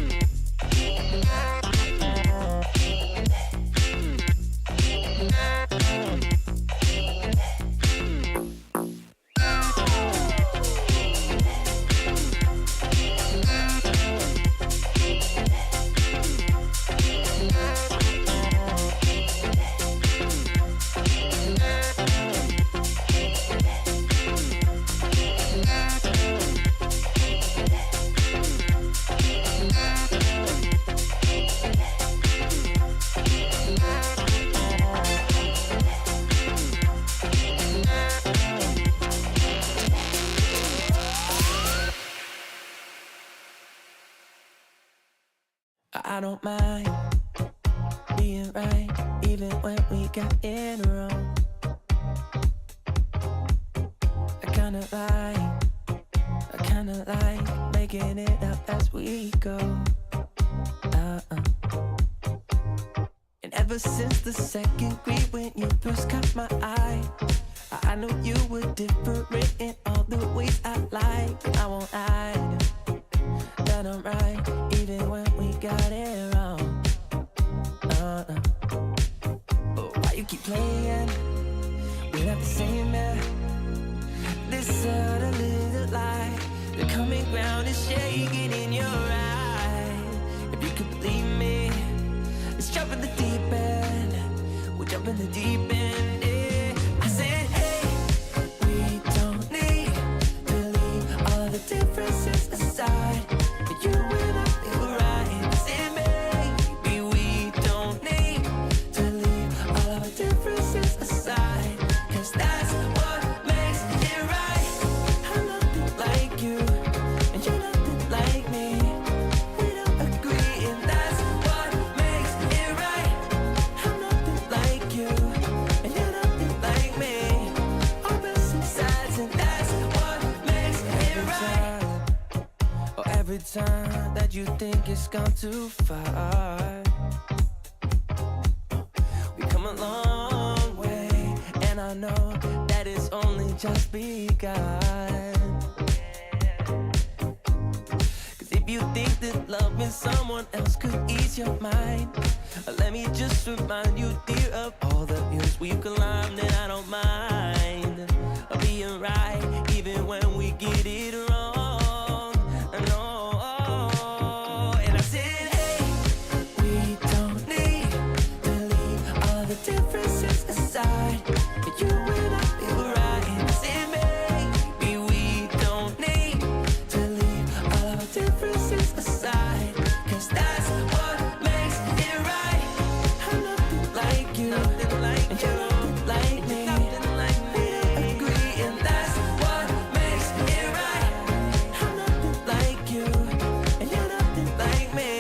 [SPEAKER 1] like a stone.
[SPEAKER 6] I don't mind being right, even when we got it wrong. I kinda like making it up as we go. And ever since the second grade when you first caught my eye, I knew you were different in all the ways I like. I won't hide that I'm right, even when we got it wrong. But why you keep playing? We're not the same man. This other little light, the common ground is shaking in your eye. If you could believe me, let's jump in the deep end. We'll jump in the deep end. Yeah. I said, hey, we don't need to leave all the differences aside. You and I feel right. I said, maybe we don't need to leave all of our differences aside.
[SPEAKER 1] time that you think it's gone too far. We come a long way, and I know that it's only just begun. Cause if you think that loving someone else could ease your mind, let me just remind you, dear, of all the hills we've climbed, and I don't mind being right, even when we get it wrong. No, and I said, hey, we don't need to leave all of the differences aside. You and I feel right. I said, maybe we don't need to leave all of our differences aside, cause that's what makes it right. I'm nothing like you, and you're nothing like me. We don't agree, and that's what makes it right. I'm nothing like you, and you're nothing like me.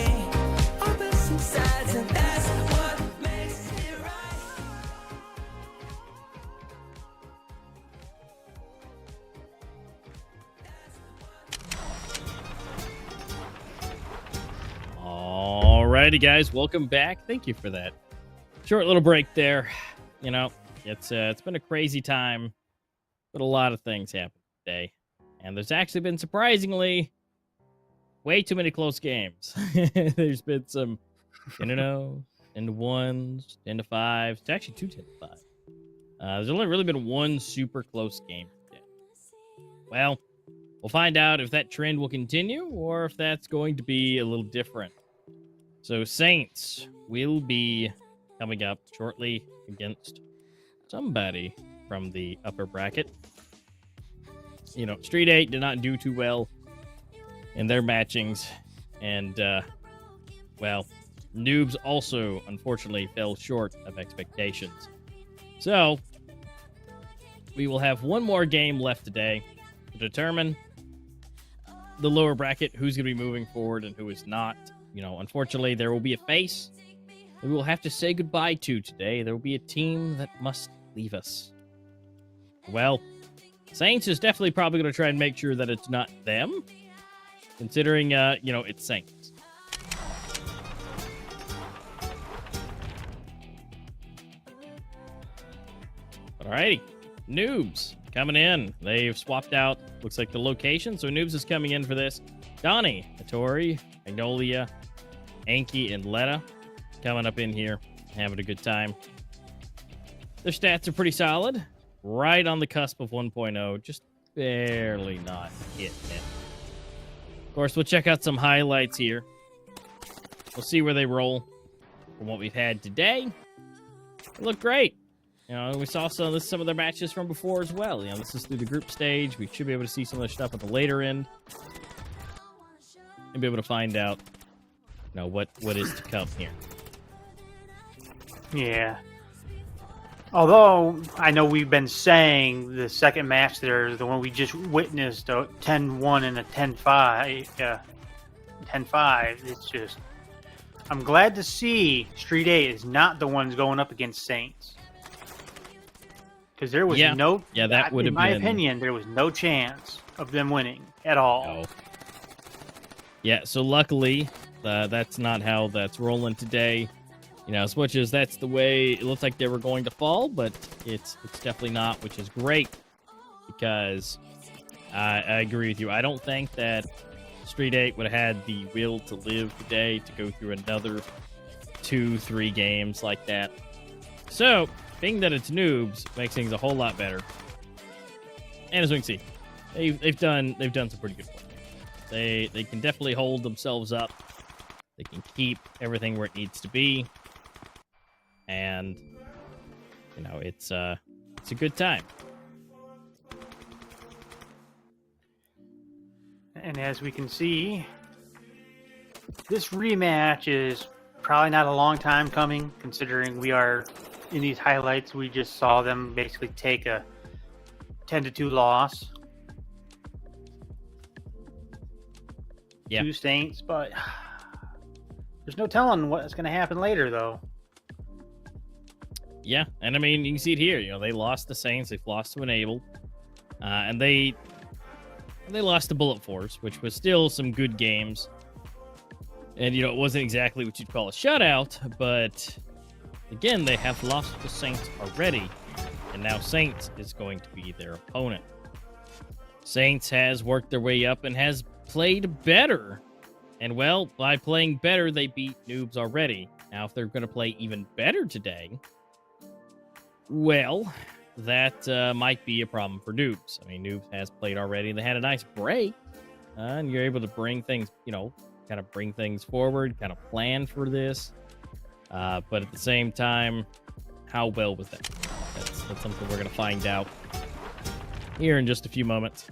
[SPEAKER 1] Opposite sides, and that's what makes it right.
[SPEAKER 4] Alrighty, guys, welcome back. Thank you for that short little break there. You know, it's been a crazy time, but a lot of things happened today, and there's actually been surprisingly way too many close games. There's been some 10-0, 10-1s, 10-5s. It's actually 2 10-5. There's only really been one super close game today. Well, we'll find out if that trend will continue or if that's going to be a little different. So Saints will be coming up shortly against somebody from the upper bracket. You know, Street 8 did not do too well in their matchings. And, well, Noobs also, unfortunately, fell short of expectations. So, we will have one more game left today to determine the lower bracket, who's going to be moving forward and who is not. You know, unfortunately, there will be a face that we will have to say goodbye to today. There will be a team that must leave us. Well, Saints is definitely probably going to try and make sure that it's not them, considering, you know, it's Saints. Alrighty, Noobs coming in. They've swapped out, looks like, the location, so Noobs is coming in for this. Donnie, Hattori, Magnolia, Anki, and Letta coming up in here, having a good time. Their stats are pretty solid, right on the cusp of 1.0, just barely not hitting it. Of course, we'll check out some highlights here. We'll see where they roll from what we've had today. They look great. You know, we saw some of their matches from before as well. You know, this is through the group stage. We should be able to see some of their stuff at the later end and be able to find out, you know, what is to come here.
[SPEAKER 5] Yeah. Although I know we've been saying the second match there, the one we just witnessed, a 10-1 and a 10-5, 10-5. It's just, I'm glad to see Street 8 is not the ones going up against Saints. Because there was that would have been, in my opinion, there was no chance of them winning at all.
[SPEAKER 4] No. Yeah, so luckily, that's not how that's rolling today. You know, as much as that's the way it looks like they were going to fall, but it's definitely not, which is great, because I agree with you. I don't think that Street 8 would have had the will to live today to go through another 2-3 games like that. So, being that it's Noobs makes things a whole lot better. And as we can see, they've done some pretty good work. They can definitely hold themselves up. They can keep everything where it needs to be. And, you know, it's a good time.
[SPEAKER 5] And as we can see, this rematch is probably not a long time coming, considering we are in these highlights. We just saw them basically take a 10-2 loss.
[SPEAKER 4] Yeah.
[SPEAKER 5] To Saints, but there's no telling what's going to happen later, though.
[SPEAKER 4] Yeah, and I mean, you can see it here. You know, they lost the Saints. They've lost to Enable. And they And they lost to Bullet Force, which was still some good games. And, it wasn't exactly what you'd call a shutout, but again, they have lost to Saints already. And now Saints is going to be their opponent. Saints has worked their way up and has played better. And, well, by playing better, they beat Noobs already. Now, if they're going to play even better today, well, that might be a problem for Noobs. I mean, Noobs has played already. They had a nice break, and you're able to bring things, kind of bring things forward, kind of plan for this. But at the same time, how well was that? That's something we're going to find out here in just a few moments.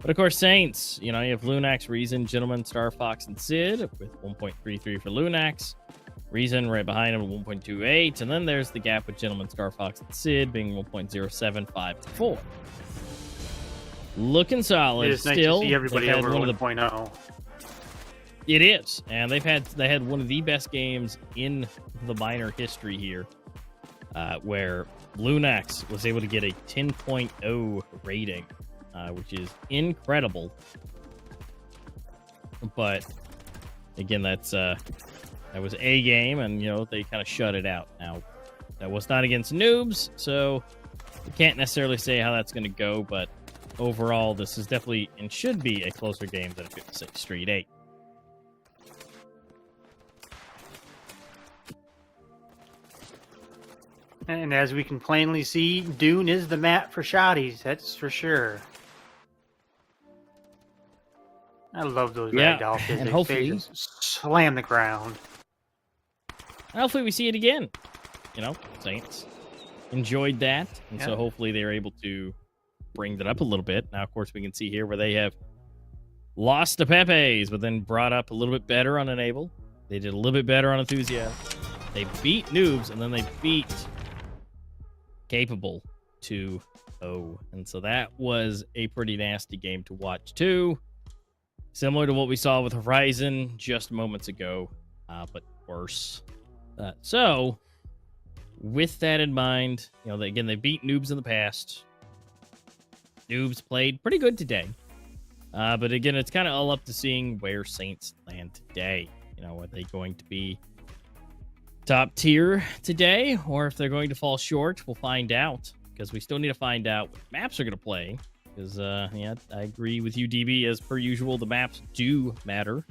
[SPEAKER 4] But of course, Saints, you have Lunax, Reason, Gentleman, Star Fox, and Sid with 1.33 for Lunax. Reason right behind him with 1.28. And then there's the gap with Gentleman, Star Fox, and Sid being 1.075-4. Looking solid.
[SPEAKER 5] It is
[SPEAKER 4] still.
[SPEAKER 5] Nice to see everybody over
[SPEAKER 4] one
[SPEAKER 5] 1.0.
[SPEAKER 4] It is. And they had one of the best games in the minor history here, where Lunax was able to get a 10.0 rating, which is incredible. But again, that was a game, and they kind of shut it out. Now, that was not against Noobs, so we can't necessarily say how that's going to go. But overall, this is definitely and should be a closer game than 56 Street 8.
[SPEAKER 5] And as we can plainly see, Dune is the map for shotties, that's for sure. I love those ragdoll physics.
[SPEAKER 4] And hopefully,
[SPEAKER 5] they just slam the ground.
[SPEAKER 4] Hopefully we see it again. Saints enjoyed that, and so hopefully they're able to bring that up a little bit. Now, of course, we can see here where they have lost to Pepes, but then brought up a little bit better on Enable. They did a little bit better on Enthusiasm. They beat Noobs, and then they beat Capable 2-0. And so that was a pretty nasty game to watch, too. Similar to what we saw with Horizon just moments ago, but worse. So, with that in mind, again, they beat Noobs in the past. Noobs played pretty good today. But again, it's kind of all up to seeing where Saints land today. Are they going to be top tier today, or if they're going to fall short? We'll find out, because we still need to find out what maps are going to play. Because, I agree with you, DB. As per usual, the maps do matter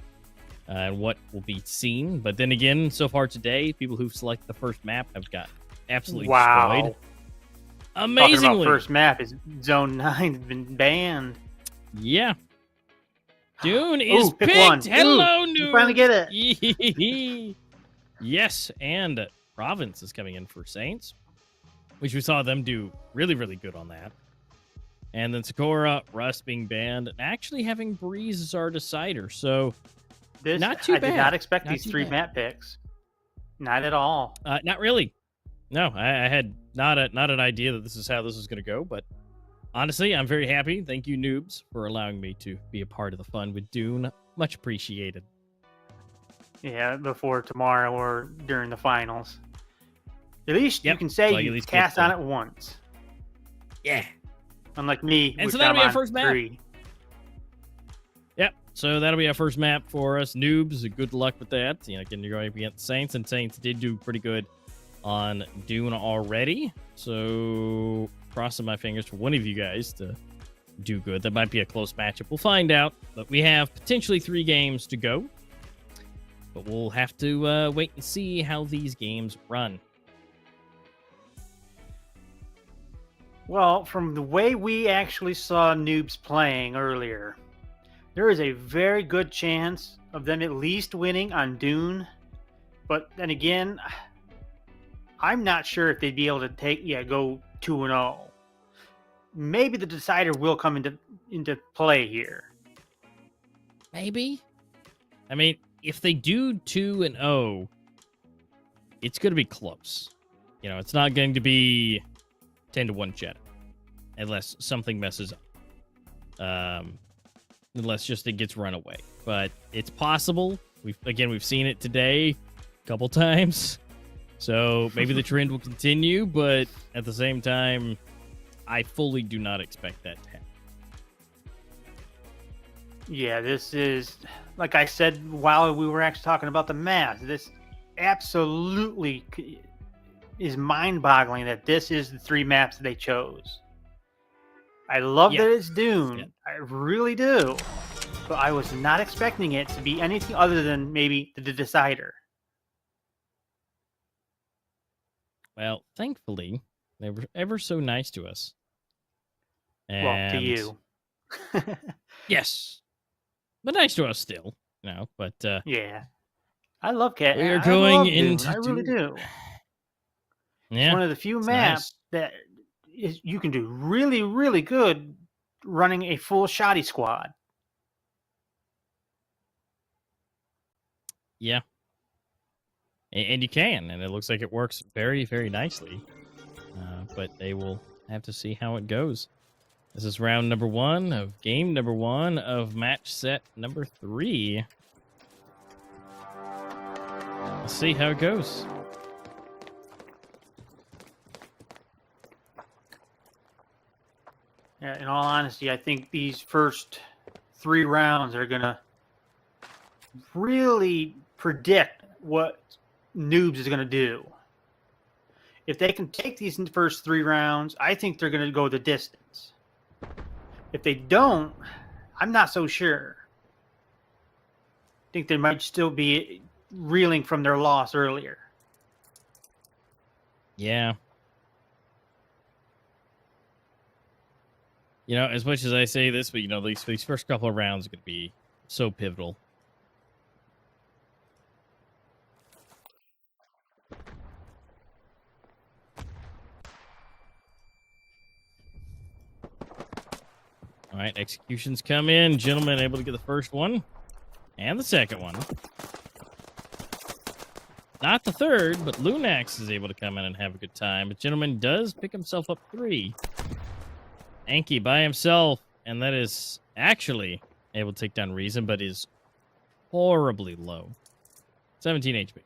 [SPEAKER 4] and what will be seen. But then again, so far today, people who've selected the first map have got absolutely destroyed. Amazingly.
[SPEAKER 5] Talking about first map, is Zone 9 has been banned.
[SPEAKER 4] Yeah. Dune is
[SPEAKER 5] pick
[SPEAKER 4] picked.
[SPEAKER 5] one.
[SPEAKER 4] Hello,
[SPEAKER 5] Ooh,
[SPEAKER 4] Noob.
[SPEAKER 5] you finally get it.
[SPEAKER 4] Yes, and Province is coming in for Saints, which we saw them do really, really good on that. And then Sakura, Rust being banned, and actually having Breeze as our decider. So, not too bad.
[SPEAKER 5] I did not expect
[SPEAKER 4] Not
[SPEAKER 5] these
[SPEAKER 4] too
[SPEAKER 5] 3
[SPEAKER 4] bad.
[SPEAKER 5] map picks. Not at all.
[SPEAKER 4] Not really. No, I had not an idea that this is how this is going to go. But honestly, I'm very happy. Thank you, Noobs, for allowing me to be a part of the fun with Dune. Much appreciated.
[SPEAKER 5] Yeah, before tomorrow or during the finals. At least you can say
[SPEAKER 4] Like, at
[SPEAKER 5] you
[SPEAKER 4] least
[SPEAKER 5] cast
[SPEAKER 4] get
[SPEAKER 5] on it once.
[SPEAKER 4] Yeah.
[SPEAKER 5] Unlike me,
[SPEAKER 4] And
[SPEAKER 5] which
[SPEAKER 4] so that'll
[SPEAKER 5] I'm
[SPEAKER 4] be our
[SPEAKER 5] on
[SPEAKER 4] first map.
[SPEAKER 5] 3.
[SPEAKER 4] Yep. So that'll be our first map for us, Noobs. Good luck with that. Again, you're going to be against Saints, and Saints did do pretty good on Dune already. So crossing my fingers for one of you guys to do good. That might be a close matchup. We'll find out. But we have potentially 3 games to go. But we'll have to wait and see how these games run.
[SPEAKER 5] Well, from the way we actually saw Noobs playing earlier, there is a very good chance of them at least winning on Dune. But then again, I'm not sure if they'd be able to go 2-0. Maybe the decider will come into play here.
[SPEAKER 4] Maybe. I mean, if they do 2-0, it's going to be close. It's not going to be 10-1 Jedi, unless something messes up. Unless just it gets run away. But it's possible. We've seen it today a couple times. So maybe the trend will continue, but at the same time, I fully do not expect that to happen.
[SPEAKER 5] Yeah, this is, like I said while we were actually talking about the math, this absolutely is mind-boggling that this is the 3 maps that they chose. I love
[SPEAKER 4] Yeah.
[SPEAKER 5] that it's Dune. I really do. But I was not expecting it to be anything other than maybe the Decider.
[SPEAKER 4] Well, thankfully, they were ever so nice to us.
[SPEAKER 5] Well, to
[SPEAKER 4] And
[SPEAKER 5] you.
[SPEAKER 4] yes, but nice to us still, But
[SPEAKER 5] Yeah. I love Cat.
[SPEAKER 4] we are
[SPEAKER 5] I
[SPEAKER 4] going
[SPEAKER 5] love Dune.
[SPEAKER 4] into
[SPEAKER 5] I really do. It's
[SPEAKER 4] Yeah,
[SPEAKER 5] one of the few
[SPEAKER 4] it's
[SPEAKER 5] maps
[SPEAKER 4] nice.
[SPEAKER 5] that you can do really, really good running a full shoddy squad.
[SPEAKER 4] Yeah, and you can, and it looks like it works very, very nicely. But they will have to see how it goes. This is round number 1 of game number 1 of match set number 3. Let's see how it goes.
[SPEAKER 5] Yeah, in all honesty, I think these first 3 rounds are gonna really predict what Noobs is gonna do. If they can take these first 3 rounds, I think they're gonna go the distance. If they don't, I'm not so sure. I think they might still be reeling from their loss earlier.
[SPEAKER 4] Yeah. As much as I say this, but these first couple of rounds are going to be so pivotal. All right, executions come in. Gentlemen able to get the first one and the second one. Not the third, but Lunax is able to come in and have a good time. But Gentleman does pick himself up 3. Anki by himself, and that is actually able to take down Reason, but is horribly low. 17 HP.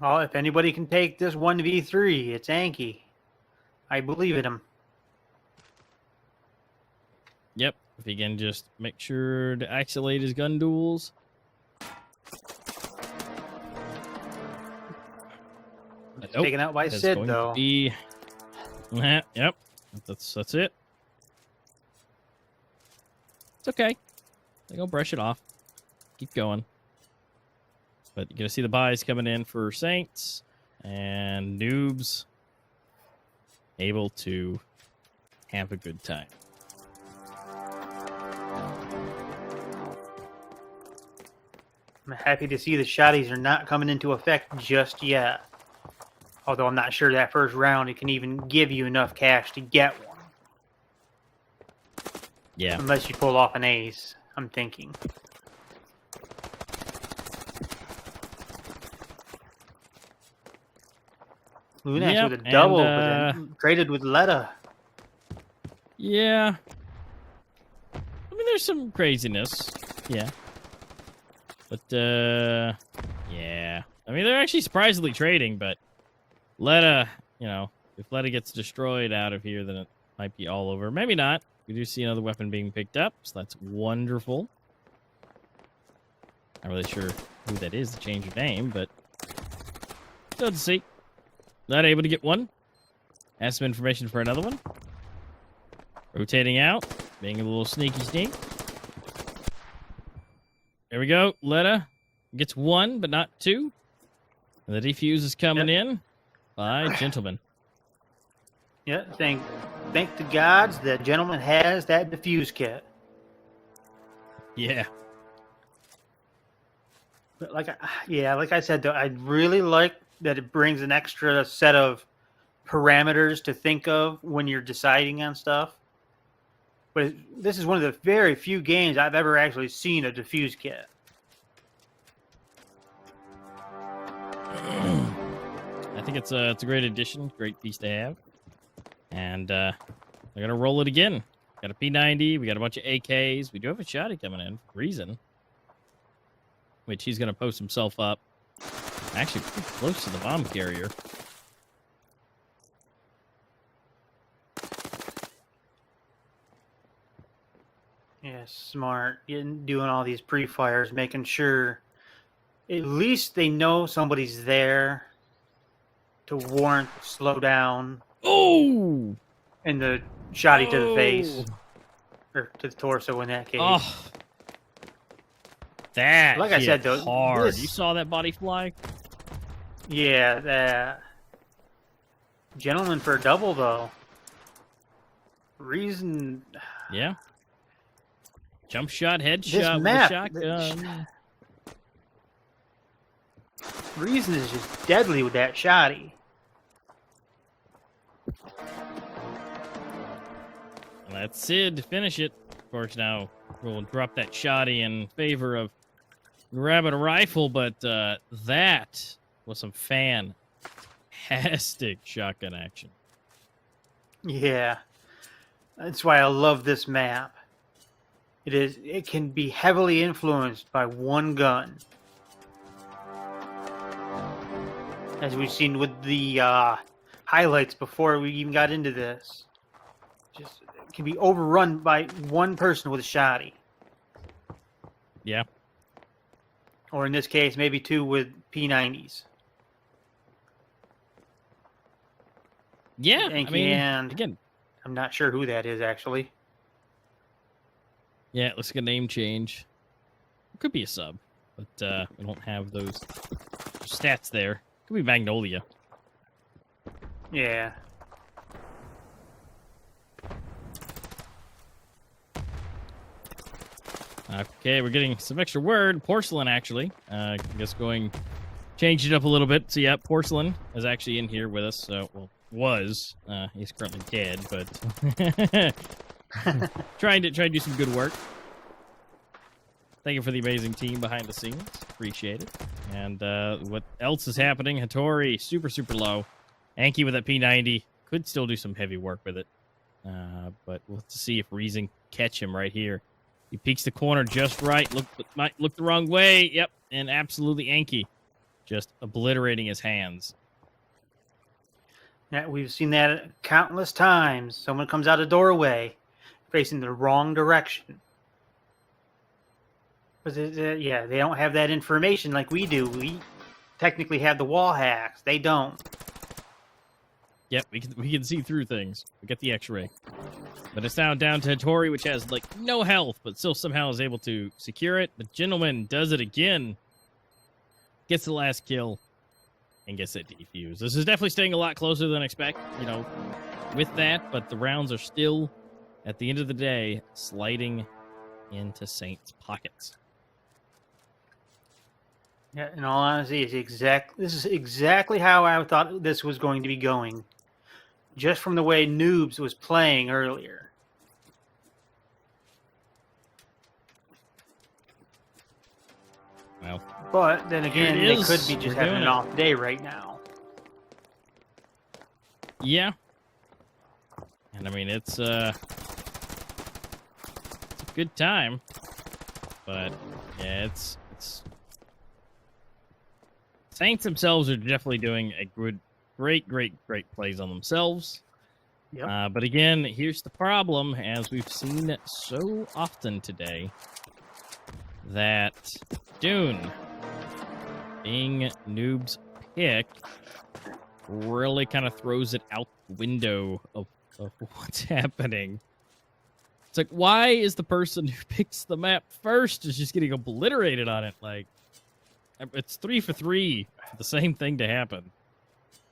[SPEAKER 5] Well, if anybody can take this 1v3, it's Anki. I believe in him.
[SPEAKER 4] Yep, if he can just make sure to isolate his gun duels. Nope,
[SPEAKER 5] Taken out by
[SPEAKER 4] that's
[SPEAKER 5] Sid,
[SPEAKER 4] going
[SPEAKER 5] though.
[SPEAKER 4] to be... Yep, that's it. It's okay. They're gonna brush it off. Keep going. But you're gonna see the buys coming in for Saints and Noobs able to have a good time.
[SPEAKER 5] I'm happy to see the shotties are not coming into effect just yet. Although I'm not sure that first round it can even give you enough cash to get one.
[SPEAKER 4] Yeah.
[SPEAKER 5] Unless you pull off an ace, I'm thinking. Lunax
[SPEAKER 4] Yep,
[SPEAKER 5] with a double,
[SPEAKER 4] and,
[SPEAKER 5] but then traded with Letta.
[SPEAKER 4] Yeah. I mean, there's some craziness. Yeah. But, yeah. I mean, they're actually surprisingly trading, but Letta, if Letta gets destroyed out of here, then it might be all over. Maybe not. We do see another weapon being picked up, so that's wonderful. Not really sure who that is to change your name, but still to see. Not able to get one. Has some information for another one. Rotating out, being a little sneaky sneak. There we go. Letta gets 1, but not 2. And the defuse is coming in by Gentleman.
[SPEAKER 5] Yeah, thank the gods that Gentleman has that diffuse kit.
[SPEAKER 4] Yeah.
[SPEAKER 5] But like I said, though, I really like that it brings an extra set of parameters to think of when you're deciding on stuff. But this is one of the very few games I've ever actually seen a diffuse kit.
[SPEAKER 4] I think it's a great addition, great piece to have. And we're going to roll it again. Got a P90, we got a bunch of AKs. We do have a shotty coming in, Reason. Which he's going to post himself up. Actually, pretty close to the bomb carrier.
[SPEAKER 5] Yeah, smart. Doing all these pre-fires, making sure at least they know somebody's there to warrant slow down
[SPEAKER 4] Oh!
[SPEAKER 5] and the shotty to the face.
[SPEAKER 4] Oh!
[SPEAKER 5] Or to the torso in that case.
[SPEAKER 4] Oh! That
[SPEAKER 5] Like I
[SPEAKER 4] hit
[SPEAKER 5] said, though,
[SPEAKER 4] hard.
[SPEAKER 5] this-
[SPEAKER 4] You saw that body fly?
[SPEAKER 5] Yeah, that. Gentleman for a double, though. Reason.
[SPEAKER 4] Yeah. Jump shot,
[SPEAKER 5] This
[SPEAKER 4] headshot with
[SPEAKER 5] map.
[SPEAKER 4] a shotgun.
[SPEAKER 5] Reason is just deadly with that shotty.
[SPEAKER 4] And that's Sid to finish it. Of course, now we'll drop that shotty in favor of grabbing a rifle, but that was some fantastic shotgun action.
[SPEAKER 5] Yeah. That's why I love this map. It can be heavily influenced by one gun. As we've seen with the highlights before we even got into this. Just it can be overrun by one person with a shotty.
[SPEAKER 4] Yeah.
[SPEAKER 5] Or in this case, maybe two with P90s.
[SPEAKER 4] Yeah, I mean,
[SPEAKER 5] And
[SPEAKER 4] again,
[SPEAKER 5] I'm not sure who that is, actually.
[SPEAKER 4] yeah, it looks like a name change. It could be a sub, but we don't have those stats there. Could be Magnolia.
[SPEAKER 5] Yeah.
[SPEAKER 4] Okay, we're getting some extra word. Porcelain, actually. I guess change it up a little bit. So, yeah, Porcelain is actually in here with us. So, well, was. He's currently dead, but trying to do some good work. Thank you for the amazing team behind the scenes. Appreciate it. And what else is happening? Hattori, super, super low. Anki with that P90. Could still do some heavy work with it. But we'll have to see if Reason catch him right here. He peeks the corner just right. Might look the wrong way. Yep. And absolutely Anki just obliterating his hands.
[SPEAKER 5] Yeah, we've seen that countless times. Someone comes out a doorway facing the wrong direction. Because yeah, they don't have that information like we do. We technically have the wall hacks. They don't.
[SPEAKER 4] Yep, we can see through things. We get the X-ray. But it's now down to Hattori, which has, like, no health, but still somehow is able to secure it. The Gentleman does it again. Gets the last kill. And gets it defused. This is definitely staying a lot closer than expect, with that. But the rounds are still, at the end of the day, sliding into Saint's pockets.
[SPEAKER 5] Yeah, in all honesty, this is exactly how I thought this was going to be going. Just from the way NOOBS was playing earlier.
[SPEAKER 4] Well,
[SPEAKER 5] but then again,
[SPEAKER 4] Here it
[SPEAKER 5] they
[SPEAKER 4] is.
[SPEAKER 5] could be just
[SPEAKER 4] We're
[SPEAKER 5] having
[SPEAKER 4] doing
[SPEAKER 5] an
[SPEAKER 4] it.
[SPEAKER 5] off day right now.
[SPEAKER 4] yeah. And I mean, it's a good time. But, yeah, it's Saints themselves are definitely doing a great plays on themselves.
[SPEAKER 5] Yep.
[SPEAKER 4] But again, here's the problem, as we've seen so often today, that Dune, being Noob's pick, really kind of throws it out the window of what's happening. It's like, why is the person who picks the map first is just getting obliterated on it? Like, it's 3 for 3 for the same thing to happen.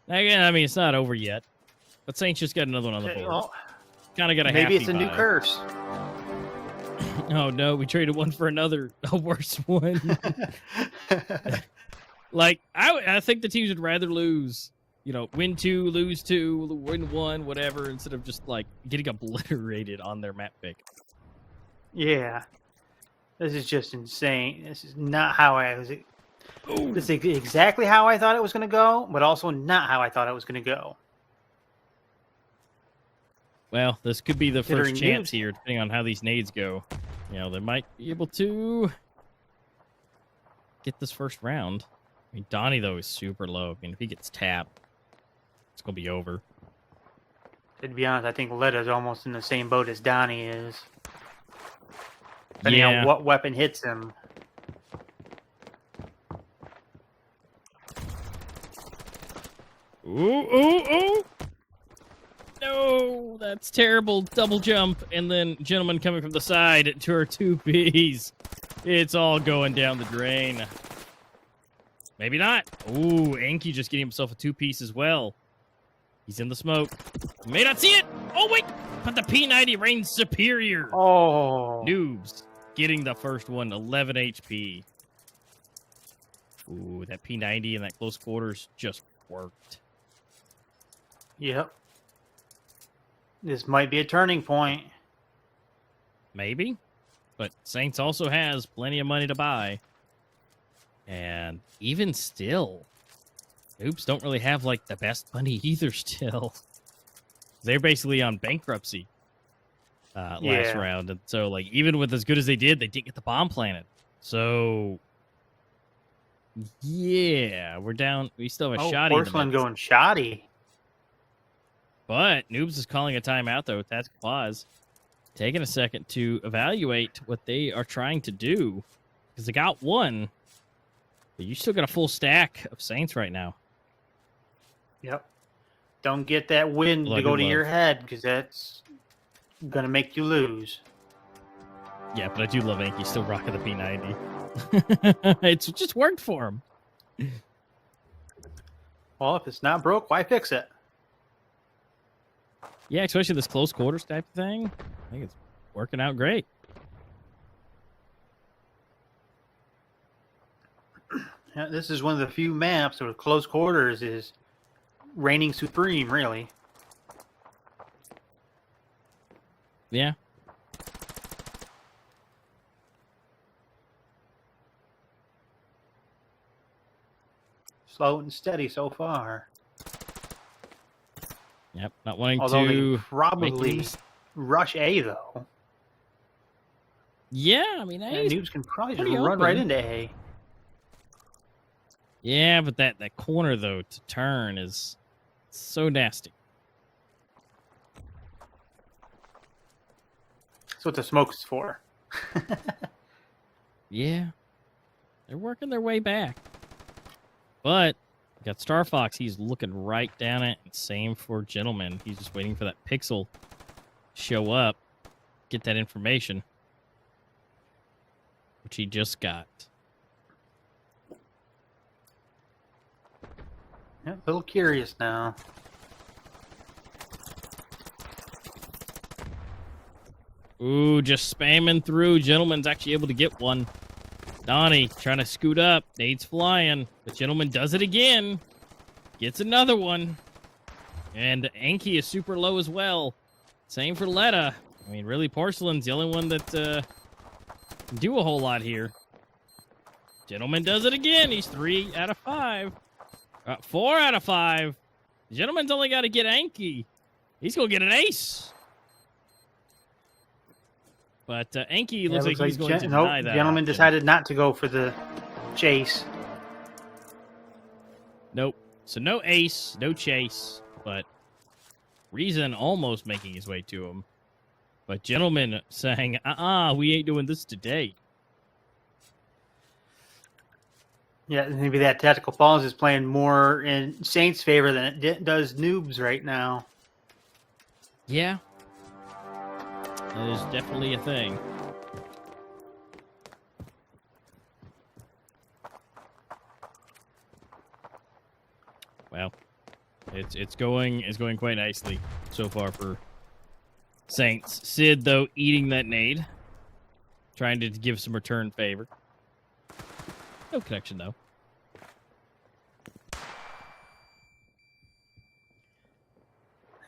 [SPEAKER 4] Again, I mean, it's not over yet. But Saints just got another one on the board.
[SPEAKER 5] Well,
[SPEAKER 4] Kind of got a
[SPEAKER 5] maybe
[SPEAKER 4] happy
[SPEAKER 5] it's a new
[SPEAKER 4] vibe.
[SPEAKER 5] curse.
[SPEAKER 4] Oh, no, we traded one for another, a worse one. Like, I think the teams would rather lose, win 2, lose 2, win 1, whatever, instead of just, like, getting obliterated on their map pick.
[SPEAKER 5] Yeah. This is just insane. This is not how I was. This is exactly how I thought it was going to go, but also not how I thought it was going to go.
[SPEAKER 4] Well, this could be the first
[SPEAKER 5] Considering
[SPEAKER 4] chance
[SPEAKER 5] Noobs-
[SPEAKER 4] here, depending on how these nades go. They might be able to get this first round. I mean, Donnie, though, is super low. I mean, if he gets tapped, it's going to be over.
[SPEAKER 5] To be honest, I think Letta's almost in the same boat as Donnie is. depending
[SPEAKER 4] Yeah.
[SPEAKER 5] on what weapon hits him.
[SPEAKER 4] Ooh. No, that's terrible. Double jump, and then gentleman coming from the side to our 2Ps. It's all going down the drain. Maybe not. Ooh, Anki just getting himself a 2-piece as well. He's in the smoke. May not see it. Oh, wait. But the P90 reigns superior.
[SPEAKER 5] Oh.
[SPEAKER 4] Noobs getting the first one, 11 HP. Ooh, that P90 in that close quarters just worked.
[SPEAKER 5] Yep. This might be a turning point.
[SPEAKER 4] Maybe. But Saints also has plenty of money to buy. And even still, Noobs don't really have, like, the best money either still. They're basically on bankruptcy last round. And so, like, even with as good as they did get the bomb planted. So, yeah, we're down. We still have a shoddy.
[SPEAKER 5] Porcelain going shoddy.
[SPEAKER 4] But Noobs is calling a timeout, though. Tactical pause. Taking a second to evaluate what they are trying to do. Because they got one. But you still got a full stack of Saints right now.
[SPEAKER 5] Yep. Don't get that wind to go to your head, because that's going to make you lose.
[SPEAKER 4] Yeah, but I do love Anki still rocking the P90. It's just worked for him.
[SPEAKER 5] Well, if it's not broke, why fix it?
[SPEAKER 4] Yeah, especially this close quarters type of thing. I think it's working out great.
[SPEAKER 5] Yeah, this is one of the few maps where close quarters is reigning supreme, really.
[SPEAKER 4] Yeah.
[SPEAKER 5] Slow and steady so far.
[SPEAKER 4] Yep, not wanting
[SPEAKER 5] Although
[SPEAKER 4] to
[SPEAKER 5] they probably rush A, though.
[SPEAKER 4] Yeah, I mean,
[SPEAKER 5] Yeah,
[SPEAKER 4] A's
[SPEAKER 5] Noobs can probably just
[SPEAKER 4] pretty
[SPEAKER 5] run
[SPEAKER 4] open.
[SPEAKER 5] right into A.
[SPEAKER 4] Yeah, but that corner, though, to turn is so nasty.
[SPEAKER 5] That's what the smoke's for.
[SPEAKER 4] Yeah. They're working their way back. But we got Star Fox. He's looking right down it. Same for Gentleman. He's just waiting for that pixel to show up, get that information, which he just got.
[SPEAKER 5] Yeah, a little curious now.
[SPEAKER 4] Ooh, just spamming through. Gentleman's actually able to get one. Donnie trying to scoot up. Nade's flying. The Gentleman does it again. Gets another one. And Anki is super low as well. Same for Letta. I mean, really, Porcelain's the only one that can do a whole lot here. Gentleman does it again. He's 3 out of 5. 4 out of 5. The Gentleman's only got to get Anki. He's going to get an ace. But Anki looks like he's going to deny that.
[SPEAKER 5] Gentleman
[SPEAKER 4] option.
[SPEAKER 5] decided not to go for the chase.
[SPEAKER 4] Nope. So no ace, no chase, but Reason almost making his way to him. But Gentleman saying, we ain't doing this today.
[SPEAKER 5] Yeah, maybe that tactical pause is playing more in Saints' favor than it does Noobs right now.
[SPEAKER 4] Yeah. That is definitely a thing. Well, it's going quite nicely so far for Saints. Sid, though, eating that nade. Trying to give some return favor. No connection, though.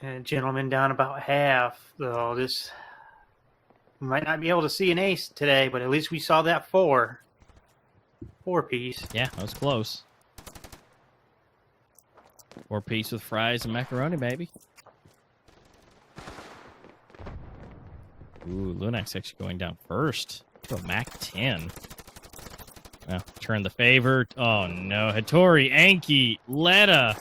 [SPEAKER 5] And Gentleman down about half, though. This we might not be able to see an ace today, but at least we saw that 4 piece.
[SPEAKER 4] Yeah, that was close. 4-piece with fries and macaroni, baby. Ooh, Lunax actually going down first. To a Mac 10. Well, turn the favor. Oh, no. Hattori, Anki, Letta.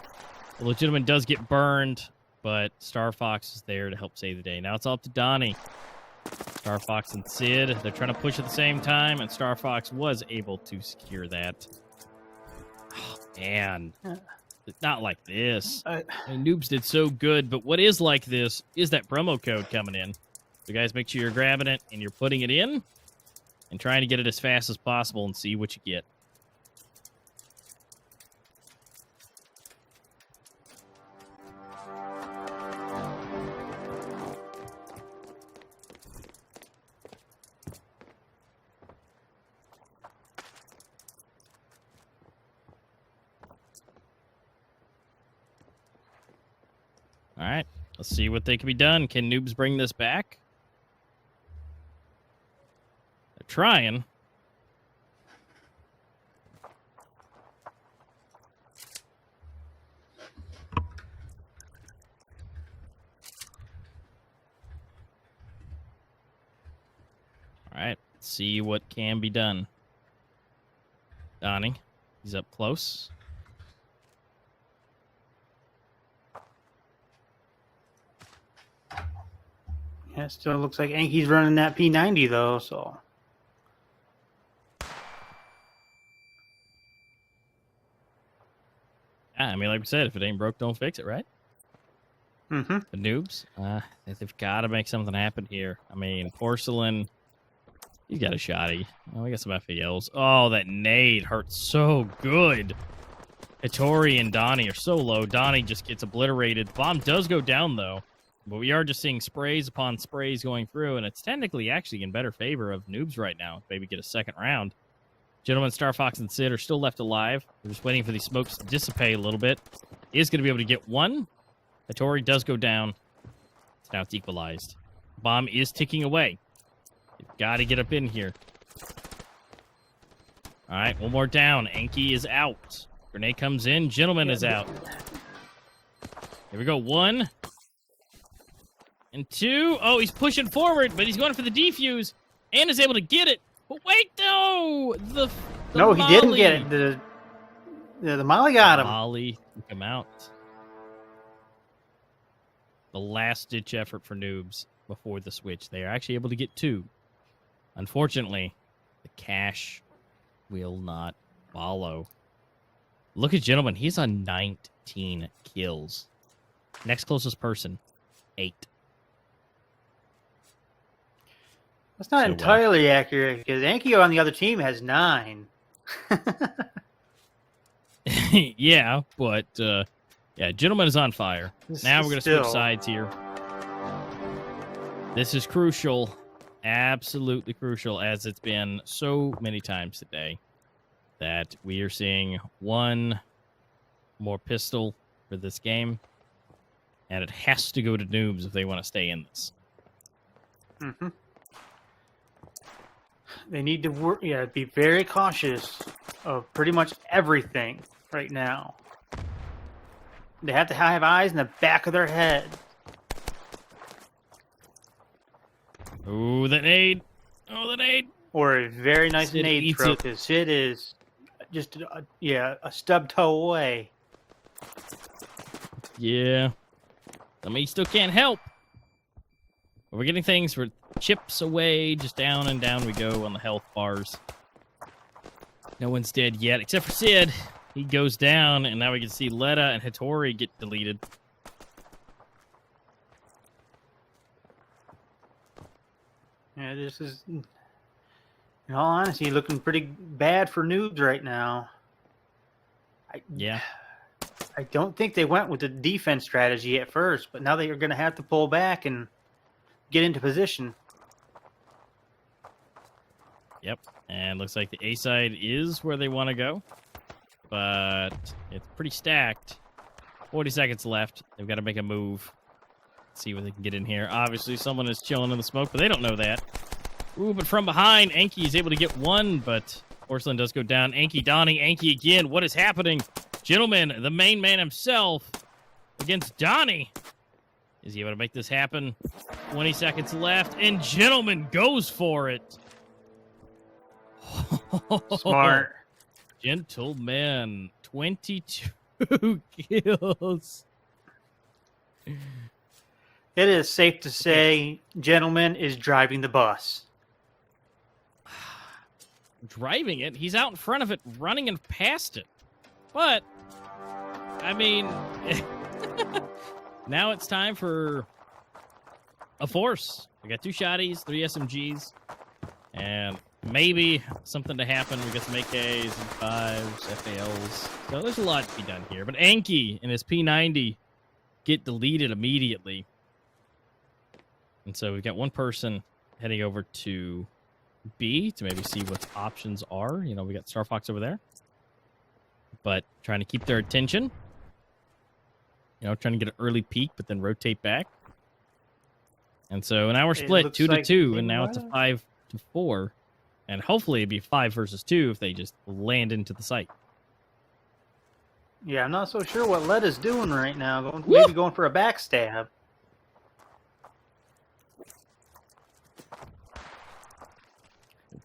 [SPEAKER 4] The legitimate does get burned, but Star Fox is there to help save the day. Now it's all up to Donnie. Star Fox and Sid, they're trying to push at the same time, and Star Fox was able to secure that. Oh, man. It's not like this. And Noobs did so good, but what is like this is that promo code coming in. So guys, make sure you're grabbing it and you're putting it in and trying to get it as fast as possible and see what you get. All right, let's see what they can be done. Can Noobs bring this back? They're trying. All right, let's see what can be done. Donnie, he's up close.
[SPEAKER 5] Yeah, it still looks like Anki's running that P90 though, so.
[SPEAKER 4] Yeah, I mean, like we said, if it ain't broke, don't fix it, right?
[SPEAKER 5] Mm-hmm.
[SPEAKER 4] The Noobs, they've got to make something happen here. I mean, Porcelain, he's got a shotty. Oh, we got some FALs. Oh, that nade hurt so good. Hattori and Donnie are so low. Donnie just gets obliterated. The bomb does go down, though. But we are just seeing sprays upon sprays going through, and it's technically actually in better favor of Noobs right now. Maybe get a second round. Gentlemen, Star Fox and Sid are still left alive. We're just waiting for these smokes to dissipate a little bit. Is going to be able to get one. Hattori does go down. So now it's equalized. Bomb is ticking away. You've got to get up in here. All right, one more down. Anki is out. Grenade comes in. Gentleman is out. Here we go. 1 and 2. Oh, he's pushing forward, but he's going for the defuse and is able to get it. But wait, no! The
[SPEAKER 5] No, he
[SPEAKER 4] Molly.
[SPEAKER 5] didn't get it. The Molly got him.
[SPEAKER 4] Molly took him out. The last-ditch effort for Noobs before the switch. They are actually able to get 2. Unfortunately, the cash will not follow. Look at Gentleman. He's on 19 kills. Next closest person, 8.
[SPEAKER 5] That's not
[SPEAKER 4] So,
[SPEAKER 5] entirely accurate because Anki on the other team has 9.
[SPEAKER 4] Yeah, but yeah, Gentleman is on fire.
[SPEAKER 5] This
[SPEAKER 4] Now
[SPEAKER 5] is
[SPEAKER 4] we're going to switch
[SPEAKER 5] still-
[SPEAKER 4] sides here. This is crucial. Absolutely crucial, as it's been so many times today that we are seeing one more pistol for this game, and it has to go to Noobs if they want to stay in this.
[SPEAKER 5] Mm-hmm. They need to work. Yeah, be very cautious of pretty much everything right now. They have to have eyes in the back of their head.
[SPEAKER 4] Ooh, that nade. Oh, the nade.
[SPEAKER 5] Or a very nice
[SPEAKER 4] Sid
[SPEAKER 5] nade
[SPEAKER 4] eats
[SPEAKER 5] throw,
[SPEAKER 4] it.
[SPEAKER 5] because Sid is just, a stub toe away.
[SPEAKER 4] Yeah. I mean, you still can't help. But we're getting things for chips away, just down and down we go on the health bars. No one's dead yet, except for Sid. He goes down, and now we can see Letta and Hattori get deleted.
[SPEAKER 5] Yeah, this is, in all honesty, looking pretty bad for Noobs right now.
[SPEAKER 4] Yeah.
[SPEAKER 5] I don't think they went with the defense strategy at first, but now they are going to have to pull back and get into position.
[SPEAKER 4] Yep. And looks like the A side is where they want to go. But it's pretty stacked. 40 seconds left. They've got to make a move. See what they can get in here. Obviously, someone is chilling in the smoke, but they don't know that. Ooh, but from behind, Anki is able to get one, but Porcelain does go down. Anki, Donnie, Anki again. What is happening? Gentleman, the main man himself against Donnie. Is he able to make this happen? 20 seconds left, and Gentleman goes for it.
[SPEAKER 5] Smart.
[SPEAKER 4] Gentleman, 22 kills.
[SPEAKER 5] It is safe to say, gentleman is driving the bus.
[SPEAKER 4] Driving it, he's out in front of it, running and past it. But, I mean, now it's time for a force. We got 2 shotties, 3 SMGs, and maybe something to happen. We got some AKs and 5s, FALs. So there's a lot to be done here. But Anki and his P90 get deleted immediately. And so we've got one person heading over to B to maybe see what options are. You know, we got Star Fox over there. But trying to keep their attention. You know, trying to get an early peek, but then rotate back. And so now we're split 2 to 2, and now it's a 5 to 4. And hopefully it'd be 5 versus 2 if they just land into the site.
[SPEAKER 5] Yeah, I'm not so sure what Led is doing right now. Maybe going for a backstab.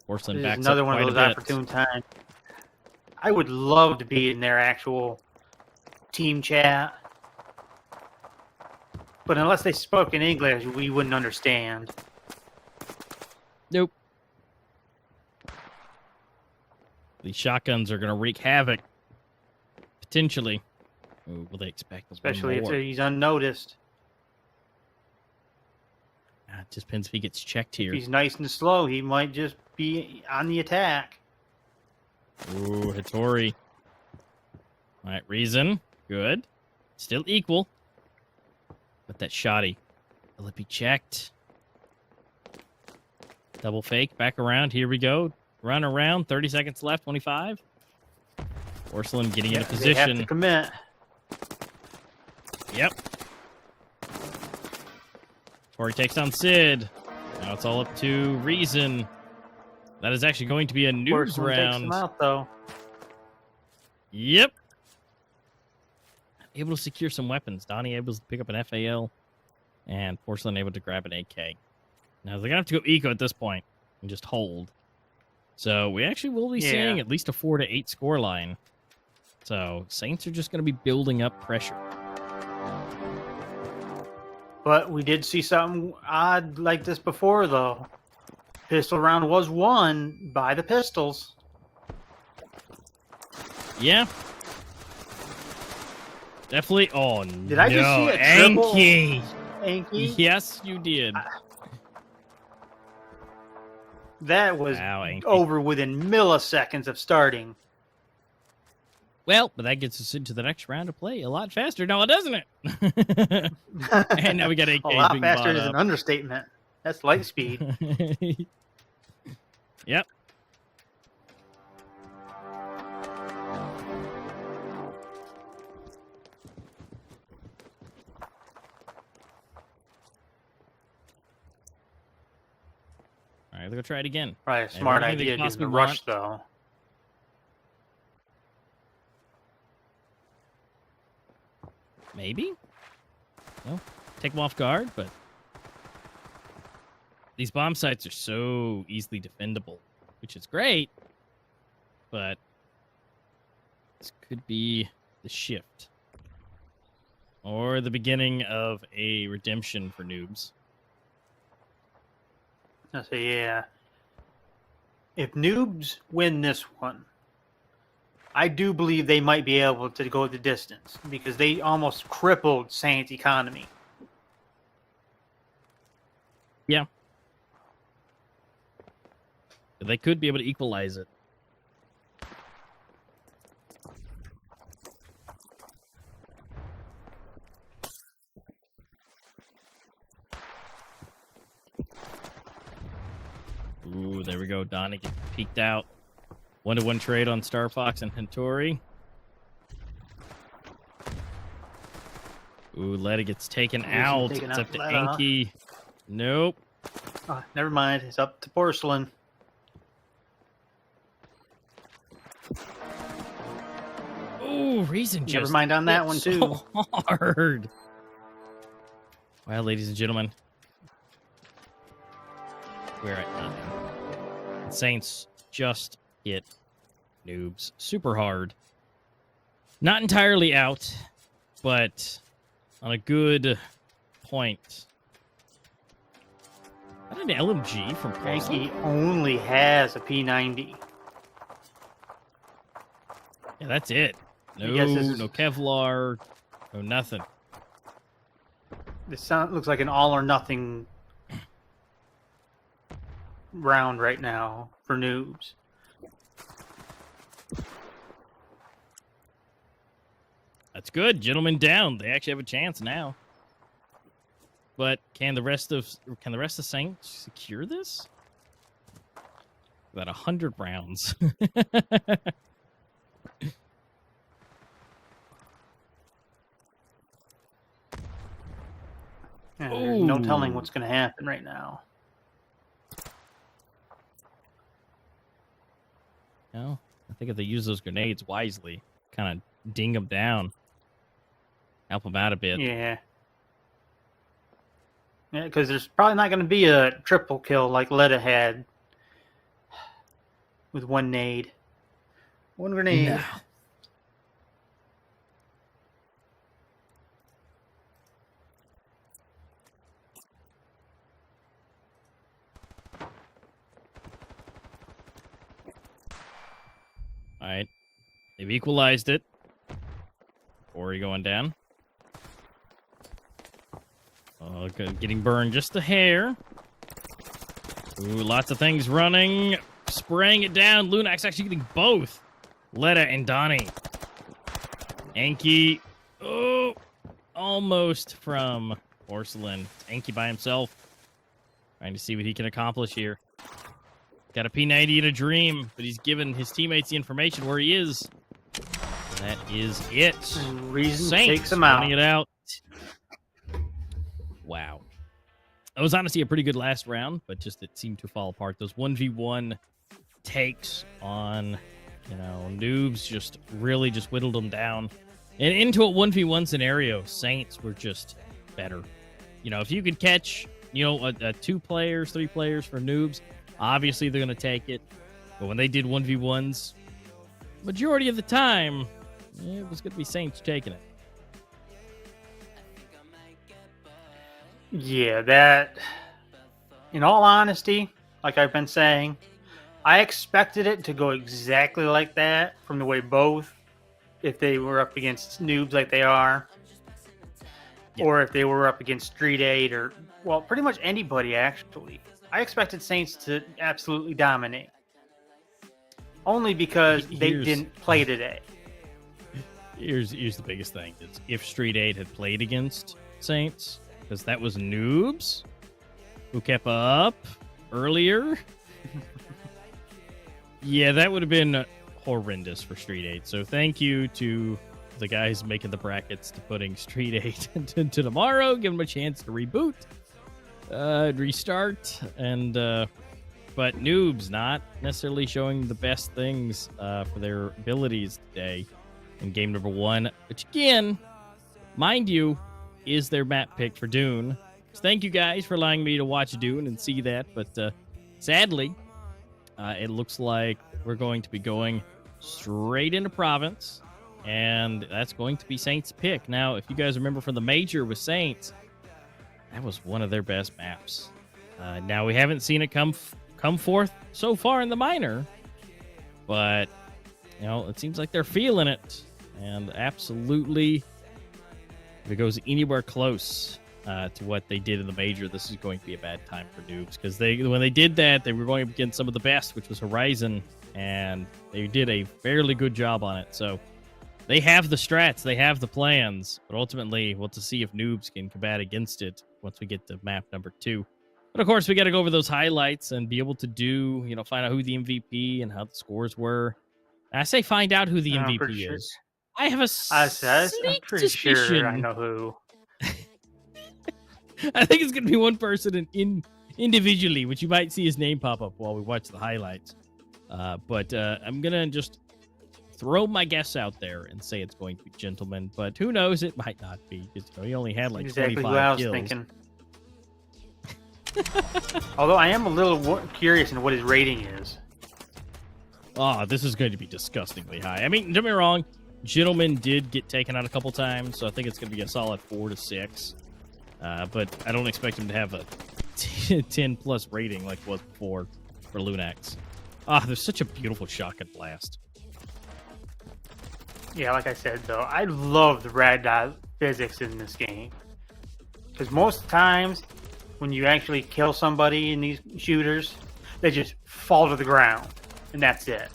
[SPEAKER 4] Porcelain
[SPEAKER 5] This
[SPEAKER 4] backs
[SPEAKER 5] is another
[SPEAKER 4] up
[SPEAKER 5] one of
[SPEAKER 4] quite
[SPEAKER 5] those
[SPEAKER 4] a bit.
[SPEAKER 5] opportune times. I would love to be in their actual team chat. But unless they spoke in English, we wouldn't understand.
[SPEAKER 4] Nope. These shotguns are going to wreak havoc. Potentially. Ooh, will they expect one
[SPEAKER 5] Especially if
[SPEAKER 4] more?
[SPEAKER 5] he's unnoticed.
[SPEAKER 4] It just depends if he gets checked
[SPEAKER 5] If
[SPEAKER 4] here.
[SPEAKER 5] he's nice and slow, he might just be on the attack.
[SPEAKER 4] Ooh, Hattori. All right, Reason. Good. Still equal. But that shoddy. Will it be checked? Double fake. Back around. Here we go. Run around. 30 seconds left. 25. Porcelain getting into
[SPEAKER 5] They have
[SPEAKER 4] position.
[SPEAKER 5] to commit.
[SPEAKER 4] Yep. Tori takes down Sid. Now it's all up to Reason. That is actually going to be a noobs
[SPEAKER 5] Porcelain takes
[SPEAKER 4] round.
[SPEAKER 5] him out, though.
[SPEAKER 4] Yep. Able to secure some weapons. Donnie able to pick up an FAL. And Porcelain able to grab an AK. Now they're going to have to go eco at this point. And just hold. So we actually will be seeing at least a 4 to 8 score line. So Saints are just going to be building up pressure.
[SPEAKER 5] But we did see something odd like this before, though. Pistol round was won by the pistols.
[SPEAKER 4] Yeah. Definitely. Oh,
[SPEAKER 5] Did I just see a triple?
[SPEAKER 4] Anki.
[SPEAKER 5] Anki?
[SPEAKER 4] Yes, you did.
[SPEAKER 5] That was
[SPEAKER 4] Wow, Anki.
[SPEAKER 5] over within milliseconds of starting.
[SPEAKER 4] Well, but that gets us into the next round of play a lot faster now, doesn't it? And now we got AK
[SPEAKER 5] A lot
[SPEAKER 4] being
[SPEAKER 5] faster
[SPEAKER 4] bought
[SPEAKER 5] is an
[SPEAKER 4] up.
[SPEAKER 5] understatement. That's light speed.
[SPEAKER 4] Yep. All right, let's go try it again.
[SPEAKER 5] Probably a smart
[SPEAKER 4] everything they
[SPEAKER 5] idea to
[SPEAKER 4] possibly
[SPEAKER 5] the rush,
[SPEAKER 4] want.
[SPEAKER 5] though.
[SPEAKER 4] Maybe? No. Take them off guard, but these bomb sites are so easily defendable, which is great, but this could be the shift or the beginning of a redemption for noobs.
[SPEAKER 5] I say, yeah. If noobs win this one, I do believe they might be able to go the distance because they almost crippled Saints' economy.
[SPEAKER 4] Yeah. But they could be able to equalize it. Ooh, there we go. Donnie gets peeked out. 1-to-1 trade on Star Fox and Hattori. Ooh, Letta gets taken out.
[SPEAKER 5] taken
[SPEAKER 4] It's
[SPEAKER 5] out
[SPEAKER 4] up to
[SPEAKER 5] Letta.
[SPEAKER 4] Anki. Nope.
[SPEAKER 5] Never mind. It's up to Porcelain.
[SPEAKER 4] Ooh, Reason just
[SPEAKER 5] Never mind on that
[SPEAKER 4] hit
[SPEAKER 5] one,
[SPEAKER 4] so
[SPEAKER 5] too.
[SPEAKER 4] hard. Well, ladies and gentlemen, we're at nothing. Saints just hit noobs super hard. Not entirely out, but on a good point Not an LMG from
[SPEAKER 5] Frankie
[SPEAKER 4] Porcelain?
[SPEAKER 5] only has a P90.
[SPEAKER 4] Yeah, that's it.
[SPEAKER 5] I guess this
[SPEAKER 4] No,
[SPEAKER 5] is-
[SPEAKER 4] no Kevlar, no nothing.
[SPEAKER 5] This looks like an all or nothing round right now for noobs.
[SPEAKER 4] That's good. Gentlemen down. They actually have a chance now. But can the rest of Saints secure this? About 100 rounds.
[SPEAKER 5] Yeah, there's no telling
[SPEAKER 4] Ooh.
[SPEAKER 5] what's going to happen right now.
[SPEAKER 4] No, I think if they use those grenades wisely, kind of ding them down, help them out a bit.
[SPEAKER 5] Yeah. Yeah, because there's probably not going to be a triple kill like Letta had with one nade. One grenade.
[SPEAKER 4] No. All right, they've equalized it. Ori going down. Oh, getting burned just a hair. Ooh, lots of things running. Spraying it down. Lunax actually getting both. Letta and Donnie. Enki. Oh, almost from Porcelain. Enki by himself. Trying to see what he can accomplish here. Got a P90 and a dream, but he's given his teammates the information where he is. That is it.
[SPEAKER 5] And Reason
[SPEAKER 4] Saints
[SPEAKER 5] takes him out.
[SPEAKER 4] running it out. Wow. That was honestly a pretty good last round, but just it seemed to fall apart. Those 1v1 takes on, noobs just really just whittled them down. And into a 1v1 scenario, Saints were just better. If you could catch, 2 players, 3 players for noobs, obviously they're going to take it. But when they did 1v1s, majority of the time, it was going to be Saints taking it.
[SPEAKER 5] Yeah, that, in all honesty, like I've been saying, I expected it to go exactly like that from the way both, if they were up against noobs like they are, or if they were up against STREETEIGHT, or, well, pretty much anybody, actually. I expected Saints to absolutely dominate. Only because they didn't play today.
[SPEAKER 4] Here's the biggest thing. It's if STREETEIGHT had played against Saints, because that was noobs who kept up earlier. Yeah, that would have been horrendous for STREETEIGHT. So thank you to the guys making the brackets to putting STREETEIGHT to tomorrow. Give them a chance to reboot, restart, and but noobs not necessarily showing the best things for their abilities today in game number 1, which again, mind you, is their map pick for Dune. So thank you guys for allowing me to watch Dune and see that, but sadly, it looks like we're going to be going straight into Province, and that's going to be Saints' pick. Now, if you guys remember from the Major with Saints, that was one of their best maps. Now, we haven't seen it come forth so far in the Minor, but, it seems like they're feeling it, and absolutely, if it goes anywhere close to what they did in the Major, this is going to be a bad time for noobs, because when they did that, they were going up against some of the best, which was Horizon, and they did a fairly good job on it. So they have the strats, they have the plans, but ultimately we'll have to see if noobs can combat against it once we get to map number 2. But of course, we got to go over those highlights and be able to do, find out who the MVP and how the scores were. And I say find out who the MVP is. I have a
[SPEAKER 5] I'm
[SPEAKER 4] sneak
[SPEAKER 5] pretty
[SPEAKER 4] suspicion.
[SPEAKER 5] sure I know who.
[SPEAKER 4] I think it's going to be one person individually, which you might see his name pop up while we watch the highlights. But I'm going to just throw my guess out there and say it's going to be Gentleman. But who knows? It might not be, because he only had like
[SPEAKER 5] Exactly
[SPEAKER 4] 25
[SPEAKER 5] what I was
[SPEAKER 4] kills.
[SPEAKER 5] thinking. Although I am a little curious in what his rating is.
[SPEAKER 4] Oh, this is going to be disgustingly high. I mean, don't get me wrong. Gentleman did get taken out a couple times, so I think it's going to be a solid 4 to 6. But I don't expect him to have a 10 plus rating like it was before for Lunax. There's such a beautiful shotgun blast.
[SPEAKER 5] Yeah, like I said, though, I love the red dot physics in this game. Because most times, when you actually kill somebody in these shooters, they just fall to the ground, and that's it.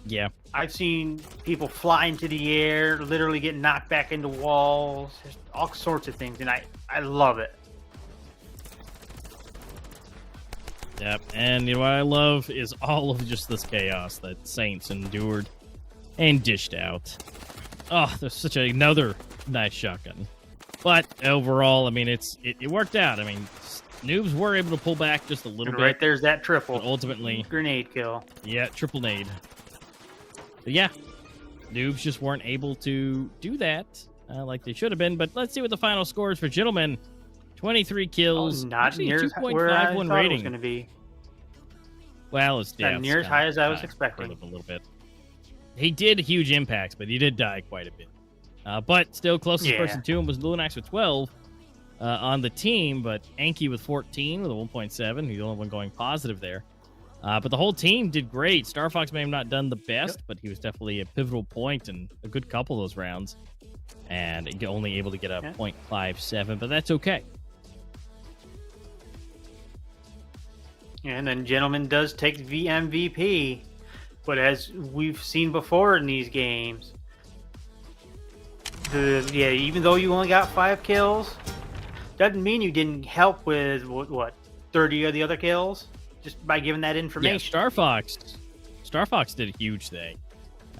[SPEAKER 4] Yeah.
[SPEAKER 5] I've seen people fly into the air, literally get knocked back into walls, just all sorts of things, and I love it.
[SPEAKER 4] Yep, and you know what I love is all of just this chaos that Saints endured and dished out. Oh, there's such another nice shotgun. But overall, I mean, it worked out. I mean, Noobs were able to pull back just a little
[SPEAKER 5] And
[SPEAKER 4] bit.
[SPEAKER 5] right there's that triple.
[SPEAKER 4] But ultimately,
[SPEAKER 5] Grenade kill.
[SPEAKER 4] Yeah, triple nade. But yeah, Noobs just weren't able to do that like they should have been. But let's see what the final score is for Gentlemen. 23 kills.
[SPEAKER 5] Not
[SPEAKER 4] actually
[SPEAKER 5] near
[SPEAKER 4] 2.51
[SPEAKER 5] where I thought it was
[SPEAKER 4] rating.
[SPEAKER 5] going to be.
[SPEAKER 4] Well, it's
[SPEAKER 5] Not near as high as I was expecting.
[SPEAKER 4] A little bit. He did huge impacts, but he did die quite a bit. But still, closest person to him was Lunax with 12 on the team, but Anki with 14 with a 1.7. He's the only one going positive there. But the whole team did great. Star Fox may have not done the best, but he was definitely a pivotal point in a good couple of those rounds. And only able to get a 0.57, but that's okay.
[SPEAKER 5] And then Gentleman does take the MVP. But as we've seen before in these games, even though you only got 5 kills, doesn't mean you didn't help with what 30 of the other kills just by giving that information.
[SPEAKER 4] Yeah, Star Fox did a huge thing.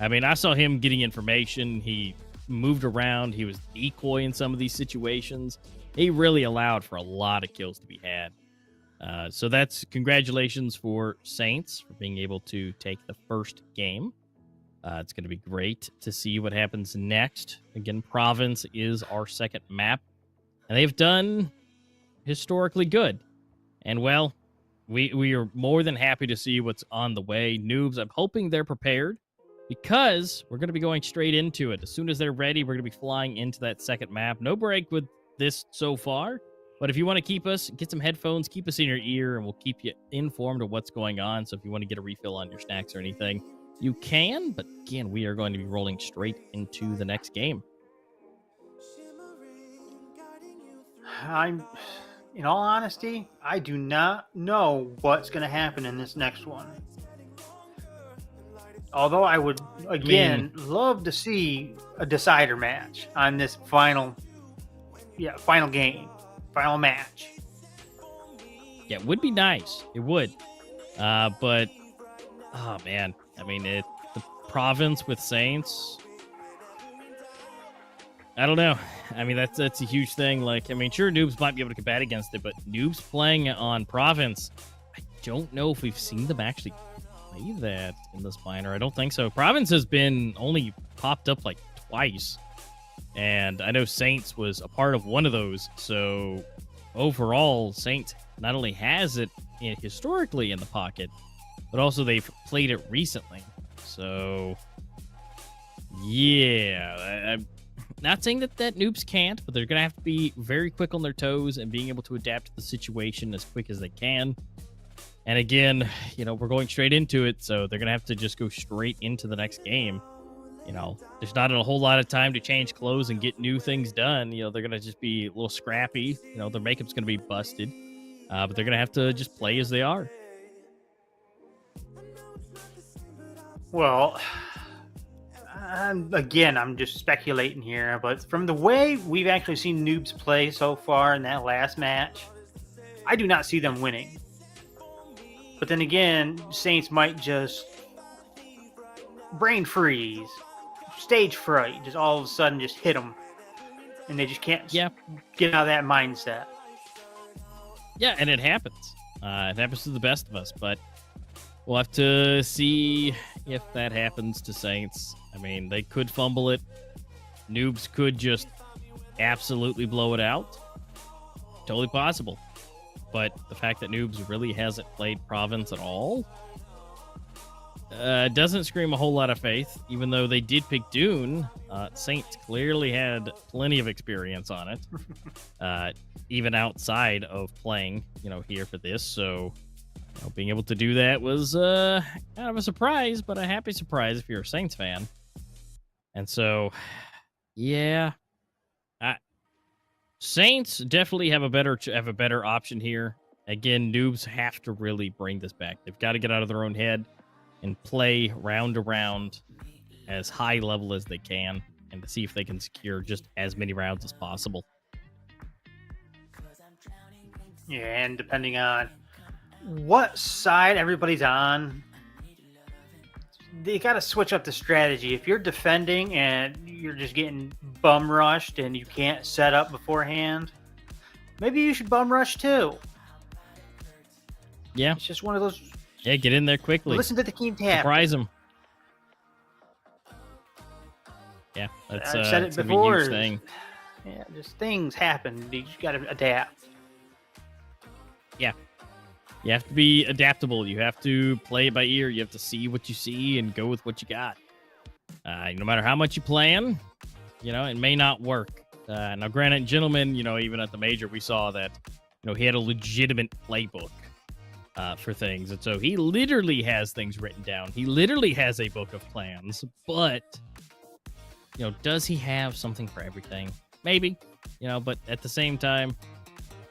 [SPEAKER 4] I mean, I saw him getting information. He moved around. He was decoy in some of these situations. He really allowed for a lot of kills to be had. So that's congratulations for Saints for being able to take the first game. It's going to be great to see what happens next. Again, Province is our second map, and they've done historically good. And, well, we are more than happy to see what's on the way. Noobs, I'm hoping they're prepared because we're going to be going straight into it. As soon as they're ready, we're going to be flying into that second map. No break with this so far. But if you want to keep us, get some headphones, keep us in your ear, and we'll keep you informed of what's going on. So if you want to get a refill on your snacks or anything, you can. But again, we are going to be rolling straight into the next game.
[SPEAKER 5] In all honesty, I do not know what's going to happen in this next one. Although I would, again, love to see a decider match on this final game. Final match.
[SPEAKER 4] Yeah, it would be nice. It would. But, oh, man. I mean, the Province with Saints, I don't know. I mean, that's a huge thing. Like, I mean, sure, Noobs might be able to combat against it, but Noobs playing on Province, I don't know if we've seen them actually play that in this minor. I don't think so. Province has been only popped up like twice. And I know Saints was a part of one of those. So overall, Saints not only has it historically in the pocket, but also they've played it recently. So, yeah. I'm not saying that Noobs can't, but they're going to have to be very quick on their toes and being able to adapt to the situation as quick as they can. And again, we're going straight into it, so they're going to have to just go straight into the next game. There's not a whole lot of time to change clothes and get new things done. They're going to just be a little scrappy. Their makeup's going to be busted. But they're going to have to just play as they are.
[SPEAKER 5] Well, again, I'm just speculating here, but from the way we've actually seen Noobs play so far in that last match, I do not see them winning. But then again, Saints might just brain freeze, stage fright, just all of a sudden just hit them, and they just can't get out of that mindset.
[SPEAKER 4] Yeah, and it happens. It happens to the best of us, but we'll have to see if that happens to Saints. I mean, they could fumble it. Noobs could just absolutely blow it out. Totally possible. But the fact that Noobs really hasn't played Province at all, doesn't scream a whole lot of faith, even though they did pick Dune. Saints clearly had plenty of experience on it, even outside of playing, here for this. So, being able to do that was kind of a surprise, but a happy surprise if you're a Saints fan. And so, yeah, Saints definitely have a better option here. Again, Noobs have to really bring this back. They've got to get out of their own head and play round to round as high level as they can, and to see if they can secure just as many rounds as possible.
[SPEAKER 5] Yeah, and depending on what side everybody's on, they got to switch up the strategy. If you're defending and you're just getting bum rushed and you can't set up beforehand, maybe you should bum rush too.
[SPEAKER 4] Yeah.
[SPEAKER 5] It's just one of those.
[SPEAKER 4] Yeah, get in there quickly.
[SPEAKER 5] Listen to the team tap.
[SPEAKER 4] Surprise them. Yeah, that's
[SPEAKER 5] I've said it
[SPEAKER 4] that's
[SPEAKER 5] before.
[SPEAKER 4] A huge thing.
[SPEAKER 5] Yeah, just things happen. You just got to adapt.
[SPEAKER 4] Yeah. You have to be adaptable. You have to play it by ear. You have to see what you see and go with what you got. No matter how much you plan, it may not work. Now, granted, gentlemen, even at the major, we saw that, he had a legitimate playbook for things. And so he literally has things written down. He literally has a book of plans. But, does he have something for everything? Maybe, but at the same time,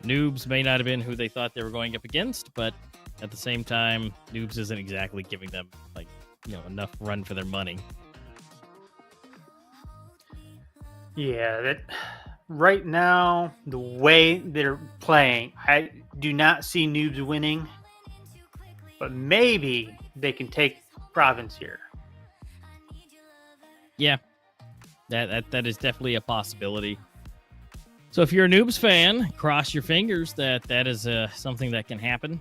[SPEAKER 4] Noobs may not have been who they thought they were going up against, but at the same time, Noobs isn't exactly giving them enough run for their money.
[SPEAKER 5] Yeah, that right now, the way they're playing, I do not see Noobs winning, but maybe they can take Province here.
[SPEAKER 4] Yeah, that is definitely a possibility. So if you're a Noobs fan, cross your fingers that is something that can happen,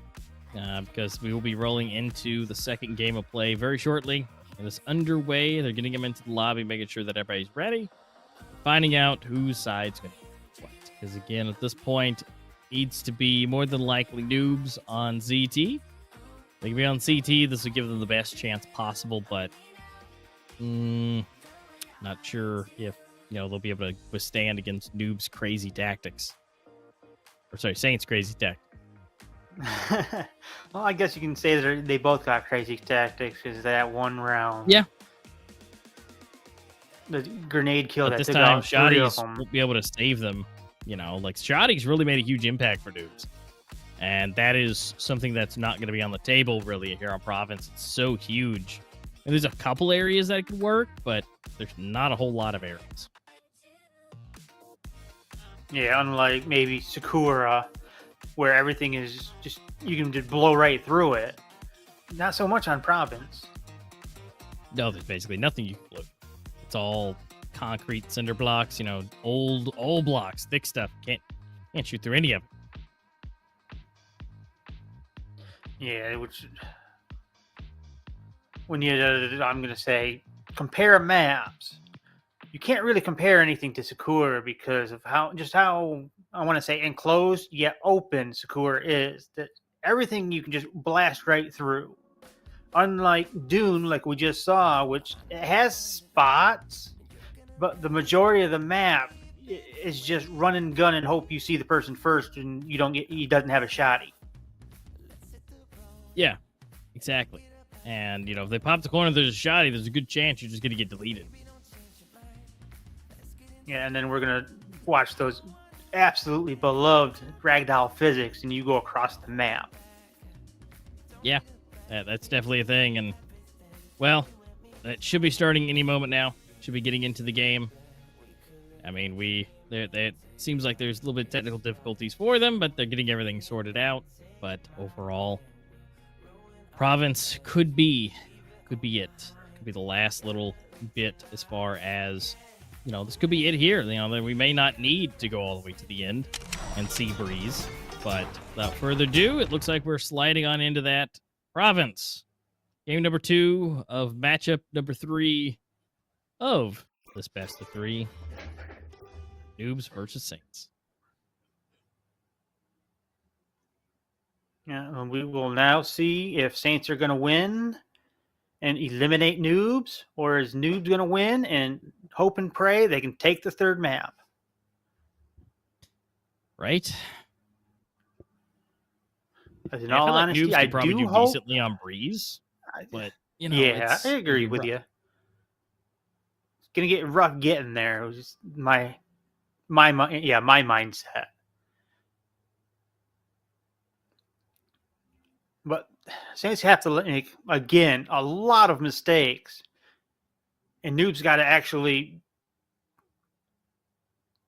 [SPEAKER 4] because we will be rolling into the second game of play very shortly. It is underway. They're getting them into the lobby, making sure that everybody's ready, finding out whose side's going to be what. Because again, at this point, it needs to be more than likely Noobs on ZT. They can be on CT. This will give them the best chance possible, but not sure if they'll be able to withstand against Noobs' crazy tactics. Or sorry, Saints' crazy tactics.
[SPEAKER 5] Well, I guess you can say that they both got crazy tactics because that one round.
[SPEAKER 4] Yeah.
[SPEAKER 5] The grenade kill
[SPEAKER 4] But
[SPEAKER 5] that
[SPEAKER 4] this
[SPEAKER 5] took
[SPEAKER 4] time,
[SPEAKER 5] out 3 of
[SPEAKER 4] Shoddy's
[SPEAKER 5] them.
[SPEAKER 4] won't be able to save them. Shoddy's really made a huge impact for Noobs. And that is something that's not going to be on the table, really, here on Province. It's so huge. And there's a couple areas that could work, but there's not a whole lot of areas.
[SPEAKER 5] Yeah, unlike maybe Sakura, where everything is just, you can just blow right through it. Not so much on Province.
[SPEAKER 4] No, there's basically nothing you can blow. It's all concrete cinder blocks, old blocks, thick stuff. Can't shoot through any of them.
[SPEAKER 5] Yeah, which when I'm going to say, compare maps. You can't really compare anything to Sakura because of how I want to say enclosed yet open Sakura is. That everything you can just blast right through. Unlike Dune, like we just saw, which has spots, but the majority of the map is just run and gun and hope you see the person first and he doesn't have a shotty.
[SPEAKER 4] Yeah, exactly. And, if they pop the corner, there's a shotty, there's a good chance you're just going to get deleted.
[SPEAKER 5] Yeah, and then we're going to watch those absolutely beloved ragdoll physics, and you go across the map.
[SPEAKER 4] Yeah, that's definitely a thing. And, well, that should be starting any moment now. Should be getting into the game. I mean, it seems like there's a little bit of technical difficulties for them, but they're getting everything sorted out. But overall, Province could be it. Could be the last little bit as far as, this could be it here. We may not need to go all the way to the end and see Breeze. But without further ado, it looks like we're sliding on into that Province. Game number 2 of matchup number 3 of this best of 3. Noobs versus Saints.
[SPEAKER 5] Yeah, we will now see if Saints are going to win and eliminate Noobs, or is Noobs going to win and hope and pray they can take the third map?
[SPEAKER 4] Right?
[SPEAKER 5] 'Cause in
[SPEAKER 4] I
[SPEAKER 5] all
[SPEAKER 4] feel like
[SPEAKER 5] honesty,
[SPEAKER 4] Noobs
[SPEAKER 5] I
[SPEAKER 4] could probably
[SPEAKER 5] do
[SPEAKER 4] do
[SPEAKER 5] hope.
[SPEAKER 4] decently on Breeze, but you know,
[SPEAKER 5] Yeah,
[SPEAKER 4] it's
[SPEAKER 5] I agree
[SPEAKER 4] gonna be
[SPEAKER 5] with
[SPEAKER 4] rough.
[SPEAKER 5] you. It's gonna get rough getting there. It was just my mindset. But Saints have to make again a lot of mistakes, and Noob's got to actually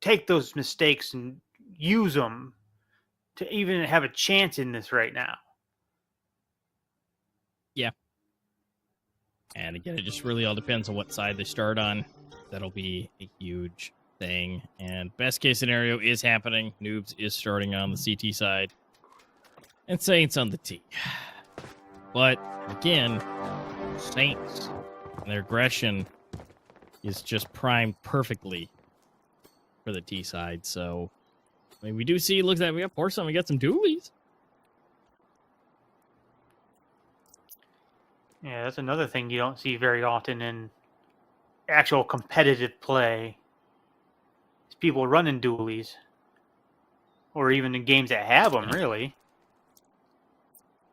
[SPEAKER 5] take those mistakes and use them to even have a chance in this right now.
[SPEAKER 4] Yeah. And again, it just really all depends on what side they start on. That'll be a huge thing. And best case scenario is happening. Noobs is starting on the CT side, and Saints on the T. But again, Saints and their aggression is just primed perfectly for the T side. So, I mean, we do see, looks like we got Porcelain, we got some dualies.
[SPEAKER 5] Yeah, that's another thing you don't see very often in actual competitive play. Is people running dualies, or even in games that have them. Really.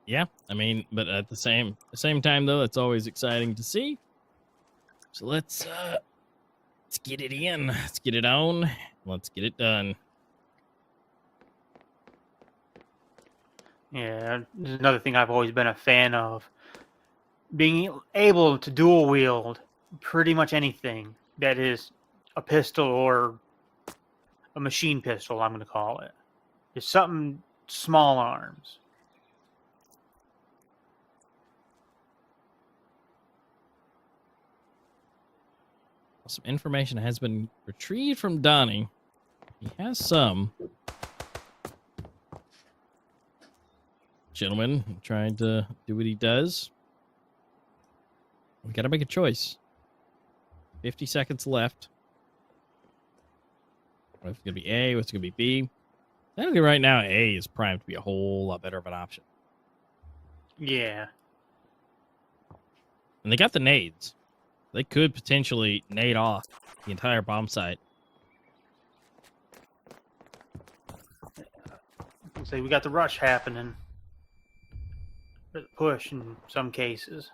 [SPEAKER 4] Yeah, I mean, but at the same time though, it's always exciting to see. So let's get it in. Let's get it on. Let's get it done.
[SPEAKER 5] Yeah, this is another thing I've always been a fan of. Being able to dual wield pretty much anything that is a pistol or a machine pistol, I'm going to call it. Just something small arms.
[SPEAKER 4] Some information has been retrieved from Donnie. He has some. Gentleman trying to do what he does. We got to make a choice. 50 seconds left. What's going to be A? What's going to be B? I think right now A is primed to be a whole lot better of an option.
[SPEAKER 5] Yeah.
[SPEAKER 4] And they got the nades. They could potentially nade off the entire bomb site.
[SPEAKER 5] So we got the rush happening. Or the push in some cases.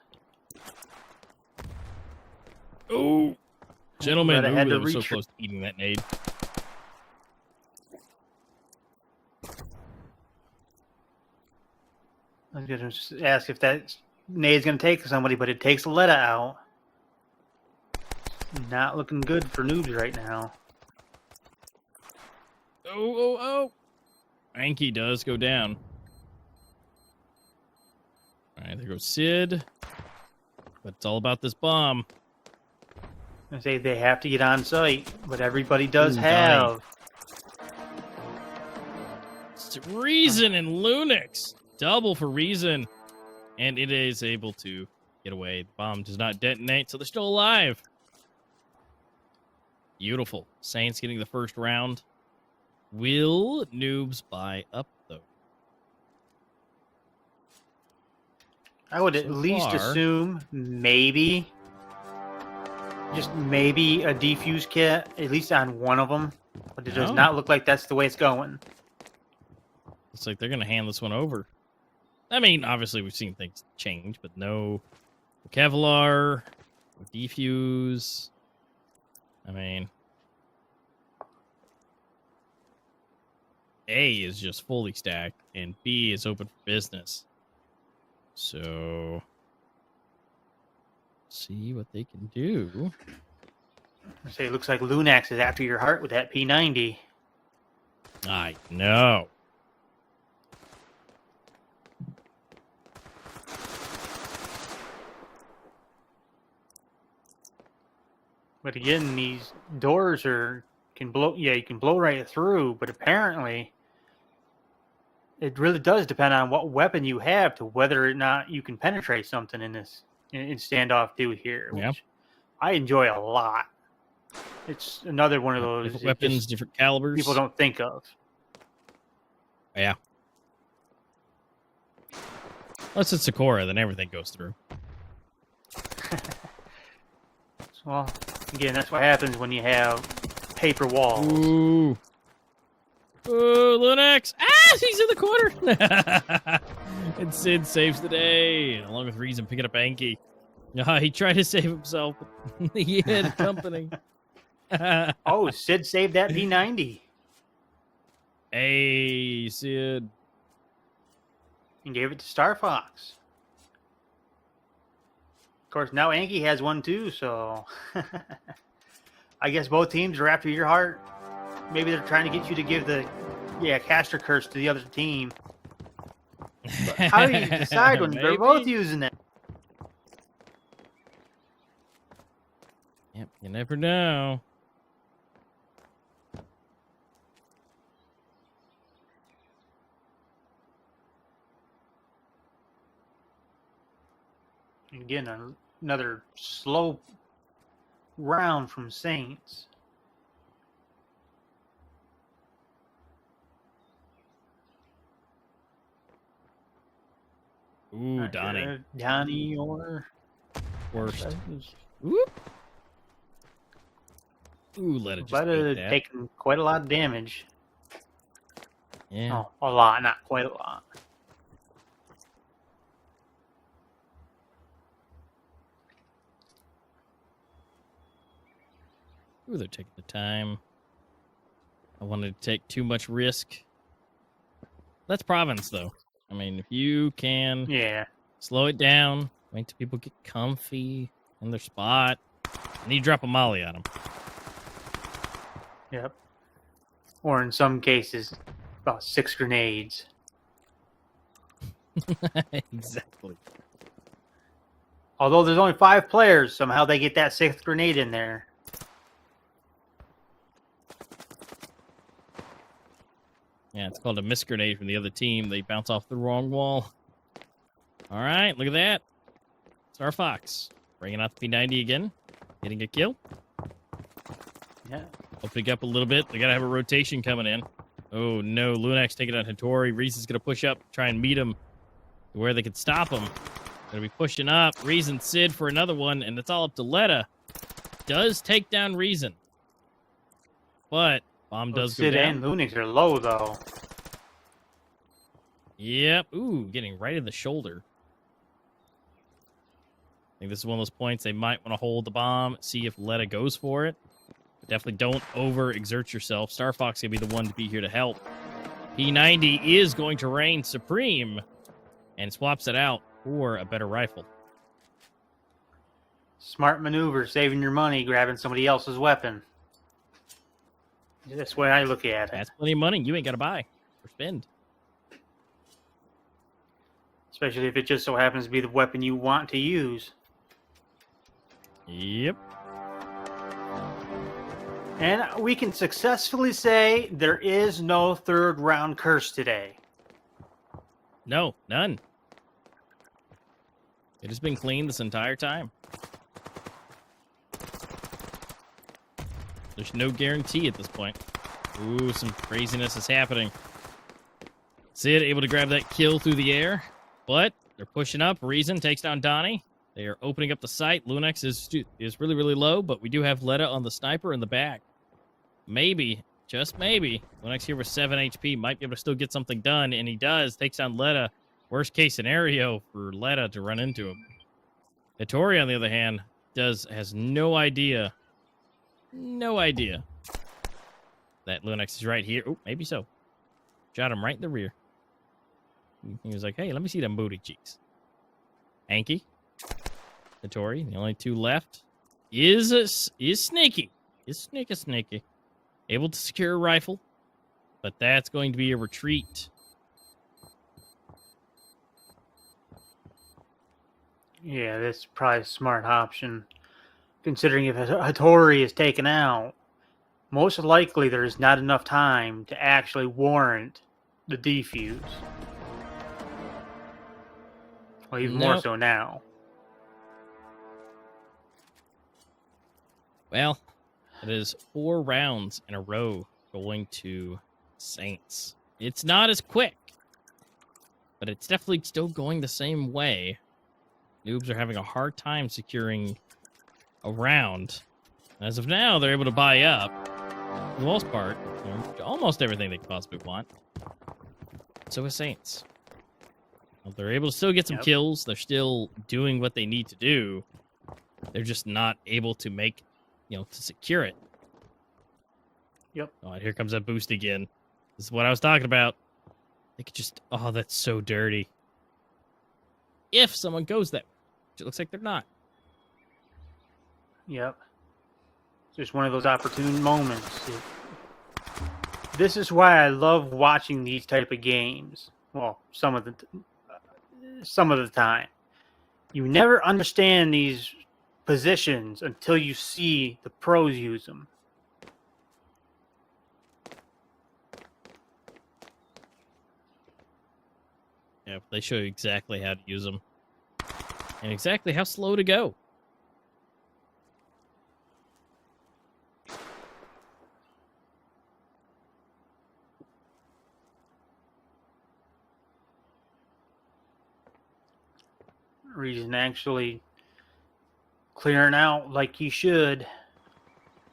[SPEAKER 4] Oh, gentlemen,
[SPEAKER 5] But I had to
[SPEAKER 4] that was so
[SPEAKER 5] reach-
[SPEAKER 4] close to eating that nade.
[SPEAKER 5] I was going to ask if that nade's going to take somebody, but it takes Letta out. Not looking good for Noobs right now.
[SPEAKER 4] Oh. Anki does go down. All right, there goes Sid. But it's all about this bomb.
[SPEAKER 5] I say they have to get on site, but everybody does
[SPEAKER 4] Ooh,
[SPEAKER 5] have.
[SPEAKER 4] It's Reason and Lunix. Double for Reason. And it is able to get away. The bomb does not detonate, so they're still alive. Beautiful. Saints getting the first round. Will Noobs buy up, though?
[SPEAKER 5] I would at
[SPEAKER 4] So
[SPEAKER 5] least
[SPEAKER 4] far-
[SPEAKER 5] assume maybe, just maybe a defuse kit, at least on one of them. But it does
[SPEAKER 4] No.
[SPEAKER 5] not look like that's the way it's going.
[SPEAKER 4] Looks like they're going to hand this one over. I mean, obviously, we've seen things change, but no Kevlar, no defuse. I mean, A is just fully stacked, and B is open for business. So, see what they can do.
[SPEAKER 5] I say it looks like Lunax is after your heart with that P90.
[SPEAKER 4] I know.
[SPEAKER 5] But again, these doors can blow. Yeah, you can blow right through. But apparently, it really does depend on what weapon you have to whether or not you can penetrate something in this in standoff 2 here.
[SPEAKER 4] Yeah.
[SPEAKER 5] Which I enjoy a lot. It's another one of those
[SPEAKER 4] Different
[SPEAKER 5] it
[SPEAKER 4] weapons,
[SPEAKER 5] just
[SPEAKER 4] different calibers.
[SPEAKER 5] people don't think of.
[SPEAKER 4] Yeah. Unless it's Sakura, then everything goes through.
[SPEAKER 5] Well, again, that's what happens when you have paper walls.
[SPEAKER 4] Ooh. Ooh, Lunax. Ah, he's in the corner. And Sid saves the day, along with Reason picking up Anki. He tried to save himself, but he had company.
[SPEAKER 5] Oh, Sid saved that P90
[SPEAKER 4] Hey, Sid.
[SPEAKER 5] and gave it to Star Fox. Of course, now Anki has one too, so I guess both teams are after your heart. Maybe they're trying to get you to give the caster curse to the other team. But how do you decide when they're both using it?
[SPEAKER 4] Yep, you never know.
[SPEAKER 5] Again, another slow round from Saints.
[SPEAKER 4] Ooh, Donnie.
[SPEAKER 5] Donnie or
[SPEAKER 4] Worst. Whoop. Ooh, let it just
[SPEAKER 5] Letta
[SPEAKER 4] eat that.
[SPEAKER 5] taking quite a lot of damage.
[SPEAKER 4] Yeah.
[SPEAKER 5] Oh, a lot, not quite a lot.
[SPEAKER 4] Ooh, they're taking the time. I wanted to take too much risk. That's province, though. I mean, if you can slow it down, wait till people get comfy in their spot, and you drop a molly on them.
[SPEAKER 5] Yep. Or in some cases, about 6 grenades.
[SPEAKER 4] Exactly.
[SPEAKER 5] Although there's only 5 players, somehow they get that 6th grenade in there.
[SPEAKER 4] Yeah, it's called a miss grenade from the other team. They bounce off the wrong wall. All right, look at that. Star Fox bringing out the P90 again, getting a kill.
[SPEAKER 5] Yeah.
[SPEAKER 4] Opening up a little bit. They got to have a rotation coming in. Oh, no. Lunax taking out Hattori. Reason's going to push up, try and meet him to where they can stop him. Going to be pushing up. Reason Sid for another one, and it's all up to Letta. Does take down Reason. But bomb does go
[SPEAKER 5] Sid
[SPEAKER 4] down.
[SPEAKER 5] and Lunix are low, though.
[SPEAKER 4] Yep. Ooh, getting right in the shoulder. I think this is one of those points they might want to hold the bomb, see if Letta goes for it. But definitely don't over-exert yourself. Star Fox going to be the one to be here to help. P90 is going to reign supreme and swaps it out for a better rifle.
[SPEAKER 5] Smart maneuver, saving your money, grabbing somebody else's weapon. That's the way I look at it.
[SPEAKER 4] That's plenty of money you ain't got to buy or spend.
[SPEAKER 5] Especially if it just so happens to be the weapon you want to use.
[SPEAKER 4] Yep.
[SPEAKER 5] And we can successfully say there is no 3rd round curse today.
[SPEAKER 4] No, none. It has been clean this entire time. There's no guarantee at this point. Ooh, some craziness is happening. Sid able to grab that kill through the air, but they're pushing up. Reason takes down Donnie. They are opening up the site. Lunax is really, really low, but we do have Letta on the sniper in the back. Maybe, just maybe, Lunax here with 7 HP might be able to still get something done, and he does. Takes down Letta. Worst case scenario for Letta to run into him. Hattori, on the other hand, has no idea that Lunax is right here. Oh, maybe so. Shot him right in the rear. He was like, hey, let me see them booty cheeks. Anki. Hattori, the only 2 left. Is sneaky. Is sneaky. Able to secure a rifle. But that's going to be a retreat.
[SPEAKER 5] Yeah, that's probably a smart option. Considering if Hattori is taken out, most likely there's not enough time to actually warrant the defuse. Well, even more so now.
[SPEAKER 4] Well, it is 4 rounds in a row going to Saints. It's not as quick, but it's definitely still going the same way. Noobs are having a hard time securing around. As of now, they're able to buy up, for the most part, almost everything they could possibly want. So is Saints. Well, they're able to still get some kills. They're still doing what they need to do. They're just not able to make, to secure it.
[SPEAKER 5] Yep.
[SPEAKER 4] Oh, and here comes that boost again. This is what I was talking about. They could just, oh, that's so dirty. If someone goes that way, which it looks like they're not.
[SPEAKER 5] Yep. Just one of those opportune moments. This is why I love watching these type of games. Well, some of the time. You never understand these positions until you see the pros use them.
[SPEAKER 4] Yeah, they show you exactly how to use them. And exactly how slow to go.
[SPEAKER 5] Reason actually clearing out like he should.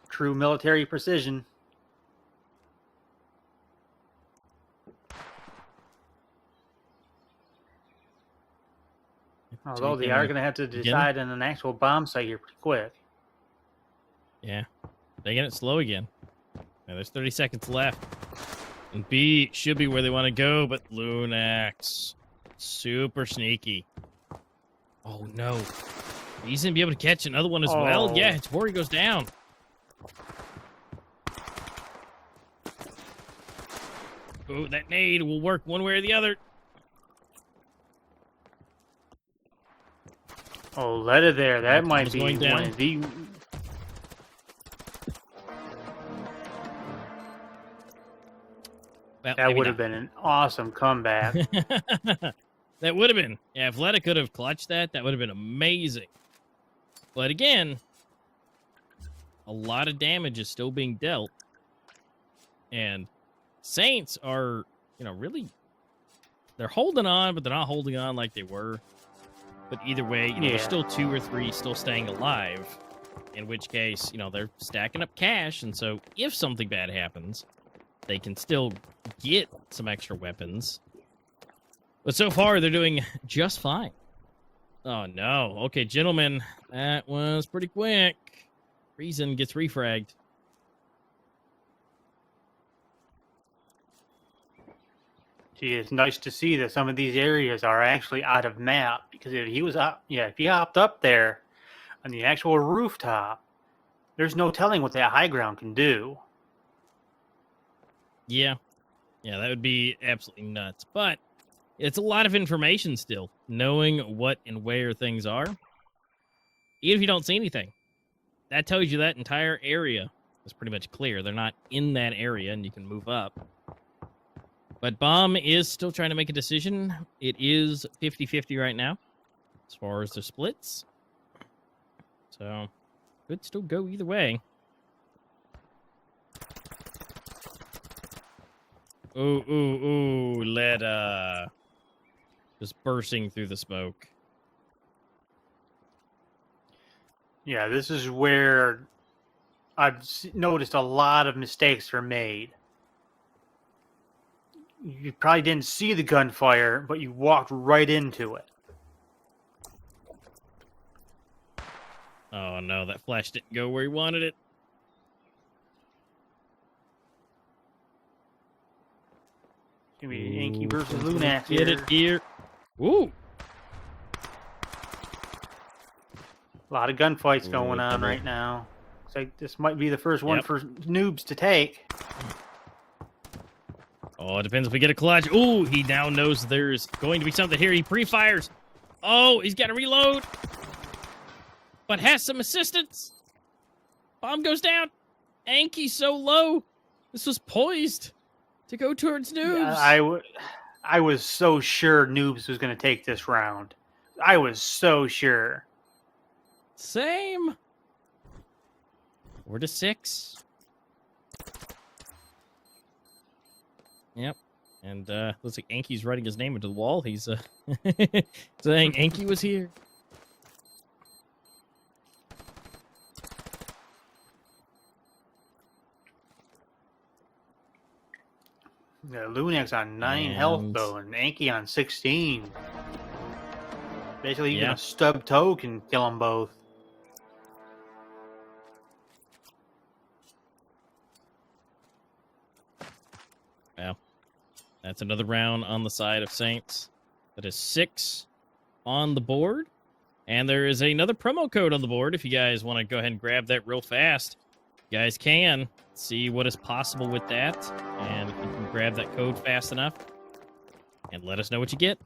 [SPEAKER 5] True military precision. Although they are going to have to decide on an actual bomb site here pretty quick.
[SPEAKER 4] Yeah. They get it slow again. Now there's 30 seconds left. And B should be where they want to go, but Lunax. Super sneaky. Oh, no. He's going to be able to catch another one as well. Yeah, it's before he goes down. Oh, that nade will work one way or the other.
[SPEAKER 5] Oh, let it there. That might be one of the...
[SPEAKER 4] Well,
[SPEAKER 5] that would have been an awesome comeback.
[SPEAKER 4] That would have been. Yeah, if Letta could have clutched that, that would have been amazing. But again, a lot of damage is still being dealt. And Saints are, really... They're holding on, but they're not holding on like they were. But either way, there's still 2 or 3 still staying alive. In which case, they're stacking up cash. And so if something bad happens, they can still get some extra weapons. But so far, they're doing just fine. Oh, no. Okay, gentlemen, that was pretty quick. Reason gets refragged.
[SPEAKER 5] Gee, it's nice to see that some of these areas are actually out of map. Because if he was up, if he hopped up there on the actual rooftop, there's no telling what that high ground can do.
[SPEAKER 4] Yeah. Yeah, that would be absolutely nuts. But it's a lot of information still, knowing what and where things are. Even if you don't see anything, that tells you that entire area is pretty much clear. They're not in that area, and you can move up. But Bomb is still trying to make a decision. It is 50-50 right now, as far as the splits. So, could still go either way. Ooh, Letta. Just bursting through the smoke.
[SPEAKER 5] Yeah, this is where I've noticed a lot of mistakes are made. You probably didn't see the gunfire, but you walked right into it.
[SPEAKER 4] Oh no, that flash didn't go where he wanted it.
[SPEAKER 5] It's gonna be Yankee versus Lunax
[SPEAKER 4] Get it here. Woo!
[SPEAKER 5] A lot of gunfights going on right now. Looks like this might be the first one for noobs to take.
[SPEAKER 4] Oh, it depends if we get a clutch. Ooh, he now knows there's going to be something here. He pre-fires. Oh, he's got to reload. But has some assistance. Bomb goes down. Anki's so low. This was poised to go towards noobs.
[SPEAKER 5] Yeah, I was so sure noobs was going to take this round. I was so sure.
[SPEAKER 4] Same. 4-6. Yep. And looks like Anki's writing his name into the wall. He's saying Anki was here.
[SPEAKER 5] Yeah, Lunax on 9 health
[SPEAKER 4] And-
[SPEAKER 5] though, and Anki on 16. Basically, even
[SPEAKER 4] Yeah.
[SPEAKER 5] a stub toe can kill them both.
[SPEAKER 4] Well, that's another round on the side of Saints. That is 6 on the board. And there is another promo code on the board if you guys want to go ahead and grab that real fast. You guys can see what is possible with that. And if you can grab that code fast enough and let us know what you get.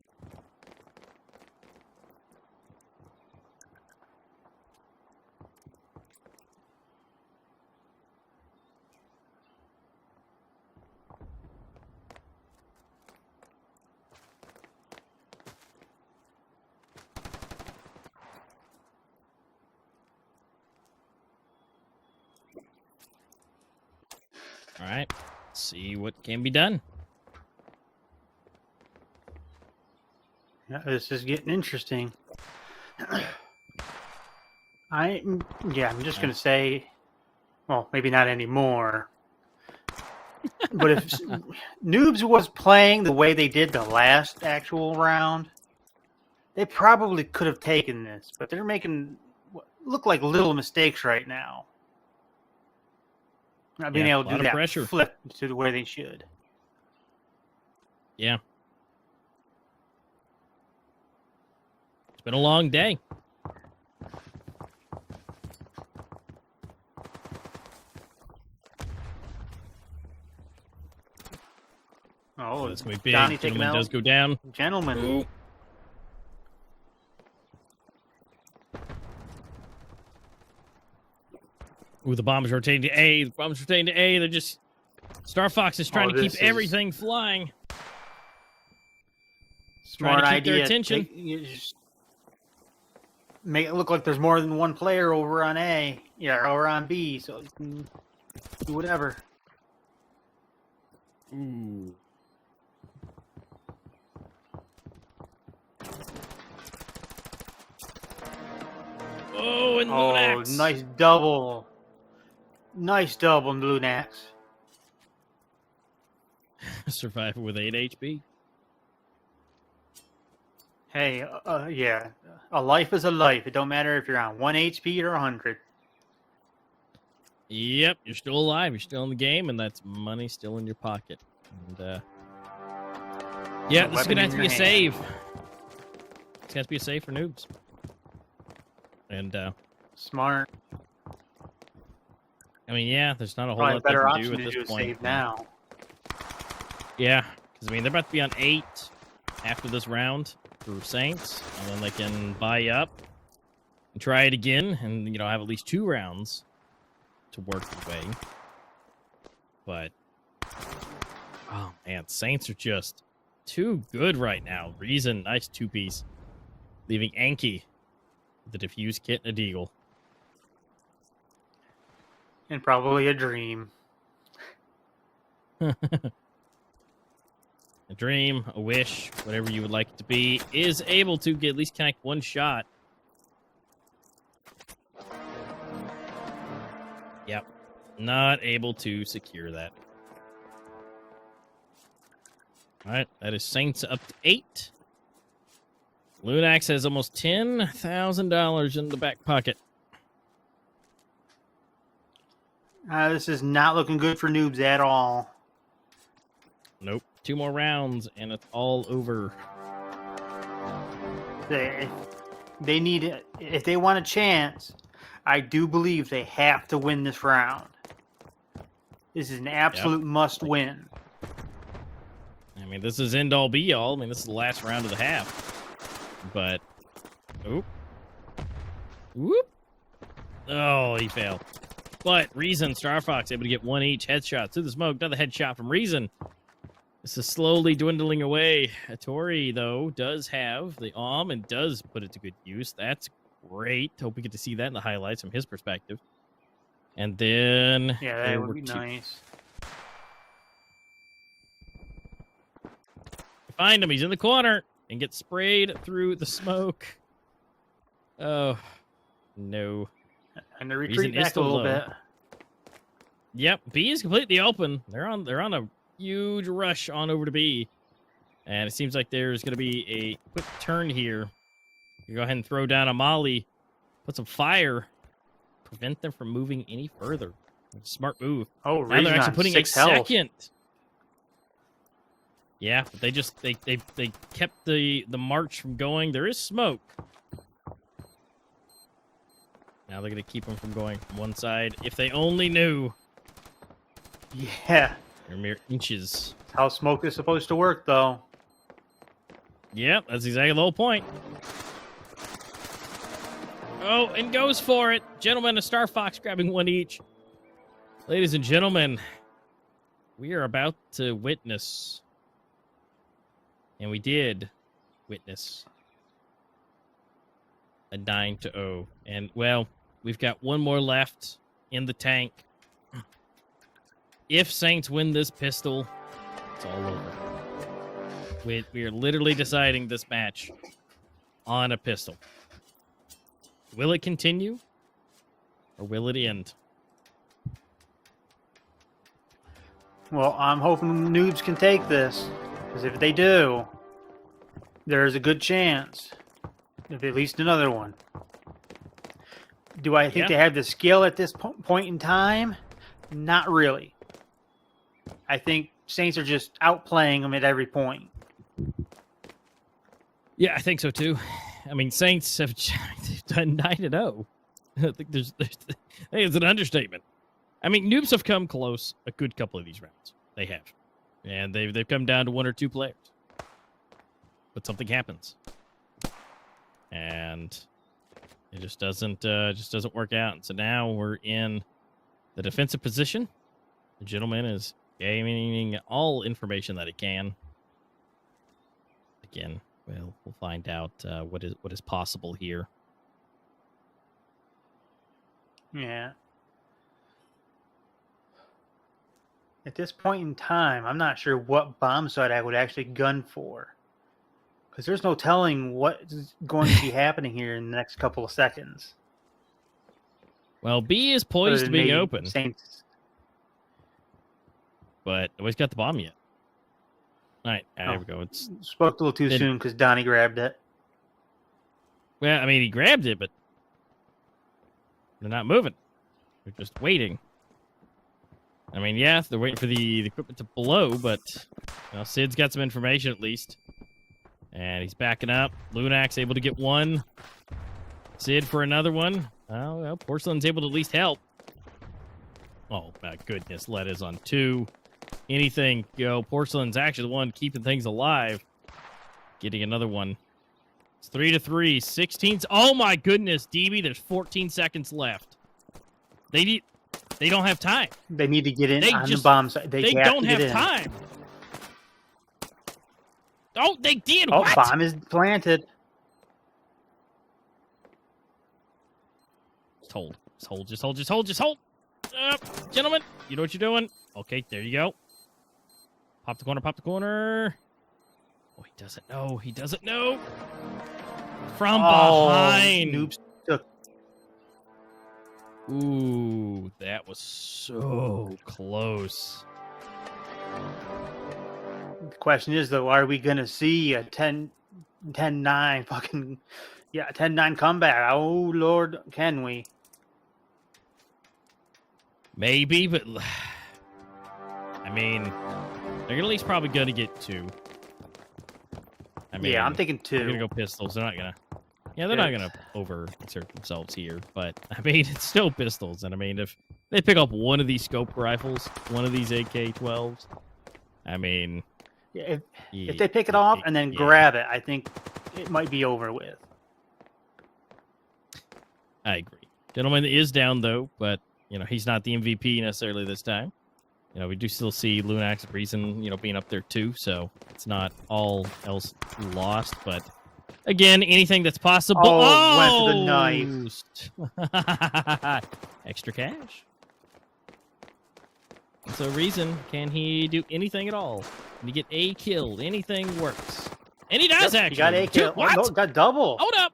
[SPEAKER 4] All right, let's see what can be done.
[SPEAKER 5] Yeah, this is getting interesting. I'm just gonna say, well, maybe not anymore. But if Noobs was playing the way they did the last actual round, they probably could have taken this. But they're making what look like little mistakes right now. Not being
[SPEAKER 4] Yeah,
[SPEAKER 5] able
[SPEAKER 4] a
[SPEAKER 5] to
[SPEAKER 4] lot
[SPEAKER 5] do
[SPEAKER 4] of
[SPEAKER 5] that
[SPEAKER 4] pressure.
[SPEAKER 5] flip to the way they should.
[SPEAKER 4] Yeah. It's been a long day.
[SPEAKER 5] Oh,
[SPEAKER 4] It's going to be big.
[SPEAKER 5] Johnny taking
[SPEAKER 4] Gentleman
[SPEAKER 5] out
[SPEAKER 4] does go down.
[SPEAKER 5] Gentleman.
[SPEAKER 4] Ooh. Ooh, the bomb's rotating to A. The bomb's rotating to A. They're just... Star Fox is trying to keep
[SPEAKER 5] this is-
[SPEAKER 4] everything flying.
[SPEAKER 5] Smart
[SPEAKER 4] trying to keep their
[SPEAKER 5] idea.
[SPEAKER 4] attention.
[SPEAKER 5] You just make it look like there's more than one player over on A, or on B, so you can do whatever.
[SPEAKER 4] Ooh. Oh, and
[SPEAKER 5] Oh,
[SPEAKER 4] Lunax.
[SPEAKER 5] nice double. Nice double, Lunax.
[SPEAKER 4] Survivor with 8 HP.
[SPEAKER 5] Hey, yeah, a life is a life. It don't matter if you're on 1 HP or 100.
[SPEAKER 4] Yep, you're still alive. You're still in the game, and that's money still in your pocket. And, yeah, this is
[SPEAKER 5] weapon
[SPEAKER 4] going to
[SPEAKER 5] in
[SPEAKER 4] have to be a
[SPEAKER 5] your hand.
[SPEAKER 4] save. It's going to be a save for noobs. And,
[SPEAKER 5] Smart.
[SPEAKER 4] I mean, yeah, there's not a whole
[SPEAKER 5] Probably a
[SPEAKER 4] lot they
[SPEAKER 5] better
[SPEAKER 4] can
[SPEAKER 5] option
[SPEAKER 4] do
[SPEAKER 5] to
[SPEAKER 4] at
[SPEAKER 5] do
[SPEAKER 4] this
[SPEAKER 5] a
[SPEAKER 4] point.
[SPEAKER 5] save now.
[SPEAKER 4] Yeah, because, I mean, they're about to be on 8 after this round for Saints, and then they can buy up and try it again and, you know, have at least 2 rounds to work the way. But, oh, man, Saints are just too good right now. Reason, nice 2-piece. Leaving Anki with the diffuse kit and a deagle.
[SPEAKER 5] And probably a dream.
[SPEAKER 4] A dream, a wish, whatever you would like it to be, is able to at least connect 1 shot. Yep. Not able to secure that. Alright, that is Saints up to 8. Lunax has almost $10,000 in the back pocket.
[SPEAKER 5] This is not looking good for Noobs at all.
[SPEAKER 4] Nope. 2 more rounds, and it's all over.
[SPEAKER 5] They need it. If they want a chance, I do believe they have to win this round. This is an absolute must win.
[SPEAKER 4] I mean, this is end all be all. I mean, this is the last round of the half. But, oop. Whoop. Oh, he failed. But Reason, Star Fox, able to get 1 each. Headshot to the smoke. Another headshot from Reason. This is slowly dwindling away. Tori, though, does have the AWM and does put it to good use. That's great. Hope we get to see that in the highlights from his perspective. And then...
[SPEAKER 5] Yeah,
[SPEAKER 4] there
[SPEAKER 5] that
[SPEAKER 4] were
[SPEAKER 5] would be
[SPEAKER 4] 2.
[SPEAKER 5] nice.
[SPEAKER 4] Find him. He's in the corner and gets sprayed through the smoke. Oh, no.
[SPEAKER 5] And they
[SPEAKER 4] Reason
[SPEAKER 5] retreat
[SPEAKER 4] is
[SPEAKER 5] back a
[SPEAKER 4] still
[SPEAKER 5] little
[SPEAKER 4] low.
[SPEAKER 5] bit.
[SPEAKER 4] Yep, B is completely open. They're on a huge rush on over to B. And it seems like there's going to be a quick turn here. You go ahead and throw down a molly, put some fire, prevent them from moving any further. Smart move.
[SPEAKER 5] Oh,
[SPEAKER 4] Now they're actually putting a
[SPEAKER 5] 6 health.
[SPEAKER 4] second. Yeah, but they just they kept the march from going. There is smoke. Now they're gonna keep them from going from one side. If they only knew.
[SPEAKER 5] Yeah.
[SPEAKER 4] They're mere inches.
[SPEAKER 5] That's how smoke is supposed to work, though.
[SPEAKER 4] Yep, that's exactly the whole point. Oh, and goes for it. Gentlemen, a Star Fox grabbing one each. Ladies and gentlemen, we are about to witness, and we did witness, a 9-0. And, well, we've got one more left in the tank. If Saints win this pistol, it's all over. We are literally deciding this match on a pistol. Will it continue, or will it end?
[SPEAKER 5] Well, I'm hoping Noobs can take this, because if they do, there's a good chance of at least another one. Do I think they have the skill at this point in time? Not really. I think Saints are just outplaying them at every point.
[SPEAKER 4] Yeah, I think so too. I mean, Saints have done 9-0. I think I think it's an understatement. I mean, Noobs have come close a good couple of these rounds. They have, and they've come down to one or two players. But something happens, and it just doesn't work out. And so now we're in the defensive position. The gentleman is gaining all information that he can. Again, we'll find out what is possible here.
[SPEAKER 5] Yeah. At this point in time, I'm not sure what bomb site I would actually gun for. Because there's no telling what's going to be happening here in the next couple of seconds.
[SPEAKER 4] Well, B is poised to being open,
[SPEAKER 5] Saints.
[SPEAKER 4] but nobody's got the bomb yet. All right, there we go. It's
[SPEAKER 5] Spoke a little too soon because Donnie grabbed it.
[SPEAKER 4] well, I mean, he grabbed it, but they're not moving. They're just waiting. I mean, yeah, they're waiting for the equipment to blow, but Sid's got some information at least. And he's backing up. Lunax able to get one. Sid for another one. Oh, well, Porcelain's able to at least help. Oh, my goodness. Let is on 2. Anything go. Porcelain's actually the one keeping things alive. Getting another one. It's 3-3. 16. Oh, my goodness, DB. There's 14 seconds left. They don't have time.
[SPEAKER 5] They need to get in on the bomb site.
[SPEAKER 4] They don't have time. Oh, they did.
[SPEAKER 5] Oh,
[SPEAKER 4] what?
[SPEAKER 5] Bomb is planted.
[SPEAKER 4] Just hold. Gentlemen, you know what you're doing. Okay, there you go. Pop the corner. Oh, he doesn't know. From behind.
[SPEAKER 5] Noobs took.
[SPEAKER 4] Ooh, that was so close.
[SPEAKER 5] The question is, though, are we going to see a 10-9 fucking... Yeah, a 10-9 comeback? Oh, Lord, can we?
[SPEAKER 4] Maybe, but... I mean, they're at least probably going to get 2. I mean,
[SPEAKER 5] yeah, I'm thinking 2.
[SPEAKER 4] They're going to go pistols. They're not going to... Yeah, they're not going to over-insert themselves here, but, I mean, it's still pistols. And, I mean, if they pick up one of these scope rifles, one of these AK-12s, I mean...
[SPEAKER 5] Yeah, if they pick it off and then grab it, I think it might be over with.
[SPEAKER 4] I agree. Gentleman is down, though, but, he's not the MVP necessarily this time. We do still see Lunax and Reason, being up there, too, so it's not all else lost, but... Again, anything that's possible.
[SPEAKER 5] Oh, went for the
[SPEAKER 4] knife. Extra cash. So, Reason, can he do anything at all? Can he get A killed? Anything works. And he does, actually.
[SPEAKER 5] He got A killed.
[SPEAKER 4] What?
[SPEAKER 5] Oh, no, got double.
[SPEAKER 4] Hold up.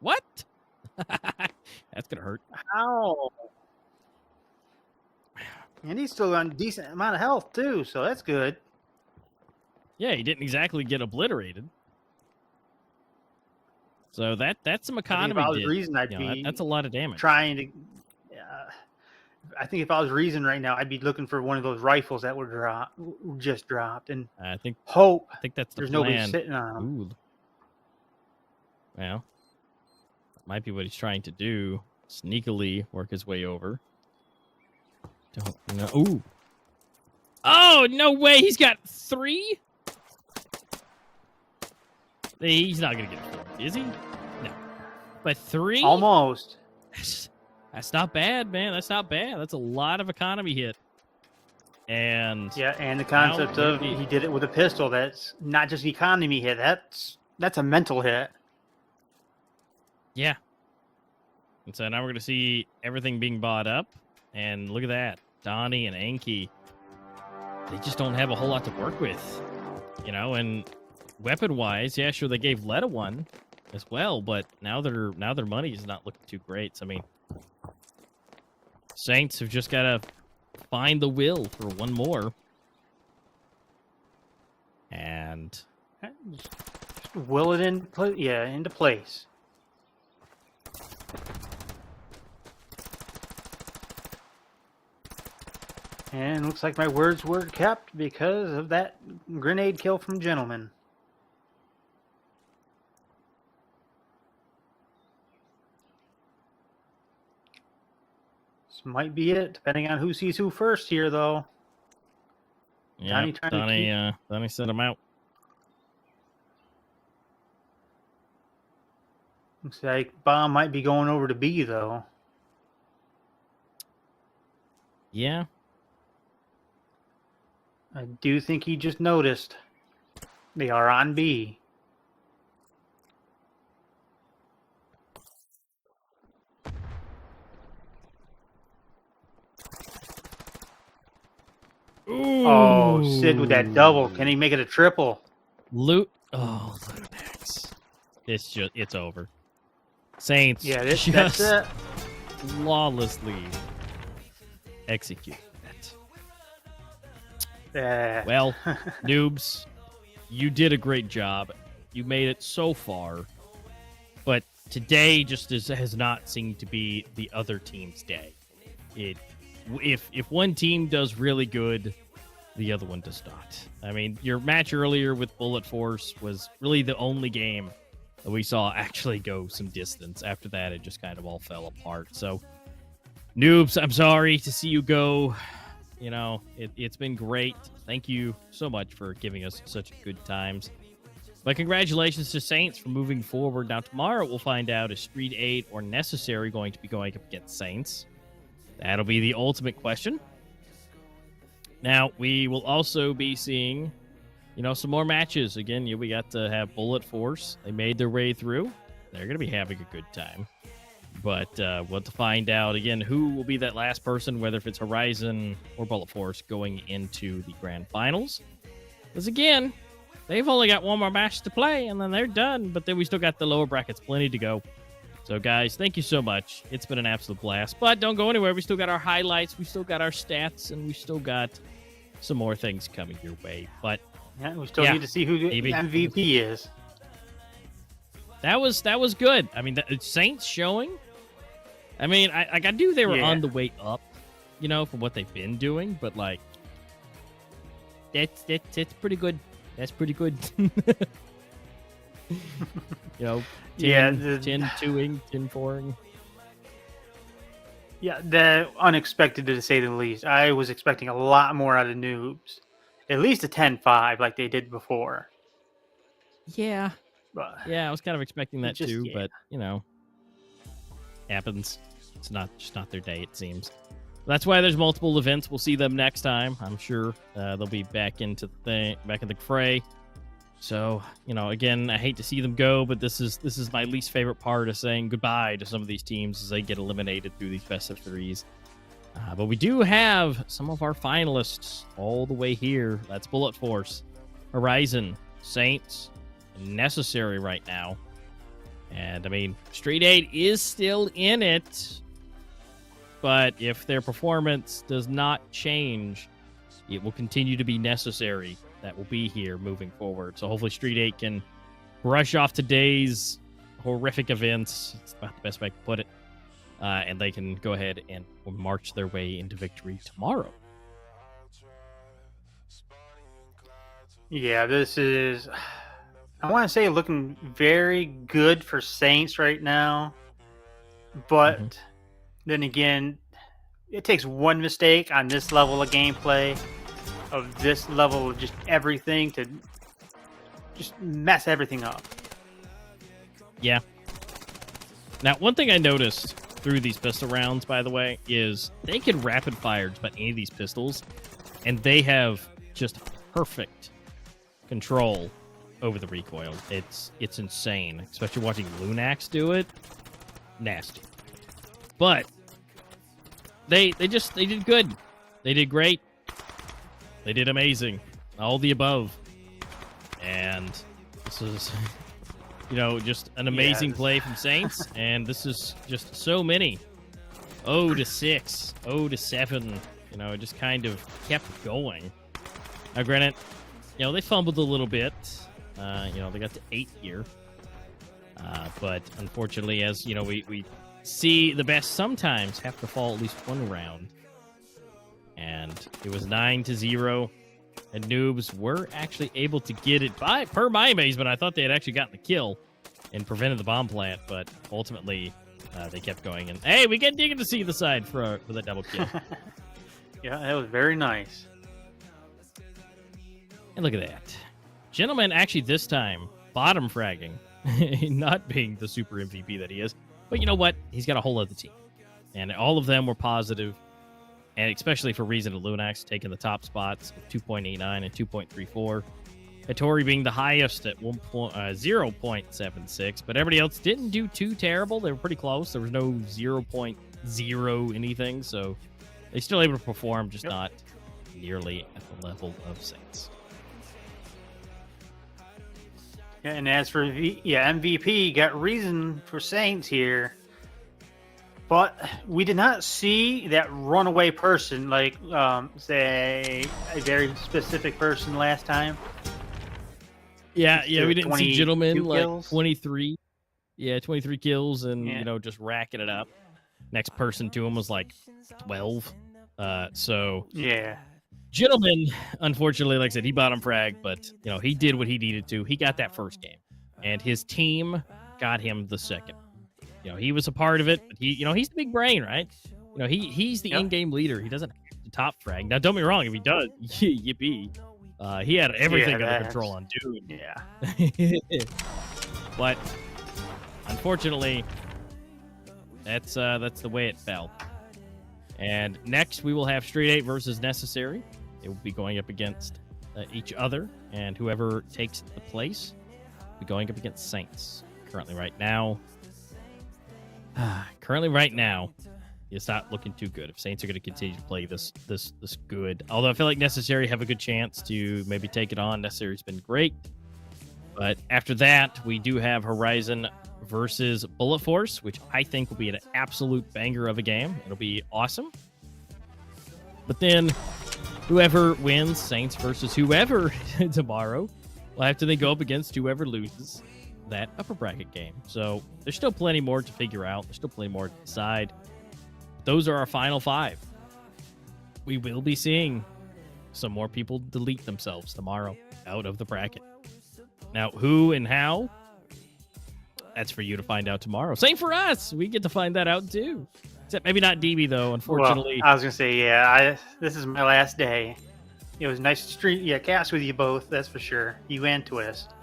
[SPEAKER 4] What? That's going to hurt.
[SPEAKER 5] How? And he's still on a decent amount of health, too, so that's good.
[SPEAKER 4] Yeah, he didn't exactly get obliterated. So that's some economy.
[SPEAKER 5] I was reason, I'd
[SPEAKER 4] that's a lot of damage.
[SPEAKER 5] Trying to. I think if I was reason right now, I'd be looking for one of those rifles that were just dropped, and
[SPEAKER 4] I think that's the
[SPEAKER 5] there's
[SPEAKER 4] plan.
[SPEAKER 5] nobody sitting on them.
[SPEAKER 4] Ooh. Well, might be what he's trying to do. Sneakily work his way over. Don't know. Ooh. Oh, no way. He's got 3? He's not going to get 4, is he? No. But 3?
[SPEAKER 5] Almost.
[SPEAKER 4] That's not bad, man. That's not bad. That's a lot of economy hit. And
[SPEAKER 5] yeah, and the concept of he did it with a pistol. That's not just economy hit. That's a mental hit.
[SPEAKER 4] Yeah. And so now we're going to see everything being bought up. And look at that. Donnie and Anki, they just don't have a whole lot to work with. And weapon-wise, yeah, sure, they gave Letta one as well, but now their money is not looking too great. So, I mean, Saints have just got to find the will for one more. And
[SPEAKER 5] just will it into place. And looks like my words were kept because of that grenade kill from Gentleman. This might be it, depending on who sees who first here, though.
[SPEAKER 4] yeah, Donnie sent him out.
[SPEAKER 5] Looks like Bomb might be going over to B, though.
[SPEAKER 4] Yeah.
[SPEAKER 5] I do think he just noticed. They are on B.
[SPEAKER 4] Ooh.
[SPEAKER 5] Oh, Sid with that double. Can he make it a triple?
[SPEAKER 4] Loot. Oh, Lutax. It's over. Saints.
[SPEAKER 5] Yeah, that's it.
[SPEAKER 4] Flawlessly execute that. Well, noobs, you did a great job. You made it so far. But today just has not seemed to be the other team's day. If one team does really good, the other one does not. I mean, your match earlier with Bullet Force was really the only game that we saw actually go some distance. After that, it just kind of all fell apart. So, noobs, I'm sorry to see you go. It's been great. Thank you so much for giving us such good times. But congratulations to Saints for moving forward. Now, tomorrow we'll find out if Street 8 or Necessary going to be going up against Saints. That'll be the ultimate question. Now, we will also be seeing, some more matches. Again, we got to have Bullet Force. They made their way through. They're going to be having a good time. But we'll have to find out, again, who will be that last person, whether if it's Horizon or Bullet Force, going into the grand finals. Because, again, they've only got one more match to play, and then they're done. But then we still got the lower brackets, plenty to go. So, guys, thank you so much. It's been an absolute blast. But don't go anywhere. We still got our highlights. We still got our stats. And we still got some more things coming your way. But
[SPEAKER 5] yeah, we still need to see who the MVP is.
[SPEAKER 4] That was good. I mean, the Saints showing. I mean, I knew they were on the way up, from what they've been doing. But, that's pretty good. That's pretty good. 10-2-ing, 10-4-ing.
[SPEAKER 5] Yeah, the unexpected to say the least. I was expecting a lot more out of Noobs. At least a 10-5 like they did before.
[SPEAKER 4] Yeah.
[SPEAKER 5] But
[SPEAKER 4] yeah, I was kind of expecting that too, but, happens. It's just not their day, it seems. That's why there's multiple events. We'll see them next time. I'm sure they'll be back in the fray. So, again, I hate to see them go, but this is my least favorite part of saying goodbye to some of these teams as they get eliminated through these best of threes. But we do have some of our finalists all the way here. That's Bullet Force, Horizon, Saints, Necessary right now. And, I mean, Street 8 is still in it. but if their performance does not change, it will continue to be necessary. That will be here moving forward. So hopefully Street 8 can brush off today's horrific events. It's about the best way I can put it. And they can go ahead and march their way into victory tomorrow.
[SPEAKER 5] Yeah, this is, I want to say, looking very good for Saints right now. But then again, it takes one mistake on this level of gameplay, of this level of just everything, to just mess everything up.
[SPEAKER 4] Yeah. Now, one thing I noticed through these pistol rounds, by the way, is they can rapid fire just about any of these pistols, and they have just perfect control over the recoil. It's insane, especially watching Lunax do it. Nasty. But they did good. They did great. They did amazing. All the above. And this is, just an amazing play from Saints. And this is just so many. 0-6, 0-7. It just kind of kept going. Now, granted, they fumbled a little bit. They got to 8 here. But unfortunately, as we see, the best sometimes have to fall at least one round. And it was 9-0. And Noobs were actually able to get it per my amazement. I thought they had actually gotten the kill and prevented the bomb plant, but ultimately they kept going. And hey, we get to see the side for the double kill.
[SPEAKER 5] Yeah, that was very nice.
[SPEAKER 4] And look at that. Gentleman actually this time bottom fragging, not being the super MVP that he is. But you know what? He's got a whole other team. And all of them were positive. And especially for Reason to Lunax taking the top spots of 2.89 and 2.34. Hattori being the highest at 0.76. But everybody else didn't do too terrible. They were pretty close. There was no 0.0 anything. So they still able to perform, just not nearly at the level of Saints.
[SPEAKER 5] Yeah, and as for MVP, got Reason for Saints here. But we did not see that runaway person, like, say, a very specific person last time.
[SPEAKER 4] Yeah, we didn't see Gentleman like
[SPEAKER 5] kills.
[SPEAKER 4] 23. Yeah, 23 kills and, just racking it up. Next person to him was like 12.
[SPEAKER 5] Yeah.
[SPEAKER 4] Gentleman, unfortunately, like I said, he bottom frag, but, he did what he needed to. He got that first game, and his team got him the second. He was a part of it, but he's the big brain, right? He's the in-game leader. He doesn't have to top frag. Now, don't be wrong. If he does, yippee. He had everything under control on Dude.
[SPEAKER 5] Yeah.
[SPEAKER 4] But unfortunately, that's the way it fell. And next, we will have Street 8 versus Necessary. It will be going up against each other, and whoever takes the place will be going up against Saints. Currently, right now, it's not looking too good. If Saints are going to continue to play this good, although I feel like Necessary have a good chance to maybe take it on. Necessary's been great, but after that, we do have Horizon versus Bullet Force, which I think will be an absolute banger of a game. It'll be awesome. But then, whoever wins, Saints versus whoever tomorrow, will have to then go up against whoever loses that upper bracket game. So there's still plenty more to figure out. There's still plenty more to decide. Those are our final 5. We will be seeing some more people delete themselves tomorrow out of the bracket. Now, who and how? That's for you to find out tomorrow. Same for us. We get to find that out too. Except maybe not DB though, unfortunately.
[SPEAKER 5] Well, I was gonna say, this is my last day. It was nice to cast with you both, that's for sure. You and Twist.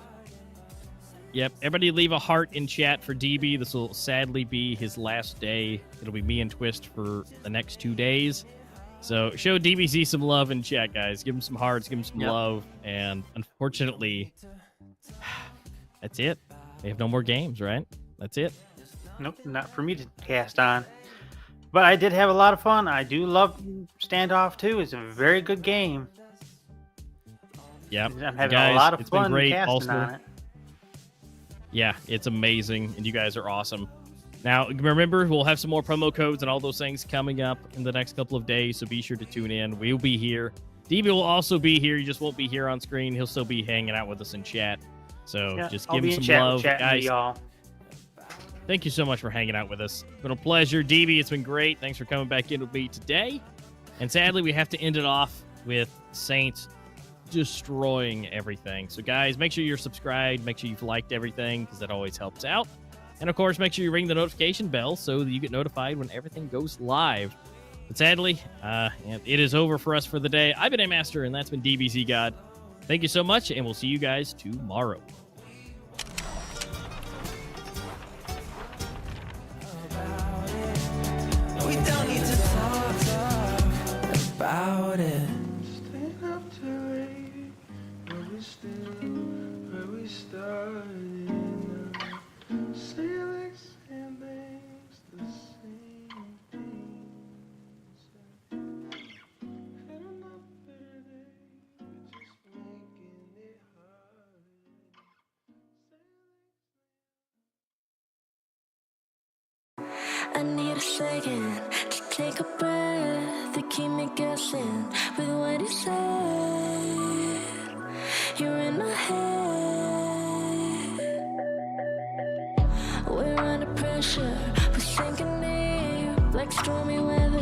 [SPEAKER 4] Yep. Everybody leave a heart in chat for DB. This will sadly be his last day. It'll be me and Twist for the next 2 days. So show DBZ some love in chat, guys. Give him some hearts, give him some love. And unfortunately, that's it. We have no more games, right? That's it.
[SPEAKER 5] Nope, not for me to cast on. But I did have a lot of fun. I do love Standoff too. It's a very good game.
[SPEAKER 4] Yep.
[SPEAKER 5] I'm having
[SPEAKER 4] guys,
[SPEAKER 5] a lot of
[SPEAKER 4] it's
[SPEAKER 5] fun
[SPEAKER 4] been great
[SPEAKER 5] casting
[SPEAKER 4] also.
[SPEAKER 5] on it.
[SPEAKER 4] Yeah, it's amazing, and you guys are awesome. Now, remember, we'll have some more promo codes and all those things coming up in the next couple of days, so be sure to tune in. We'll be here. DB will also be here. He just won't be here on screen. He'll still be hanging out with us in chat. So
[SPEAKER 5] Yeah,
[SPEAKER 4] just
[SPEAKER 5] I'll
[SPEAKER 4] give
[SPEAKER 5] be
[SPEAKER 4] him
[SPEAKER 5] in
[SPEAKER 4] some
[SPEAKER 5] chat,
[SPEAKER 4] love,
[SPEAKER 5] chatting with
[SPEAKER 4] guys.
[SPEAKER 5] y'all.
[SPEAKER 4] Thank you so much for hanging out with us. It's been a pleasure. DB, it's been great. Thanks for coming back in with me today. And sadly, we have to end it off with Saints destroying everything. So, guys, make sure you're subscribed. Make sure you've liked everything because that always helps out. And, of course, make sure you ring the notification bell so that you get notified when everything goes live. But sadly, it is over for us for the day. I've been A Master, and that's been DBZ God. Thank you so much, and we'll see you guys tomorrow.
[SPEAKER 1] We don't need to talk about it.
[SPEAKER 2] Staying up too late, but we still where we started. Saying same things, the same things. Having a better day, but just making it hard.
[SPEAKER 3] I need a second to take a breath to keep me guessing with what you said. You're in my head. We're under pressure, we're sinking deep like stormy weather.